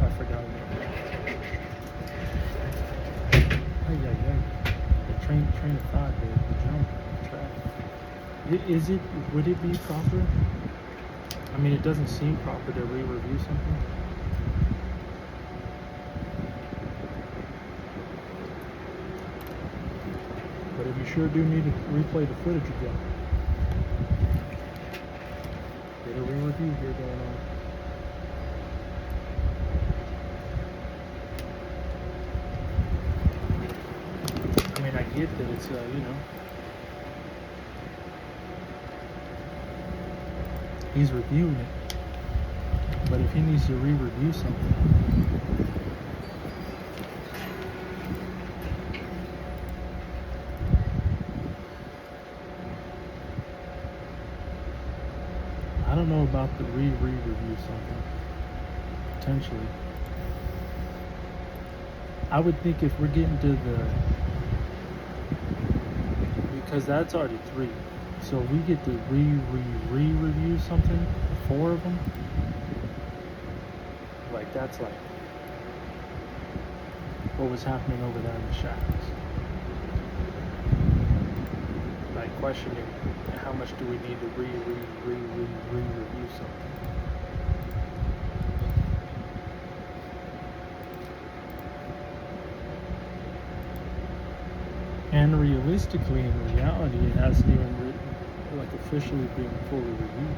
I forgot about it. The train of thought, the jump, track. Would it be proper? I mean, it doesn't seem proper to re-review something. But if you sure do need to replay the footage again, get a re-review here going on. I mean, I get that it's, he's reviewing it, but if he needs to re-review something, I don't know about the re-review something, potentially. I would think if we're getting to because that's already 3. So we get to re-review something, 4 of them. Like that's like what was happening over there in the shadows. Like questioning how much do we need to re-review something. And realistically, in reality, it hasn't even officially been fully reviewed.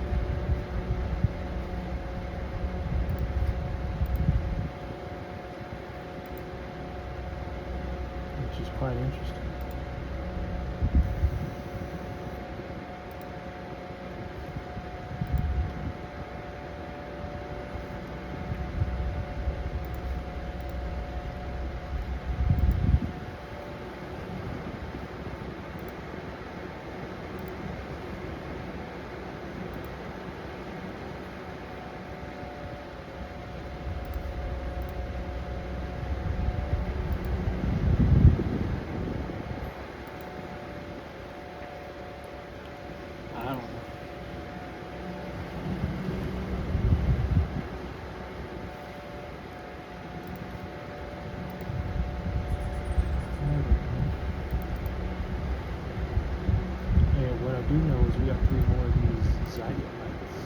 Which is quite interesting. I don't know. Hey, what I do know is we got 3 more of these Zygote lights.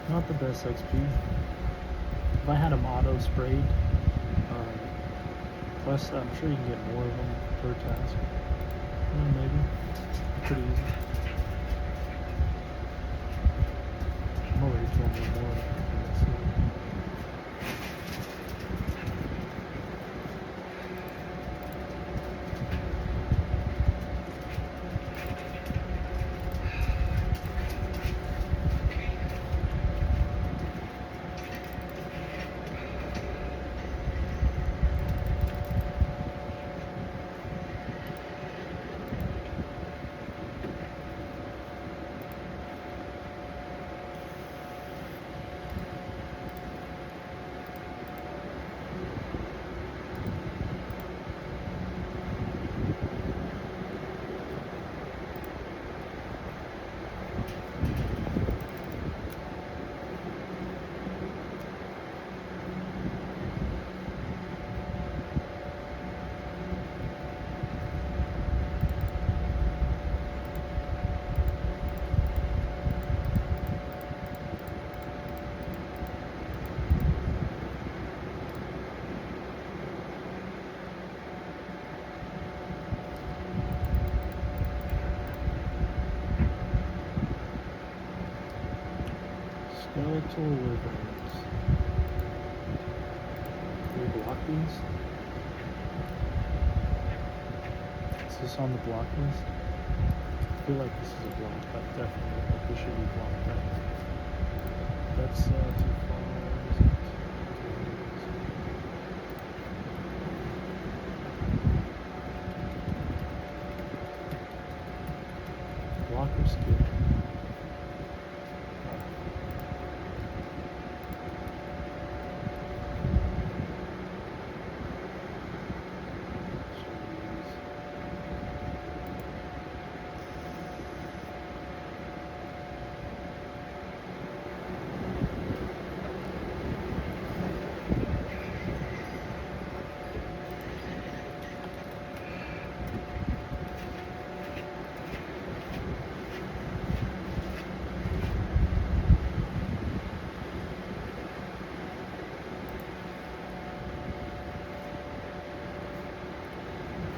Not the best XP. If I had them auto sprayed, plus I'm sure you can get more of them per task. Maybe. Pretty easy. I'm already trying to get more of them. Let's see. Skeletal wyverns. Can we block these? Is this on the block list? I feel like this is a block, but definitely like this should be blocked out. That's too far. Is it? Block or skip?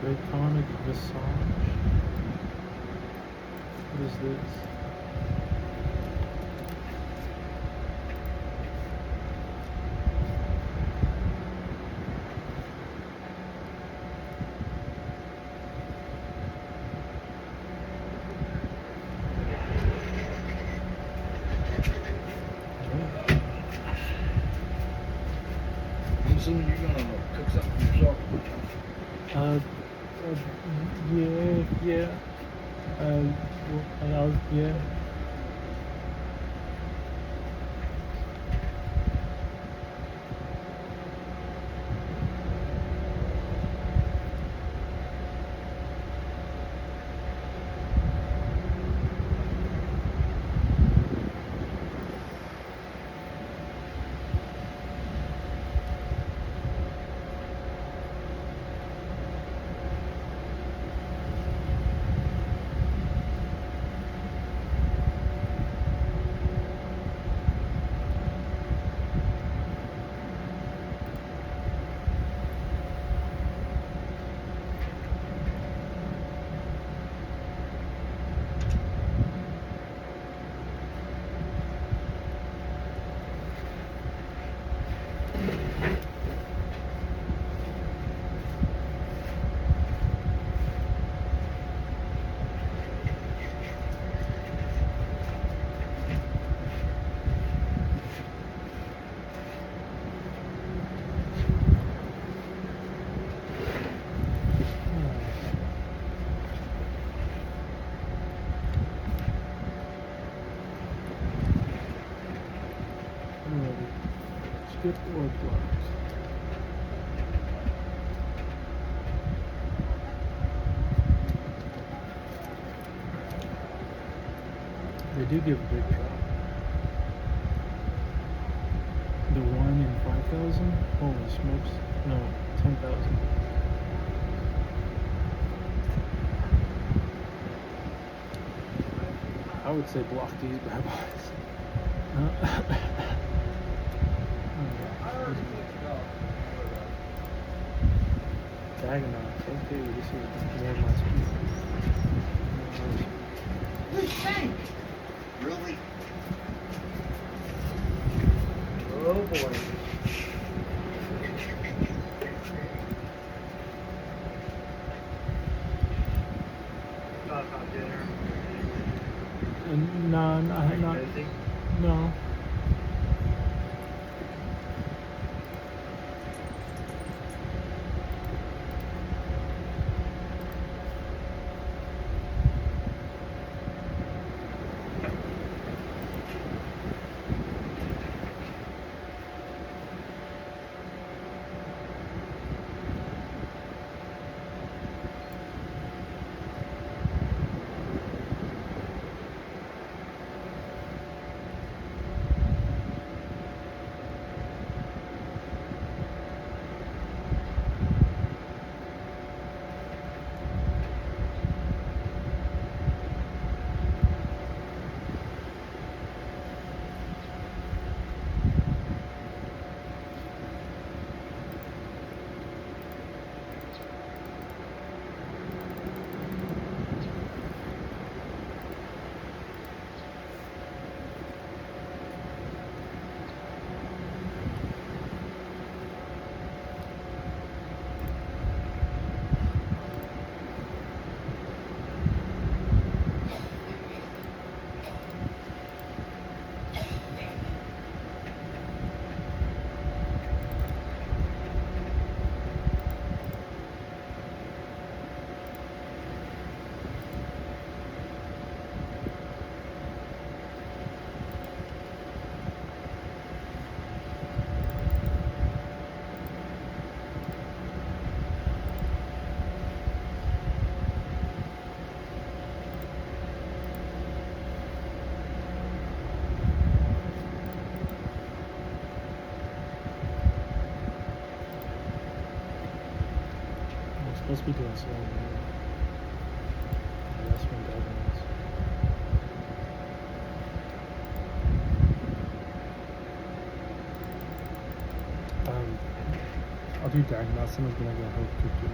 Draconic Visage. What is this? I'm assuming you're gonna cook something for yourself. Yeah. Yeah. skip or blocked. They do give a big drop. The 1 in 5,000? Holy smokes. No, 10,000. I would say block these bad boys. Diagonals, okay, this is more my speed. Really? Oh boy. Thought about dinner. No, not. Busy? No. We're supposed to be doing slow moving. That's when diagonals. I'll do diagonals. Someone's gonna get hooked to do.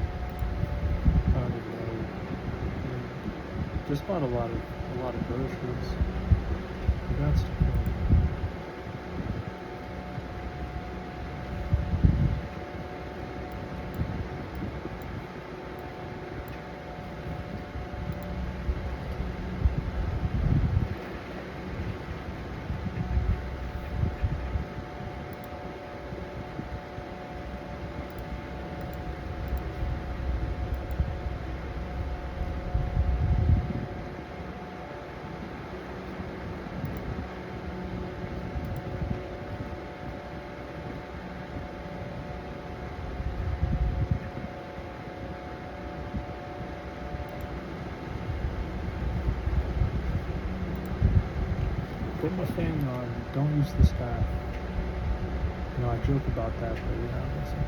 Just bought a lot of groceries. That's cool. Put my fan on. Don't use the staff. You know, I joke about that, but yeah, listen.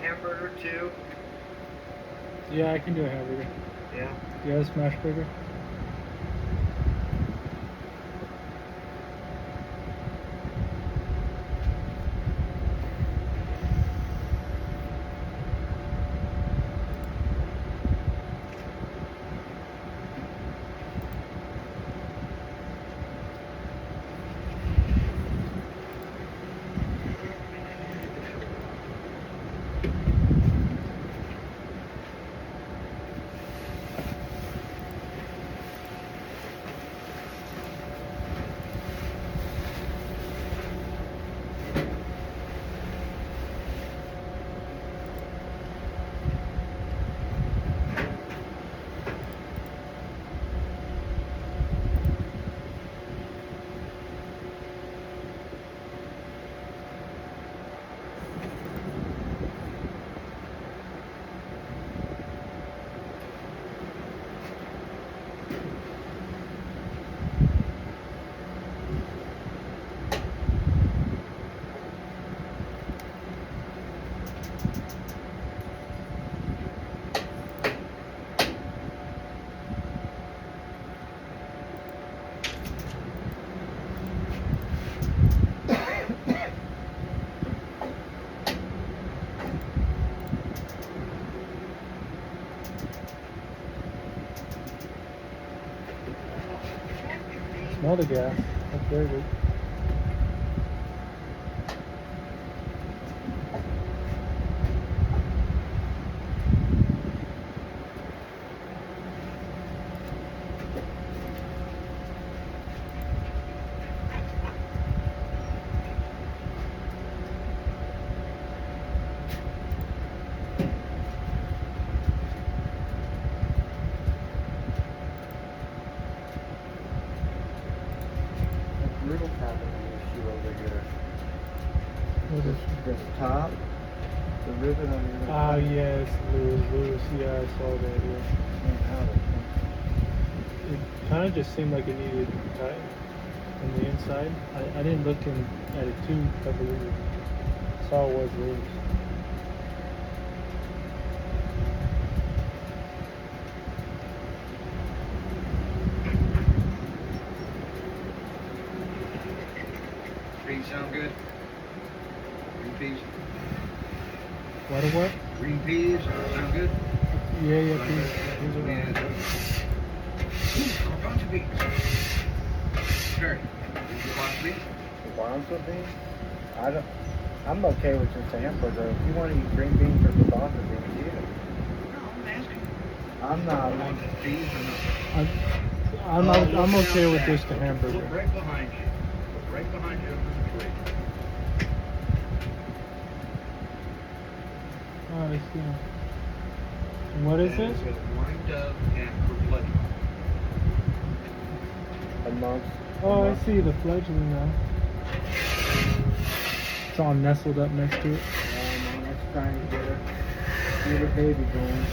Hamburger too? Yeah, I can do a hamburger. Yeah. Yeah, a smash burger. Smell the gas. That's very good. Riddle's having an issue over here. What is This top, the ribbon on the Ah, other side. yes, Lewis. Yeah, I saw that. Yeah. Can't have it. It kind of just seemed like it needed tight on the inside. I didn't look at it too heavily. Saw it was loose. Green sound good? Green peas? What? Green peas sound good? Yeah, these are Yeah. right. A bunch of beans. Sure. Did you want beans? The Blanco beans? I'm okay with just a hamburger. If you want to eat green beans or Blanco beans, eat them. No, I'm asking. I'm not. Want beans or not? I'm okay with this just a hamburger. Look right behind you. Look right behind you under the tree. Oh, I see. And what is And it? It says morning dove and perplexity. Amongst. Oh, I see the fledgling now. It's all nestled up next to it. Next time you get a baby going.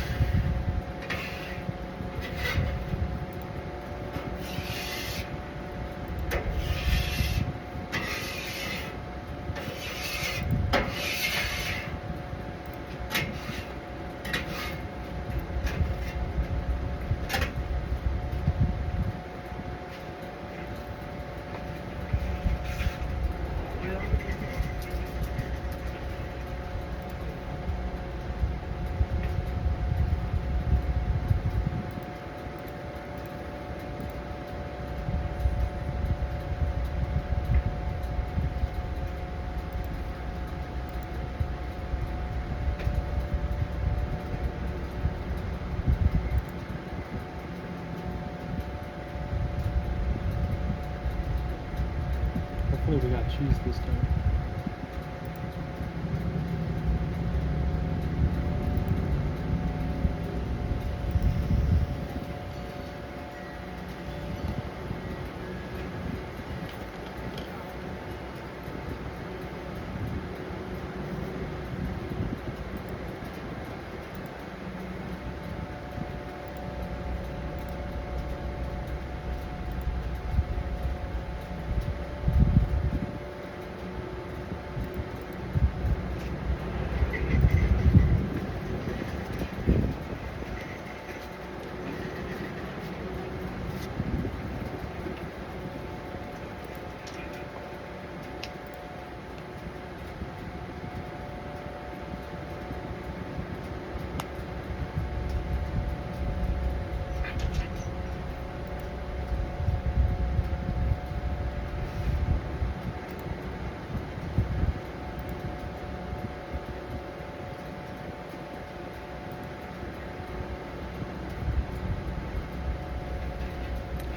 Hopefully we got cheese this time.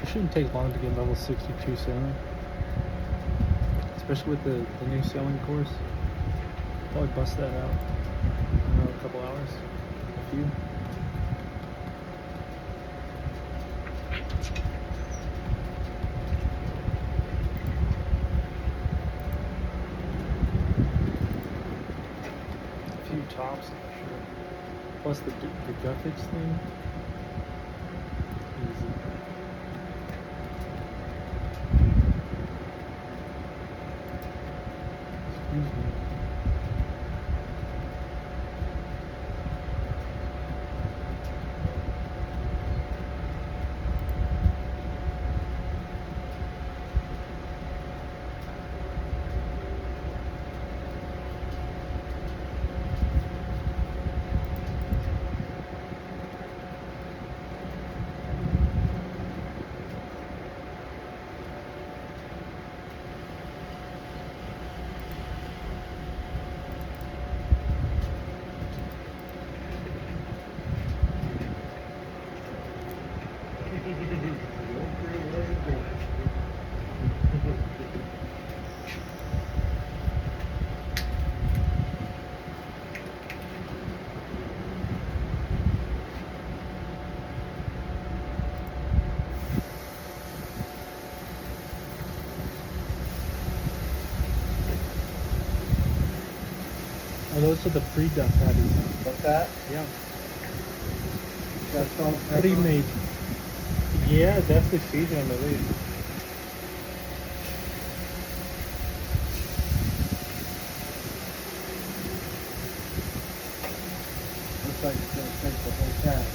It shouldn't take long to get level 62 sailing. Especially with the new sailing course. Probably bust that out. I don't know, a couple hours. A few. A few tops, I'm sure. Plus the graphics thing. Easy. Excuse me. those are the pre-done patties. What's that? Yeah. Got salt and What do you pepper? made? Yeah, definitely season them at least. Looks like it's gonna take the whole pack.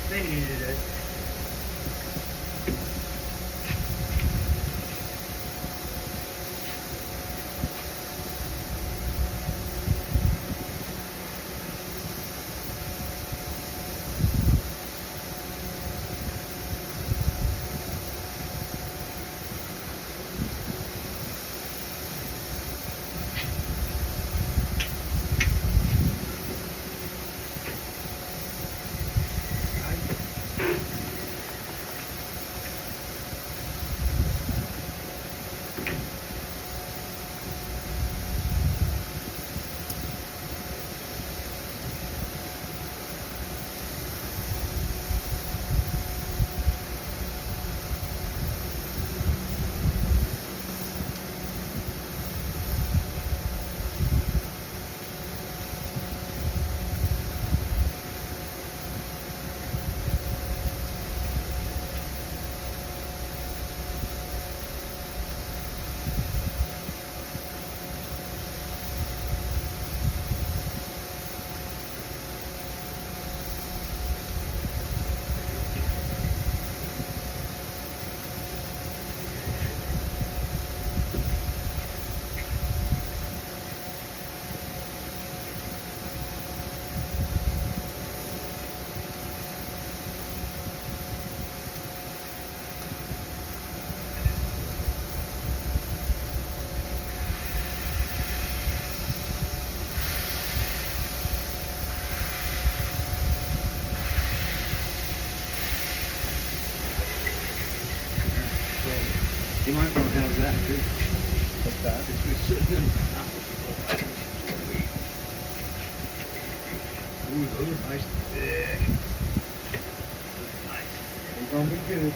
They needed it. You might want to have that too. What's that? It's been sitting in my house. Ooh, those are nice and thick. Nice. It's gonna be good.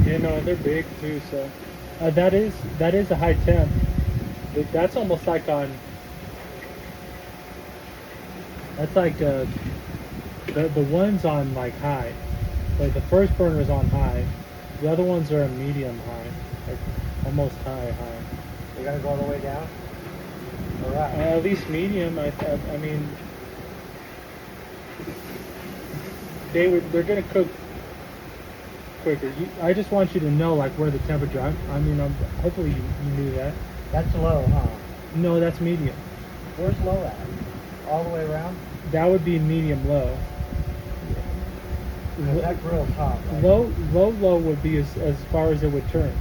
You know, they're big too, so that is a high temp. That's almost like on. That's like the ones on like high. Like the first burner is on high. The other ones are a medium high, like almost high. We gotta go all the way down? Alright. At least medium. I mean, they're gonna cook quicker. I just want you to know like where the temperature. I mean, hopefully you knew that. That's low, huh? No, that's medium. Where's low at? All the way around? That would be medium low. 'Cause that grill's hot, right? Low would be as far as it would turn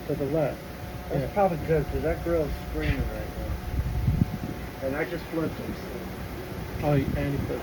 to the left. That's Yeah. probably good because that grill's screaming right now. And I just flipped them. Oh, and you put.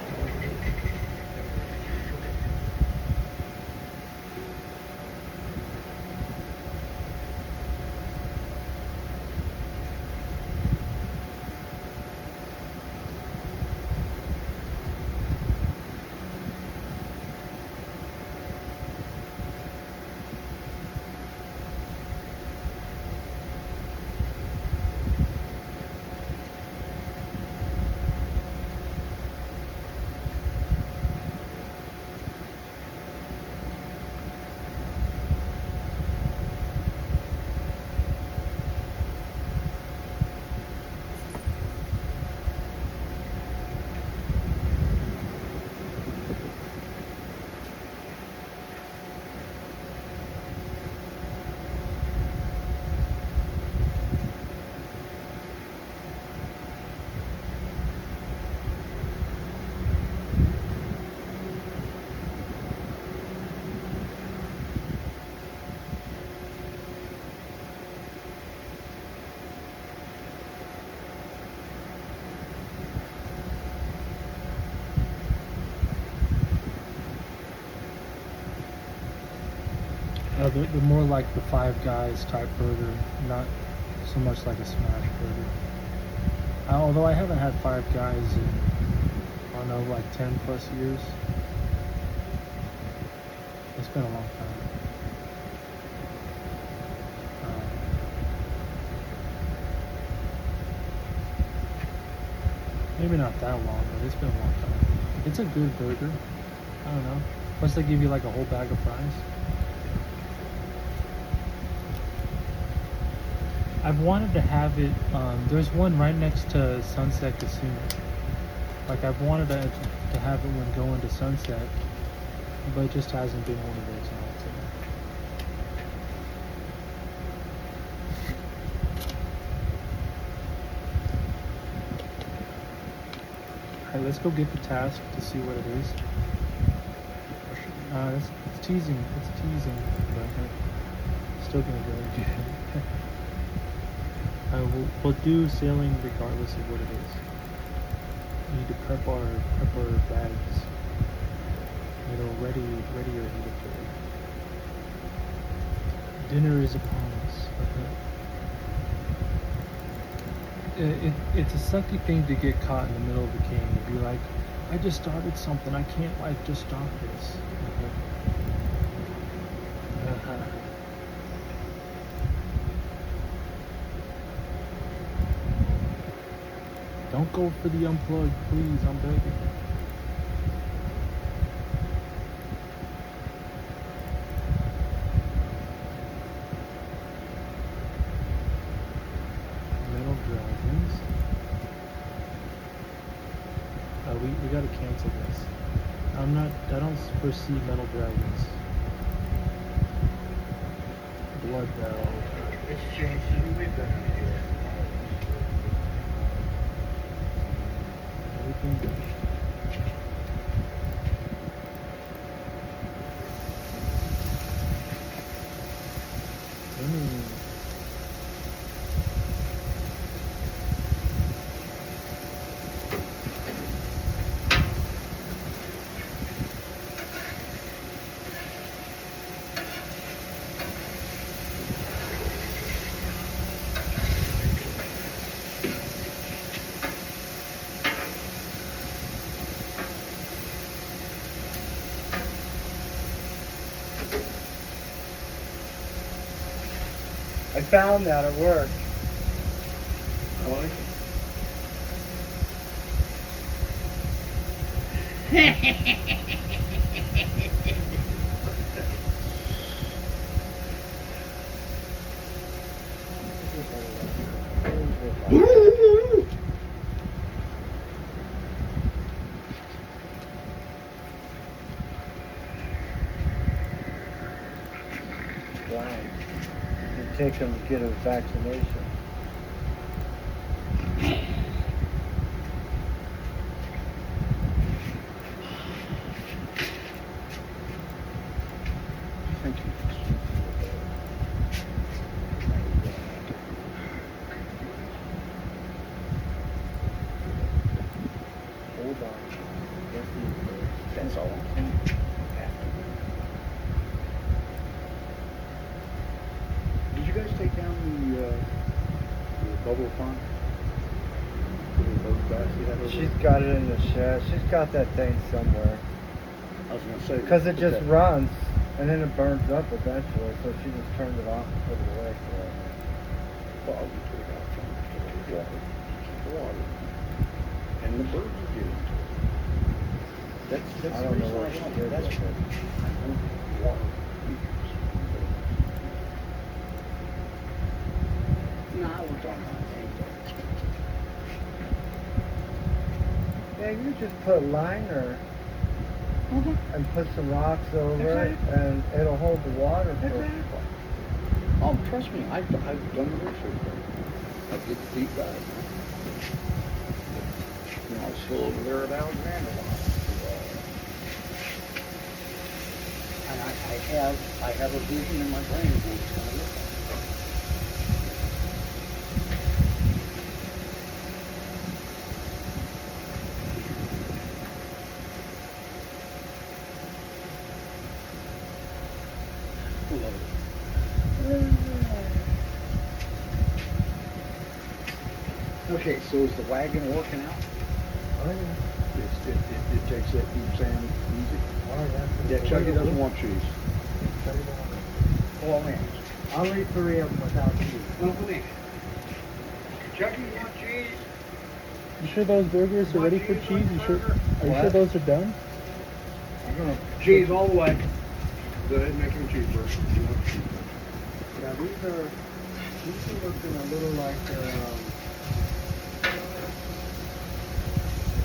The more like the Five Guys type burger, not so much like a smash burger. Although I haven't had Five Guys in, I don't know, like 10 plus years. It's been a long time. Maybe not that long, but it's been a long time. It's a good burger. I don't know. Plus they give you like a whole bag of fries. I've wanted to have it. There's one right next to Sunset Casino. Like I've wanted to have it when going to Sunset, but it just hasn't been one of those nights. Alright, let's go get the task to see what it is. It's teasing. It's teasing, but it's still gonna go good. We'll do sailing regardless of what it is. We need to prep our bags. Ready or eat. Dinner is upon us. It's a sucky thing to get caught in the middle of the game and be like, I just started something. I can't like just stop this. Don't go for the unplugged, please. I'm begging. Metal Dragons. We gotta cancel this. I don't foresee Metal Dragons. Blood Barrel. It's changed since we've been here. Everything. I found that at work. Blanco. You take them to get a vaccination. guess you first. That's all I'm saying. Did you guys take down the bubble pond? Those guys you had over She's there? got it in the shed. She's got that thing somewhere. I was gonna say Because it just okay. runs and then it burns up eventually. So she just turned it off and put it away for it. Well, we put it out front for the water. The water. And the birds are getting to it. That's I the don't know reason what I she want did it. That's with it. I want water features. No, I was on my Yeah, you just put liner and put some rocks over it, Exactly. and it'll hold the water for. Exactly. Oh, trust me, I've done the research. I did the deep dive. You know, I was still over there at Alexander. And I have a vision in my brain of what it's going to look like. Okay, so is the wagon working out? Oh yeah. It takes that deep sand easy. Oh yeah. Yeah, Chuggy doesn't want cheese. Oh man. I'll eat 3 of them without cheese. No, come here. Chuggy, you want cheese? You sure those burgers are ready for cheese? You sure? Are you sure What? those are done? I'm gonna. Cheese all the way. Go ahead and make him a cheeseburger. You want cheese? Yeah, these are looking a little like they're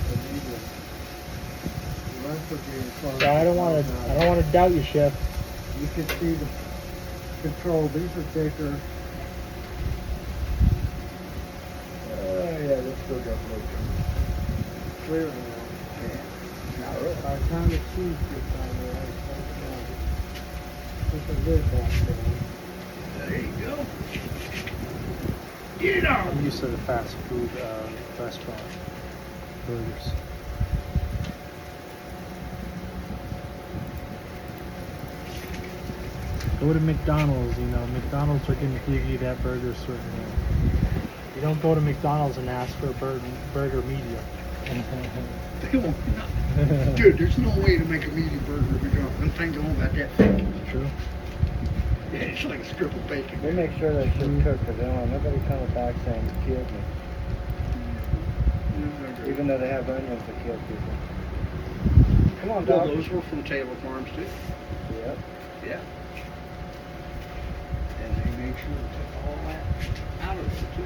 the medium. The rest are being close. So I don't want to doubt you, chef. You can see the control. These are thicker. Yeah, that's still got motion. Clear now. Yeah. Not really. By the time the cheese gets on there, I take it down. Put the lid back down. There you go. Get it on. I'm used to the fast food restaurant burgers. Go to McDonald's, you know, McDonald's are going to give you that burger a certain way. You don't go to McDonald's and ask for a burger medium. They won't. Dude, there's no way to make a medium burger because them things are about that thick. True. Yeah, it's like a strip of bacon. They make sure that shit's cooked because they don't want nobody coming back saying you killed me. Even though they have onions that kill people. Come on, Well, dog. those were from Taylor Farms too. Yep. Yeah. And they made sure to take all that out of it too.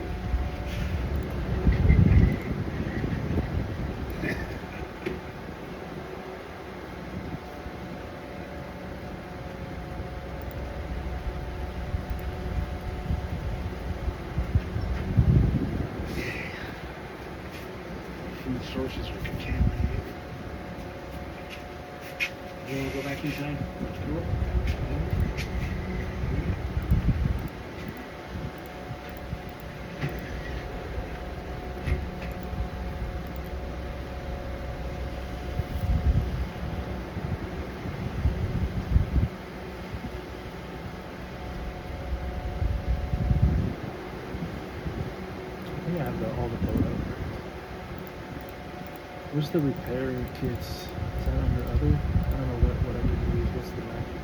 Food sources are contaminated. You want to go back inside? I think I have all the photos. Where's the repair kits? Is that under other? I don't know what I would use. What's the magic?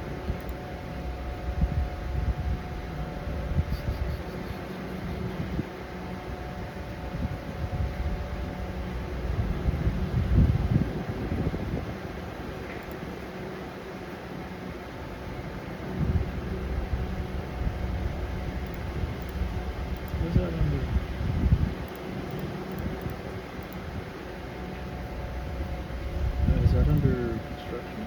Where's that under? Is that under construction?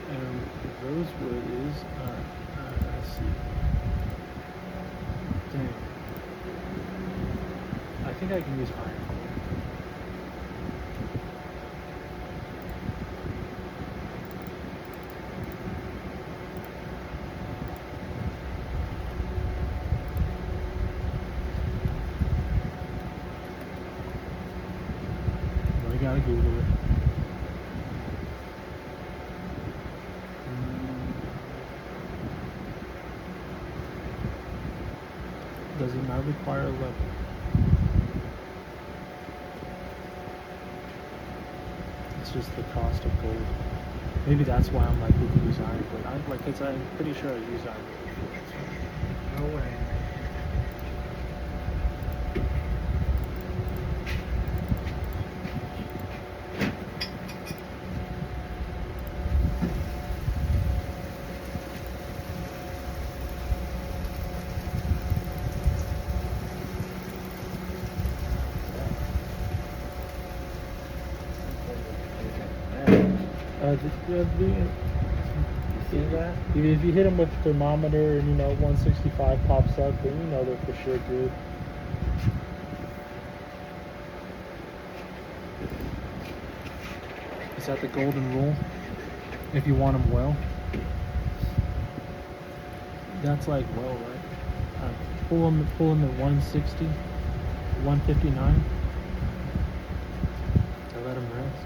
And Rosewood is, I see. Dang. I think I can use iron. gotta Google it. Does it not require a level? It's just the cost of gold. Maybe that's why I'm like with use iron, but I'm pretty sure I use iron before. No way. You see that? If you hit them with the thermometer and 165 pops up, then you know they're for sure good. Is that the golden rule? If you want them well, that's like well, right? Pull them at 160, 159. And let them rest.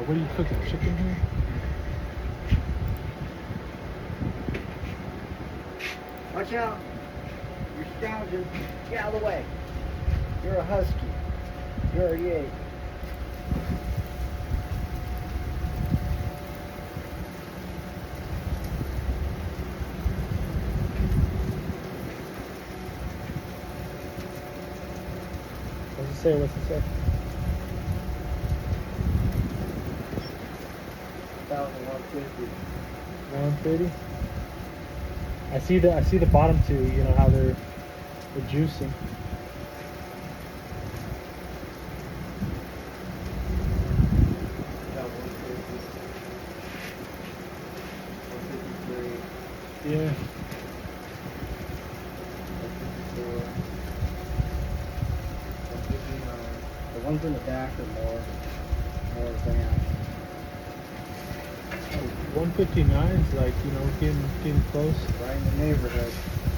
What are you cooking? Chicken here? Watch out. You're scounging. Get out of the way. You're a husky. You're a yay. What's it say? What's it say? 1,150. 130. I see the bottom two. You know how they're juicing. About 150. 153. Yeah. 154. 159. The ones in the back are more advanced. 159 is like getting close. Right in the neighborhood.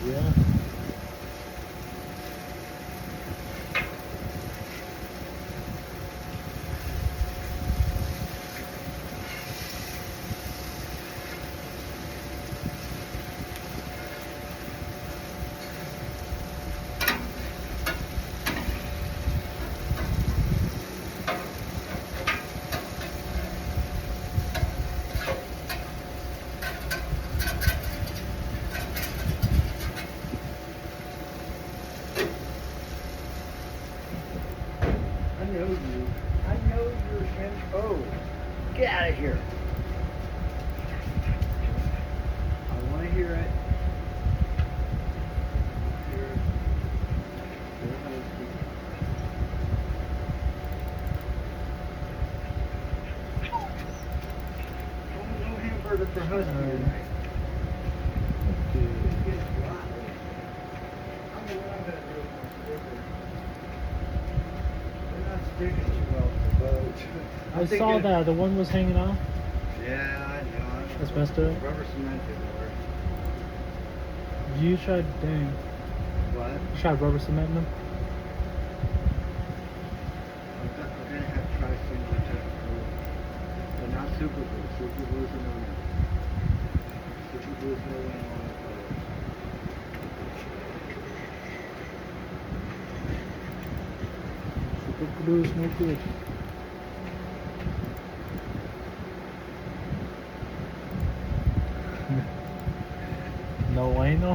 Yeah. I know you're in. Oh, get out of here. I want to hear it. No hamburger for husky tonight. Okay. I don't know what I'm going to do with my sticker. They're not sticking too well to the boat. I saw that the one was hanging off. Yeah, I know. That's messed up. Rubber cement didn't work. You tried, dang. What? You tried rubber cementing them? I'm going to have to try single technical. But not super glue. Super glue is a no-no. Super glue is no way on the boat. Super glue is no good. No bueno.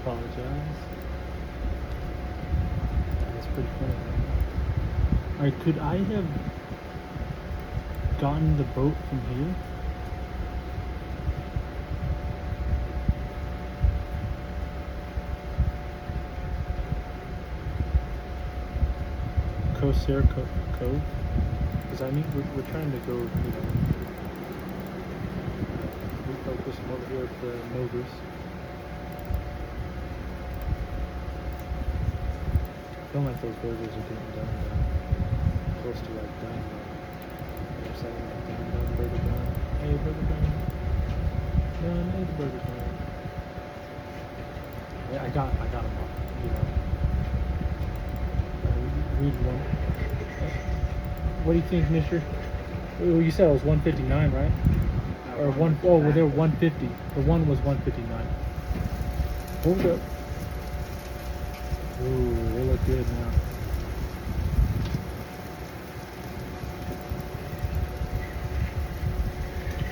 Apologize. That's pretty funny. Alright, could I have gotten the boat from here? Corsair Cove? Because we're trying to go, refocus them over here at the Novus. I feel like those burgers are getting done now. close to like done. They're saying like done, burger done. Hey, burger done. Done, hey, the burger done. Yeah, I got them all. You know. Read one. What do you think, Mister? Oh, you said it was 159, right? Or one? Oh, well, they were 150. The one was 159. Hold up. Ooh, they look good now.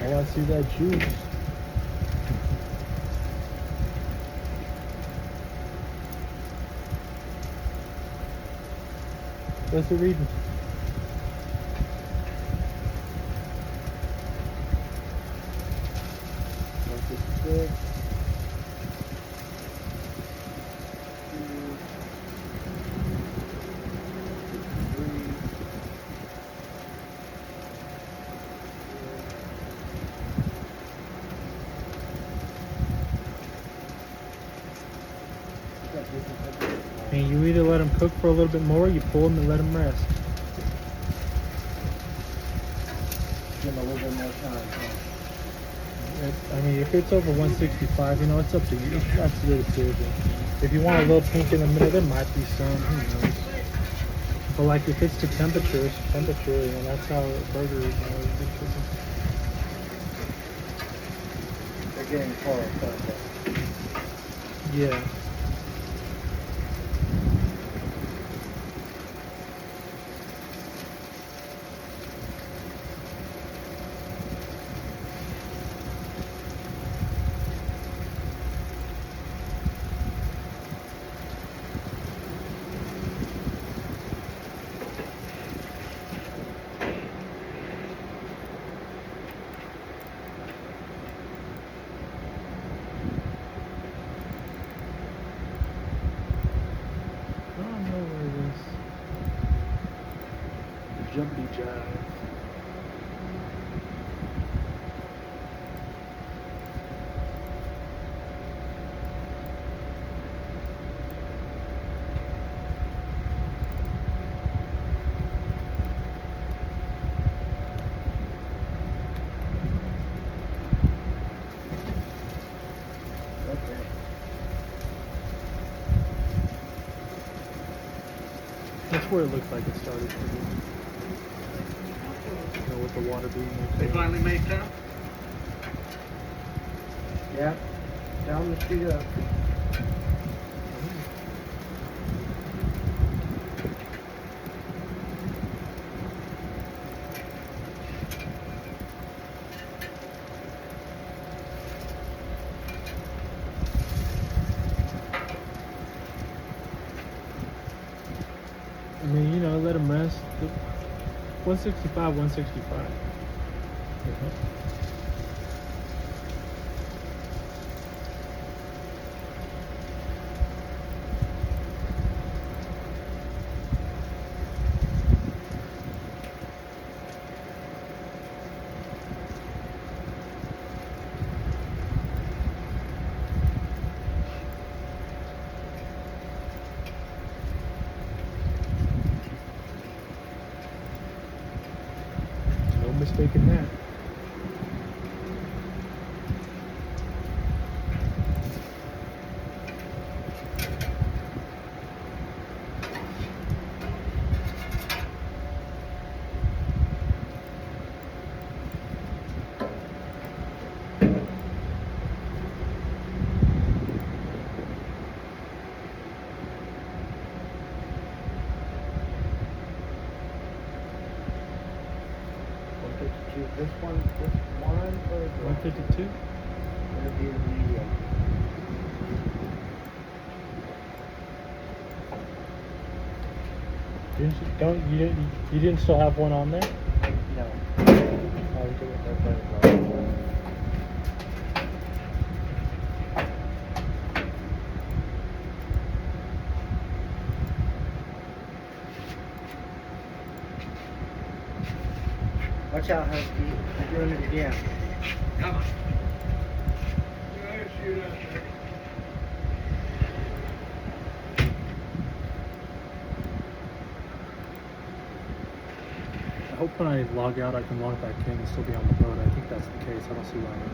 Oh, I see that juice. What's it reading? And you either let them cook for a little bit more, or you pull them and let them rest. Give them a little bit more time. I mean, if it's over 165, you know, it's up to you. That's your decision. If you want a little pink in the middle, there might be some. Who knows? But like, if it's the temperature, it's temperature, and that's how a burger is. You know, They're getting close. yeah. I don't know where it is. The jumpy jive. Okay. That's where it looked like it started for me. You know, with the water being there. They finally made time? Yeah. Tell them to speed up. I mean, you know, let them rest. 165, 165. No mistaking that. This one, or is it? 152? It'll be a medium. You didn't still have one on there? No. Oh, you did it. Watch out, Husky. I'm doing it again. Come on. hope when I log out, I can log back in and still be on the boat. I think that's the case. I don't see why not.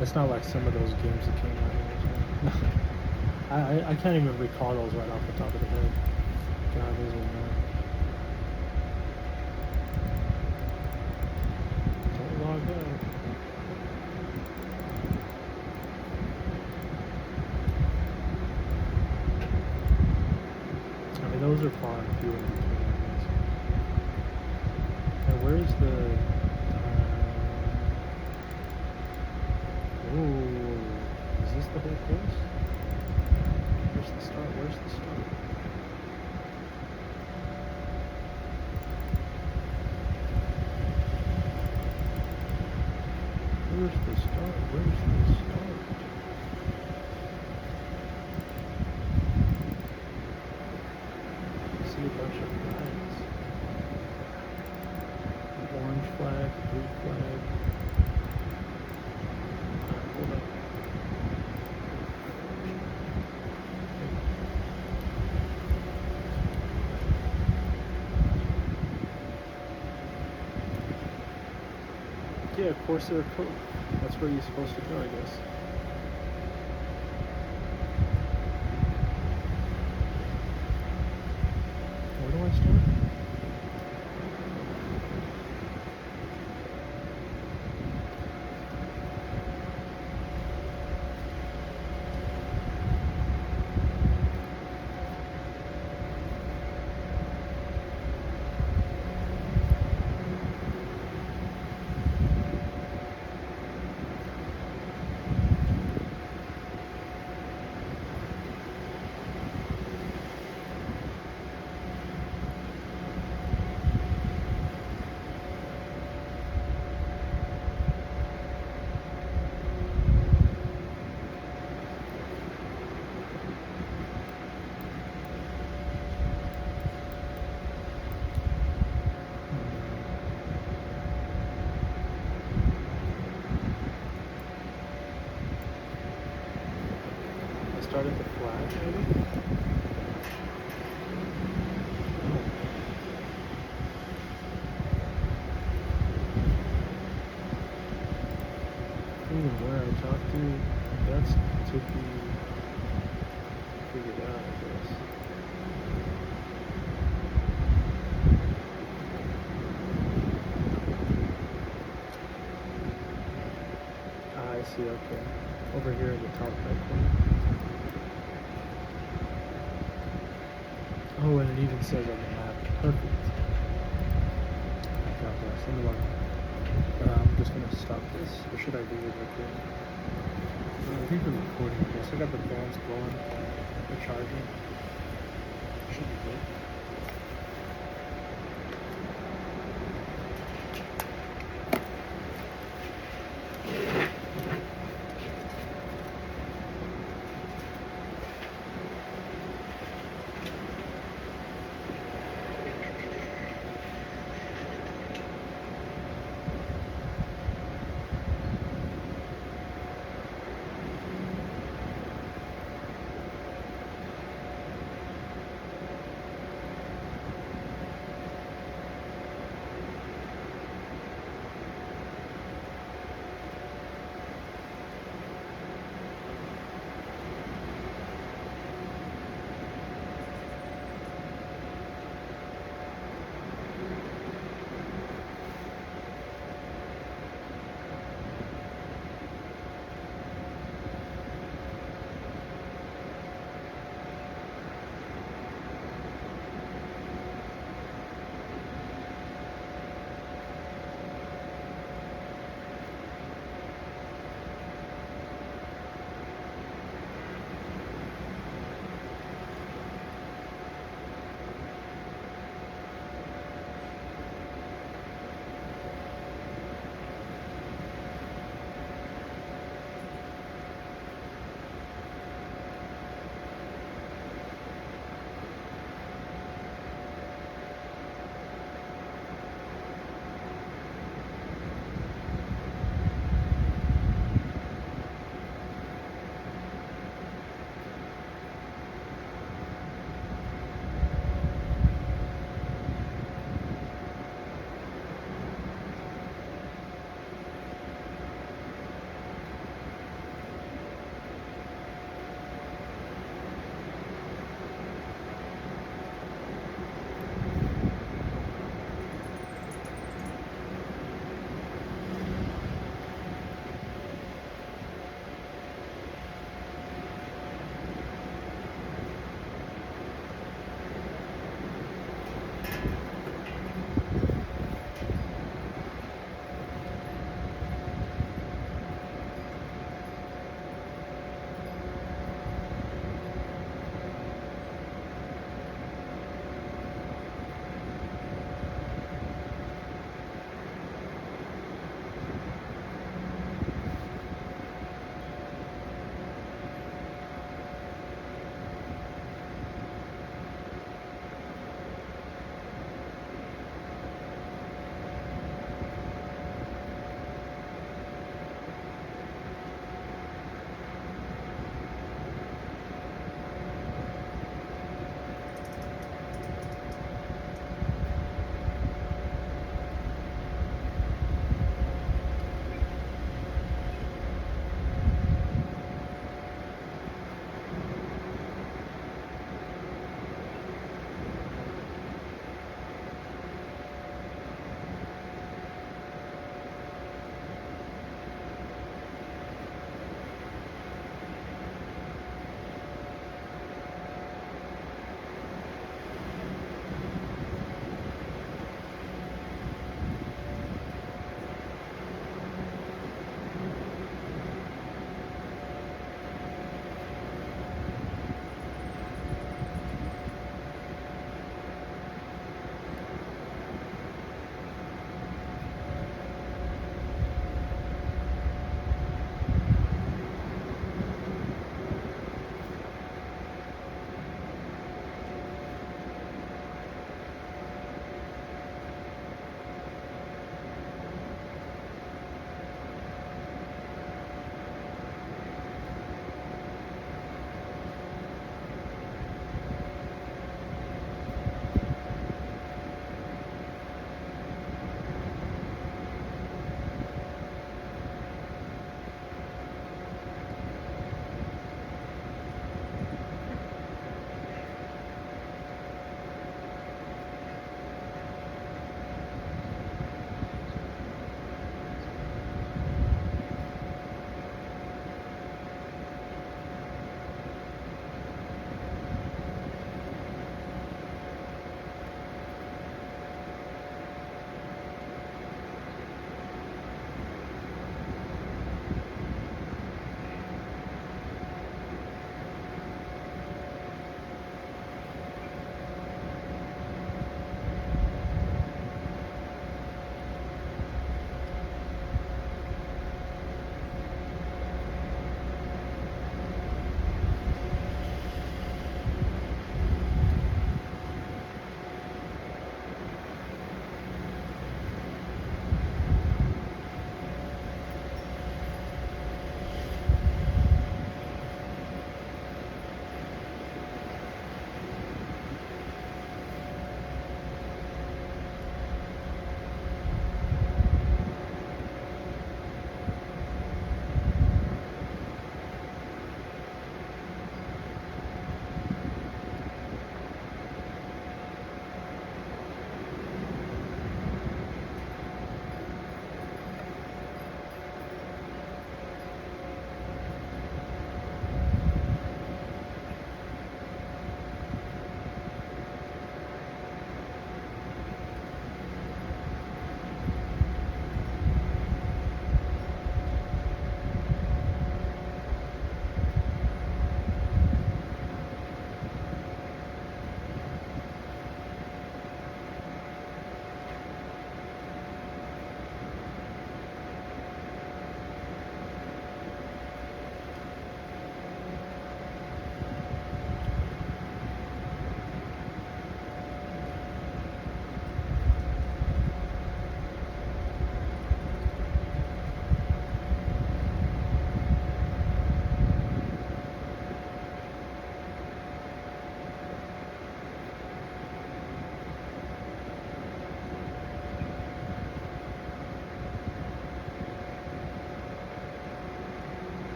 It's not like some of those games that came out here. I can't even recall those right off the top of the head. God, those are mad. Don't log out. I mean, those are far and few in between, I guess. And where's the... is this the whole course? Where's the start? Where's the start? Where's the start? Where's the start? I see a bunch of flags. An orange flag, a blue flag. Hold up. Yeah, Corsair Cove. That's where you're supposed to go, I guess. Where do I start? Start at the flag, maybe? Even where I talked to, that's to be figured out, I guess. Ah, I see, okay. Over here in the top right corner. Oh, and it even says on the map. Perfect. God bless. Let me log in. I'm just gonna stop this. Or should I leave it recording? I think we're recording, I guess. I got the fans blowing. They're charging. Should be good.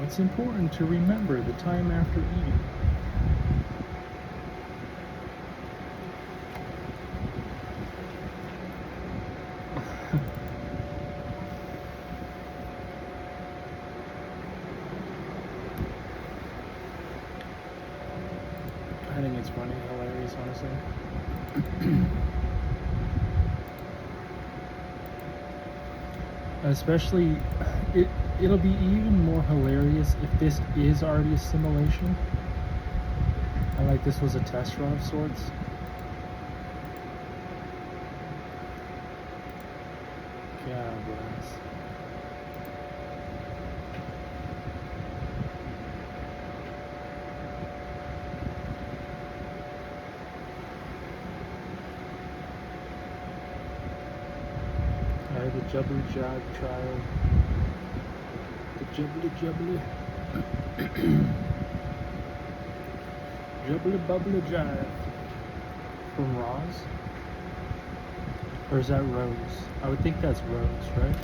It's important to remember the time after eating. I think it's funny, hilarious, honestly. Especially, it'll be even more hilarious if this is already a simulation. And like this was a test run of sorts. God bless. Alright, the jubbly jive trial. The jubbly jubbly. Jubbly bubbly jive. From Roz? Or is that Rose? I would think that's Rose, right?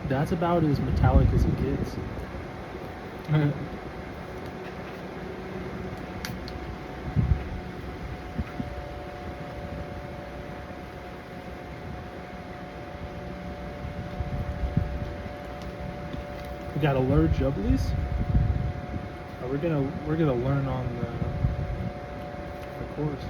That's about as metallic as it gets. We got alert jubblies. We're gonna learn on the course.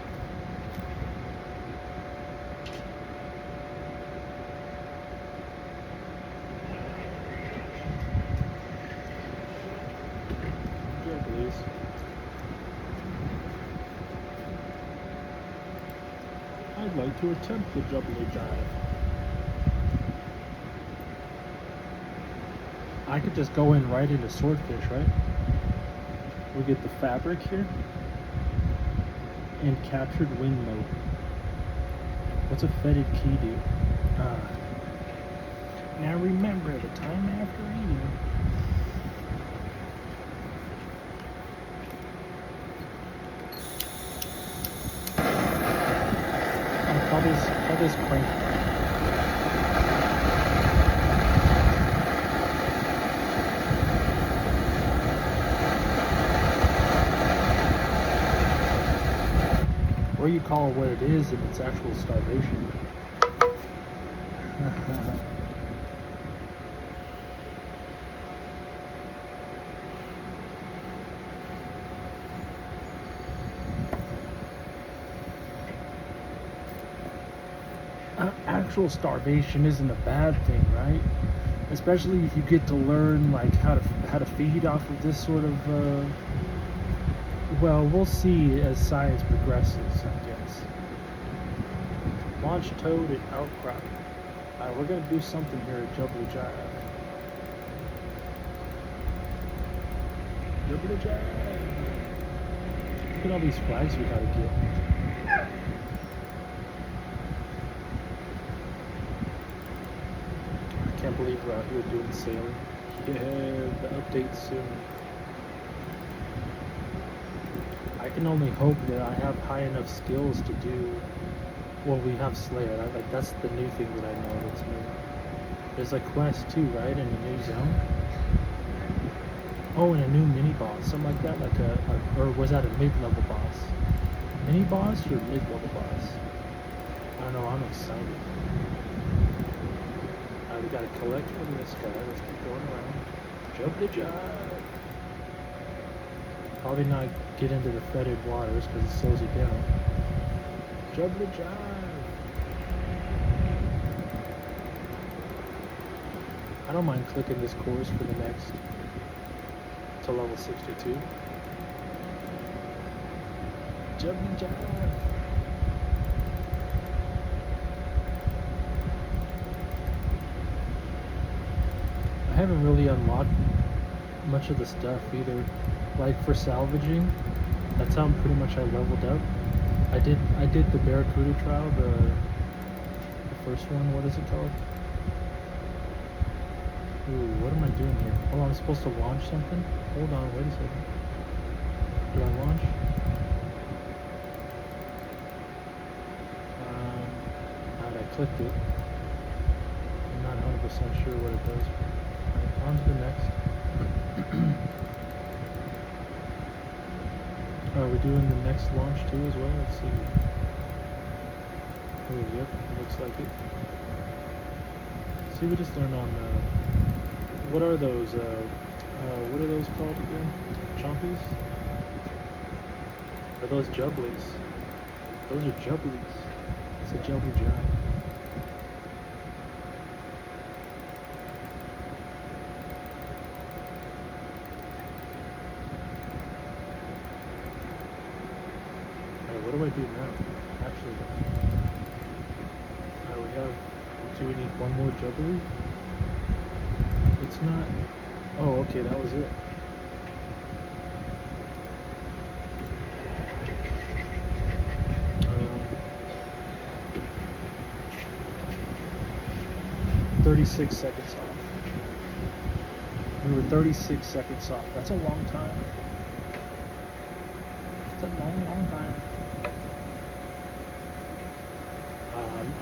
Jubblies. I'd like to attempt the jubbly jive. I could just go in right into swordfish, right? We get the fabric here and captured wing mode. What's a fetid key do? Now remember the time after eating. Call this crank. Or you call it what it is if it's actual starvation. Actual starvation isn't a bad thing, right? Especially if you get to learn like how to feed off of this sort of well, we'll see as science progresses, I guess. Launch toad at outcrop. Alright, we're gonna do something here at Jubbly Jive. Jubbly Jive. Look at all these flags we gotta get. I can't believe we're out here doing sailing. Yeah, the update soon. I can only hope that I have high enough skills to do. Well, we have Slayer. Like that's the new thing that I know that's new. There's a quest too, right? In a new zone. Oh, and a new mini boss, something like that. Like or was that a mid-level boss? Mini boss or mid-level boss? I don't know. I'm excited. Alright, we gotta collect from this guy. Let's keep going around. Jump the jive. Probably not get into the fetid waters because it slows you down. Jump the jive. I don't mind clicking this course for the next to level 62. Jump the jive. I haven't really unlocked much of the stuff either. Like for salvaging, that's how pretty much I leveled up. I did the Barracuda trial, the first one. What is it called? Ooh, what am I doing here? Oh, I'm supposed to launch something? Hold on, wait a second. Did I launch? clicked it. I'm not 100% sure what it does. Alright, on to the next. Are we doing the next launch too as well? Let's see. Oh, yep, looks like it. See, we just learned on what are those? What are those called again? Chompies? Are those jubblies? Those are jubblies. It's a jubbly giant. Alright, what do I do now? Actually, do we need one more jubbly? It's not. Oh, okay, that was it. 36 seconds off. We were 36 seconds off. That's a long time. It's a long, long time.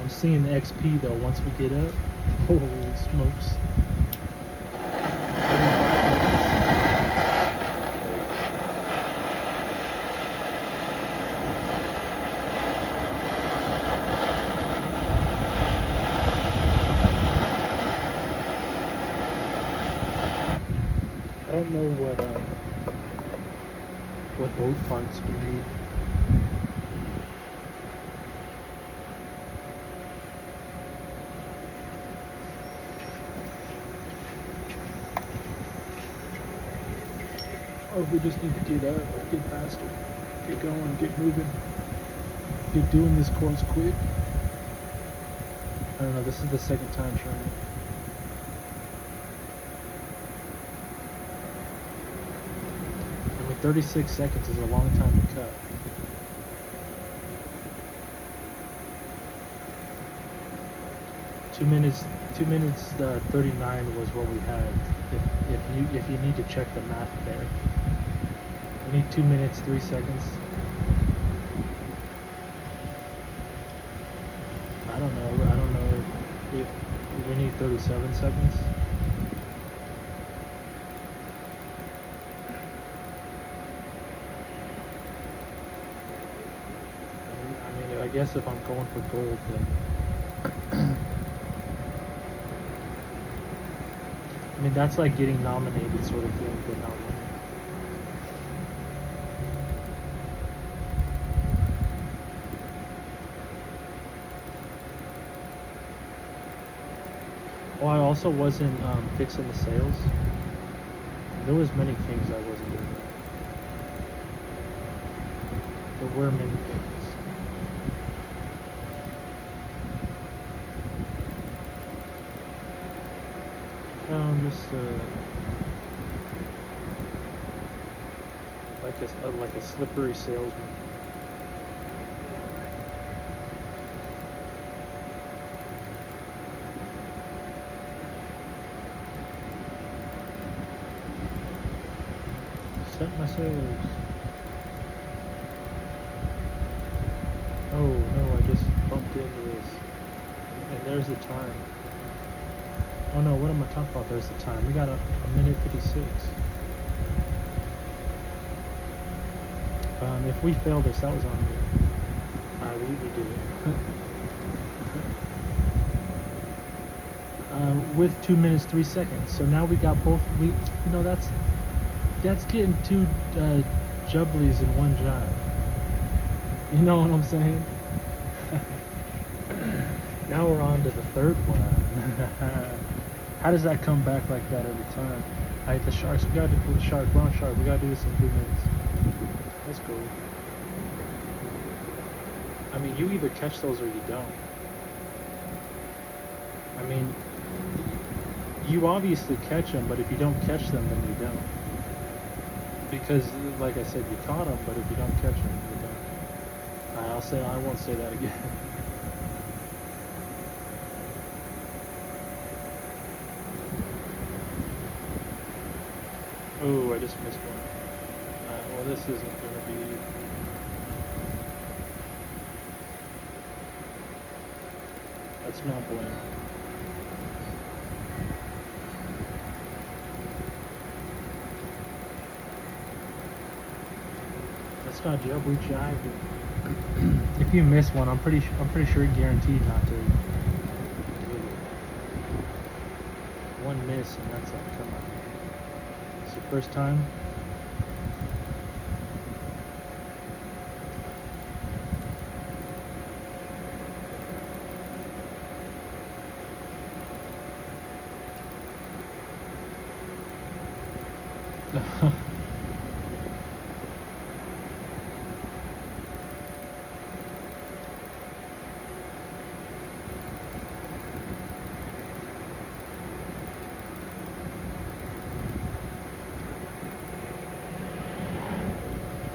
I'm seeing the XP though once we get up. Holy smokes. I don't know what boat parts we need. Or if we just need to get up, get faster, get going, get moving, get doing this course quick. I don't know, this is the second time trying it. I mean, 36 seconds is a long time to cut. Two minutes 39 was what we had. If you need to check the math there. We need 2 minutes 3 seconds. I don't know if we need 37 seconds. I mean, I guess if I'm going for gold, then I mean, that's like getting nominated sort of thing, but not winning. Oh, I also wasn't fixing the sails. There was many things I wasn't doing. There were many things. I'm just like a slippery salesman. Set my sailors. Oh no, I just bumped into this. And there's the time. Oh no, what am I talking about? There's the time. We got a minute 56. If we fail this, that was on me. We did it. With 2 minutes 3 seconds. So now we got both. That's getting two jubblies in one job. You know what I'm saying? Now we're on to the third one. How does that come back like that every time? Alright, the sharks. We gotta do the shark. We're on shark. We gotta do this in 2 minutes. Let's go. I mean, you either catch those or you don't. I mean, you obviously catch them, but if you don't catch them, then you don't. Because, like I said, you caught them, but if you don't catch them, you don't. I won't say that again. Oh, I just missed one. Well, this isn't going to be... That's not Blanco. That's not Jailbreak Jive. If you miss one, I'm pretty sure guaranteed not to. One miss and that's it. Come on. It's your first time.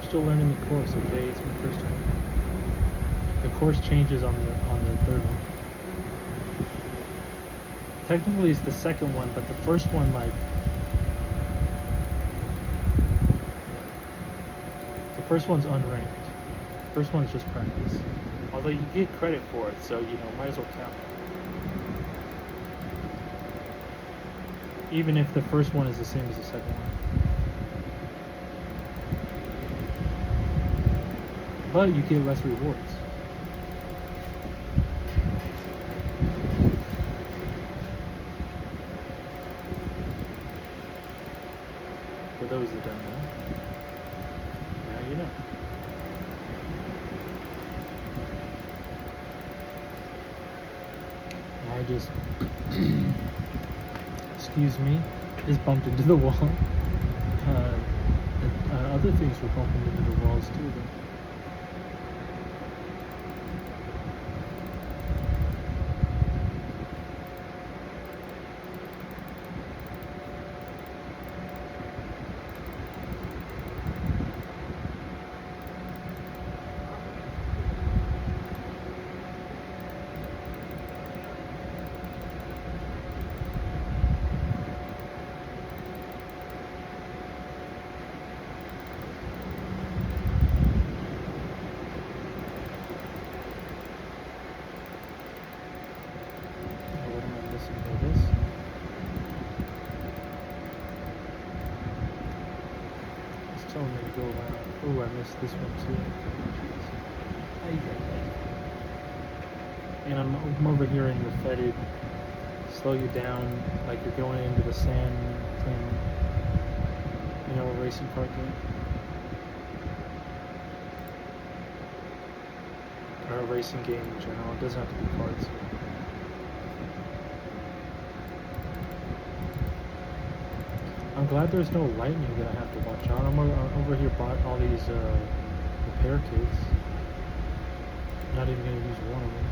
Still learning the course, okay? It's my first time. The course changes on the third one. Technically it's the second one, but the first one, like, the first one's unranked. First one's just practice. Although you get credit for it, so you know, might as well count. Even if the first one is the same as the second one. But you get less rewards. For those that don't know, now you know. I just, excuse me, just bumped into the wall. Other things were bumping into the walls too, though. Telling me to go around. Oh, I missed this one too. And I'm over here in the fetid, slow you down like you're going into the sand thing. You know, a racing car game. Or a racing game in general. It doesn't have to be cards. I'm glad there's no lightning that I have to watch out. I'm over here bought all these repair kits. Not even going to use one of them.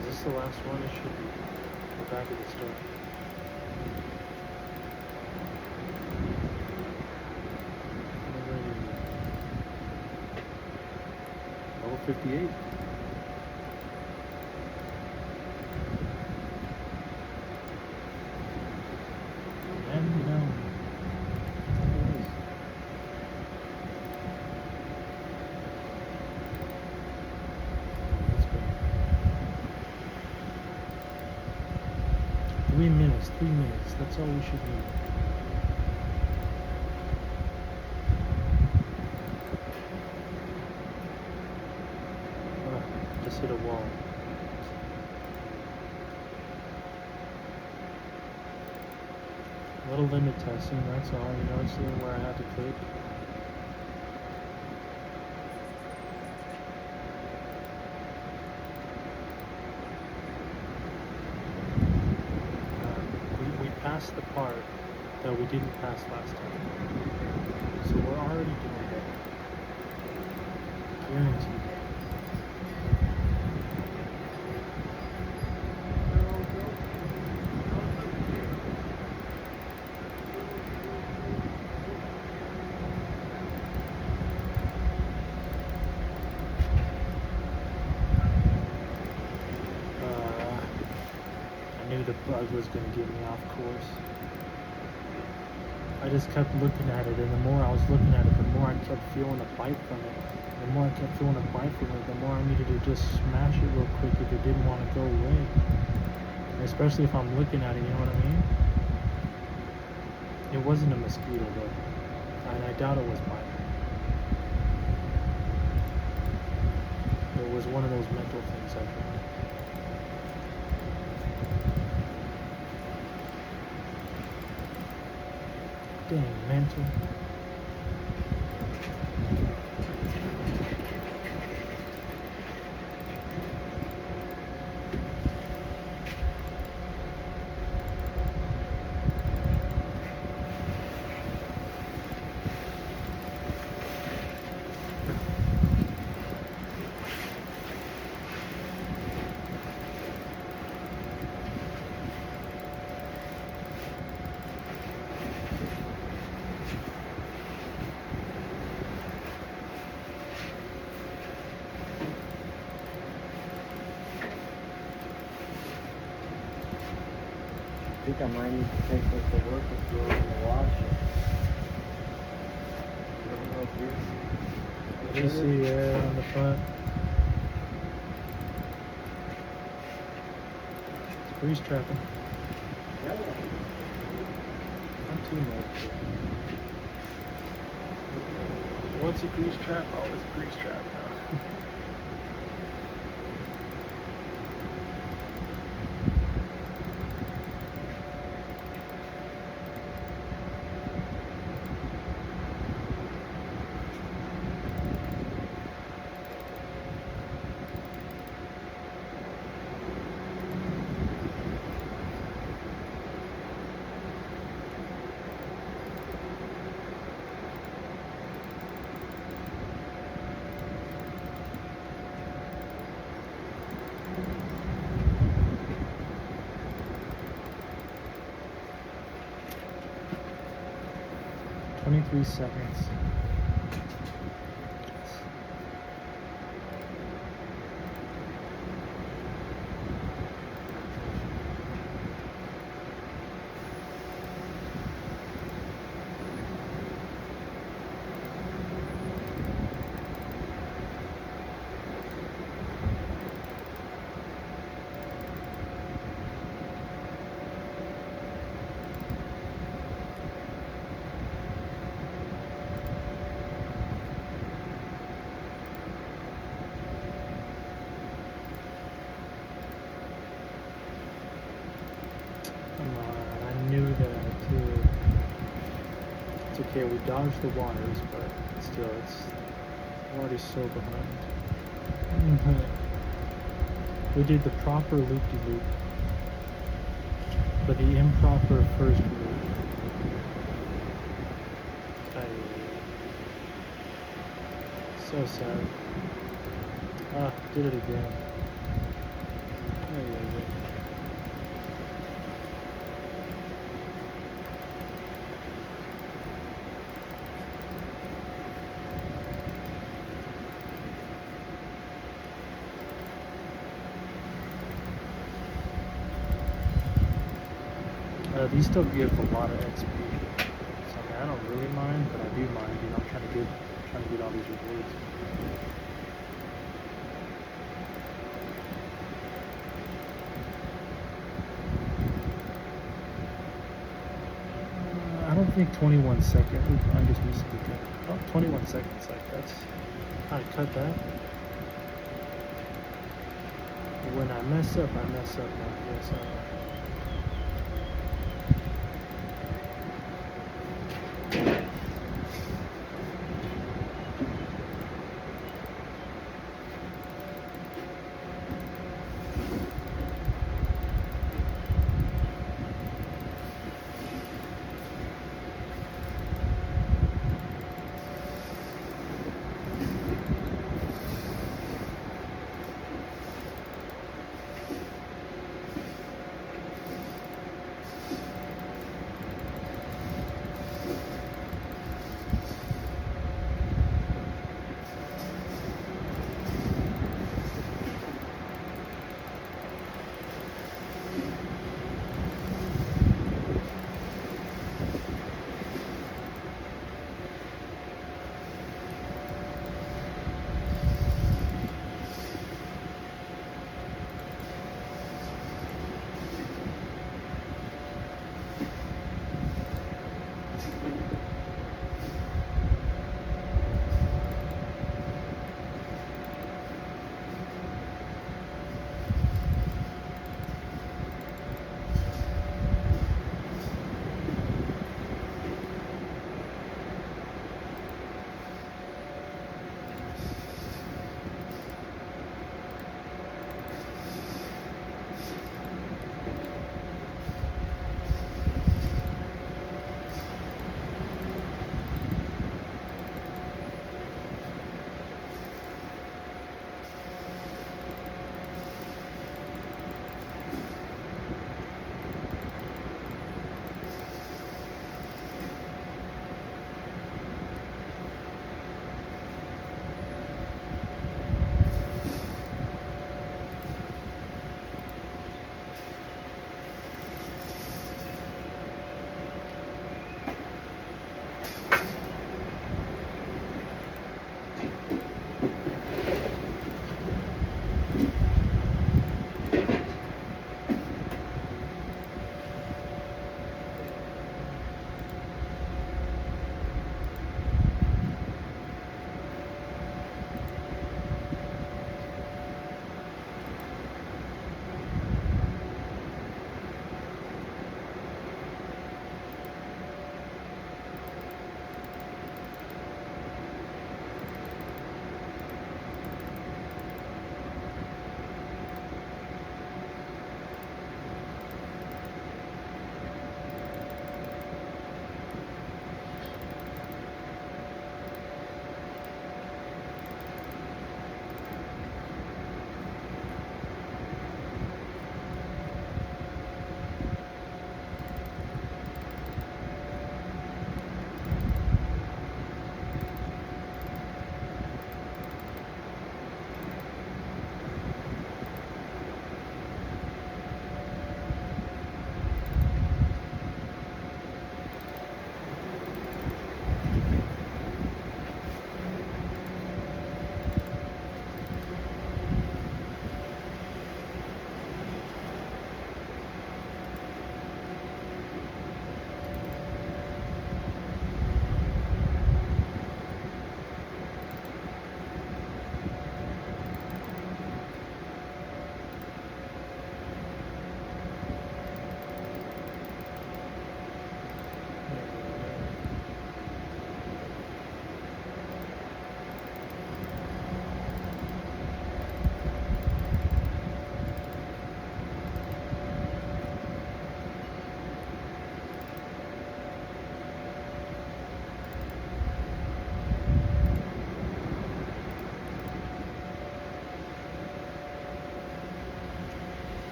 Is this the last one? It should be. We're back at the start. Level 58. Three minutes, that's all we should need. Just hit a wall. A little limit testing, that's all. You know, it's where I had to click. The part that we didn't pass last time. So we're already doing that. Guaranteed. I knew the bug was going to get me off course. I just kept looking at it, and the more I was looking at it, the more I kept feeling a bite from it. The more I kept feeling a bite from it, the more I needed to just smash it real quick if it didn't want to go away. Especially if I'm looking at it, you know what I mean? It wasn't a mosquito though, and I doubt it was mine. It was one of those mental things I found. Dang, mental. I think I might need to take this to work and throw it in the washer. You see air on the front. It's grease trapping. Not too much. What's a grease trap? Oh, it's a grease trap now. Three seconds. It's okay, we dodged the waters, but still, it's already so behind. We did the proper loop-de-loop, but the improper first loop. So sad. Ah, did it again. These still give a lot of XP. So I mean, I don't really mind, but I do mind. You know, I'm trying to get all these rewards. I don't think 21 seconds. Ooh, I just missed it. Oh, 21 seconds. Like that's. I cut that. When I mess up, I mess up. Yes.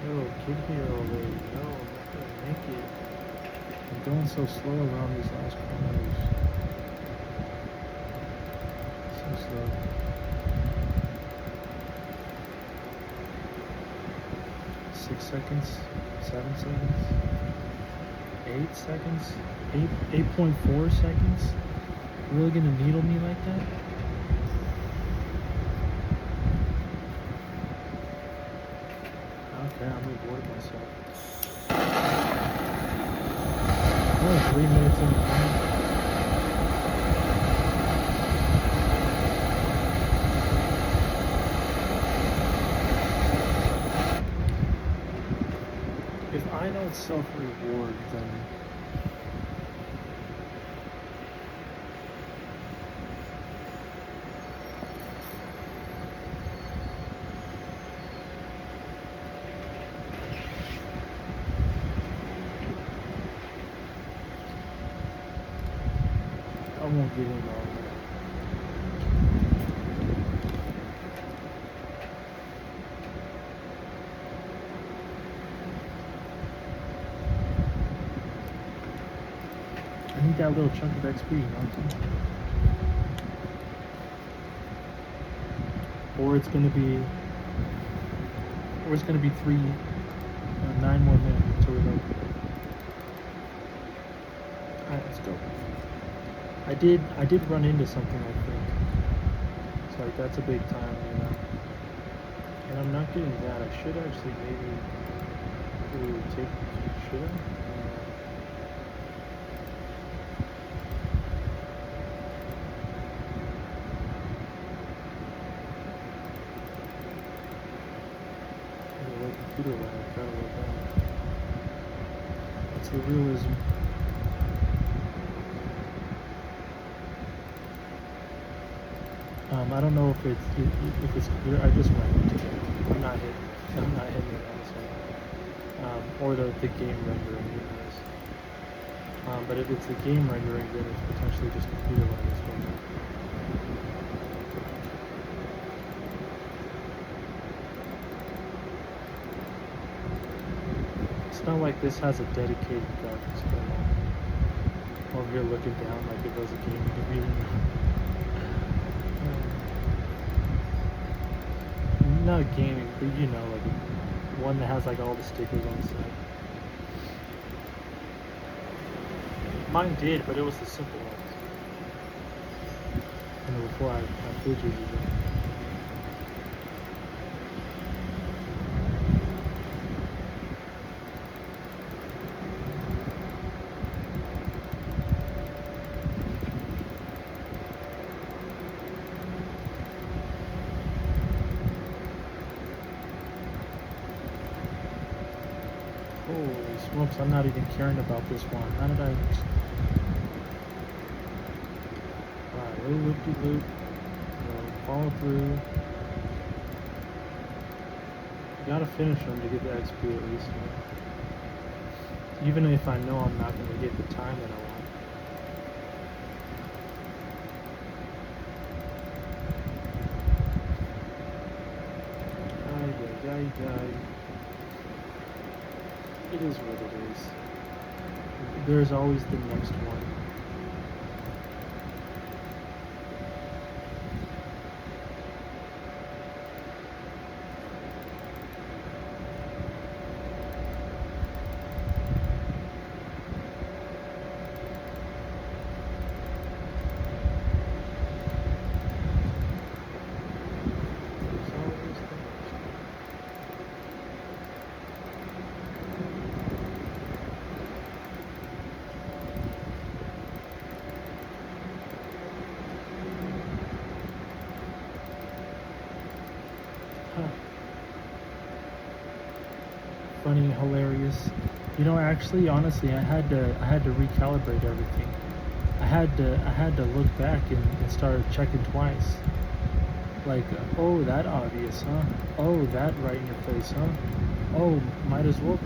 Yo, get here already. No, I'm not gonna make it. I'm going so slow around these last corners. So slow. 6 seconds, 7 seconds, 8 seconds, 8.4 seconds. You really gonna needle me like that? Okay, I'm rewarding myself. Only 3 minutes in the time. If I don't self-reward, then I won't get in all that. I need that little chunk of XP, you know? Or it's gonna be 9 more minutes until we load. Alright, let's go. I did run into something, I think. It's like that's a big time, you know. And I'm not getting that. I should actually maybe take. Should I? Computer lag, gotta look down. That's the realism. I don't know if it's computer. I just ran into it. I'm not hitting it, honestly. Or the game rendering, who knows. But if it's the game rendering, then it's potentially just computer lag as well. It's not like this has a dedicated graphics card on. Over here looking down like it was a gaming computer. Not gaming, but you know, like one that has like all the stickers on the side. Mine did, but it was the simple ones. And before I fidgeted it. Holy smokes, I'm not even caring about this one. How did I... Alright, little loop-de-loop. Follow through. You gotta finish them to get the XP at least. You know? Even if I know I'm not gonna get the time that I want. It is what it is. There's always the next one. Funny, hilarious. You know, actually, honestly, I had to recalibrate everything. I had to look back and start checking twice. Like, oh, that obvious, huh? Oh, that right in your face, huh? Oh, might as well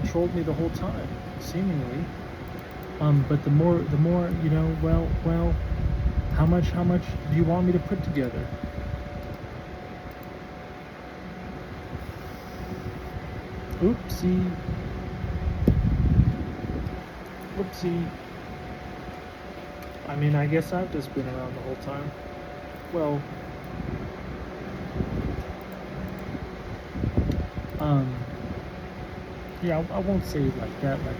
trolled me the whole time, seemingly. But the more, you know, well, how much do you want me to put together? Oopsie. Whoopsie. I mean, I guess I've just been around the whole time. Well, yeah, I won't say it like that, but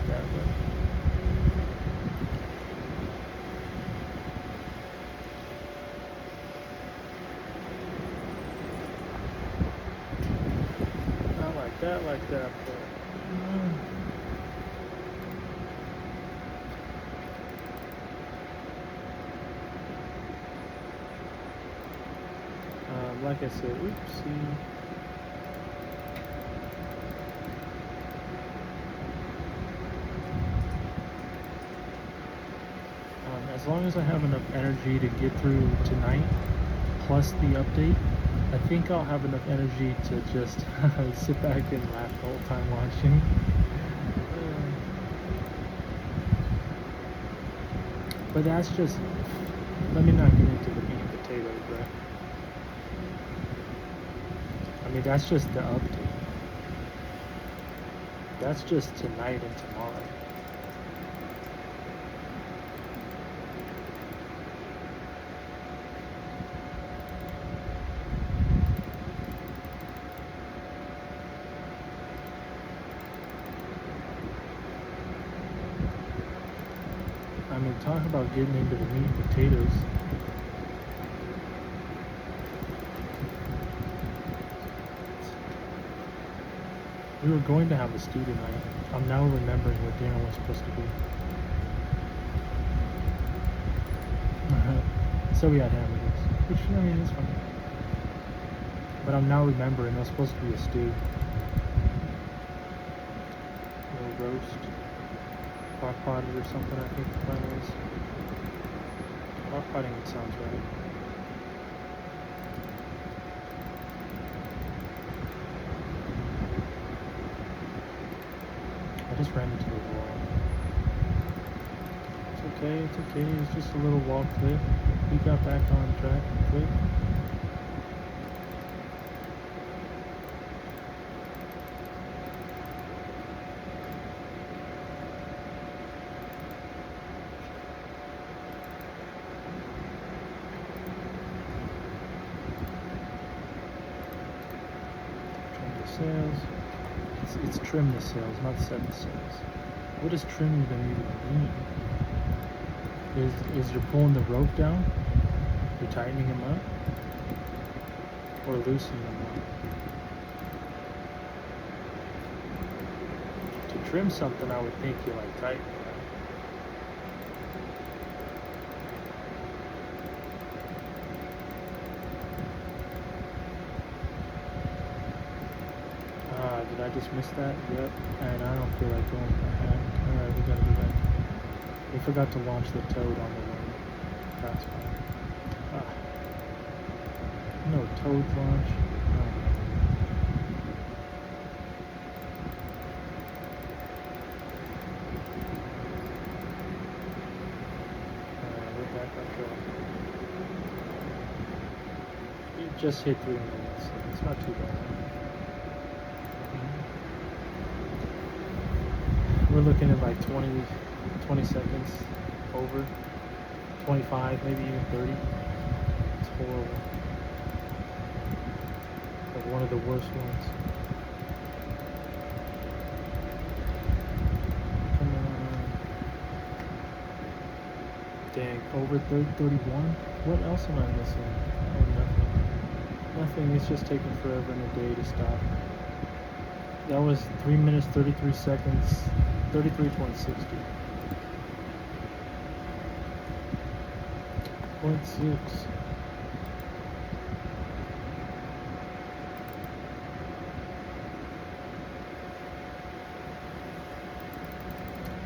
not like that, but. Like I said, oopsie. As long as I have enough energy to get through tonight, plus the update, I think I'll have enough energy to just sit back and laugh the whole time watching. But that's just, let me not get into the meat and potatoes, right? I mean, that's just the update. That's just tonight and tomorrow. I mean, talk about getting into the meat and potatoes. We were going to have a student night. I'm now remembering what dinner was supposed to be. So we had hamburgers, which, I mean, is fine. But I'm now remembering it was supposed to be a stew. A little roast. Crock potted or something, I think the plan was. Crock potting sounds right. I just ran into the wall. It's okay, it's okay. It's just a little wall clip. We got back on track quick. Trim the sails. It's trim the sails, not set the sails. What does trim even mean? Is you're pulling the rope down? You're tightening them up? Or loosening them up? To trim something, I would think you like tighten it up. Did I just miss that? Yep. And I don't feel like going back. Alright, we gotta go back. We forgot to launch the toad on the way. That's fine. No toad launch. Alright, we're back on track. It just hit 3 minutes. It's not too bad. We're looking at like 20 seconds over, 25, maybe even 30. It's horrible. Like one of the worst ones. Come on. Dang, over 31? What else am I missing? Oh, nothing. Nothing, it's just taking forever and a day to stop. That was 3 minutes, 33 seconds, 33.60. 0.6.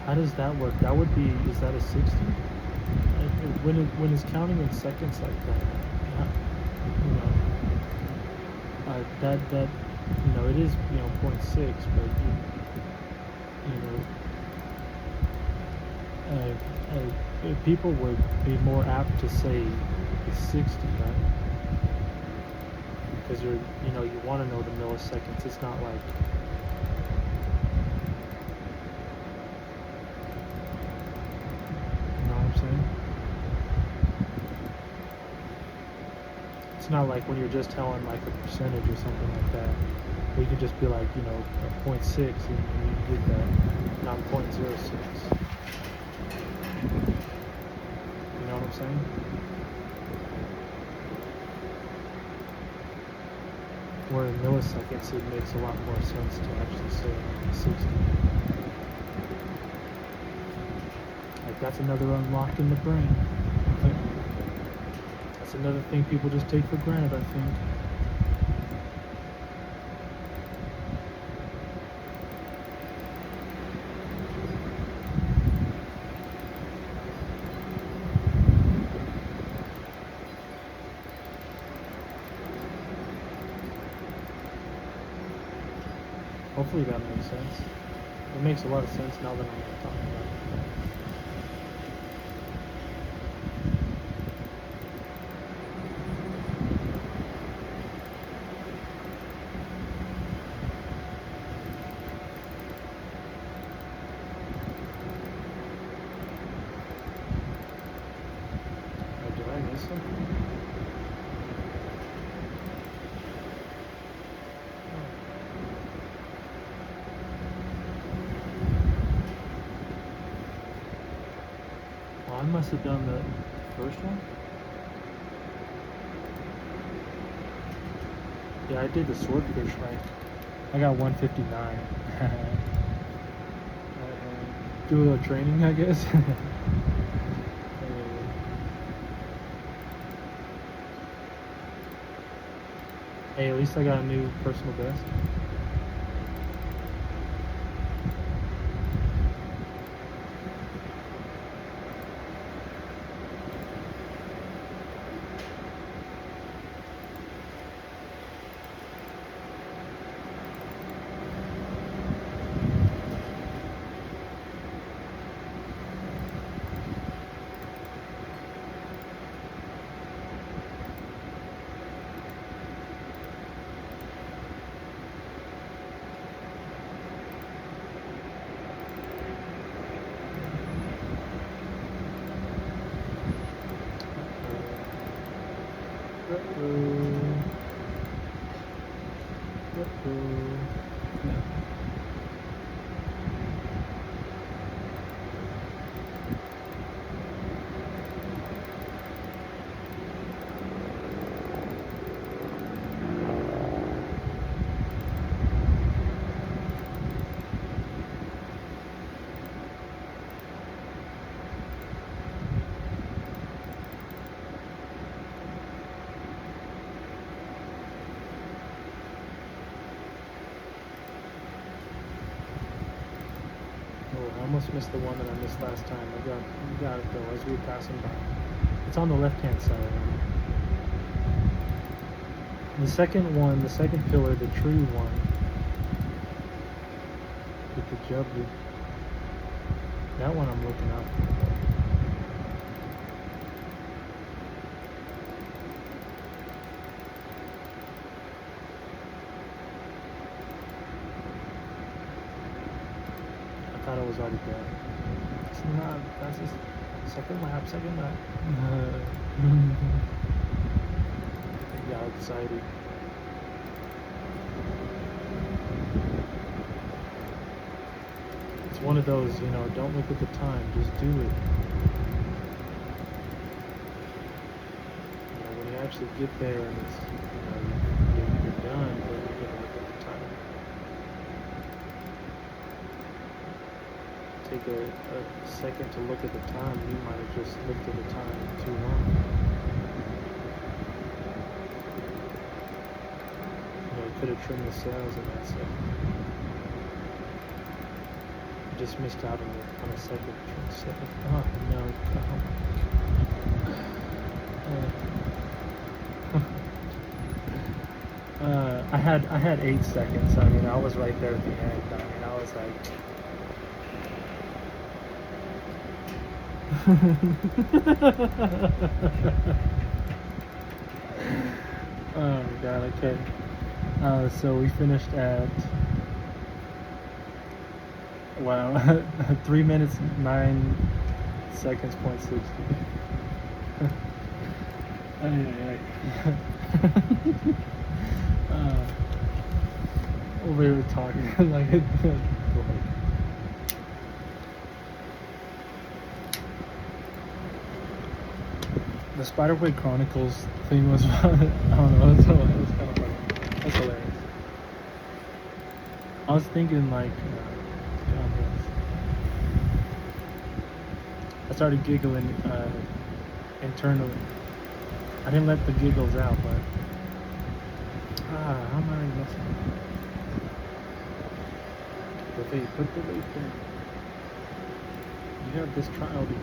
How does that work? That would be, is that a 60? When it's counting in seconds like that, you know, that you know, it is, you know, 0.6, but people would be more apt to say it's 60, right? Because you want to know the milliseconds. It's not like It's not like when you're just telling like a percentage or something like that. We could just be like, you know, a 0.6 and you get that, not 0.06. You know what I'm saying? Where in milliseconds it makes a lot more sense to actually say 60. Like that's another unlock in the brain. That's another thing people just take for granted, I think. Hopefully that makes sense. It makes a lot of sense now that I'm talking about it. Oh, did I miss something? I must have done the first one. Yeah, I did the swordfish right. I got 159. Do a little training, I guess. Hey, at least I got a new personal best. Oh, I almost missed the one that I missed last time. I got it though as we were passing by. It's on the left-hand side. The second one, the second pillar, the tree one, with the jubbly. That one I'm looking out for. I thought it was already dead. It's not. That's just second lap. Yeah, excited. It's one of those, you know, don't look at the time, just do it. You know, when you actually get there and it's, you know, you're done, but you're gonna look at the time. Take a second to look at the time, you might have just looked at the time too long. Could have trimmed the sails and that's it. Just missed out on a second. Oh no! I had 8 seconds. I mean, I was right there at the end. I mean, I was like. Oh my god! Okay. So we finished at, wow, 3 minutes 9 seconds, .60. Over here talking like the Spiderweb Chronicles thing was I don't know, it was kind of funny. That's hilarious. I was thinking like I started giggling internally. I didn't let the giggles out, but how am I messing? Put the weight there. You have this trial to do.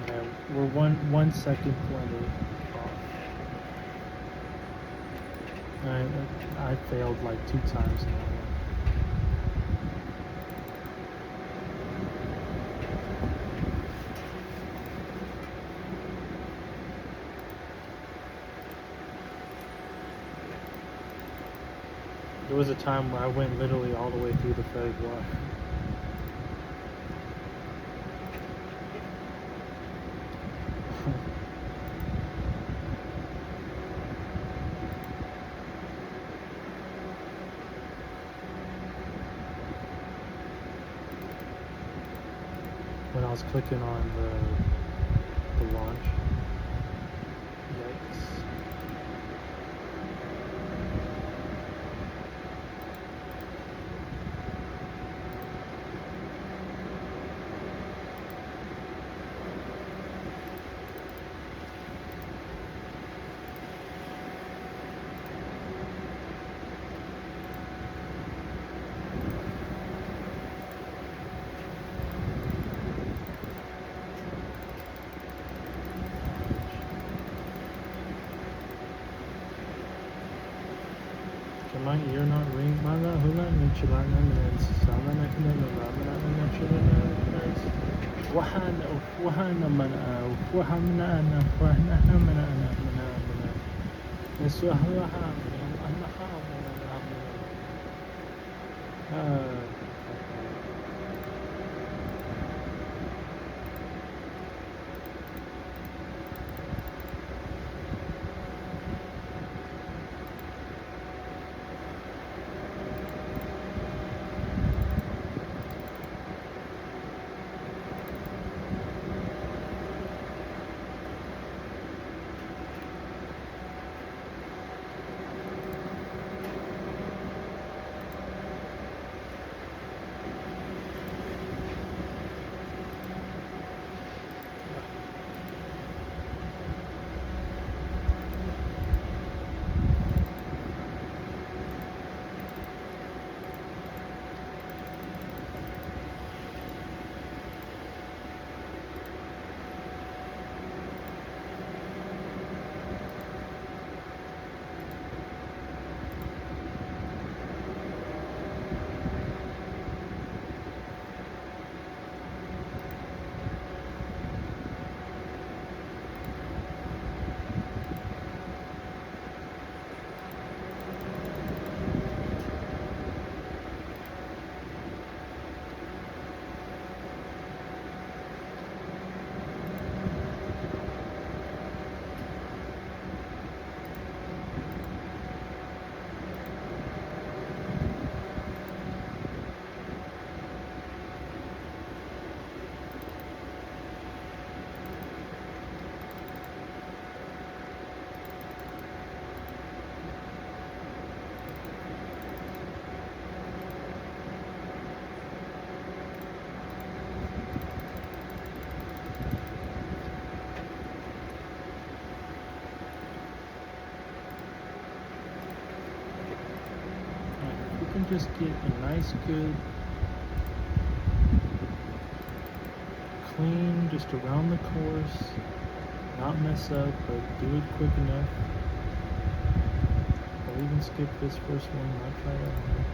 Yeah, we're 1 second plenty off. I failed like 2 times in that one. There was a time where I went literally all the way through the third one. When I was clicking on the launch. Yikes. My ear not ring, mala hula ninchilana minutes, salana kanana Wahana Wahana Mana Wahamana Wahana Mana Mana Mana Uh, if we can just get a nice, good, clean, just around the course, not mess up, but do it quick enough. I'll even skip this first one, not try that one.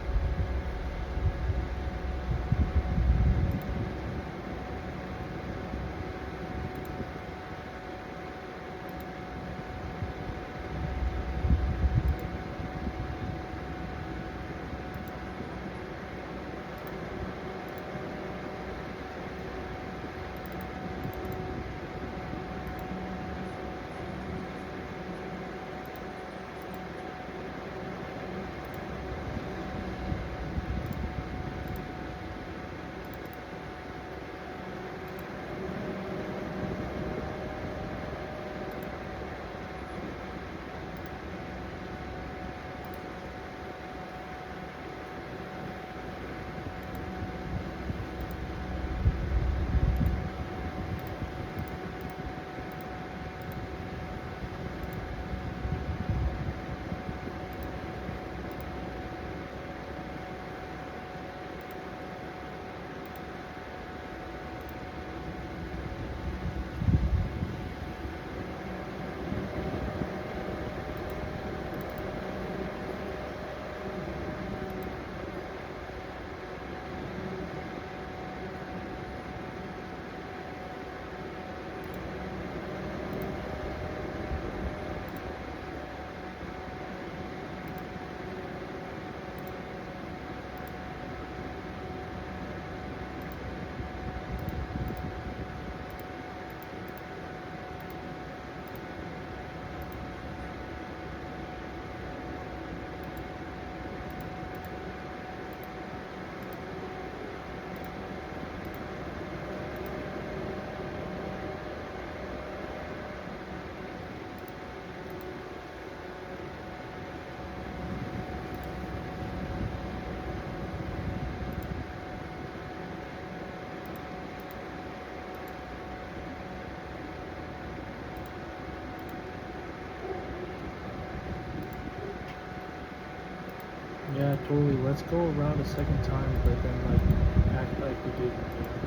Yeah, totally. Let's go around a second time, but then like act like we didn't. You know?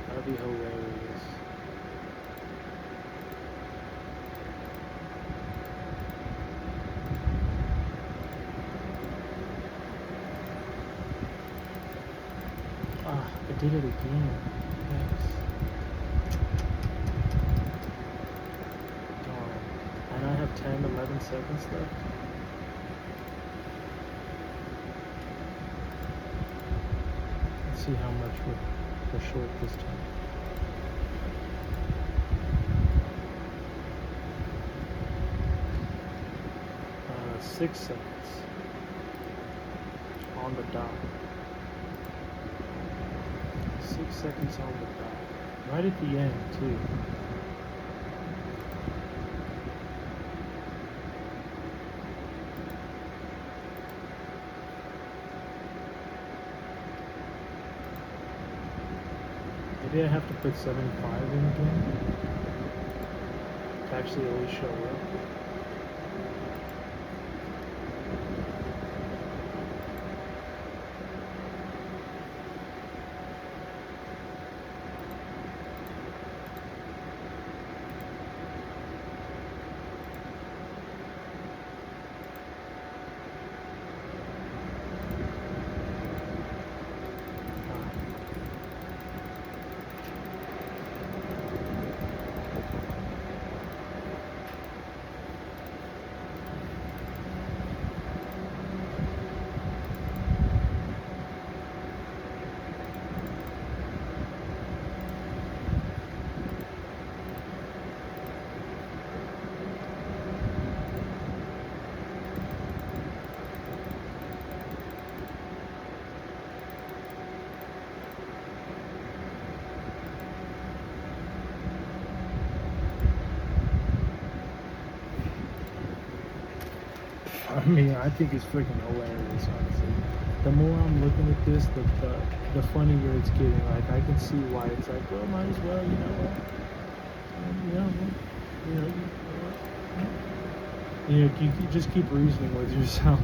That'd be hilarious. Ah, I did it again. Yes. Darn. And I have 10, 11 seconds left. see how much we're short this time. 6 seconds on the dot. 6 seconds on the dot. Right at the end, too. Maybe I have to put 75 in again to actually always show up. I mean, I think it's freaking hilarious, honestly. The more I'm looking at this, the funnier it's getting. Like, I can see why it's like, well, might as well, you know what? You just keep reasoning with yourself.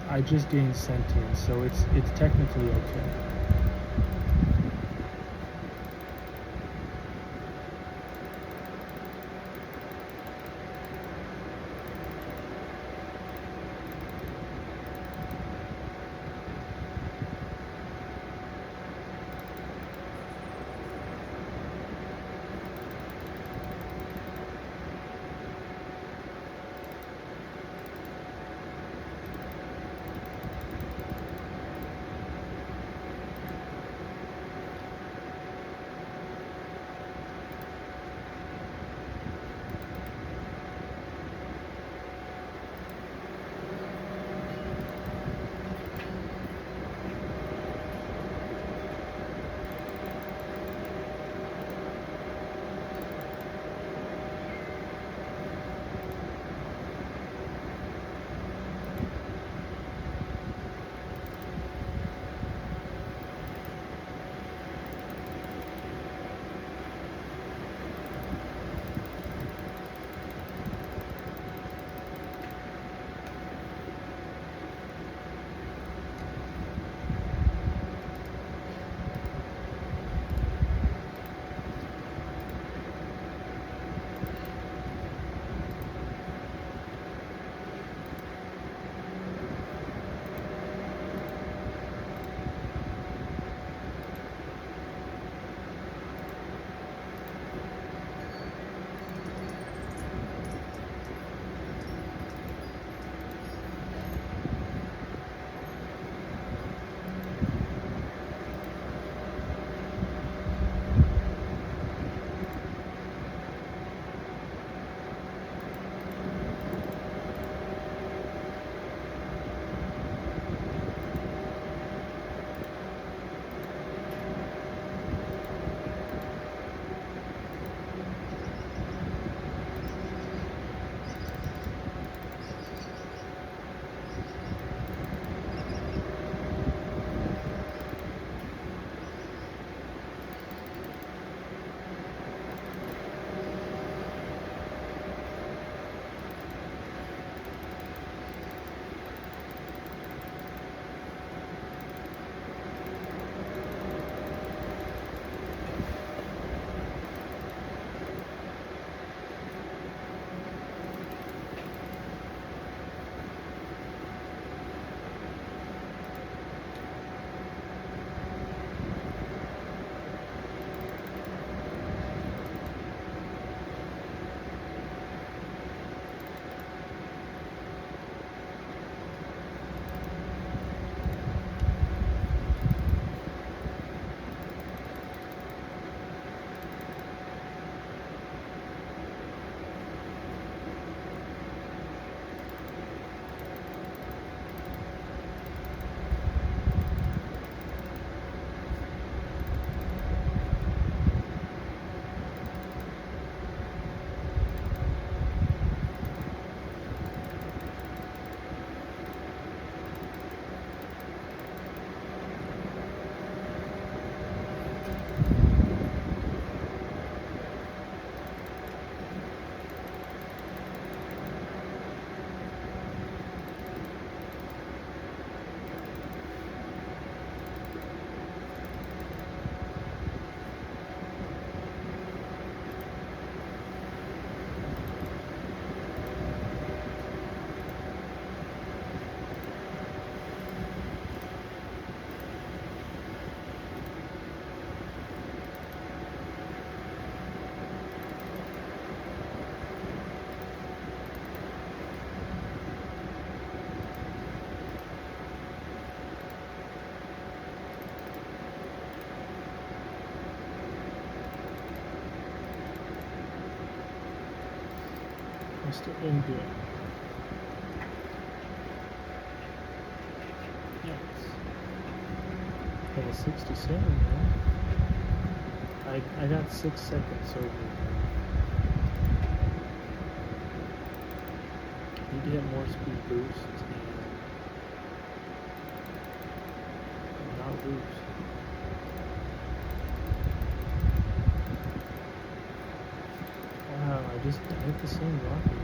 I just gained sentience, so it's technically okay. still didn't do it. Yes. Level 67, man. I got 6 seconds over. Need to get more speed boost and not lose. Wow, I hit the same rock again.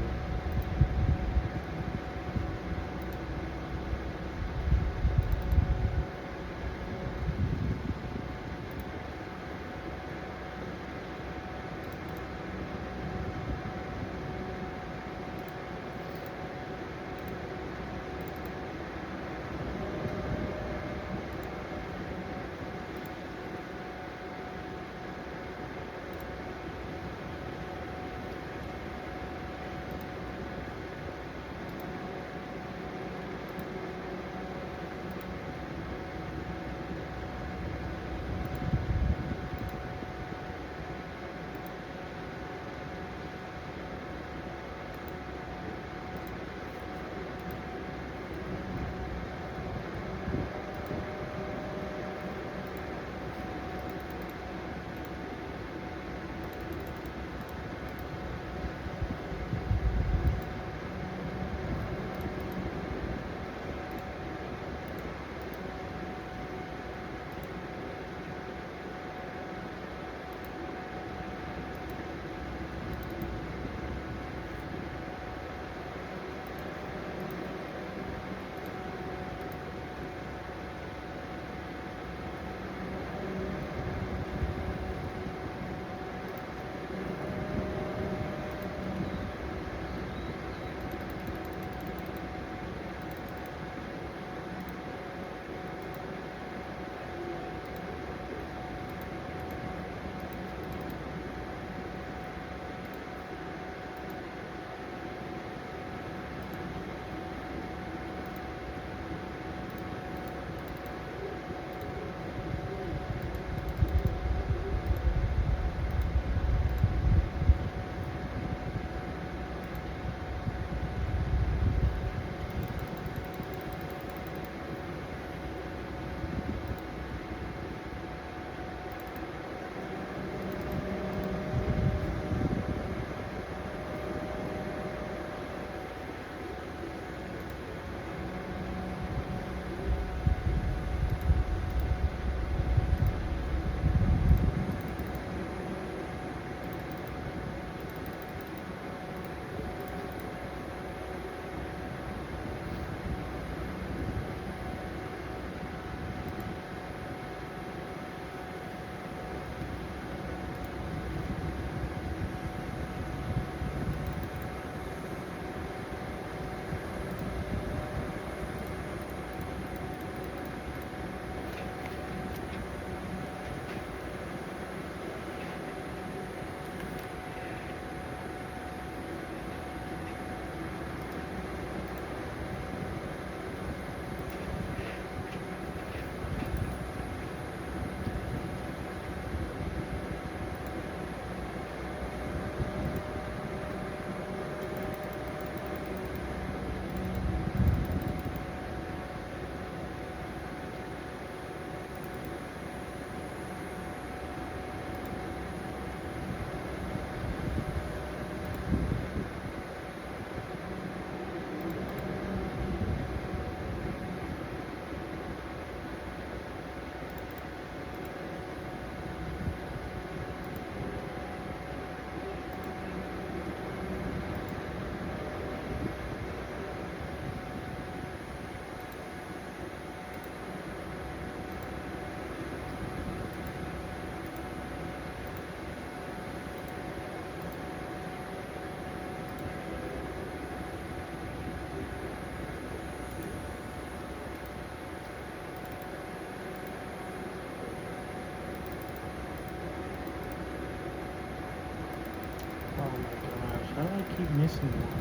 How do I keep missing one?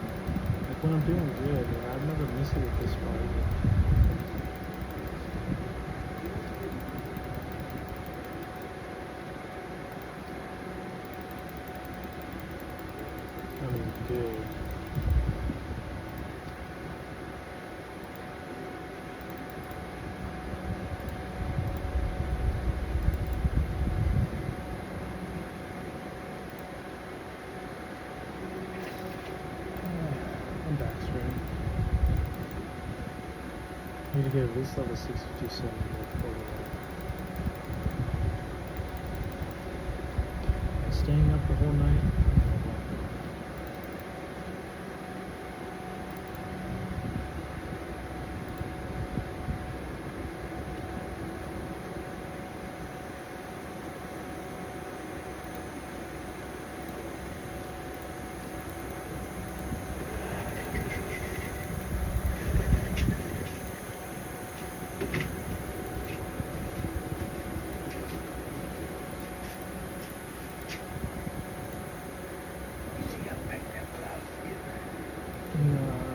Like when I'm doing good, and I've never missed it at this far yet. I mean, good. to get at least level 657 before staying up the whole night. Yeah.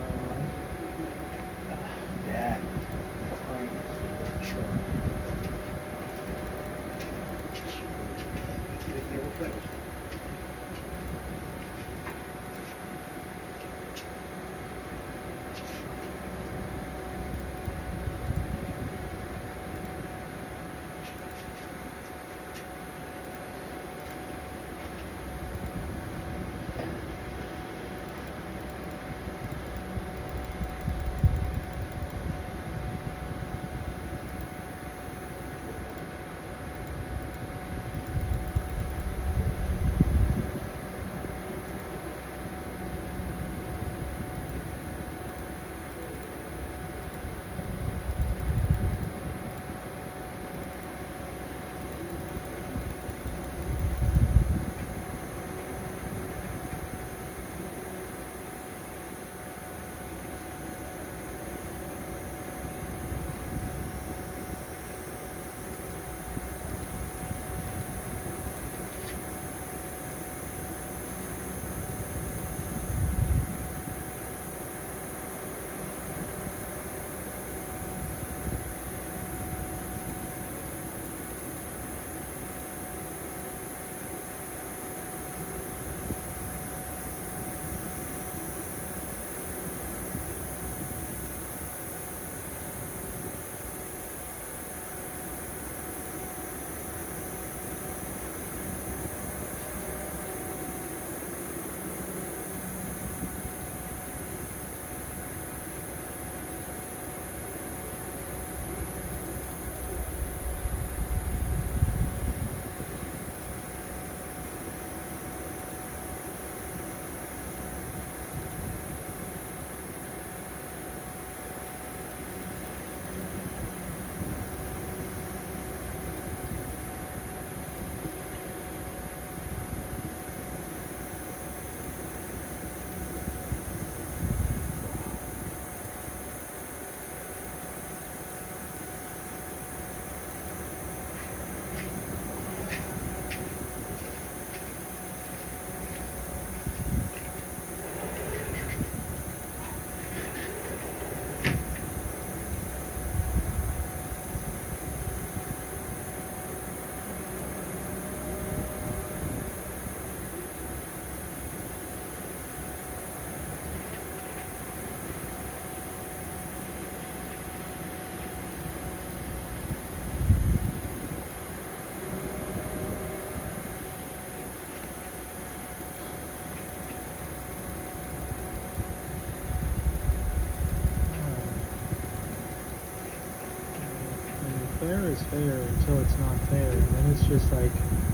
Fair is fair until it's not fair, and then it's just like,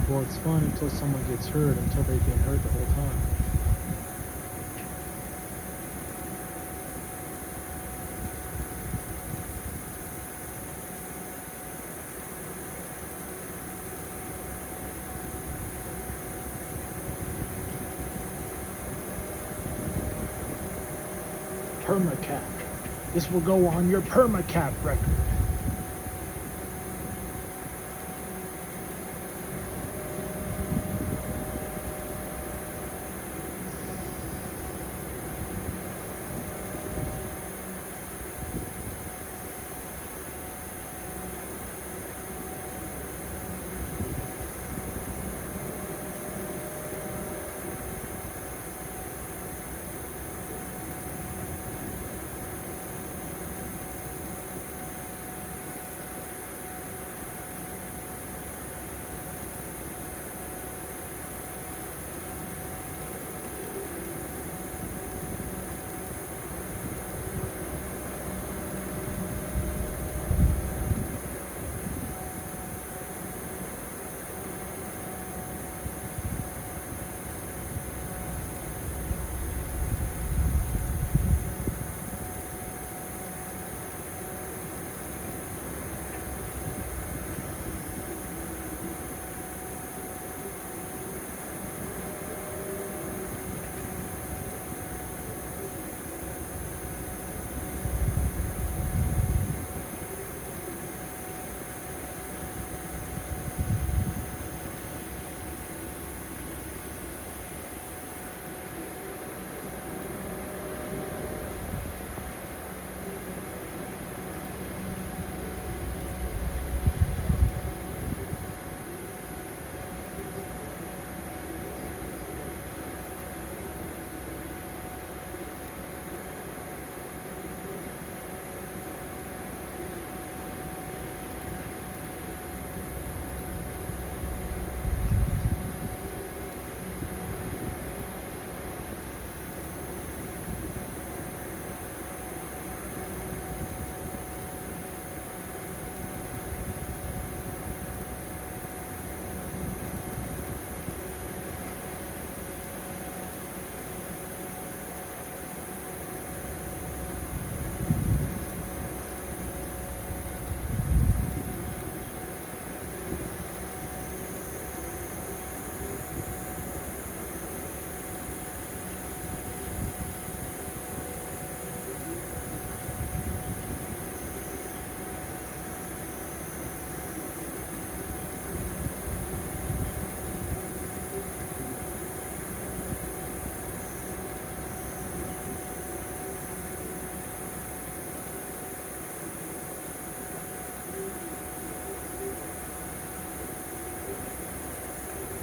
well, it's fun until someone gets hurt, until they've been hurt the whole time. Permacap. This will go on your permacap record.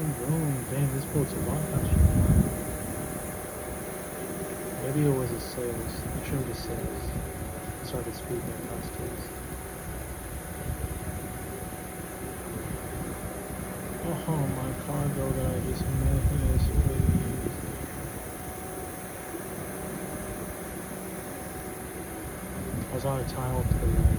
Boom. Dang, this boat's a lot faster than mine. Maybe it was his sails. He trimmed his sails. Started speeding at last days. Oh, my cargo that I just missed, please. I was on a tile to the right.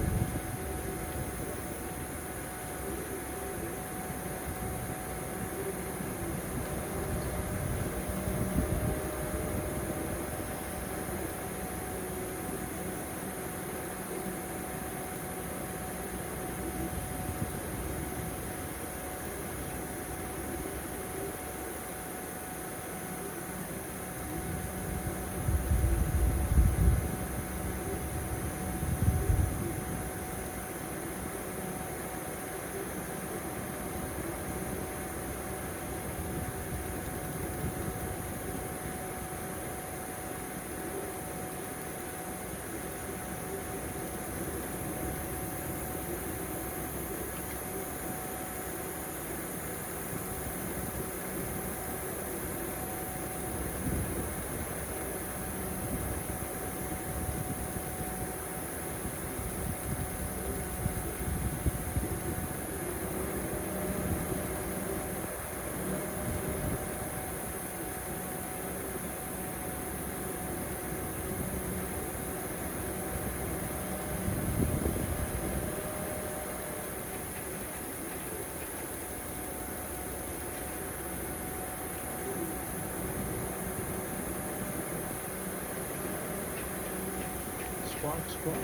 Squawk.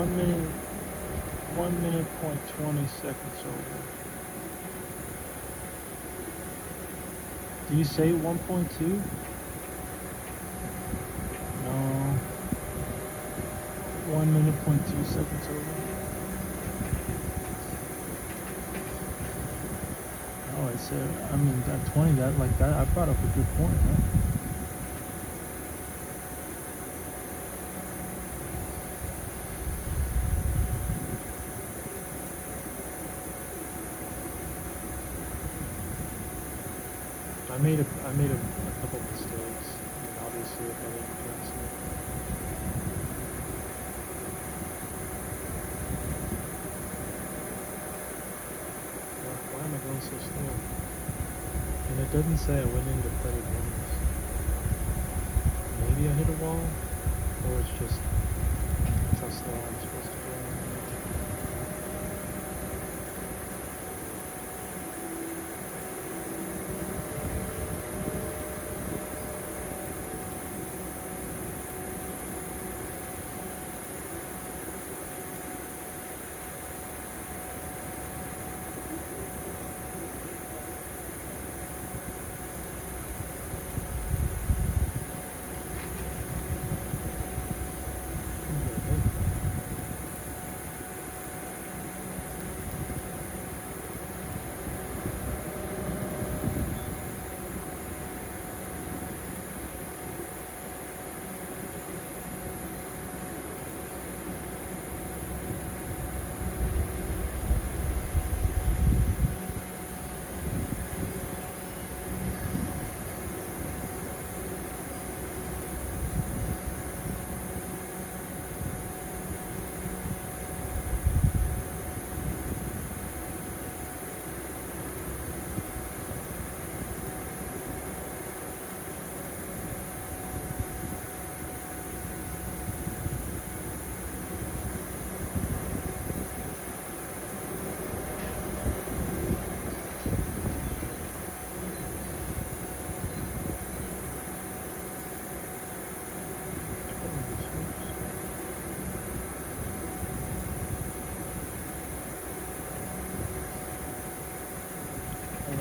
1 minute point 20 seconds over. Do you say 1.2? No. 1 minute point 2 seconds over. Oh, it's I mean that 20, that like that I brought up a good point, huh? I made a couple mistakes, and obviously if I didn't fix it. Why am I going so slow? And it doesn't say I went into petty bonus. Maybe I hit a wall, or it's just that's how slow I'm supposed to go.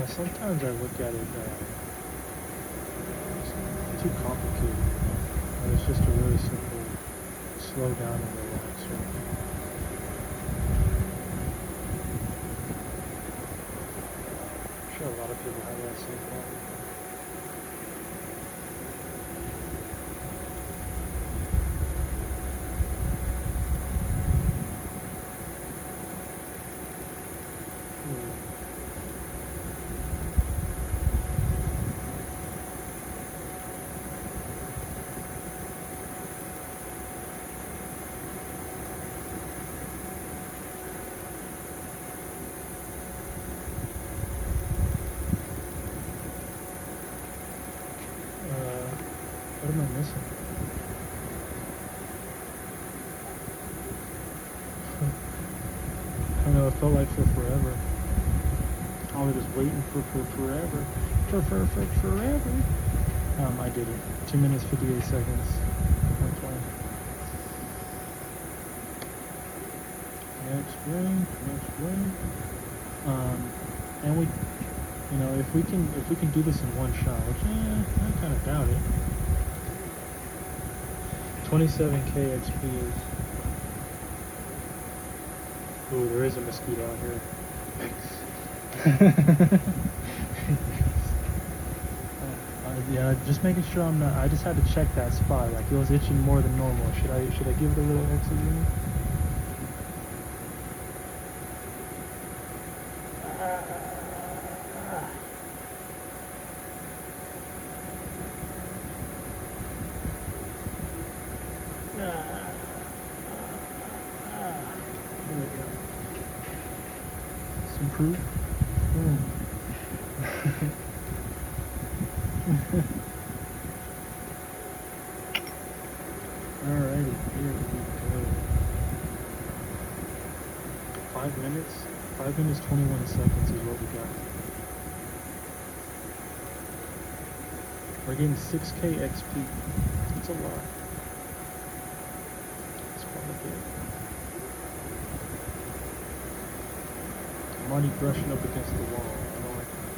Sometimes I look at it it's too complicated. And it's just a really simple slow down and relax. Right? I'm sure a lot of people have that same problem. What am I missing? I know it felt like for forever. I was just waiting for forever. For forever. I did it. 2 minutes 58 seconds. 120. Next ring. And we, if we can do this in one shot, which I kind of doubt it. 27k XP is. Ooh, there is a mosquito out here. Yeah, just making sure I'm not. I just had to check that spot. Like it was itching more than normal. Should I give it a little oxygen? Improve. Alrighty, here we go. 5 minutes. 5 minutes 21 seconds is what we got. We're getting 6k XP. It's a lot. It's quite a bit. I'm already brushing up against the wall. I don't like that.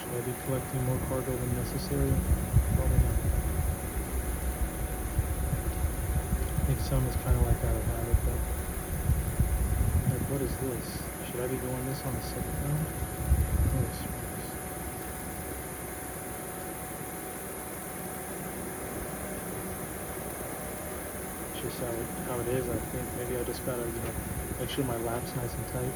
Should I be collecting more cargo than necessary? Probably not. I think some is kind of like out of habit, but like, what is this? Should I be doing this on the second round? Oh, smokes. It's just how it is, I think. Maybe I just gotta, make sure my lap's nice and tight.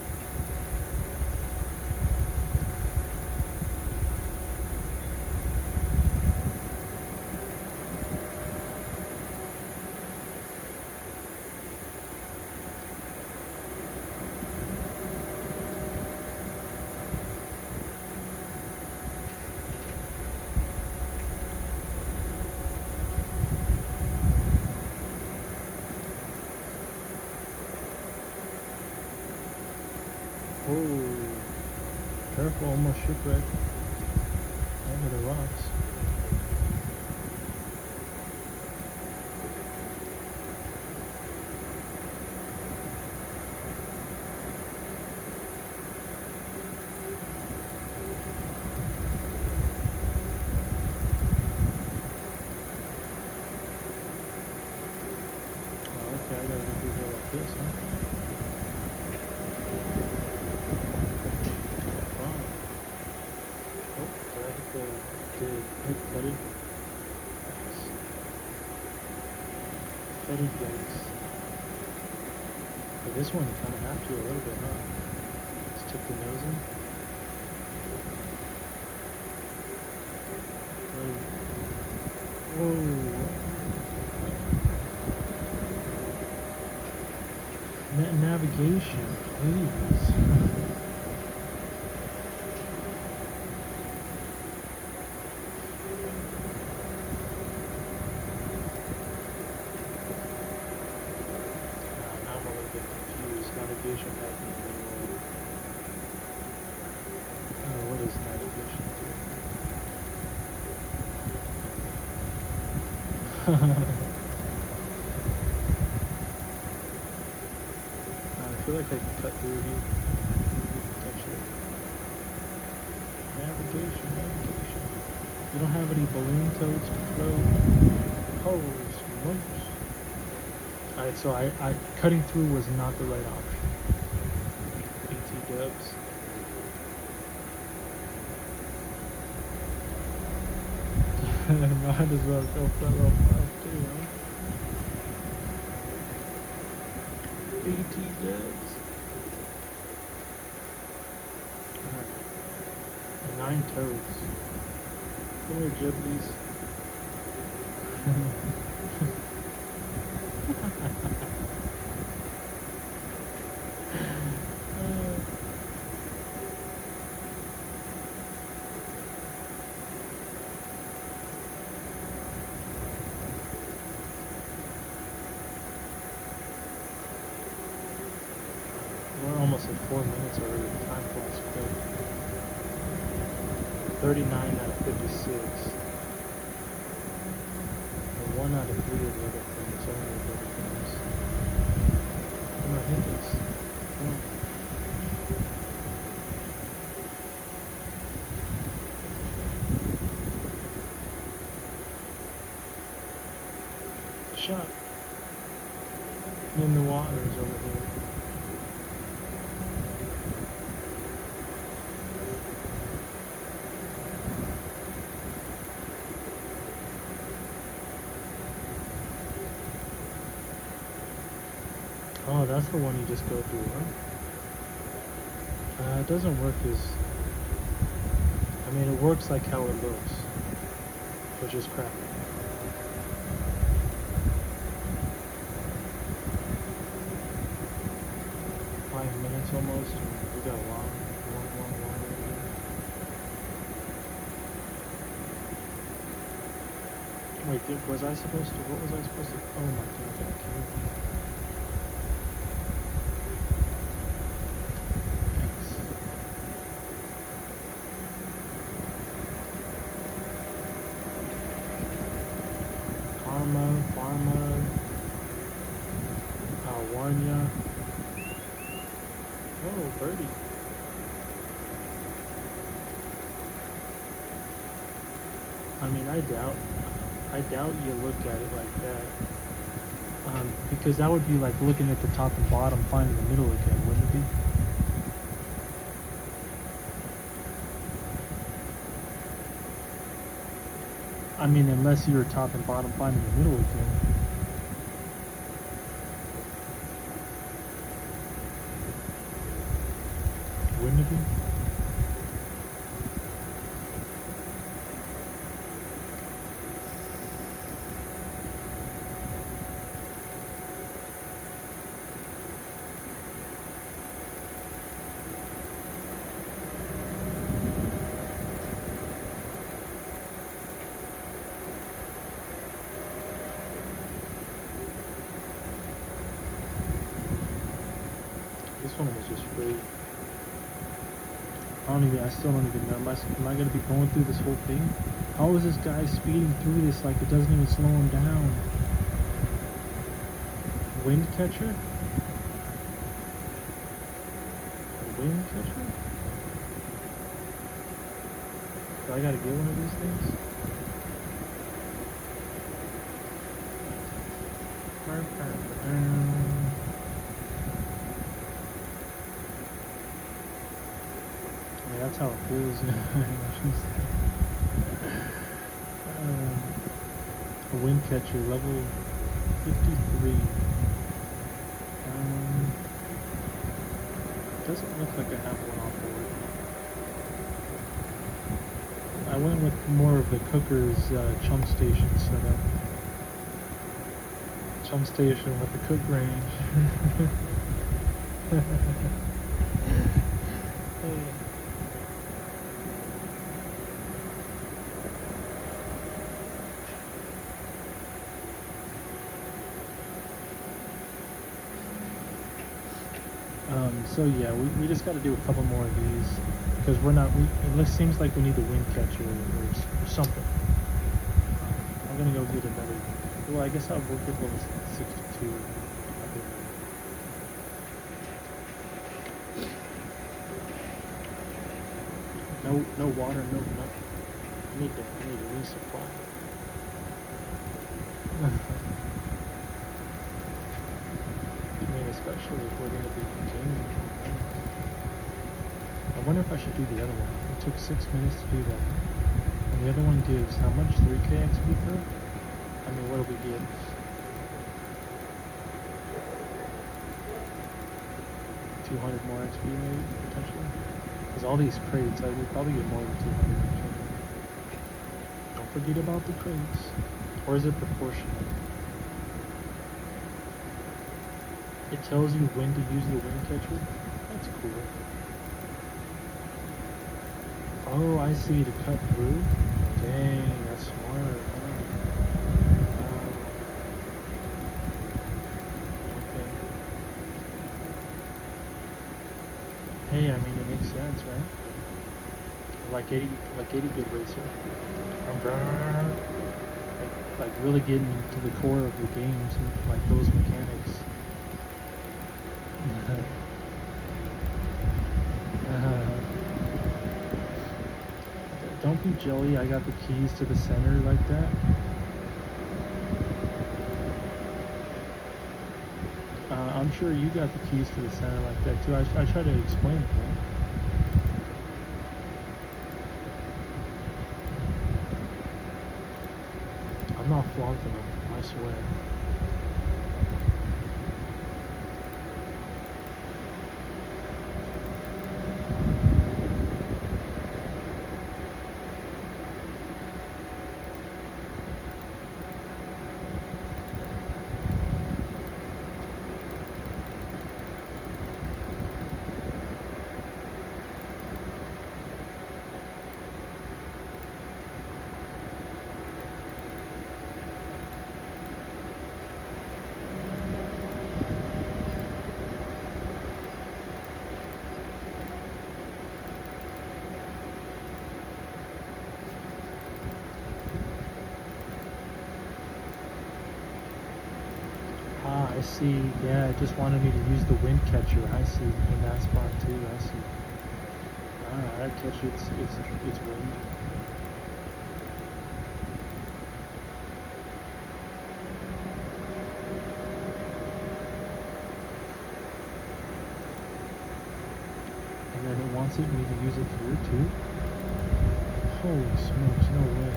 Oh, careful, almost shipwreck. Over the rocks. Oh, okay, I gotta do it like this, huh? Cutting blades. But this one you kind of have to a little bit, huh? Just took the nose in. Whoa. Navigation, please. Navigation happening. What is navigation I feel like I can cut through here. Actually. Navigation. You don't have any balloon toads to throw? Oh, smokes. Alright, so I cutting through was not the right option. BT dubs. Might as well go fellow up too, huh? BT dubs. Alright. 9 toads. Come here, Jibblies. We're almost at 4 minutes already. Time flies quick. 39 out of 56. And 1 out of 3 of the other things. Only the other things. Come on, hit this. Come on. Shot. In the waters over here. Oh, that's the one you just go through, huh? It doesn't work as... I mean, it works like how it looks, which is crap. Minutes almost, and we got a long way to go. Wait, was I supposed to, what was I supposed to, oh my god, that cave. Thanks. Pharma, Warnya. Oh, birdie. I mean, I doubt you look at it like that. Because that would be like looking at the top and bottom, finding the middle again, wouldn't it be? I mean, unless you were top and bottom, finding the middle again. Wouldn't it be? This one was just free. I still don't even know. Am I going to be going through this whole thing? How is this guy speeding through this like it doesn't even slow him down? Wind catcher? A wind catcher? Do I got to get one of these things? Yeah, that's how it feels. A wind catcher, level 53. Doesn't look like I have one on board. I went with more of the cooker's chum station setup. Chum station with the cook range. So yeah, we just got to do a couple more of these because it seems like we need the wind catcher or something. I'm gonna go get another. Well, I guess I'll go get level 62. No water, no nothing. I need a resupply. I mean, especially if we're gonna be continuing. I wonder if I should do the other one. It took 6 minutes to do that. And the other one gives how much? 3k XP per? I mean, what do we get? 200 more XP maybe, potentially? Because all these crates, I would probably get more than 200 actually. Don't forget about the crates. Or is it proportional? It tells you when to use the wind catcher? That's cool. Oh, I see, to cut through? Dang, that's smart. Okay. Hey, I mean, it makes sense, right? Like 80 good racer. Like really getting to the core of the games, like those mechanics. Don't be jelly, I got the keys to the center like that. I'm sure you got the keys to the center like that too. I try to explain it, man. I'm not flaunting them, I swear. Ah, I see. Yeah, it just wanted me to use the wind catcher. I see. In that spot too. I see. Alright, I catch it's wind. And then it wants me to use it here too. Holy smokes, no way.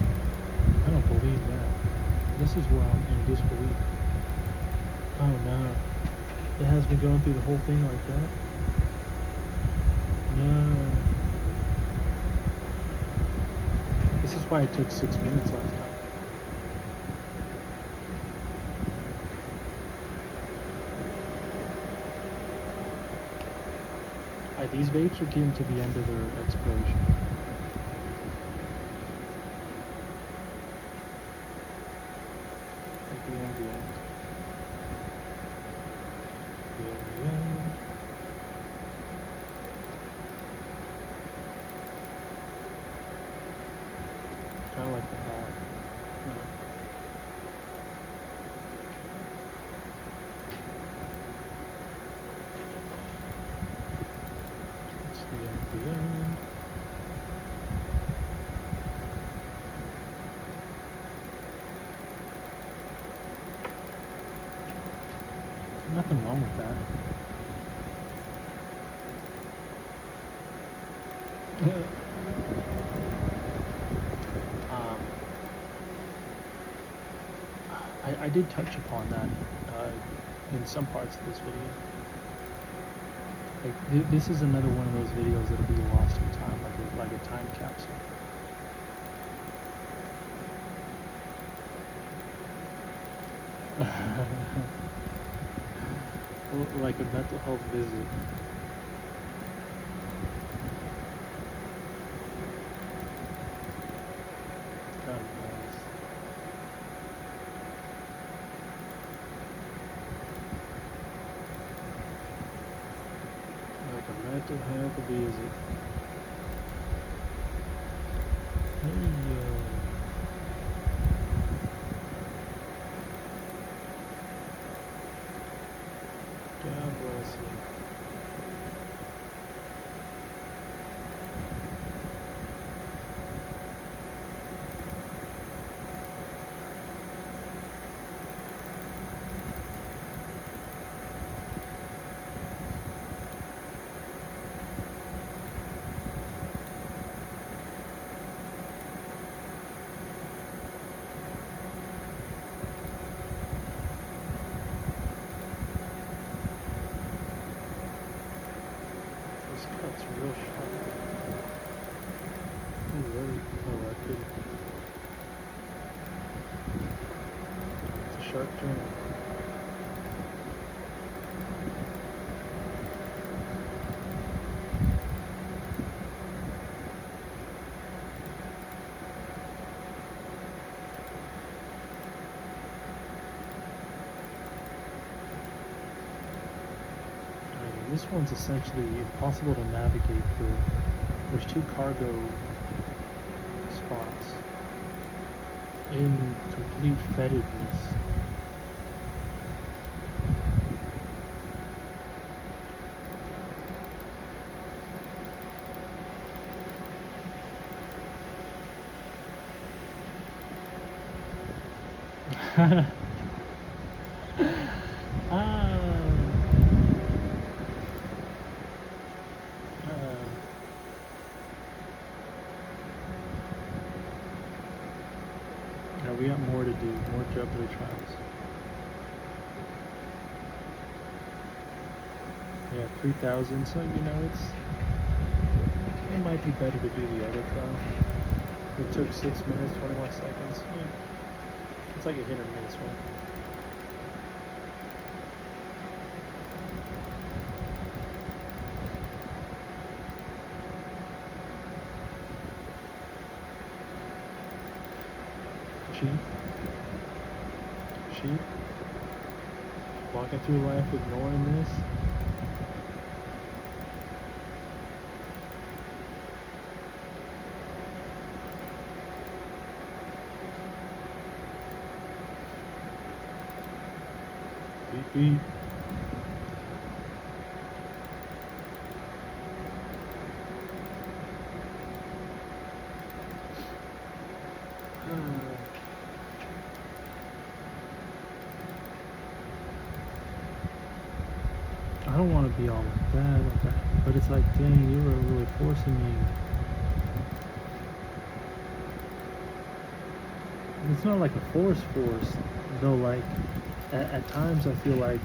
I don't believe that. This is where I'm in disbelief. Oh no. It has me going through the whole thing like that? No. This is why it took 6 minutes last time. These vapes are getting to the end of their expiration. At the end. The end. Kind of like the hat. It's the end. Nothing wrong with that. I did touch upon that in some parts of this video. Like this is another one of those videos that'll be lost in time, like a time capsule. Like a mental health visit. God knows. Like a mental health visit. Hey, God bless you. This cut's real sharp. Ooh, really? Oh, that could. It's a sharp turn. This one's essentially impossible to navigate through. There's 2 cargo spots in complete fetidness. We got more to do, more juggler trials. Yeah, 3,000, so you know it might be better to do the other trial. It took 6 minutes, 21 seconds. Yeah. It's like a hit or miss, right? Sheep. Walking through life ignoring this. Beep beep. I don't want to be all like that, but it's like, dang, you were really forcing me. It's not like a force, though. Like at times, I feel like,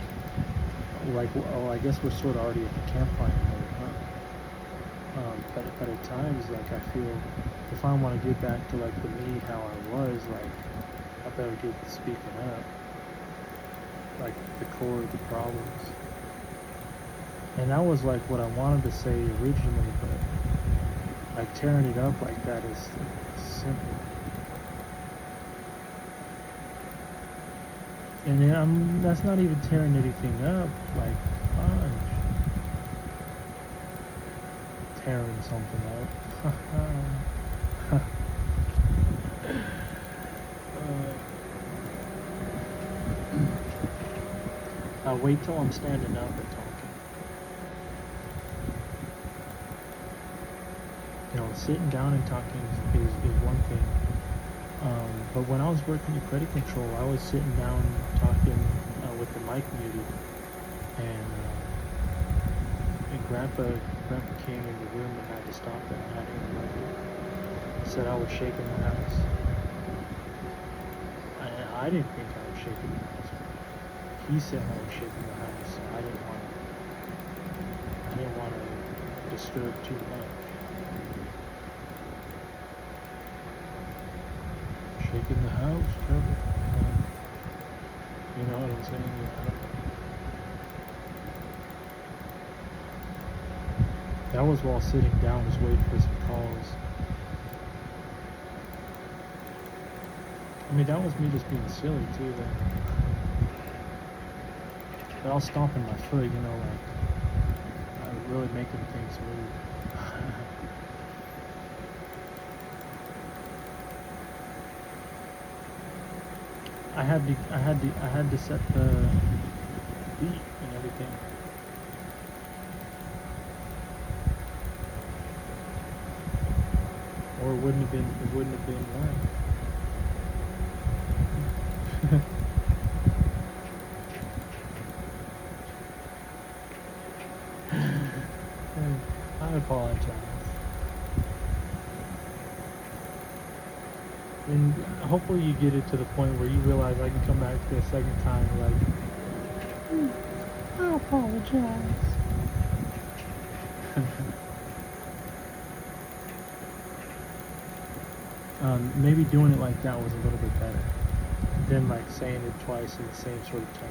oh, I guess we're sort of already at the campfire mode, huh? But at times, like I feel, if I want to get back to like the me how I was, like I better get speaking up, like the core of the problems. And that was like what I wanted to say originally, but like tearing it up like that is simple. And then that's not even tearing anything up, like fudge. Tearing something up. I'll wait till I'm standing up and talking. You know, sitting down and talking is one thing. But when I was working at credit control, I was sitting down talking with the mic muted, and Grandpa came in the room and had to stop it. I didn't like it. He said I was shaking the house. I didn't think I was shaking the house. He said I was shaking the house, so I didn't want to disturb too much. Shaking the house, Trevor. You know what I'm saying? Yeah, that was while sitting down, just waiting for some calls. I mean, that was me just being silly too, though. But I was stomping my foot, you know, like really making things move. I had to set the beat and everything. Or it wouldn't have been one. I apologize. And hopefully you get it to the point where you realize I can come back to a second time like, I apologize. Maybe doing it like that was a little bit better than like saying it twice in the same sort of tone.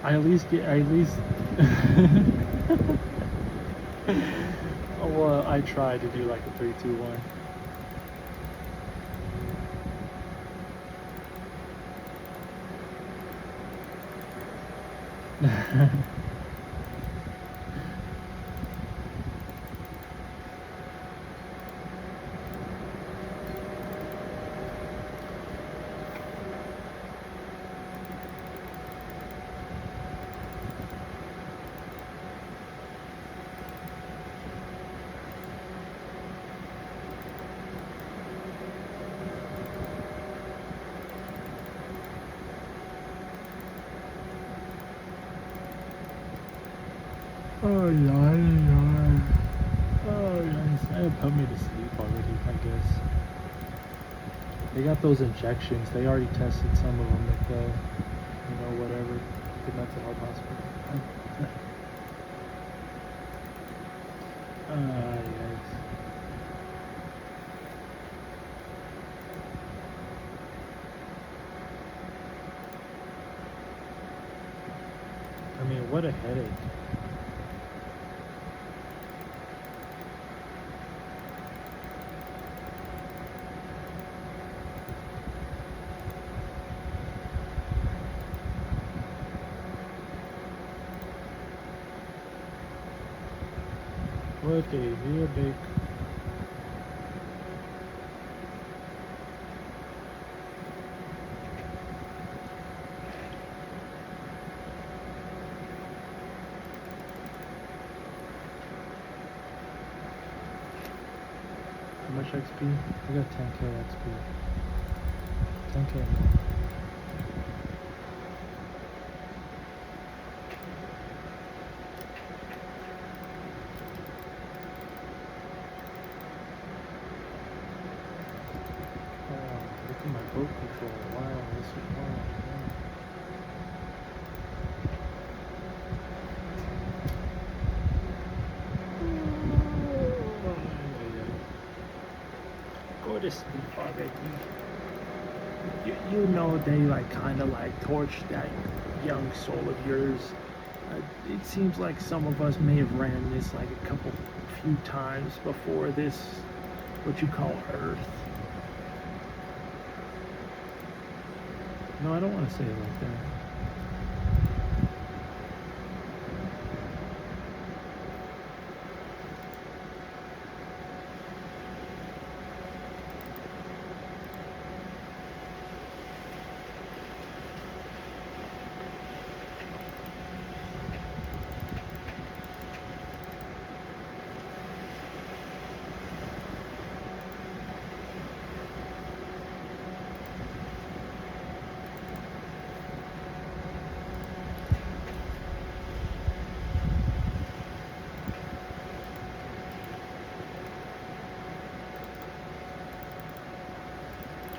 I at least well, I tried to do like a 3, 2, 1. Oh yeah. Oh yes, it put me to sleep already, I guess. They got those injections. They already tested some of them at the, you know, whatever, the mental health hospital. Yes. I mean, what a headache. What a headache. How much XP? I got 10k XP. 10k more. Oh, look at my boat control. Wow, this is fun. Go to sleep already. You know they like kind of like torched that young soul of yours. It seems like some of us may have ran this like a few times before this, what you call Earth. No, I don't want to say it like that.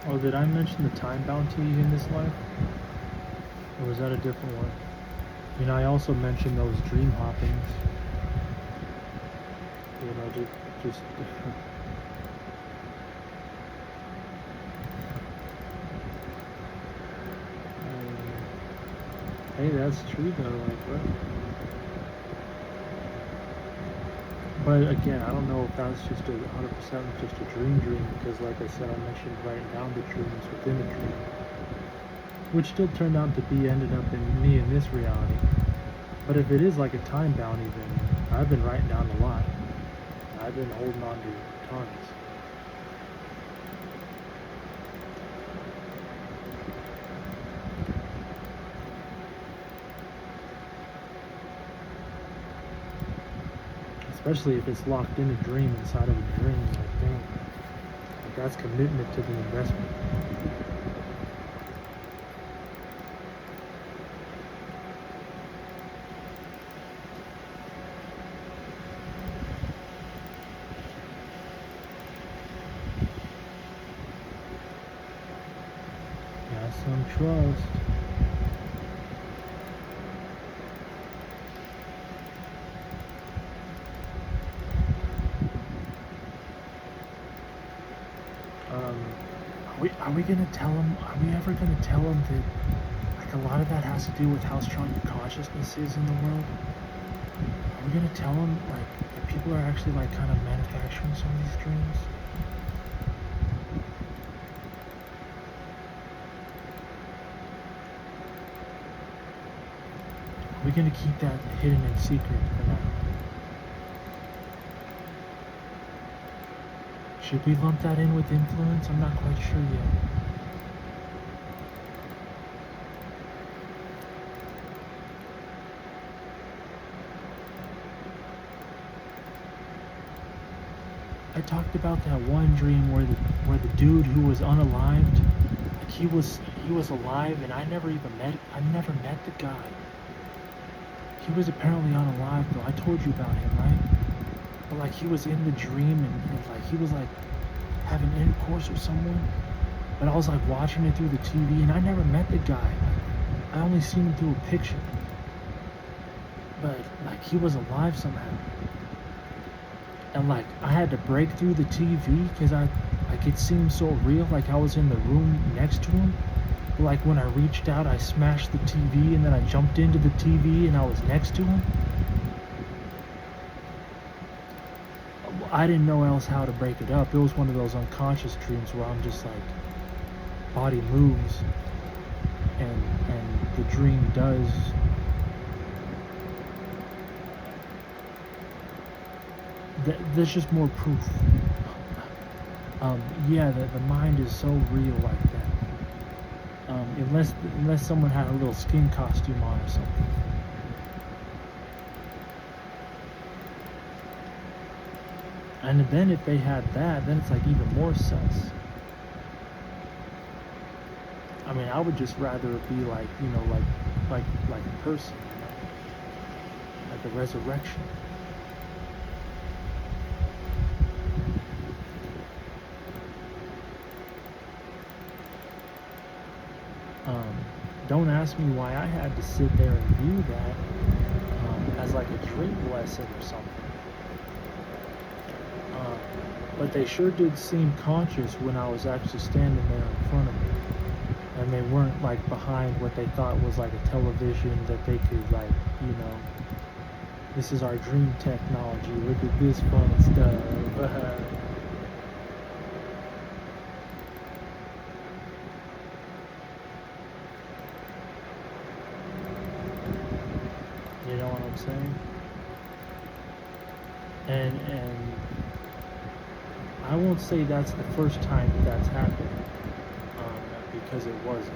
Oh, did I mention the time bounty in this life? Or was that a different one? You know, I also mentioned those dream hoppings. You know, just hey, that's true though, like, what? But again, I don't know if that's just 100% just a dream, because like I said, I mentioned writing down the dreams within a dream, which still turned out to be ended up in me in this reality. But if it is like a time bounty, then I've been writing down a lot. I've been holding on to tons. Especially if it's locked in a dream inside of a dream, like damn. Like that's commitment to the investment. Got some trust. Are we gonna tell them? Are we ever gonna tell them that like a lot of that has to do with how strong your consciousness is in the world? Are we gonna tell them like that people are actually like kind of manufacturing some of these dreams? Are we gonna keep that hidden and secret for now? Should we lump that in with influence? I'm not quite sure yet. I talked about that one dream where the dude who was unalived, like he was alive, and I never met the guy. He was apparently unalive though. I told you about him, right? But like he was in the dream and like he was like having intercourse with someone. But I was like watching it through the TV and I never met the guy. Like, I only seen him through a picture. But like he was alive somehow. And like I had to break through the TV because it seemed so real, like I was in the room next to him. But like when I reached out, I smashed the TV and then I jumped into the TV and I was next to him. I didn't know else how to break it up. It was one of those unconscious dreams where I'm just like, body moves and the dream does. There's just more proof. Yeah, the mind is so real like that. Unless someone had a little skin costume on or something. And then if they had that, then it's like even more sus. I mean, I would just rather it be like, you know, like a person, you know, like a resurrection. Don't ask me why I had to sit there and view that as like a dream lesson or something. But they sure did seem conscious when I was actually standing there in front of me. And they weren't like behind what they thought was like a television that they could like, you know, this is our dream technology, look at this fun stuff. You know what I'm saying? And I won't say that's the first time that's happened, because it wasn't.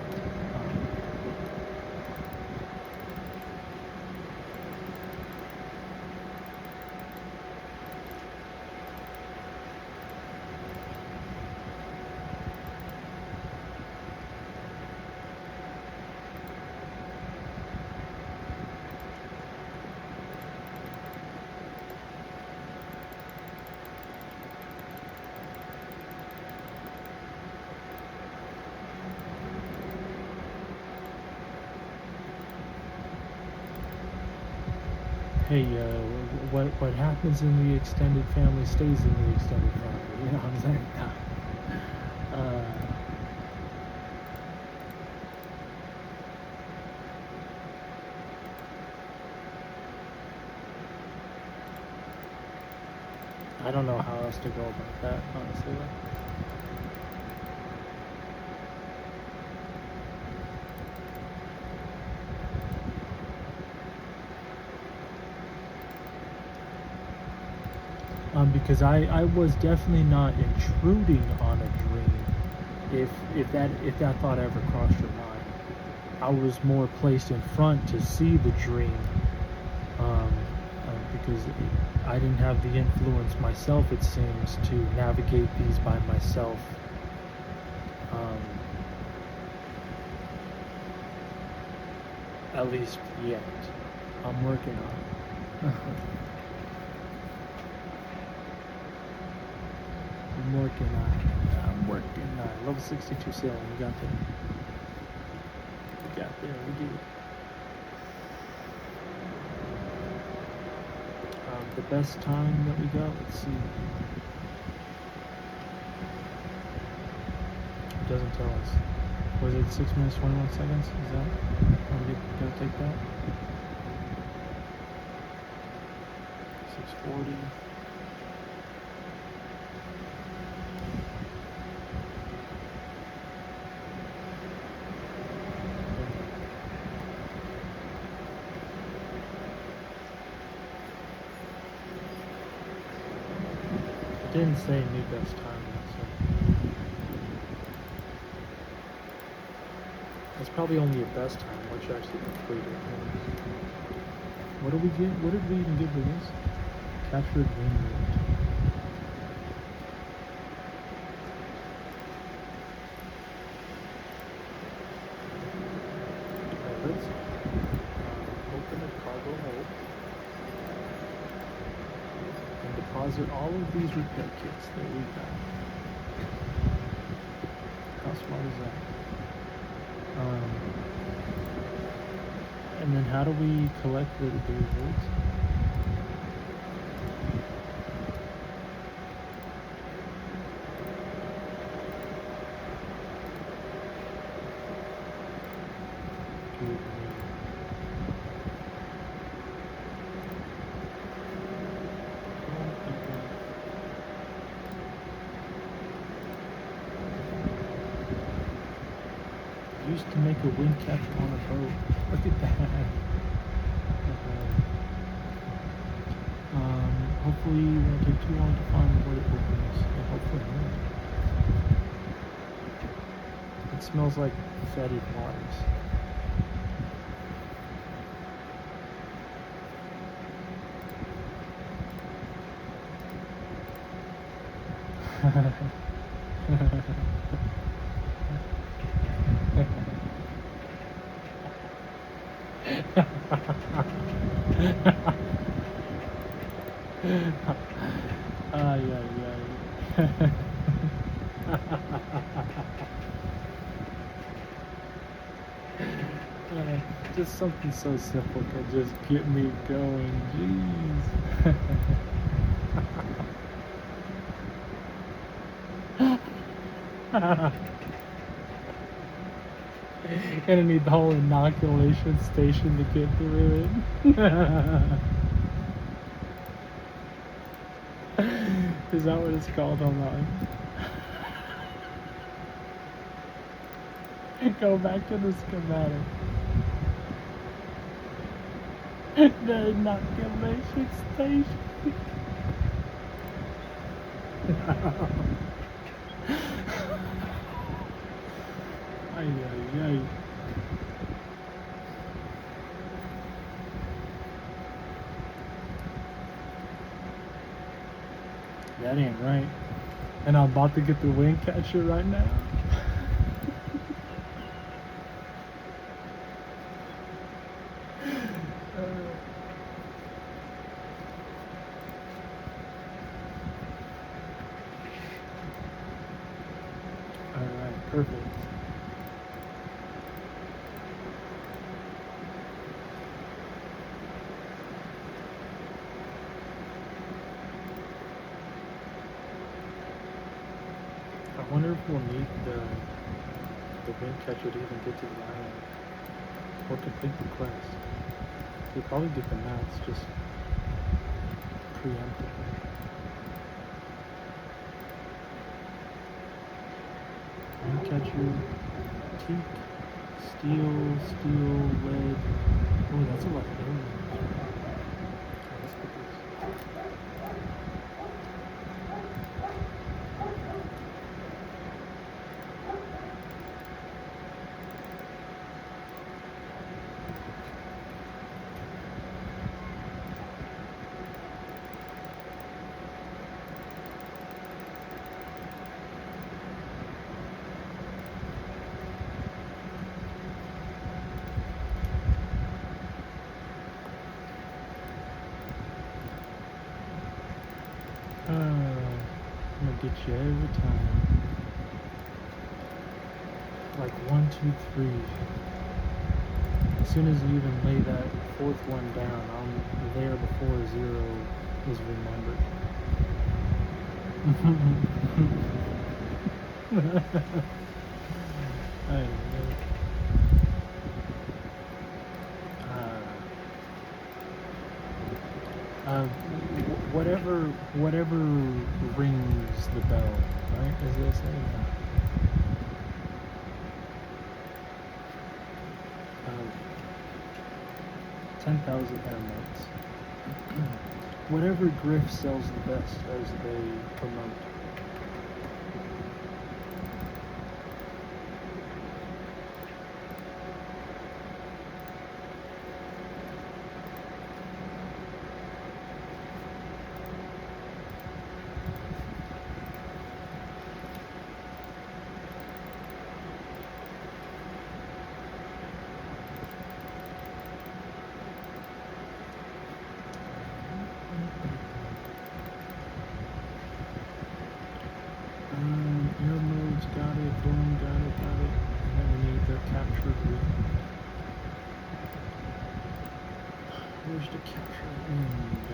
Hey, what happens in the extended family stays in the extended family. You know what I'm saying? I don't know how else to go about that, honestly. Because I was definitely not intruding on a dream. If that thought ever crossed your mind, I was more placed in front to see the dream, because I didn't have the influence myself. It seems to navigate these by myself. At least yet. I'm working on it. I'm working on it. Level 62 sailing. We got there. We did. The best time that we got, let's see. It doesn't tell us. Was it 6 minutes 21 seconds? Is that? Are we gonna take that? 6:40. It didn't say new best time, so it's probably only a best time once you actually complete it. What did we get? What did we even get for this? Captured win rate. Let's open a cargo hold and deposit all of these repair kits that we got. How smart is that? And then how do we collect the rewards? Used to make a wind catcher on a boat. Look at that. Hopefully it won't take too long to find where it opens. And hopefully not. It smells like fetid waters. Ay, ay, ay. Just something so simple can just get me going. Jeez. Gonna need the whole inoculation station to get through it. Is that what it's called online? Go back to the schematic. The inoculation station. Ay, ay, ay. That ain't right. And I'm about to get the wing catcher right now. Alright, perfect. I wonder if we'll need the wing catcher to even get to the island or complete the quest. We'll probably get the mats just preemptively. Wing catcher, teak, steel, lead. Oh, that's a lot of aliens. Let's put this. I'm gonna get you every time. Like 1, 2, 3. As soon as you even lay that fourth one down, I'm there before 0 is remembered. I know. Whatever rings the bell, right? As they say. 10,000 airmates. Whatever Griff sells the best as they promote. Air modes, got it, boom, got it. And then we need the captured wind. Where's the captured wind?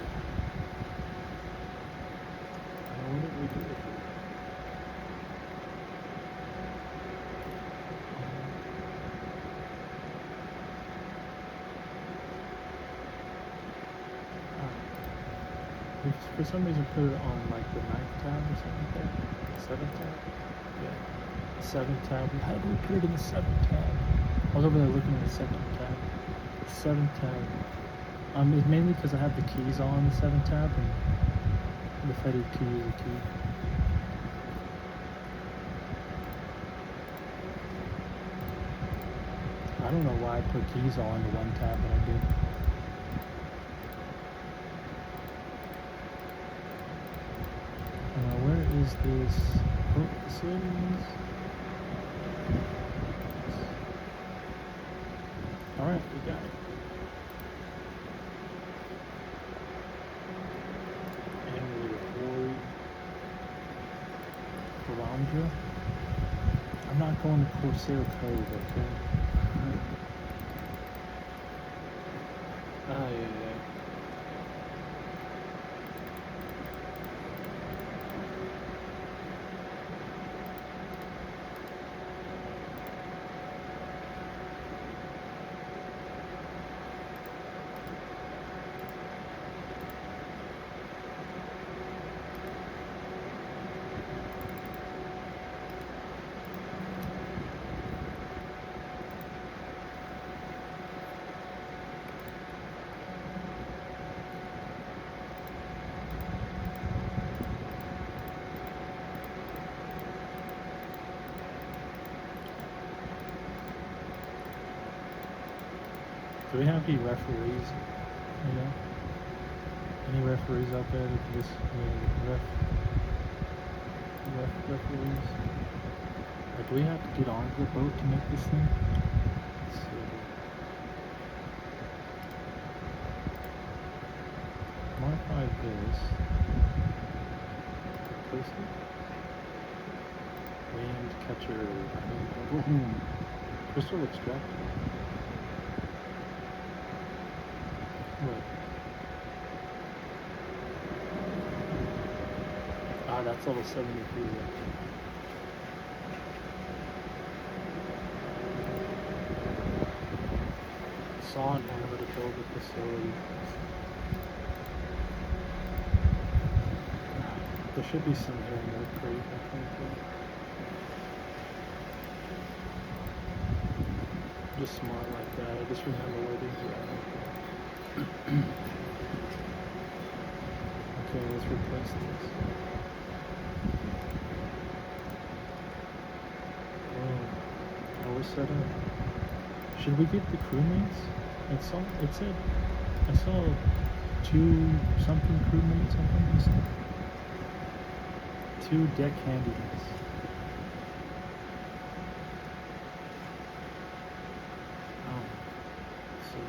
What did we do with it? For some reason put it on like the 9th tab or something like that. 7th tab? Yeah. 7th tab. How do we put it in the 7th tab? I was over there looking at the 2nd tab. 7th tab. It's mainly because I have the keys on the 7th tab and the fetted key is a key. I don't know why I put keys on the one tab that I did. Where is is this boat facilities? Alright, we got it. Animated Horde. Calandra. I'm not going to Corsair Cove, okay? Ah, yeah. Do we have any referees? You know? Any referees out there that just referees? Like, do we have to get onto the boat to make this thing? Let's see. Modify this. Replace it. Wind catcher. Crystal extractor. What? Ah, that's level 73. Saw an hammer to build a facility. There should be some here in the crate, I think. Just smart like that. I just remember where these are. Okay, let's replace this. Oh, we're set up. Should we get the crewmates? It said, I saw 2 something crewmates, something. 2 deck handies. Oh, let's see.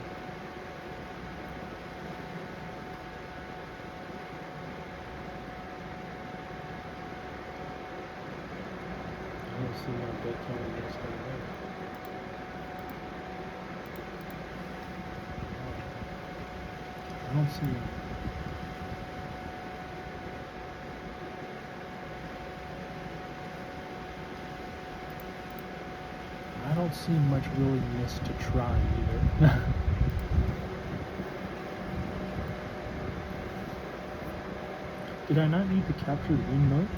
I don't see no deck handies over there. I don't see it. I don't see much willingness to try either. Did I not need to capture the wind mode?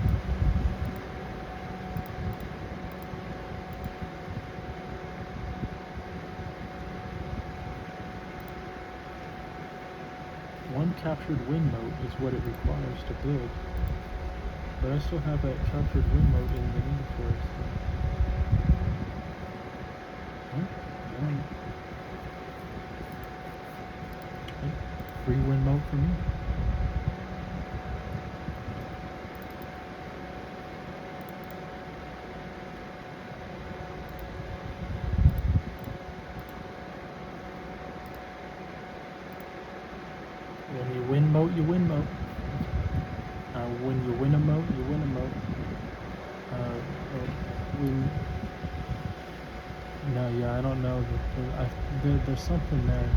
One captured wind mote is what it requires to build. But I still have that captured wind mote in the inventory. So. Okay. Free wind mote for me. When you win mote, you win mote. When you win a mote, you win a mote. No, yeah, I don't know. There's something there.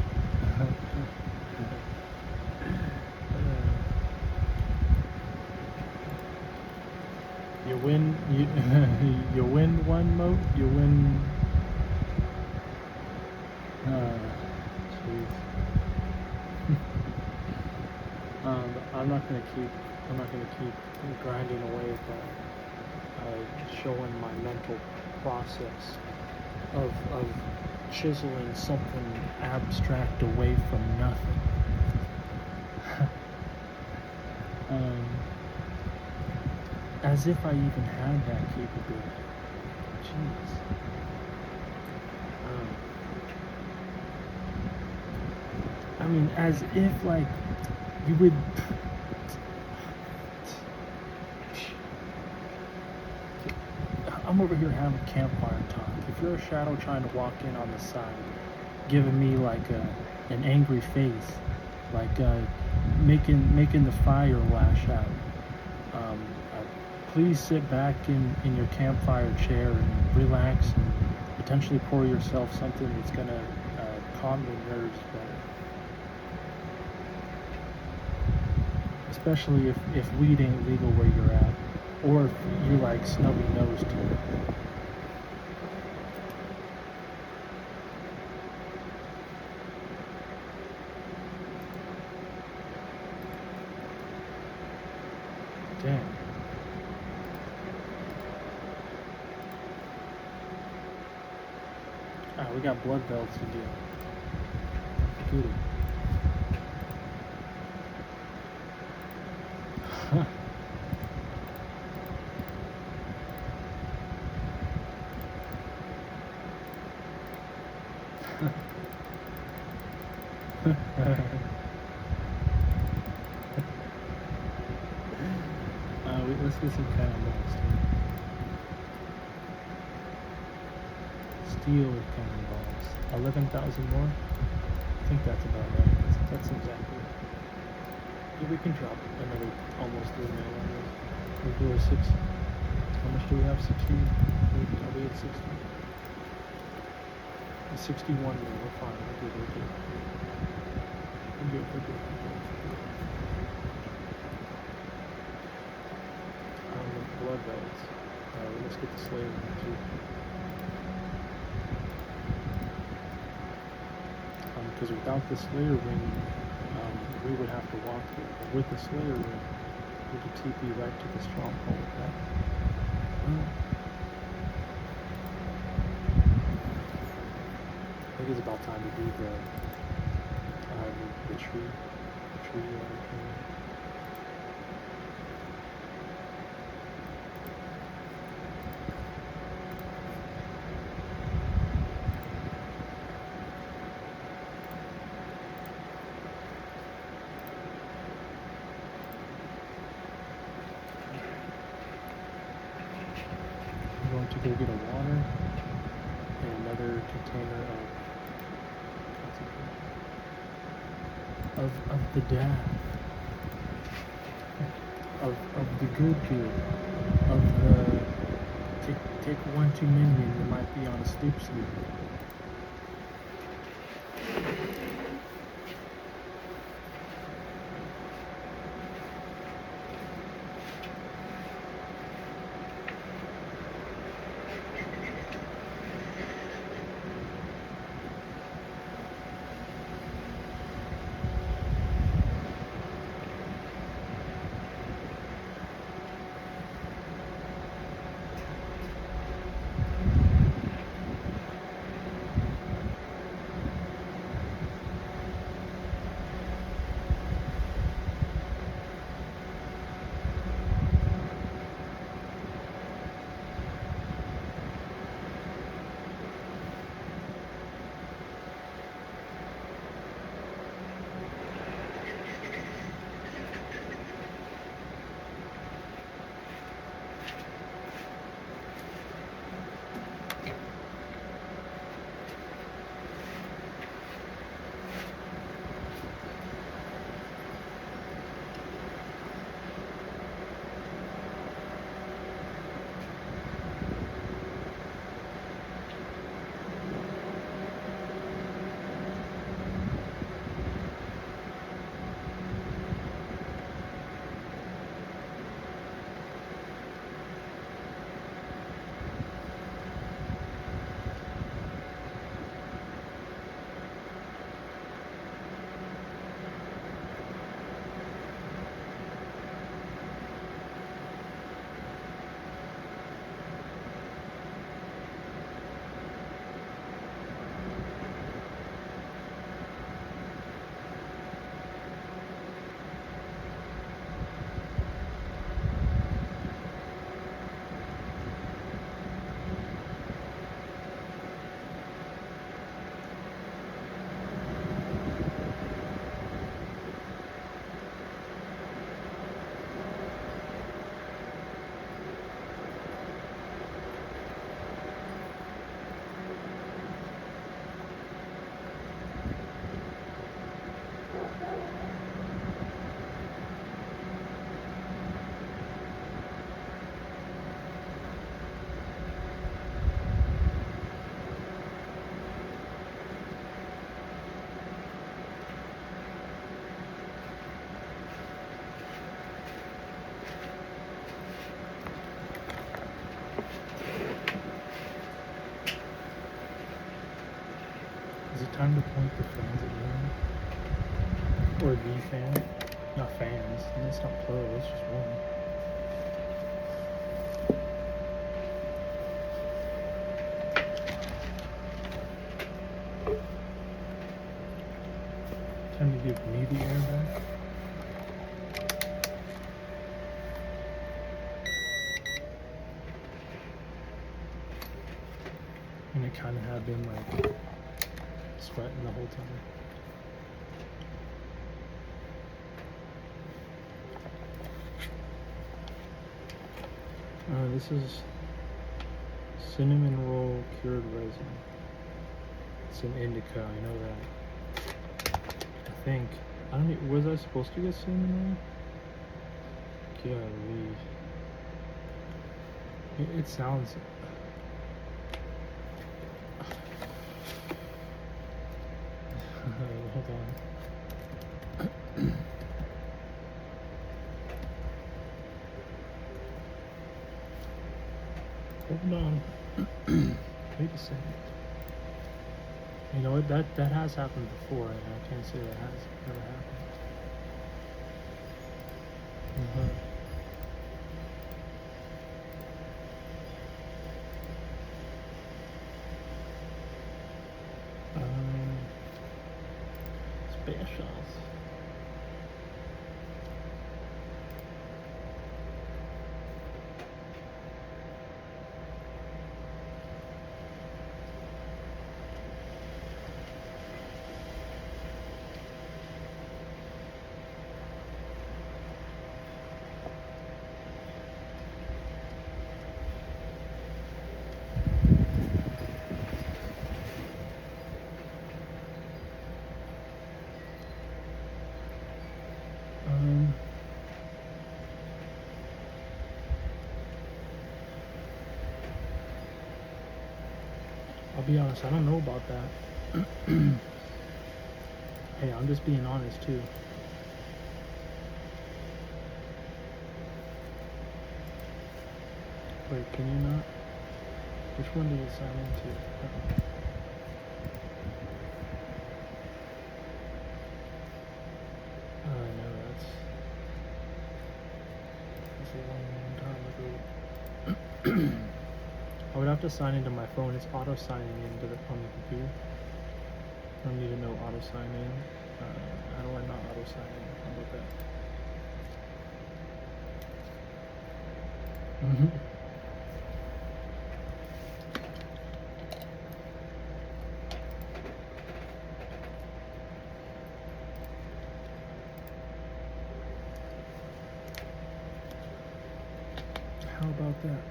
You win. You win one mote. You win. Jeez. I'm not gonna keep grinding away at that. Showing my mental process of chiseling something abstract away from nothing. As if I even had that capability. Jeez. I mean, as if, like, you would... I'm over here having campfire talk. If you're a shadow trying to walk in on the side, giving me like an angry face, like making the fire lash out, please sit back in your campfire chair and relax and potentially pour yourself something that's gonna calm your nerves better. Especially if weed ain't legal where you're at, or if you like snubby nosed. Damn. Ah, we got blood belts to do. Goody. Huh. Let's get some cannonballs here. Steel cannonballs. 11,000 more? I think that's about right. That seems accurate. Yeah, we can drop another almost 3 mil on this. We'll do a 6. How much do we have? 60? Are we at 60? 61 mil. We're fine. We're good. We're good. We're good. We're good. Blood belts. Let's get the Slayer one too. Because without the Slayer ring, we would have to walk here. But with the Slayer ring, we could TP right to the stronghold with that. Well, I think it's about time to do the tree. Going to go get a water and another container of the dab, of the good, of the take one too many and you might be on a sleep. Time to point the fans at you. Or the fan. Not fans. It's not plural, it's just one. Time to give me the air back. And it kind of had been like sweating the whole time. This is cinnamon roll cured resin. It's an indica, I know that. I think. I don't know, was I supposed to get cinnamon roll? Golly. It sounds. Hold on. Hold on. Wait a second. You know what? That has happened before, and I can't say that has never happened. Specials. I'll be honest, I don't know about that. Hey, I'm just being honest too. Wait, can you not? Which one do you sign into? No, that's a long time ago. I would have to sign into my phone. It's auto signing into the on the computer. I don't need to know auto sign in. How do I not auto sign in? How about that? How about that?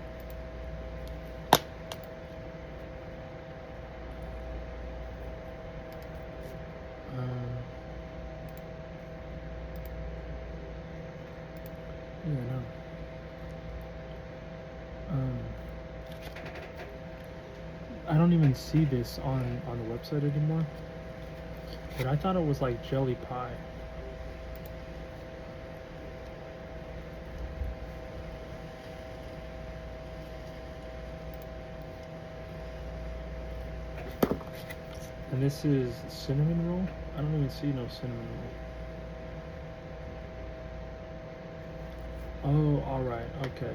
Yeah, no. I don't even see this on the website anymore. But I thought it was like jelly pie. And this is cinnamon roll? I don't even see no cinnamon roll. Oh, alright, okay.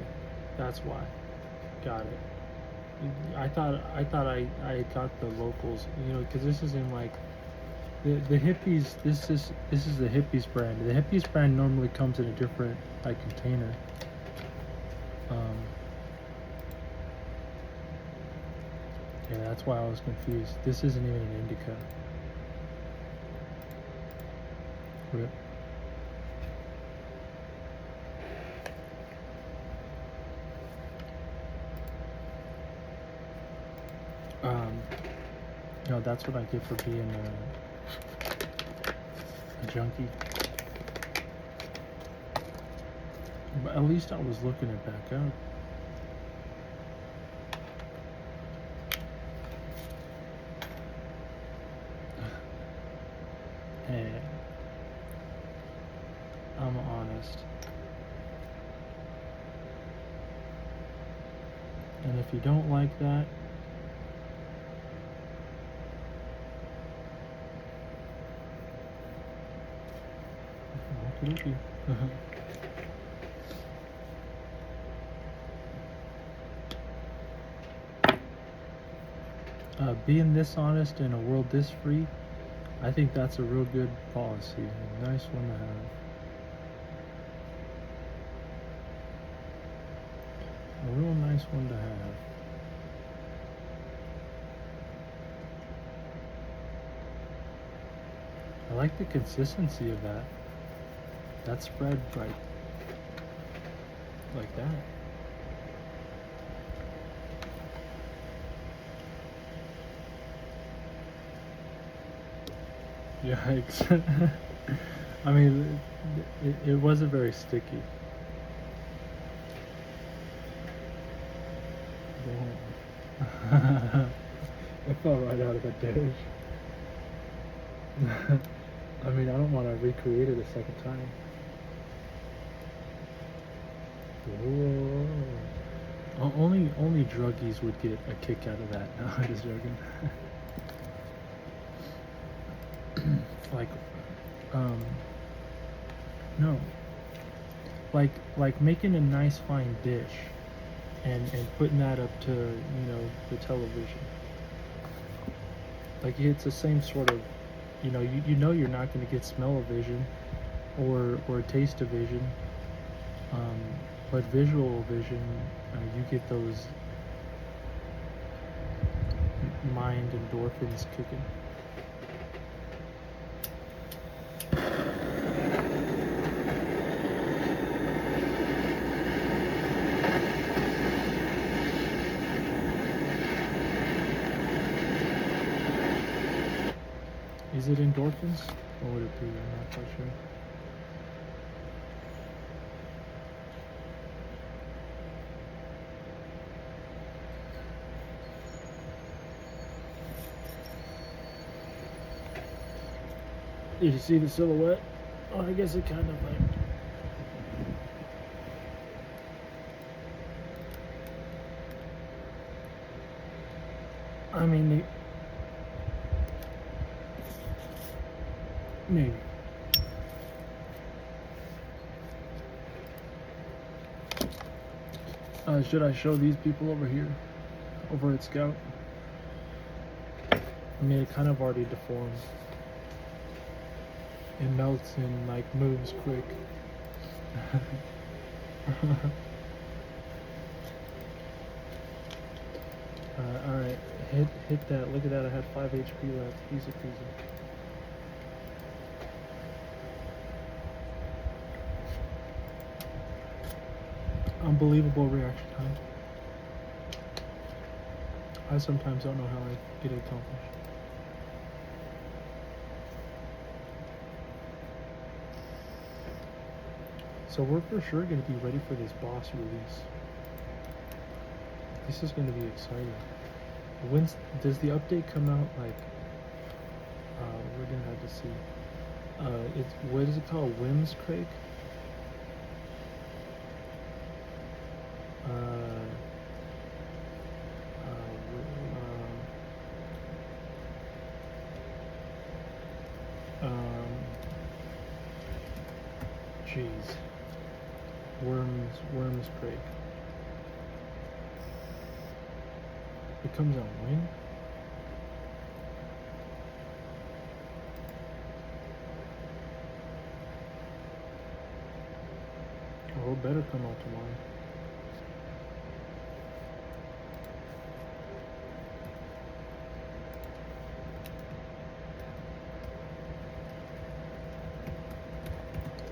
That's why. Got it. I thought I got the locals, you know, because this is in like the hippies. This is the hippies brand. The hippies brand normally comes in a different like container. Yeah, that's why I was confused. This isn't even an indica. Rip. No, that's what I get for being a junkie. But at least I was looking it back up. Hey, I'm honest. And if you don't like that, okay. Being this honest in a world this free, I think that's a real good policy. A nice one to have. A real nice one to have. I like the consistency of that. That spread like that. Yikes. I mean, it wasn't very sticky. Damn. It fell right out of the dish. I mean, I don't want to recreate it a second time. Whoa. Only druggies would get a kick out of that. No, I'm just joking. Like, no. Like making a nice fine dish and putting that up to, you know, the television. Like it's the same sort of, you know, you know you're not going to get smell-o-vision or taste-o-vision, but visual-vision, you get those mind endorphins kicking. Is it endorphins? What would it be? I'm not quite sure. Did you see the silhouette? Oh, I guess it kind of like... I mean, maybe. Should I show these people over here? Over at Skout? I mean, it kind of already deformed. It melts and like moves quick. Alright, hit that. Look at that, I had 5 HP left. Easy peasy. Unbelievable reaction time. I sometimes don't know how I get it accomplished. So we're for sure going to be ready for this boss release. This is going to be exciting. When does the update come out? Like, we're going to have to see. It's, what is it called? Whims Crake? Jeez. Worms Crake. It comes out when? Oh, it better come out tomorrow.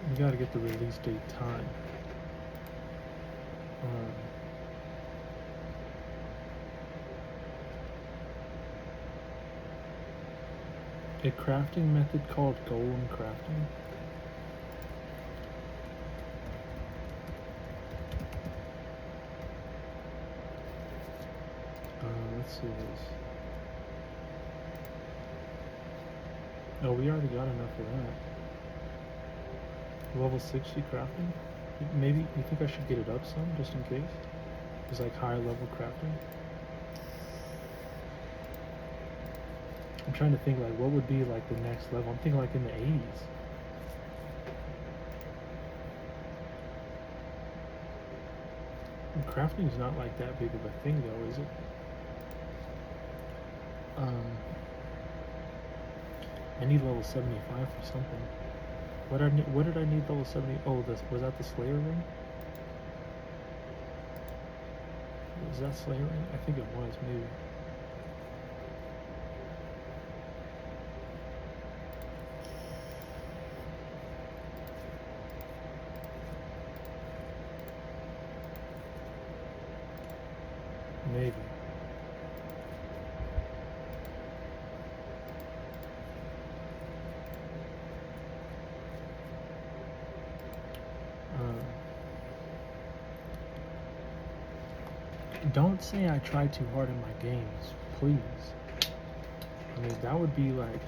We gotta get the release date time. A crafting method called golem crafting. Let's see this. Oh, we already got enough of that. Level 60 crafting? Maybe you think I should get it up some just in case? It's like higher level crafting. I'm trying to think like what would be like the next level. I'm thinking like in the 80s. Crafting's not like that big of a thing, though, is it? I need level 75 for something. What did I need level 70? Oh, was that the Slayer ring? Was that Slayer ring? I think it was, maybe. Maybe. Don't say I try too hard in my games, please. I mean, that would be like...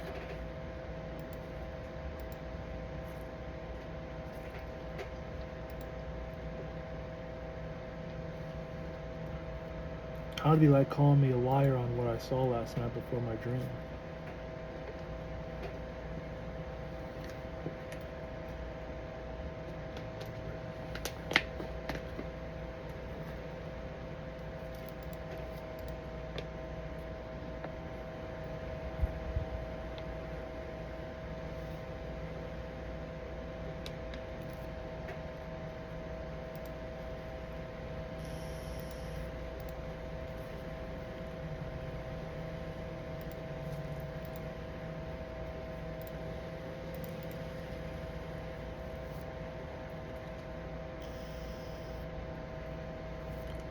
That would be like calling me a liar on what I saw last night before my dream.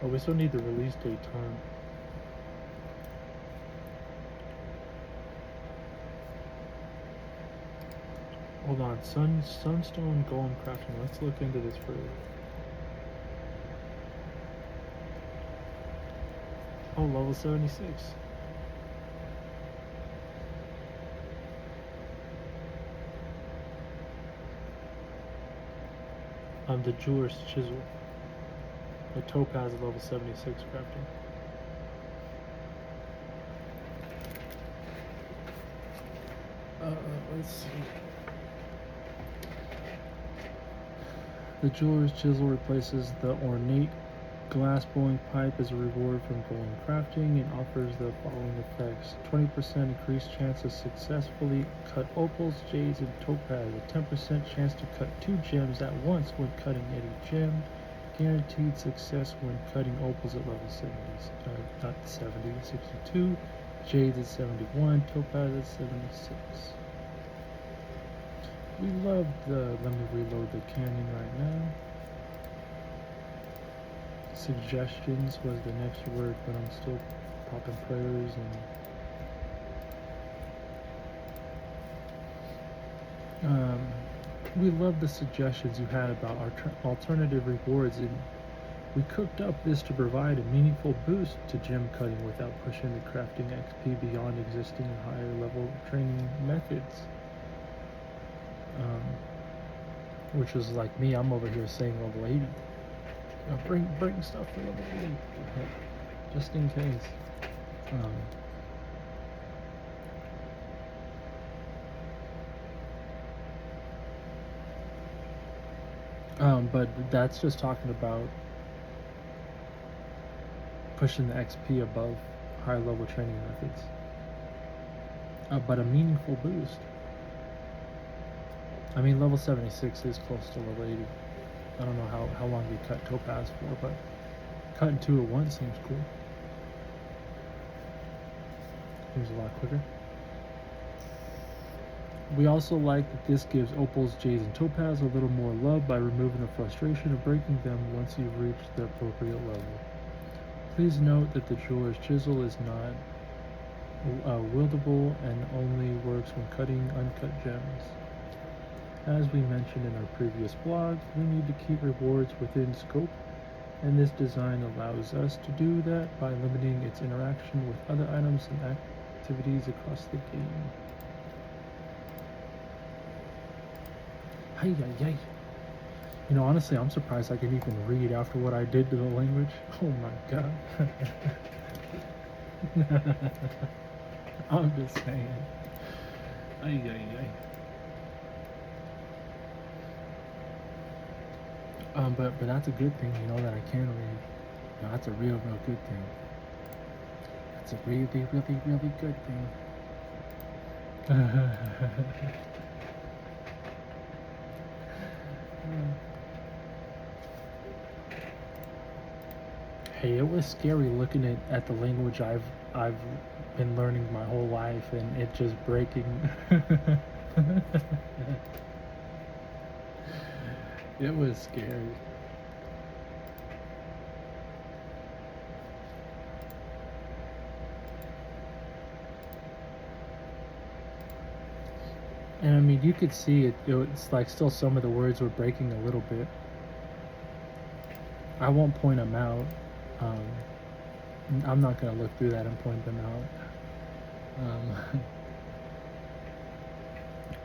Oh, we still need the release date time. Hold on, Sunstone Golem Crafting. Let's look into this further. Oh, level 76. The Jeweler's Chisel. The Topaz at level 76 crafting. Let's see. The Jeweler's Chisel replaces the ornate glass bowling pipe as a reward from golem crafting and offers the following effects: 20% increased chance to successfully cut opals, jades, and topaz, a 10% chance to cut 2 gems at once when cutting any gem, guaranteed success when cutting opals at level 62, jades at 71, topaz at 76. We love the, let me reload the canyon right now. Suggestions was the next word, but I'm still popping prayers and we love the suggestions you had about our alternative rewards, and we cooked up this to provide a meaningful boost to gem cutting without pushing the crafting XP beyond existing higher level training methods. Which is like me, I'm over here saying level 80. Bring stuff for level 80, just in case. But that's just talking about pushing the XP above higher level training methods. But a meaningful boost. I mean, level 76 is close to level 80. I don't know how long we cut topaz for, but cutting 2 at once seems cool. Seems a lot quicker. We also like that this gives opals, jades, and topaz a little more love by removing the frustration of breaking them once you've reached the appropriate level. Please note that the Jeweler's Chisel is not wieldable and only works when cutting uncut gems. As we mentioned in our previous blog, we need to keep rewards within scope, and this design allows us to do that by limiting its interaction with other items and activities across the game. Hey, yay. You know, honestly, I'm surprised I can even read after what I did to the language. Oh my god. I'm just saying. Ay. But that's a good thing, you know, that I can read. No, that's a real good thing. That's a really good thing. Hey, it was scary looking at the language I've been learning my whole life and it just breaking. It was scary. And I mean, you could see it. It's like still some of the words were breaking a little bit. I won't point them out. Um, I'm not gonna look through that and point them out.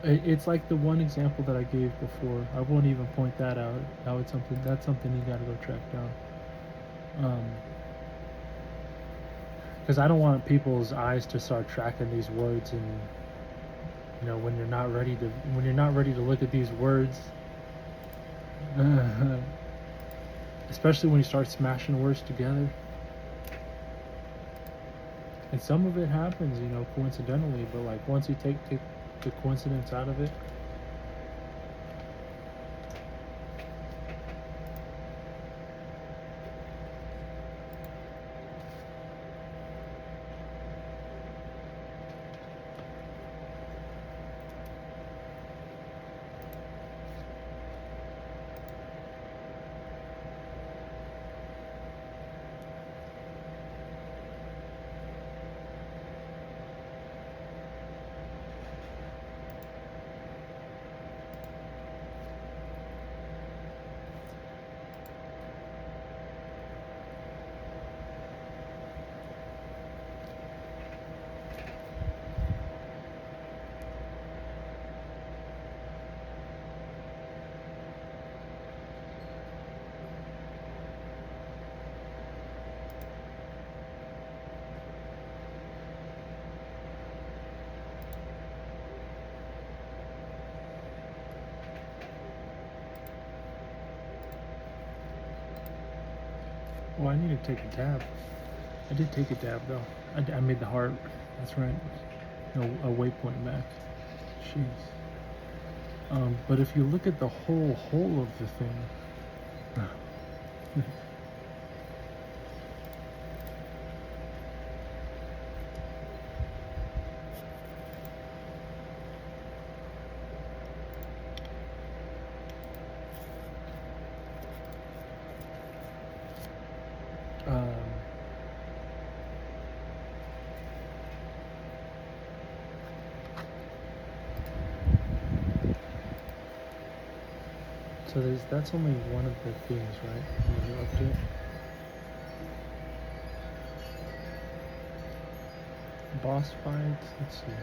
It's like the one example that I gave before. I won't even point that out. That's something you gotta go track down. Because I don't want people's eyes to start tracking these words, and when you're not ready to look at these words, especially when you start smashing words together. And some of it happens, coincidentally, but like once you take the coincidence out of it. Well, I need to take a dab. I did take a dab though. I made the heart. That's right. No, a waypoint back. Jeez. But if you look at the whole of the thing, so that's only one of the things, right? Another update. Boss fights. Let's see.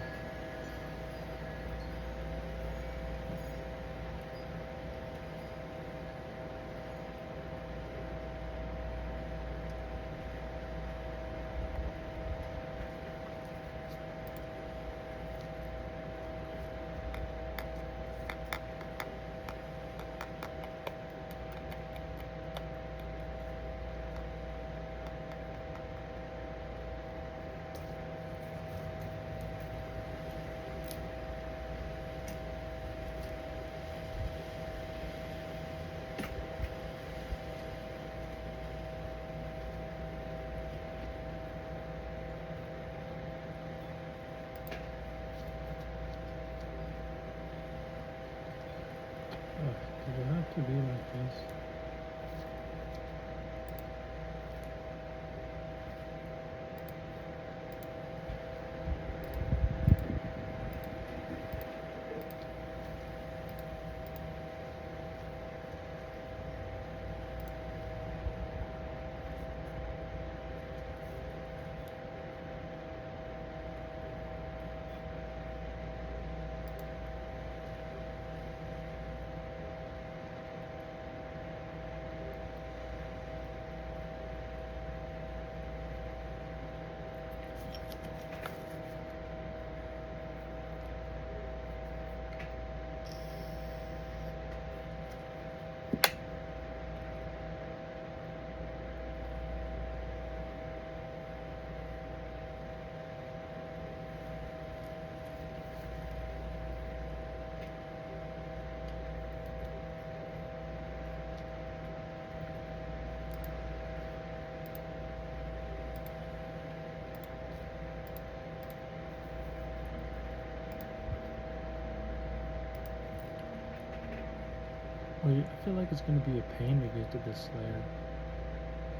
Well, I feel like it's gonna be a pain to get to this layer.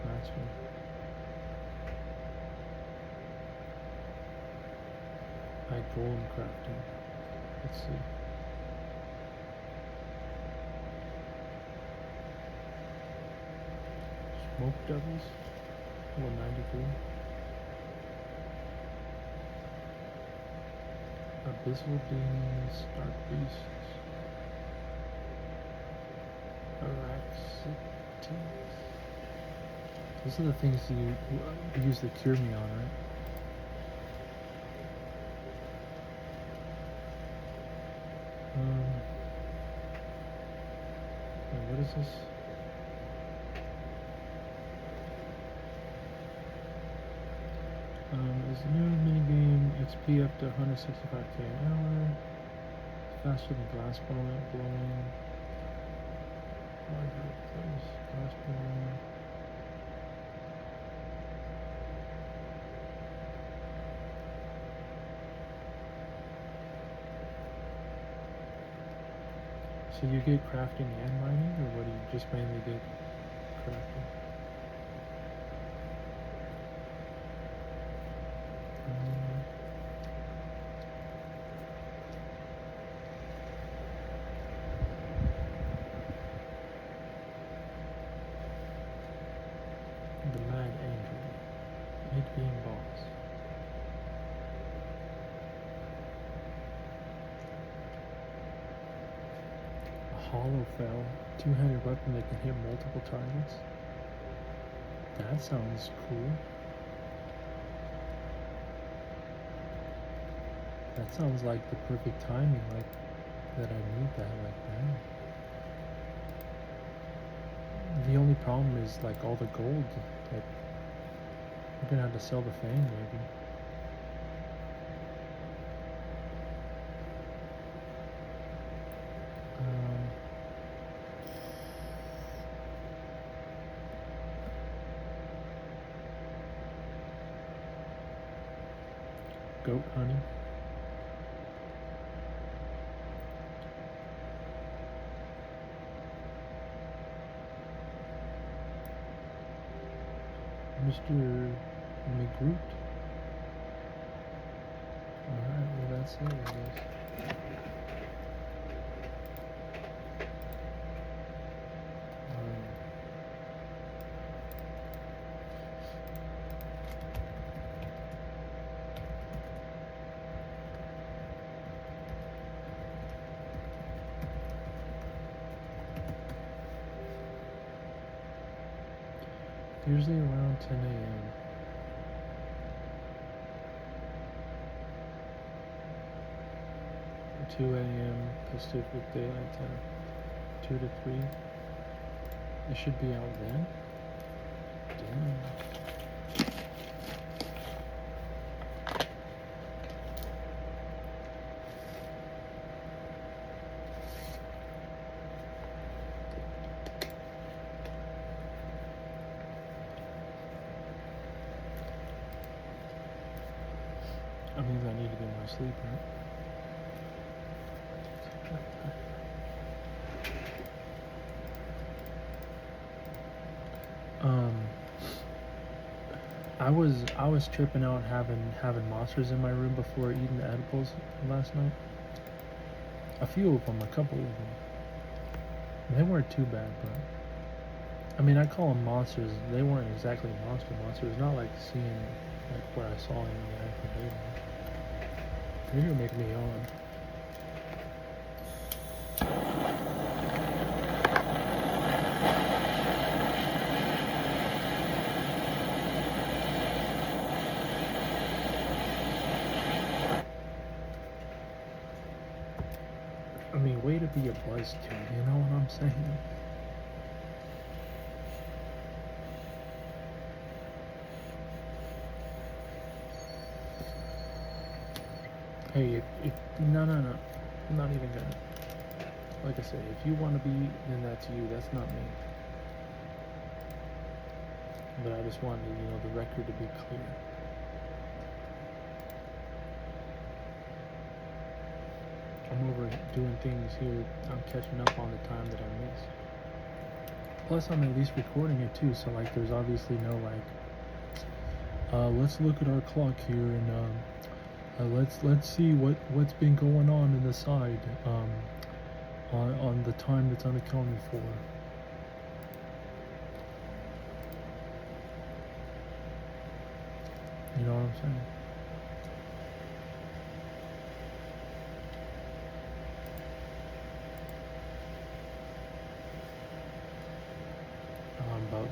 Faster. Like golden crafting. Let's see. Smoke devils. 193. Abyssal demons, dark beasts. Araxites. Those are the things you use to cure me on, right? Wait, what is this? There's a new minigame, XP up to 165k an hour. Faster than glass blowing. Larger place, glass blowing. So you get crafting and mining, or what do you just mainly get crafting? The Mad Angel, mid-beam boss. Hollow fell, two-handed weapon that can hit multiple targets. That sounds cool. That sounds like the perfect timing, like that I need that like now. The only problem is like all the gold, like I'm gonna have to sell the fang maybe. Goat honey. Mr. McGroot. Alright, well that's it, I guess. Usually around 10 a.m. or 2 a.m. Pacific Daylight Time. 2 to 3. It should be out then. Damn. That means I need to get more sleep, right? I was tripping out having monsters in my room before eating the edibles last night. A few of them, a couple of them. They weren't too bad, but I mean, I call them monsters. They weren't exactly monsters. It's not like seeing like what I saw in the actual game. You're gonna make me yawn. I mean, way to be a buzzkill, you know what I'm saying? Hey, no, I'm not even gonna. Like I said, if you want to be, then that's you. That's not me. But I just wanted, the record to be clear. I'm I'm over doing things here, I'm catching up on the time that I missed. Plus, I'm at least recording it too, so like, there's obviously no like, let's look at our clock here and let's see what's been going on in the side on the time that's unaccounted for. You know what I'm saying? But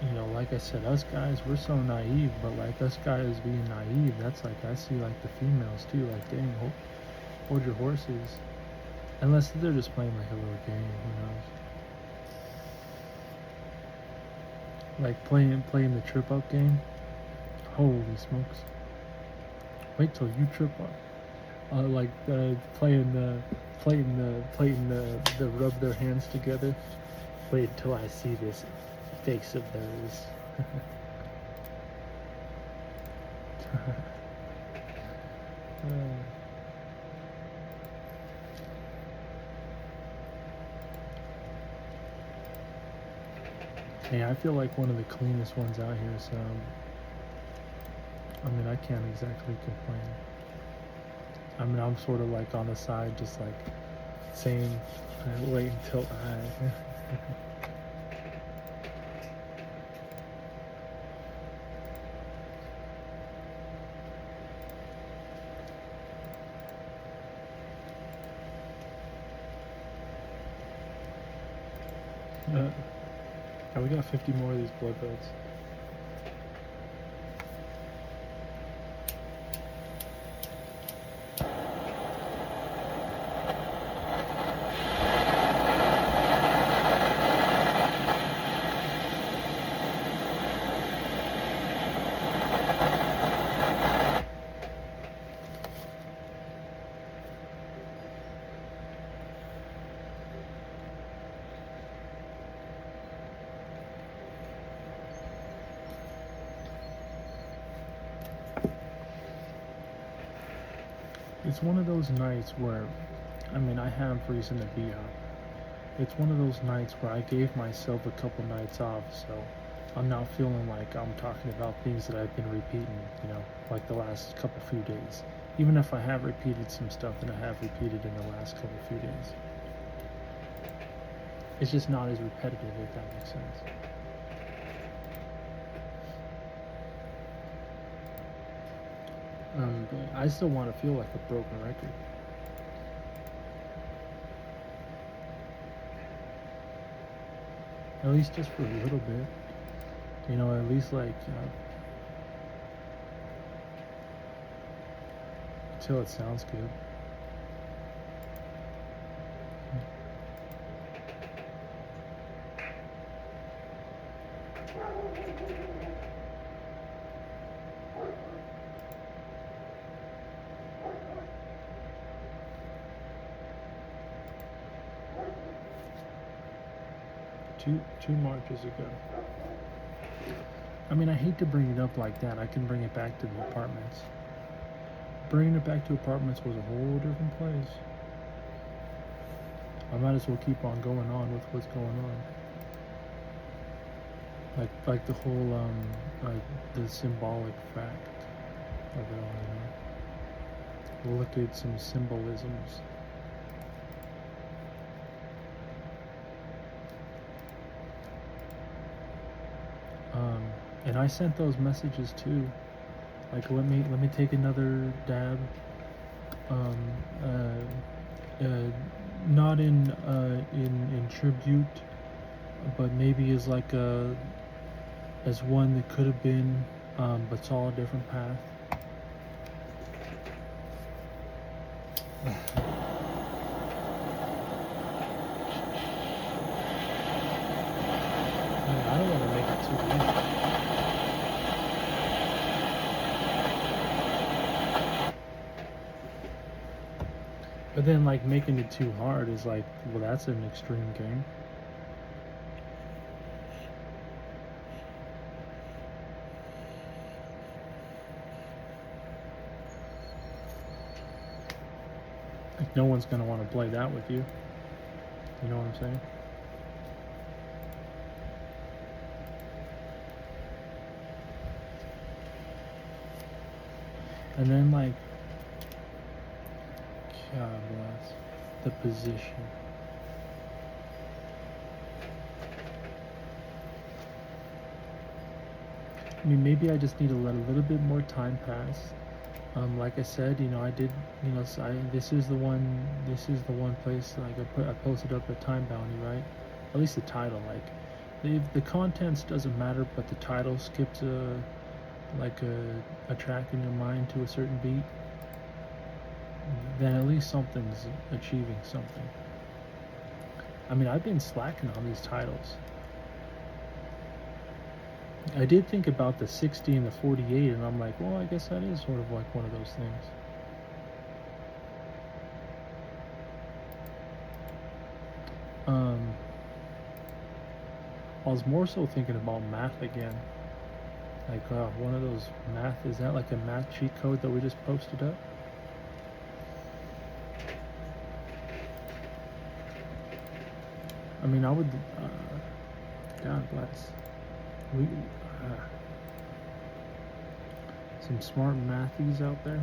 you know, like I said, us guys, we're so naive. But like us guys being naive, that's like I see like the females too. Like, dang, hold your horses. Unless they're just playing like a little game, who knows? Like playing the trip up game. Holy smokes! Wait till you trip up. Like playing the rub their hands together. Wait until I see this face of theirs. Yeah, I feel like one of the cleanest ones out here, so I mean, I can't exactly complain. I mean, I'm sort of like on the side, just like saying, wait until I. Oh, we got 50 more of these bloodbeds. It's one of those nights where, I mean, I have reason to be up. It's one of those nights where I gave myself a couple nights off, so I'm not feeling like I'm talking about things that I've been repeating, you know, like the last couple few days. Even if I have repeated some stuff that I have repeated in the last couple few days. It's just not as repetitive, if that makes sense. But I still want to feel like a broken record. At least just for a little bit. You know, at least like until it sounds good. Two marches ago. I mean, I hate to bring it up like that. I can bring it back to the apartments. Bringing it back to apartments was a whole different place. I might as well keep on going on with what's going on. Like the whole the symbolic fact of it all, you know. We'll look at some symbolisms. And I sent those messages too. Like, let me take another dab. Not in tribute, but maybe as like as one that could have been, but saw a different path. I don't want to make it too easy. But then, like, making it too hard is like, well, that's an extreme game. no one's gonna want to play that with you. You know what I'm saying? And then like, God bless, the position. I mean, maybe I just need to let a little bit more time pass. Like I said, I did, so this is the one place, like I posted up a time bounty, right? At least the title, like, if the contents doesn't matter, but the title skips a track in your mind to a certain beat, then at least something's achieving something. I mean, I've been slacking on these titles. I did think about the 60 and the 48, and I'm like, well, I guess that is sort of like one of those things. I was more so thinking about math again. Like, one of those math, is that like a math cheat code that we just posted up? I mean, I would, God bless. Some smart mathies out there.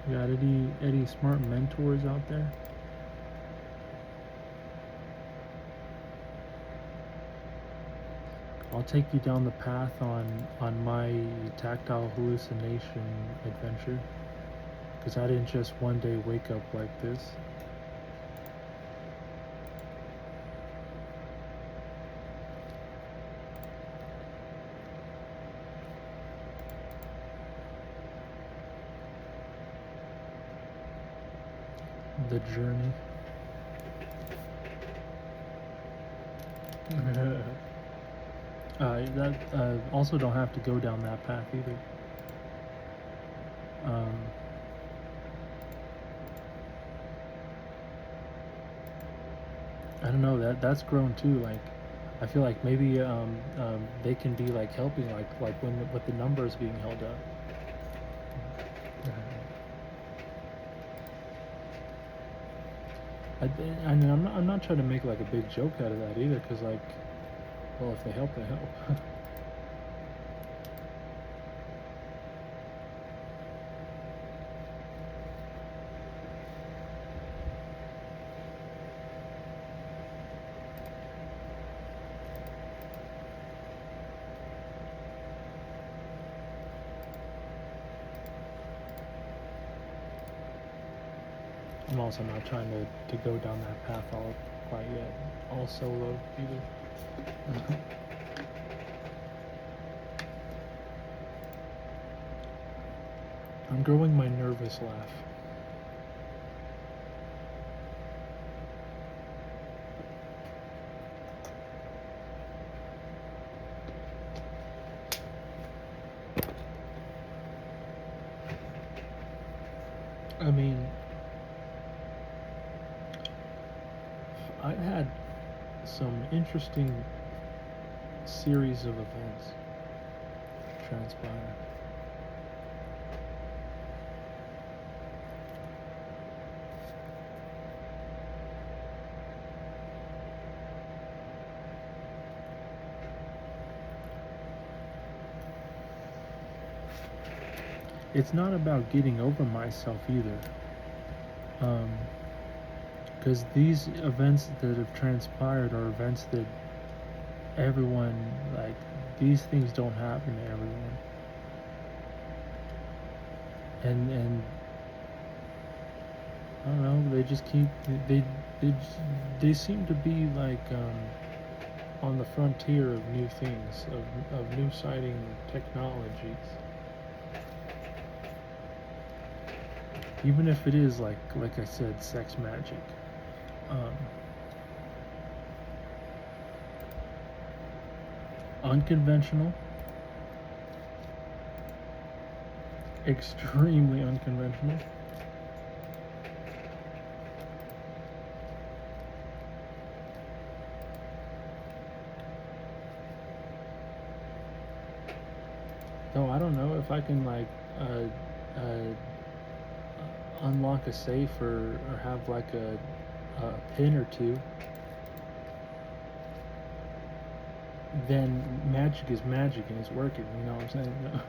You got any smart mentors out there? I'll take you down the path on my tactile hallucination adventure, because I didn't just one day wake up like this. The journey. That also don't have to go down that path either. I don't know, that's grown too. Like, I feel like maybe they can be like helping, like when with the numbers being held up. I mean, I'm not trying to make like a big joke out of that either, because like, well, if they help, they help. I'm also not trying to go down that path all quite yet, all solo either. I'm growing my nervous laugh. I mean, I had some interesting series of events transpire. It's not about getting over myself either. Because these events that have transpired are events that everyone, like, these things don't happen to everyone. And I don't know, they just keep, they seem to be like, on the frontier of new things, of new sighting technologies. Even if it is like I said, sex magic. Unconventional, extremely unconventional. Though I don't know if I can like uh, unlock a safe or have like a pin or two. Then magic is magic and it's working. You know what I'm saying? No.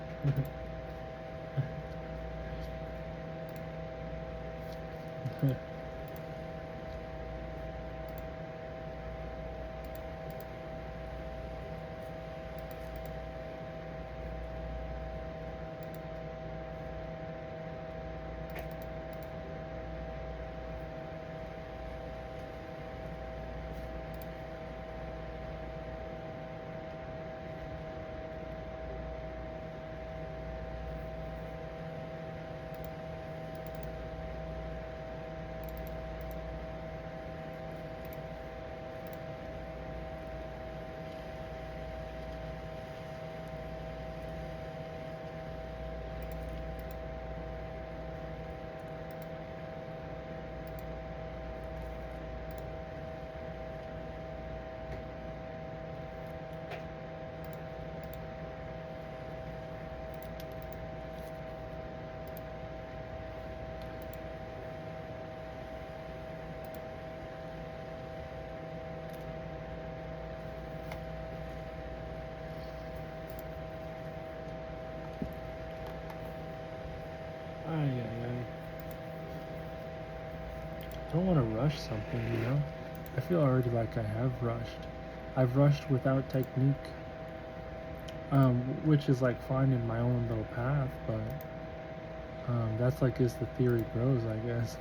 I don't want to rush something, you know? I feel already like I have rushed. I've rushed without technique, which is like finding my own little path, but that's like as the theory grows, I guess.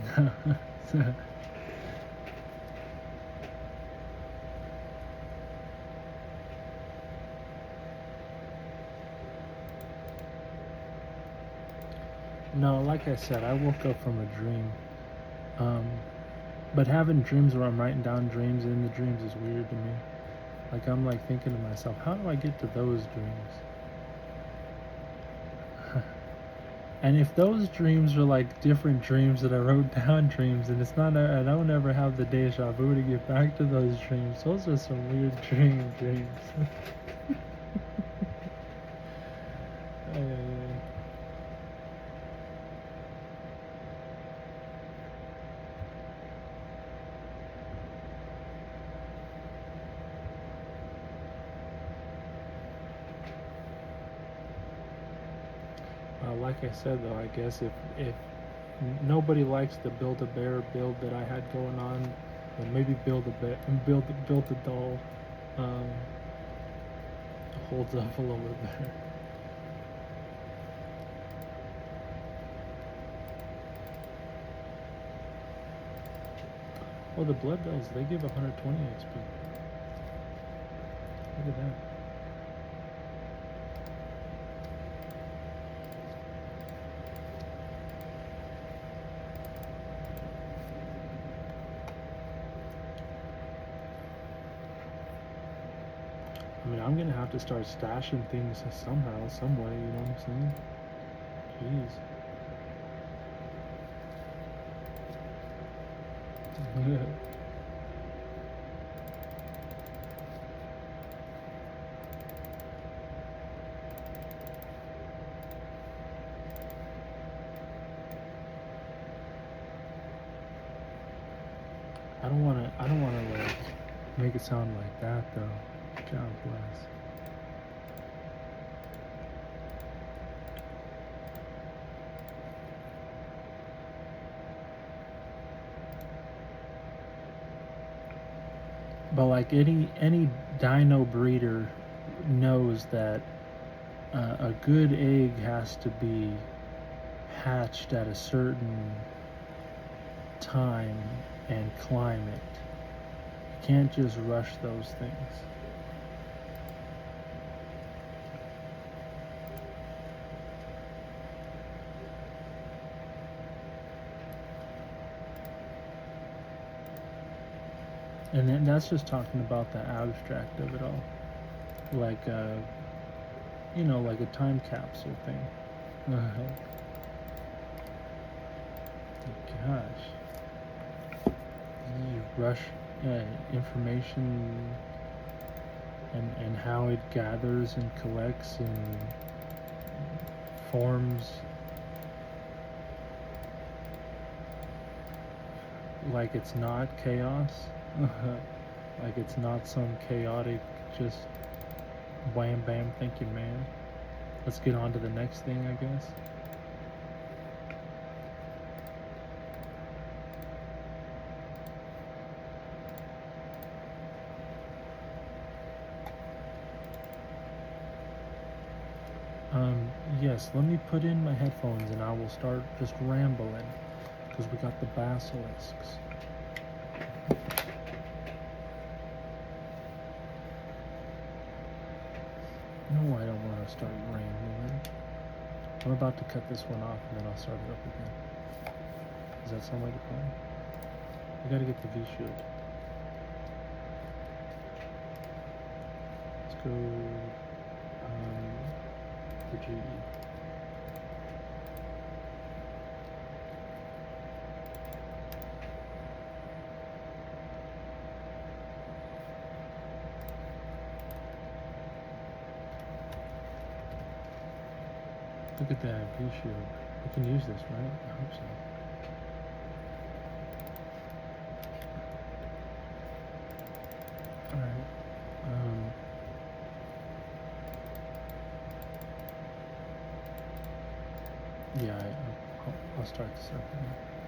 No, like I said, I woke up from a dream. But having dreams where I'm writing down dreams in the dreams is weird to me. Like I'm like thinking to myself, how do I get to those dreams? And if those dreams are like different dreams that I wrote down dreams, and it's not, I don't ever have the deja vu to get back to those dreams. Those are some weird dreams. Ay, ay, ay. Like I said though, I guess if nobody likes the build a bear build that I had going on, then maybe build a bear and build a doll um, holds up a little bit better. Oh, the blood bells, they give 120 XP. Look at that. I mean, I'm gonna have to start stashing things somehow, some way, you know what I'm saying? Jeez. I don't wanna like make it sound like that though. God bless. But like any dino breeder knows that a good egg has to be hatched at a certain time and climate. You can't just rush those things. And then that's just talking about the abstract of it all. Like you know, like a time capsule thing. Gosh. You rush information and how it gathers and collects forms like it's not chaos, like it's not some chaotic just wham bam thinking man. Let's get on to the next thing, I guess. Yes, let me put in my headphones and I will start just rambling because we got the basilisks. No, I don't want to start rambling. I'm about to cut this one off and then I'll start it up again. Does that sound like a plan? We gotta get the V shield. Let's go the GE. Look at that V shield. We can use this, right? I hope so. Alright. Yeah, I'll start this up.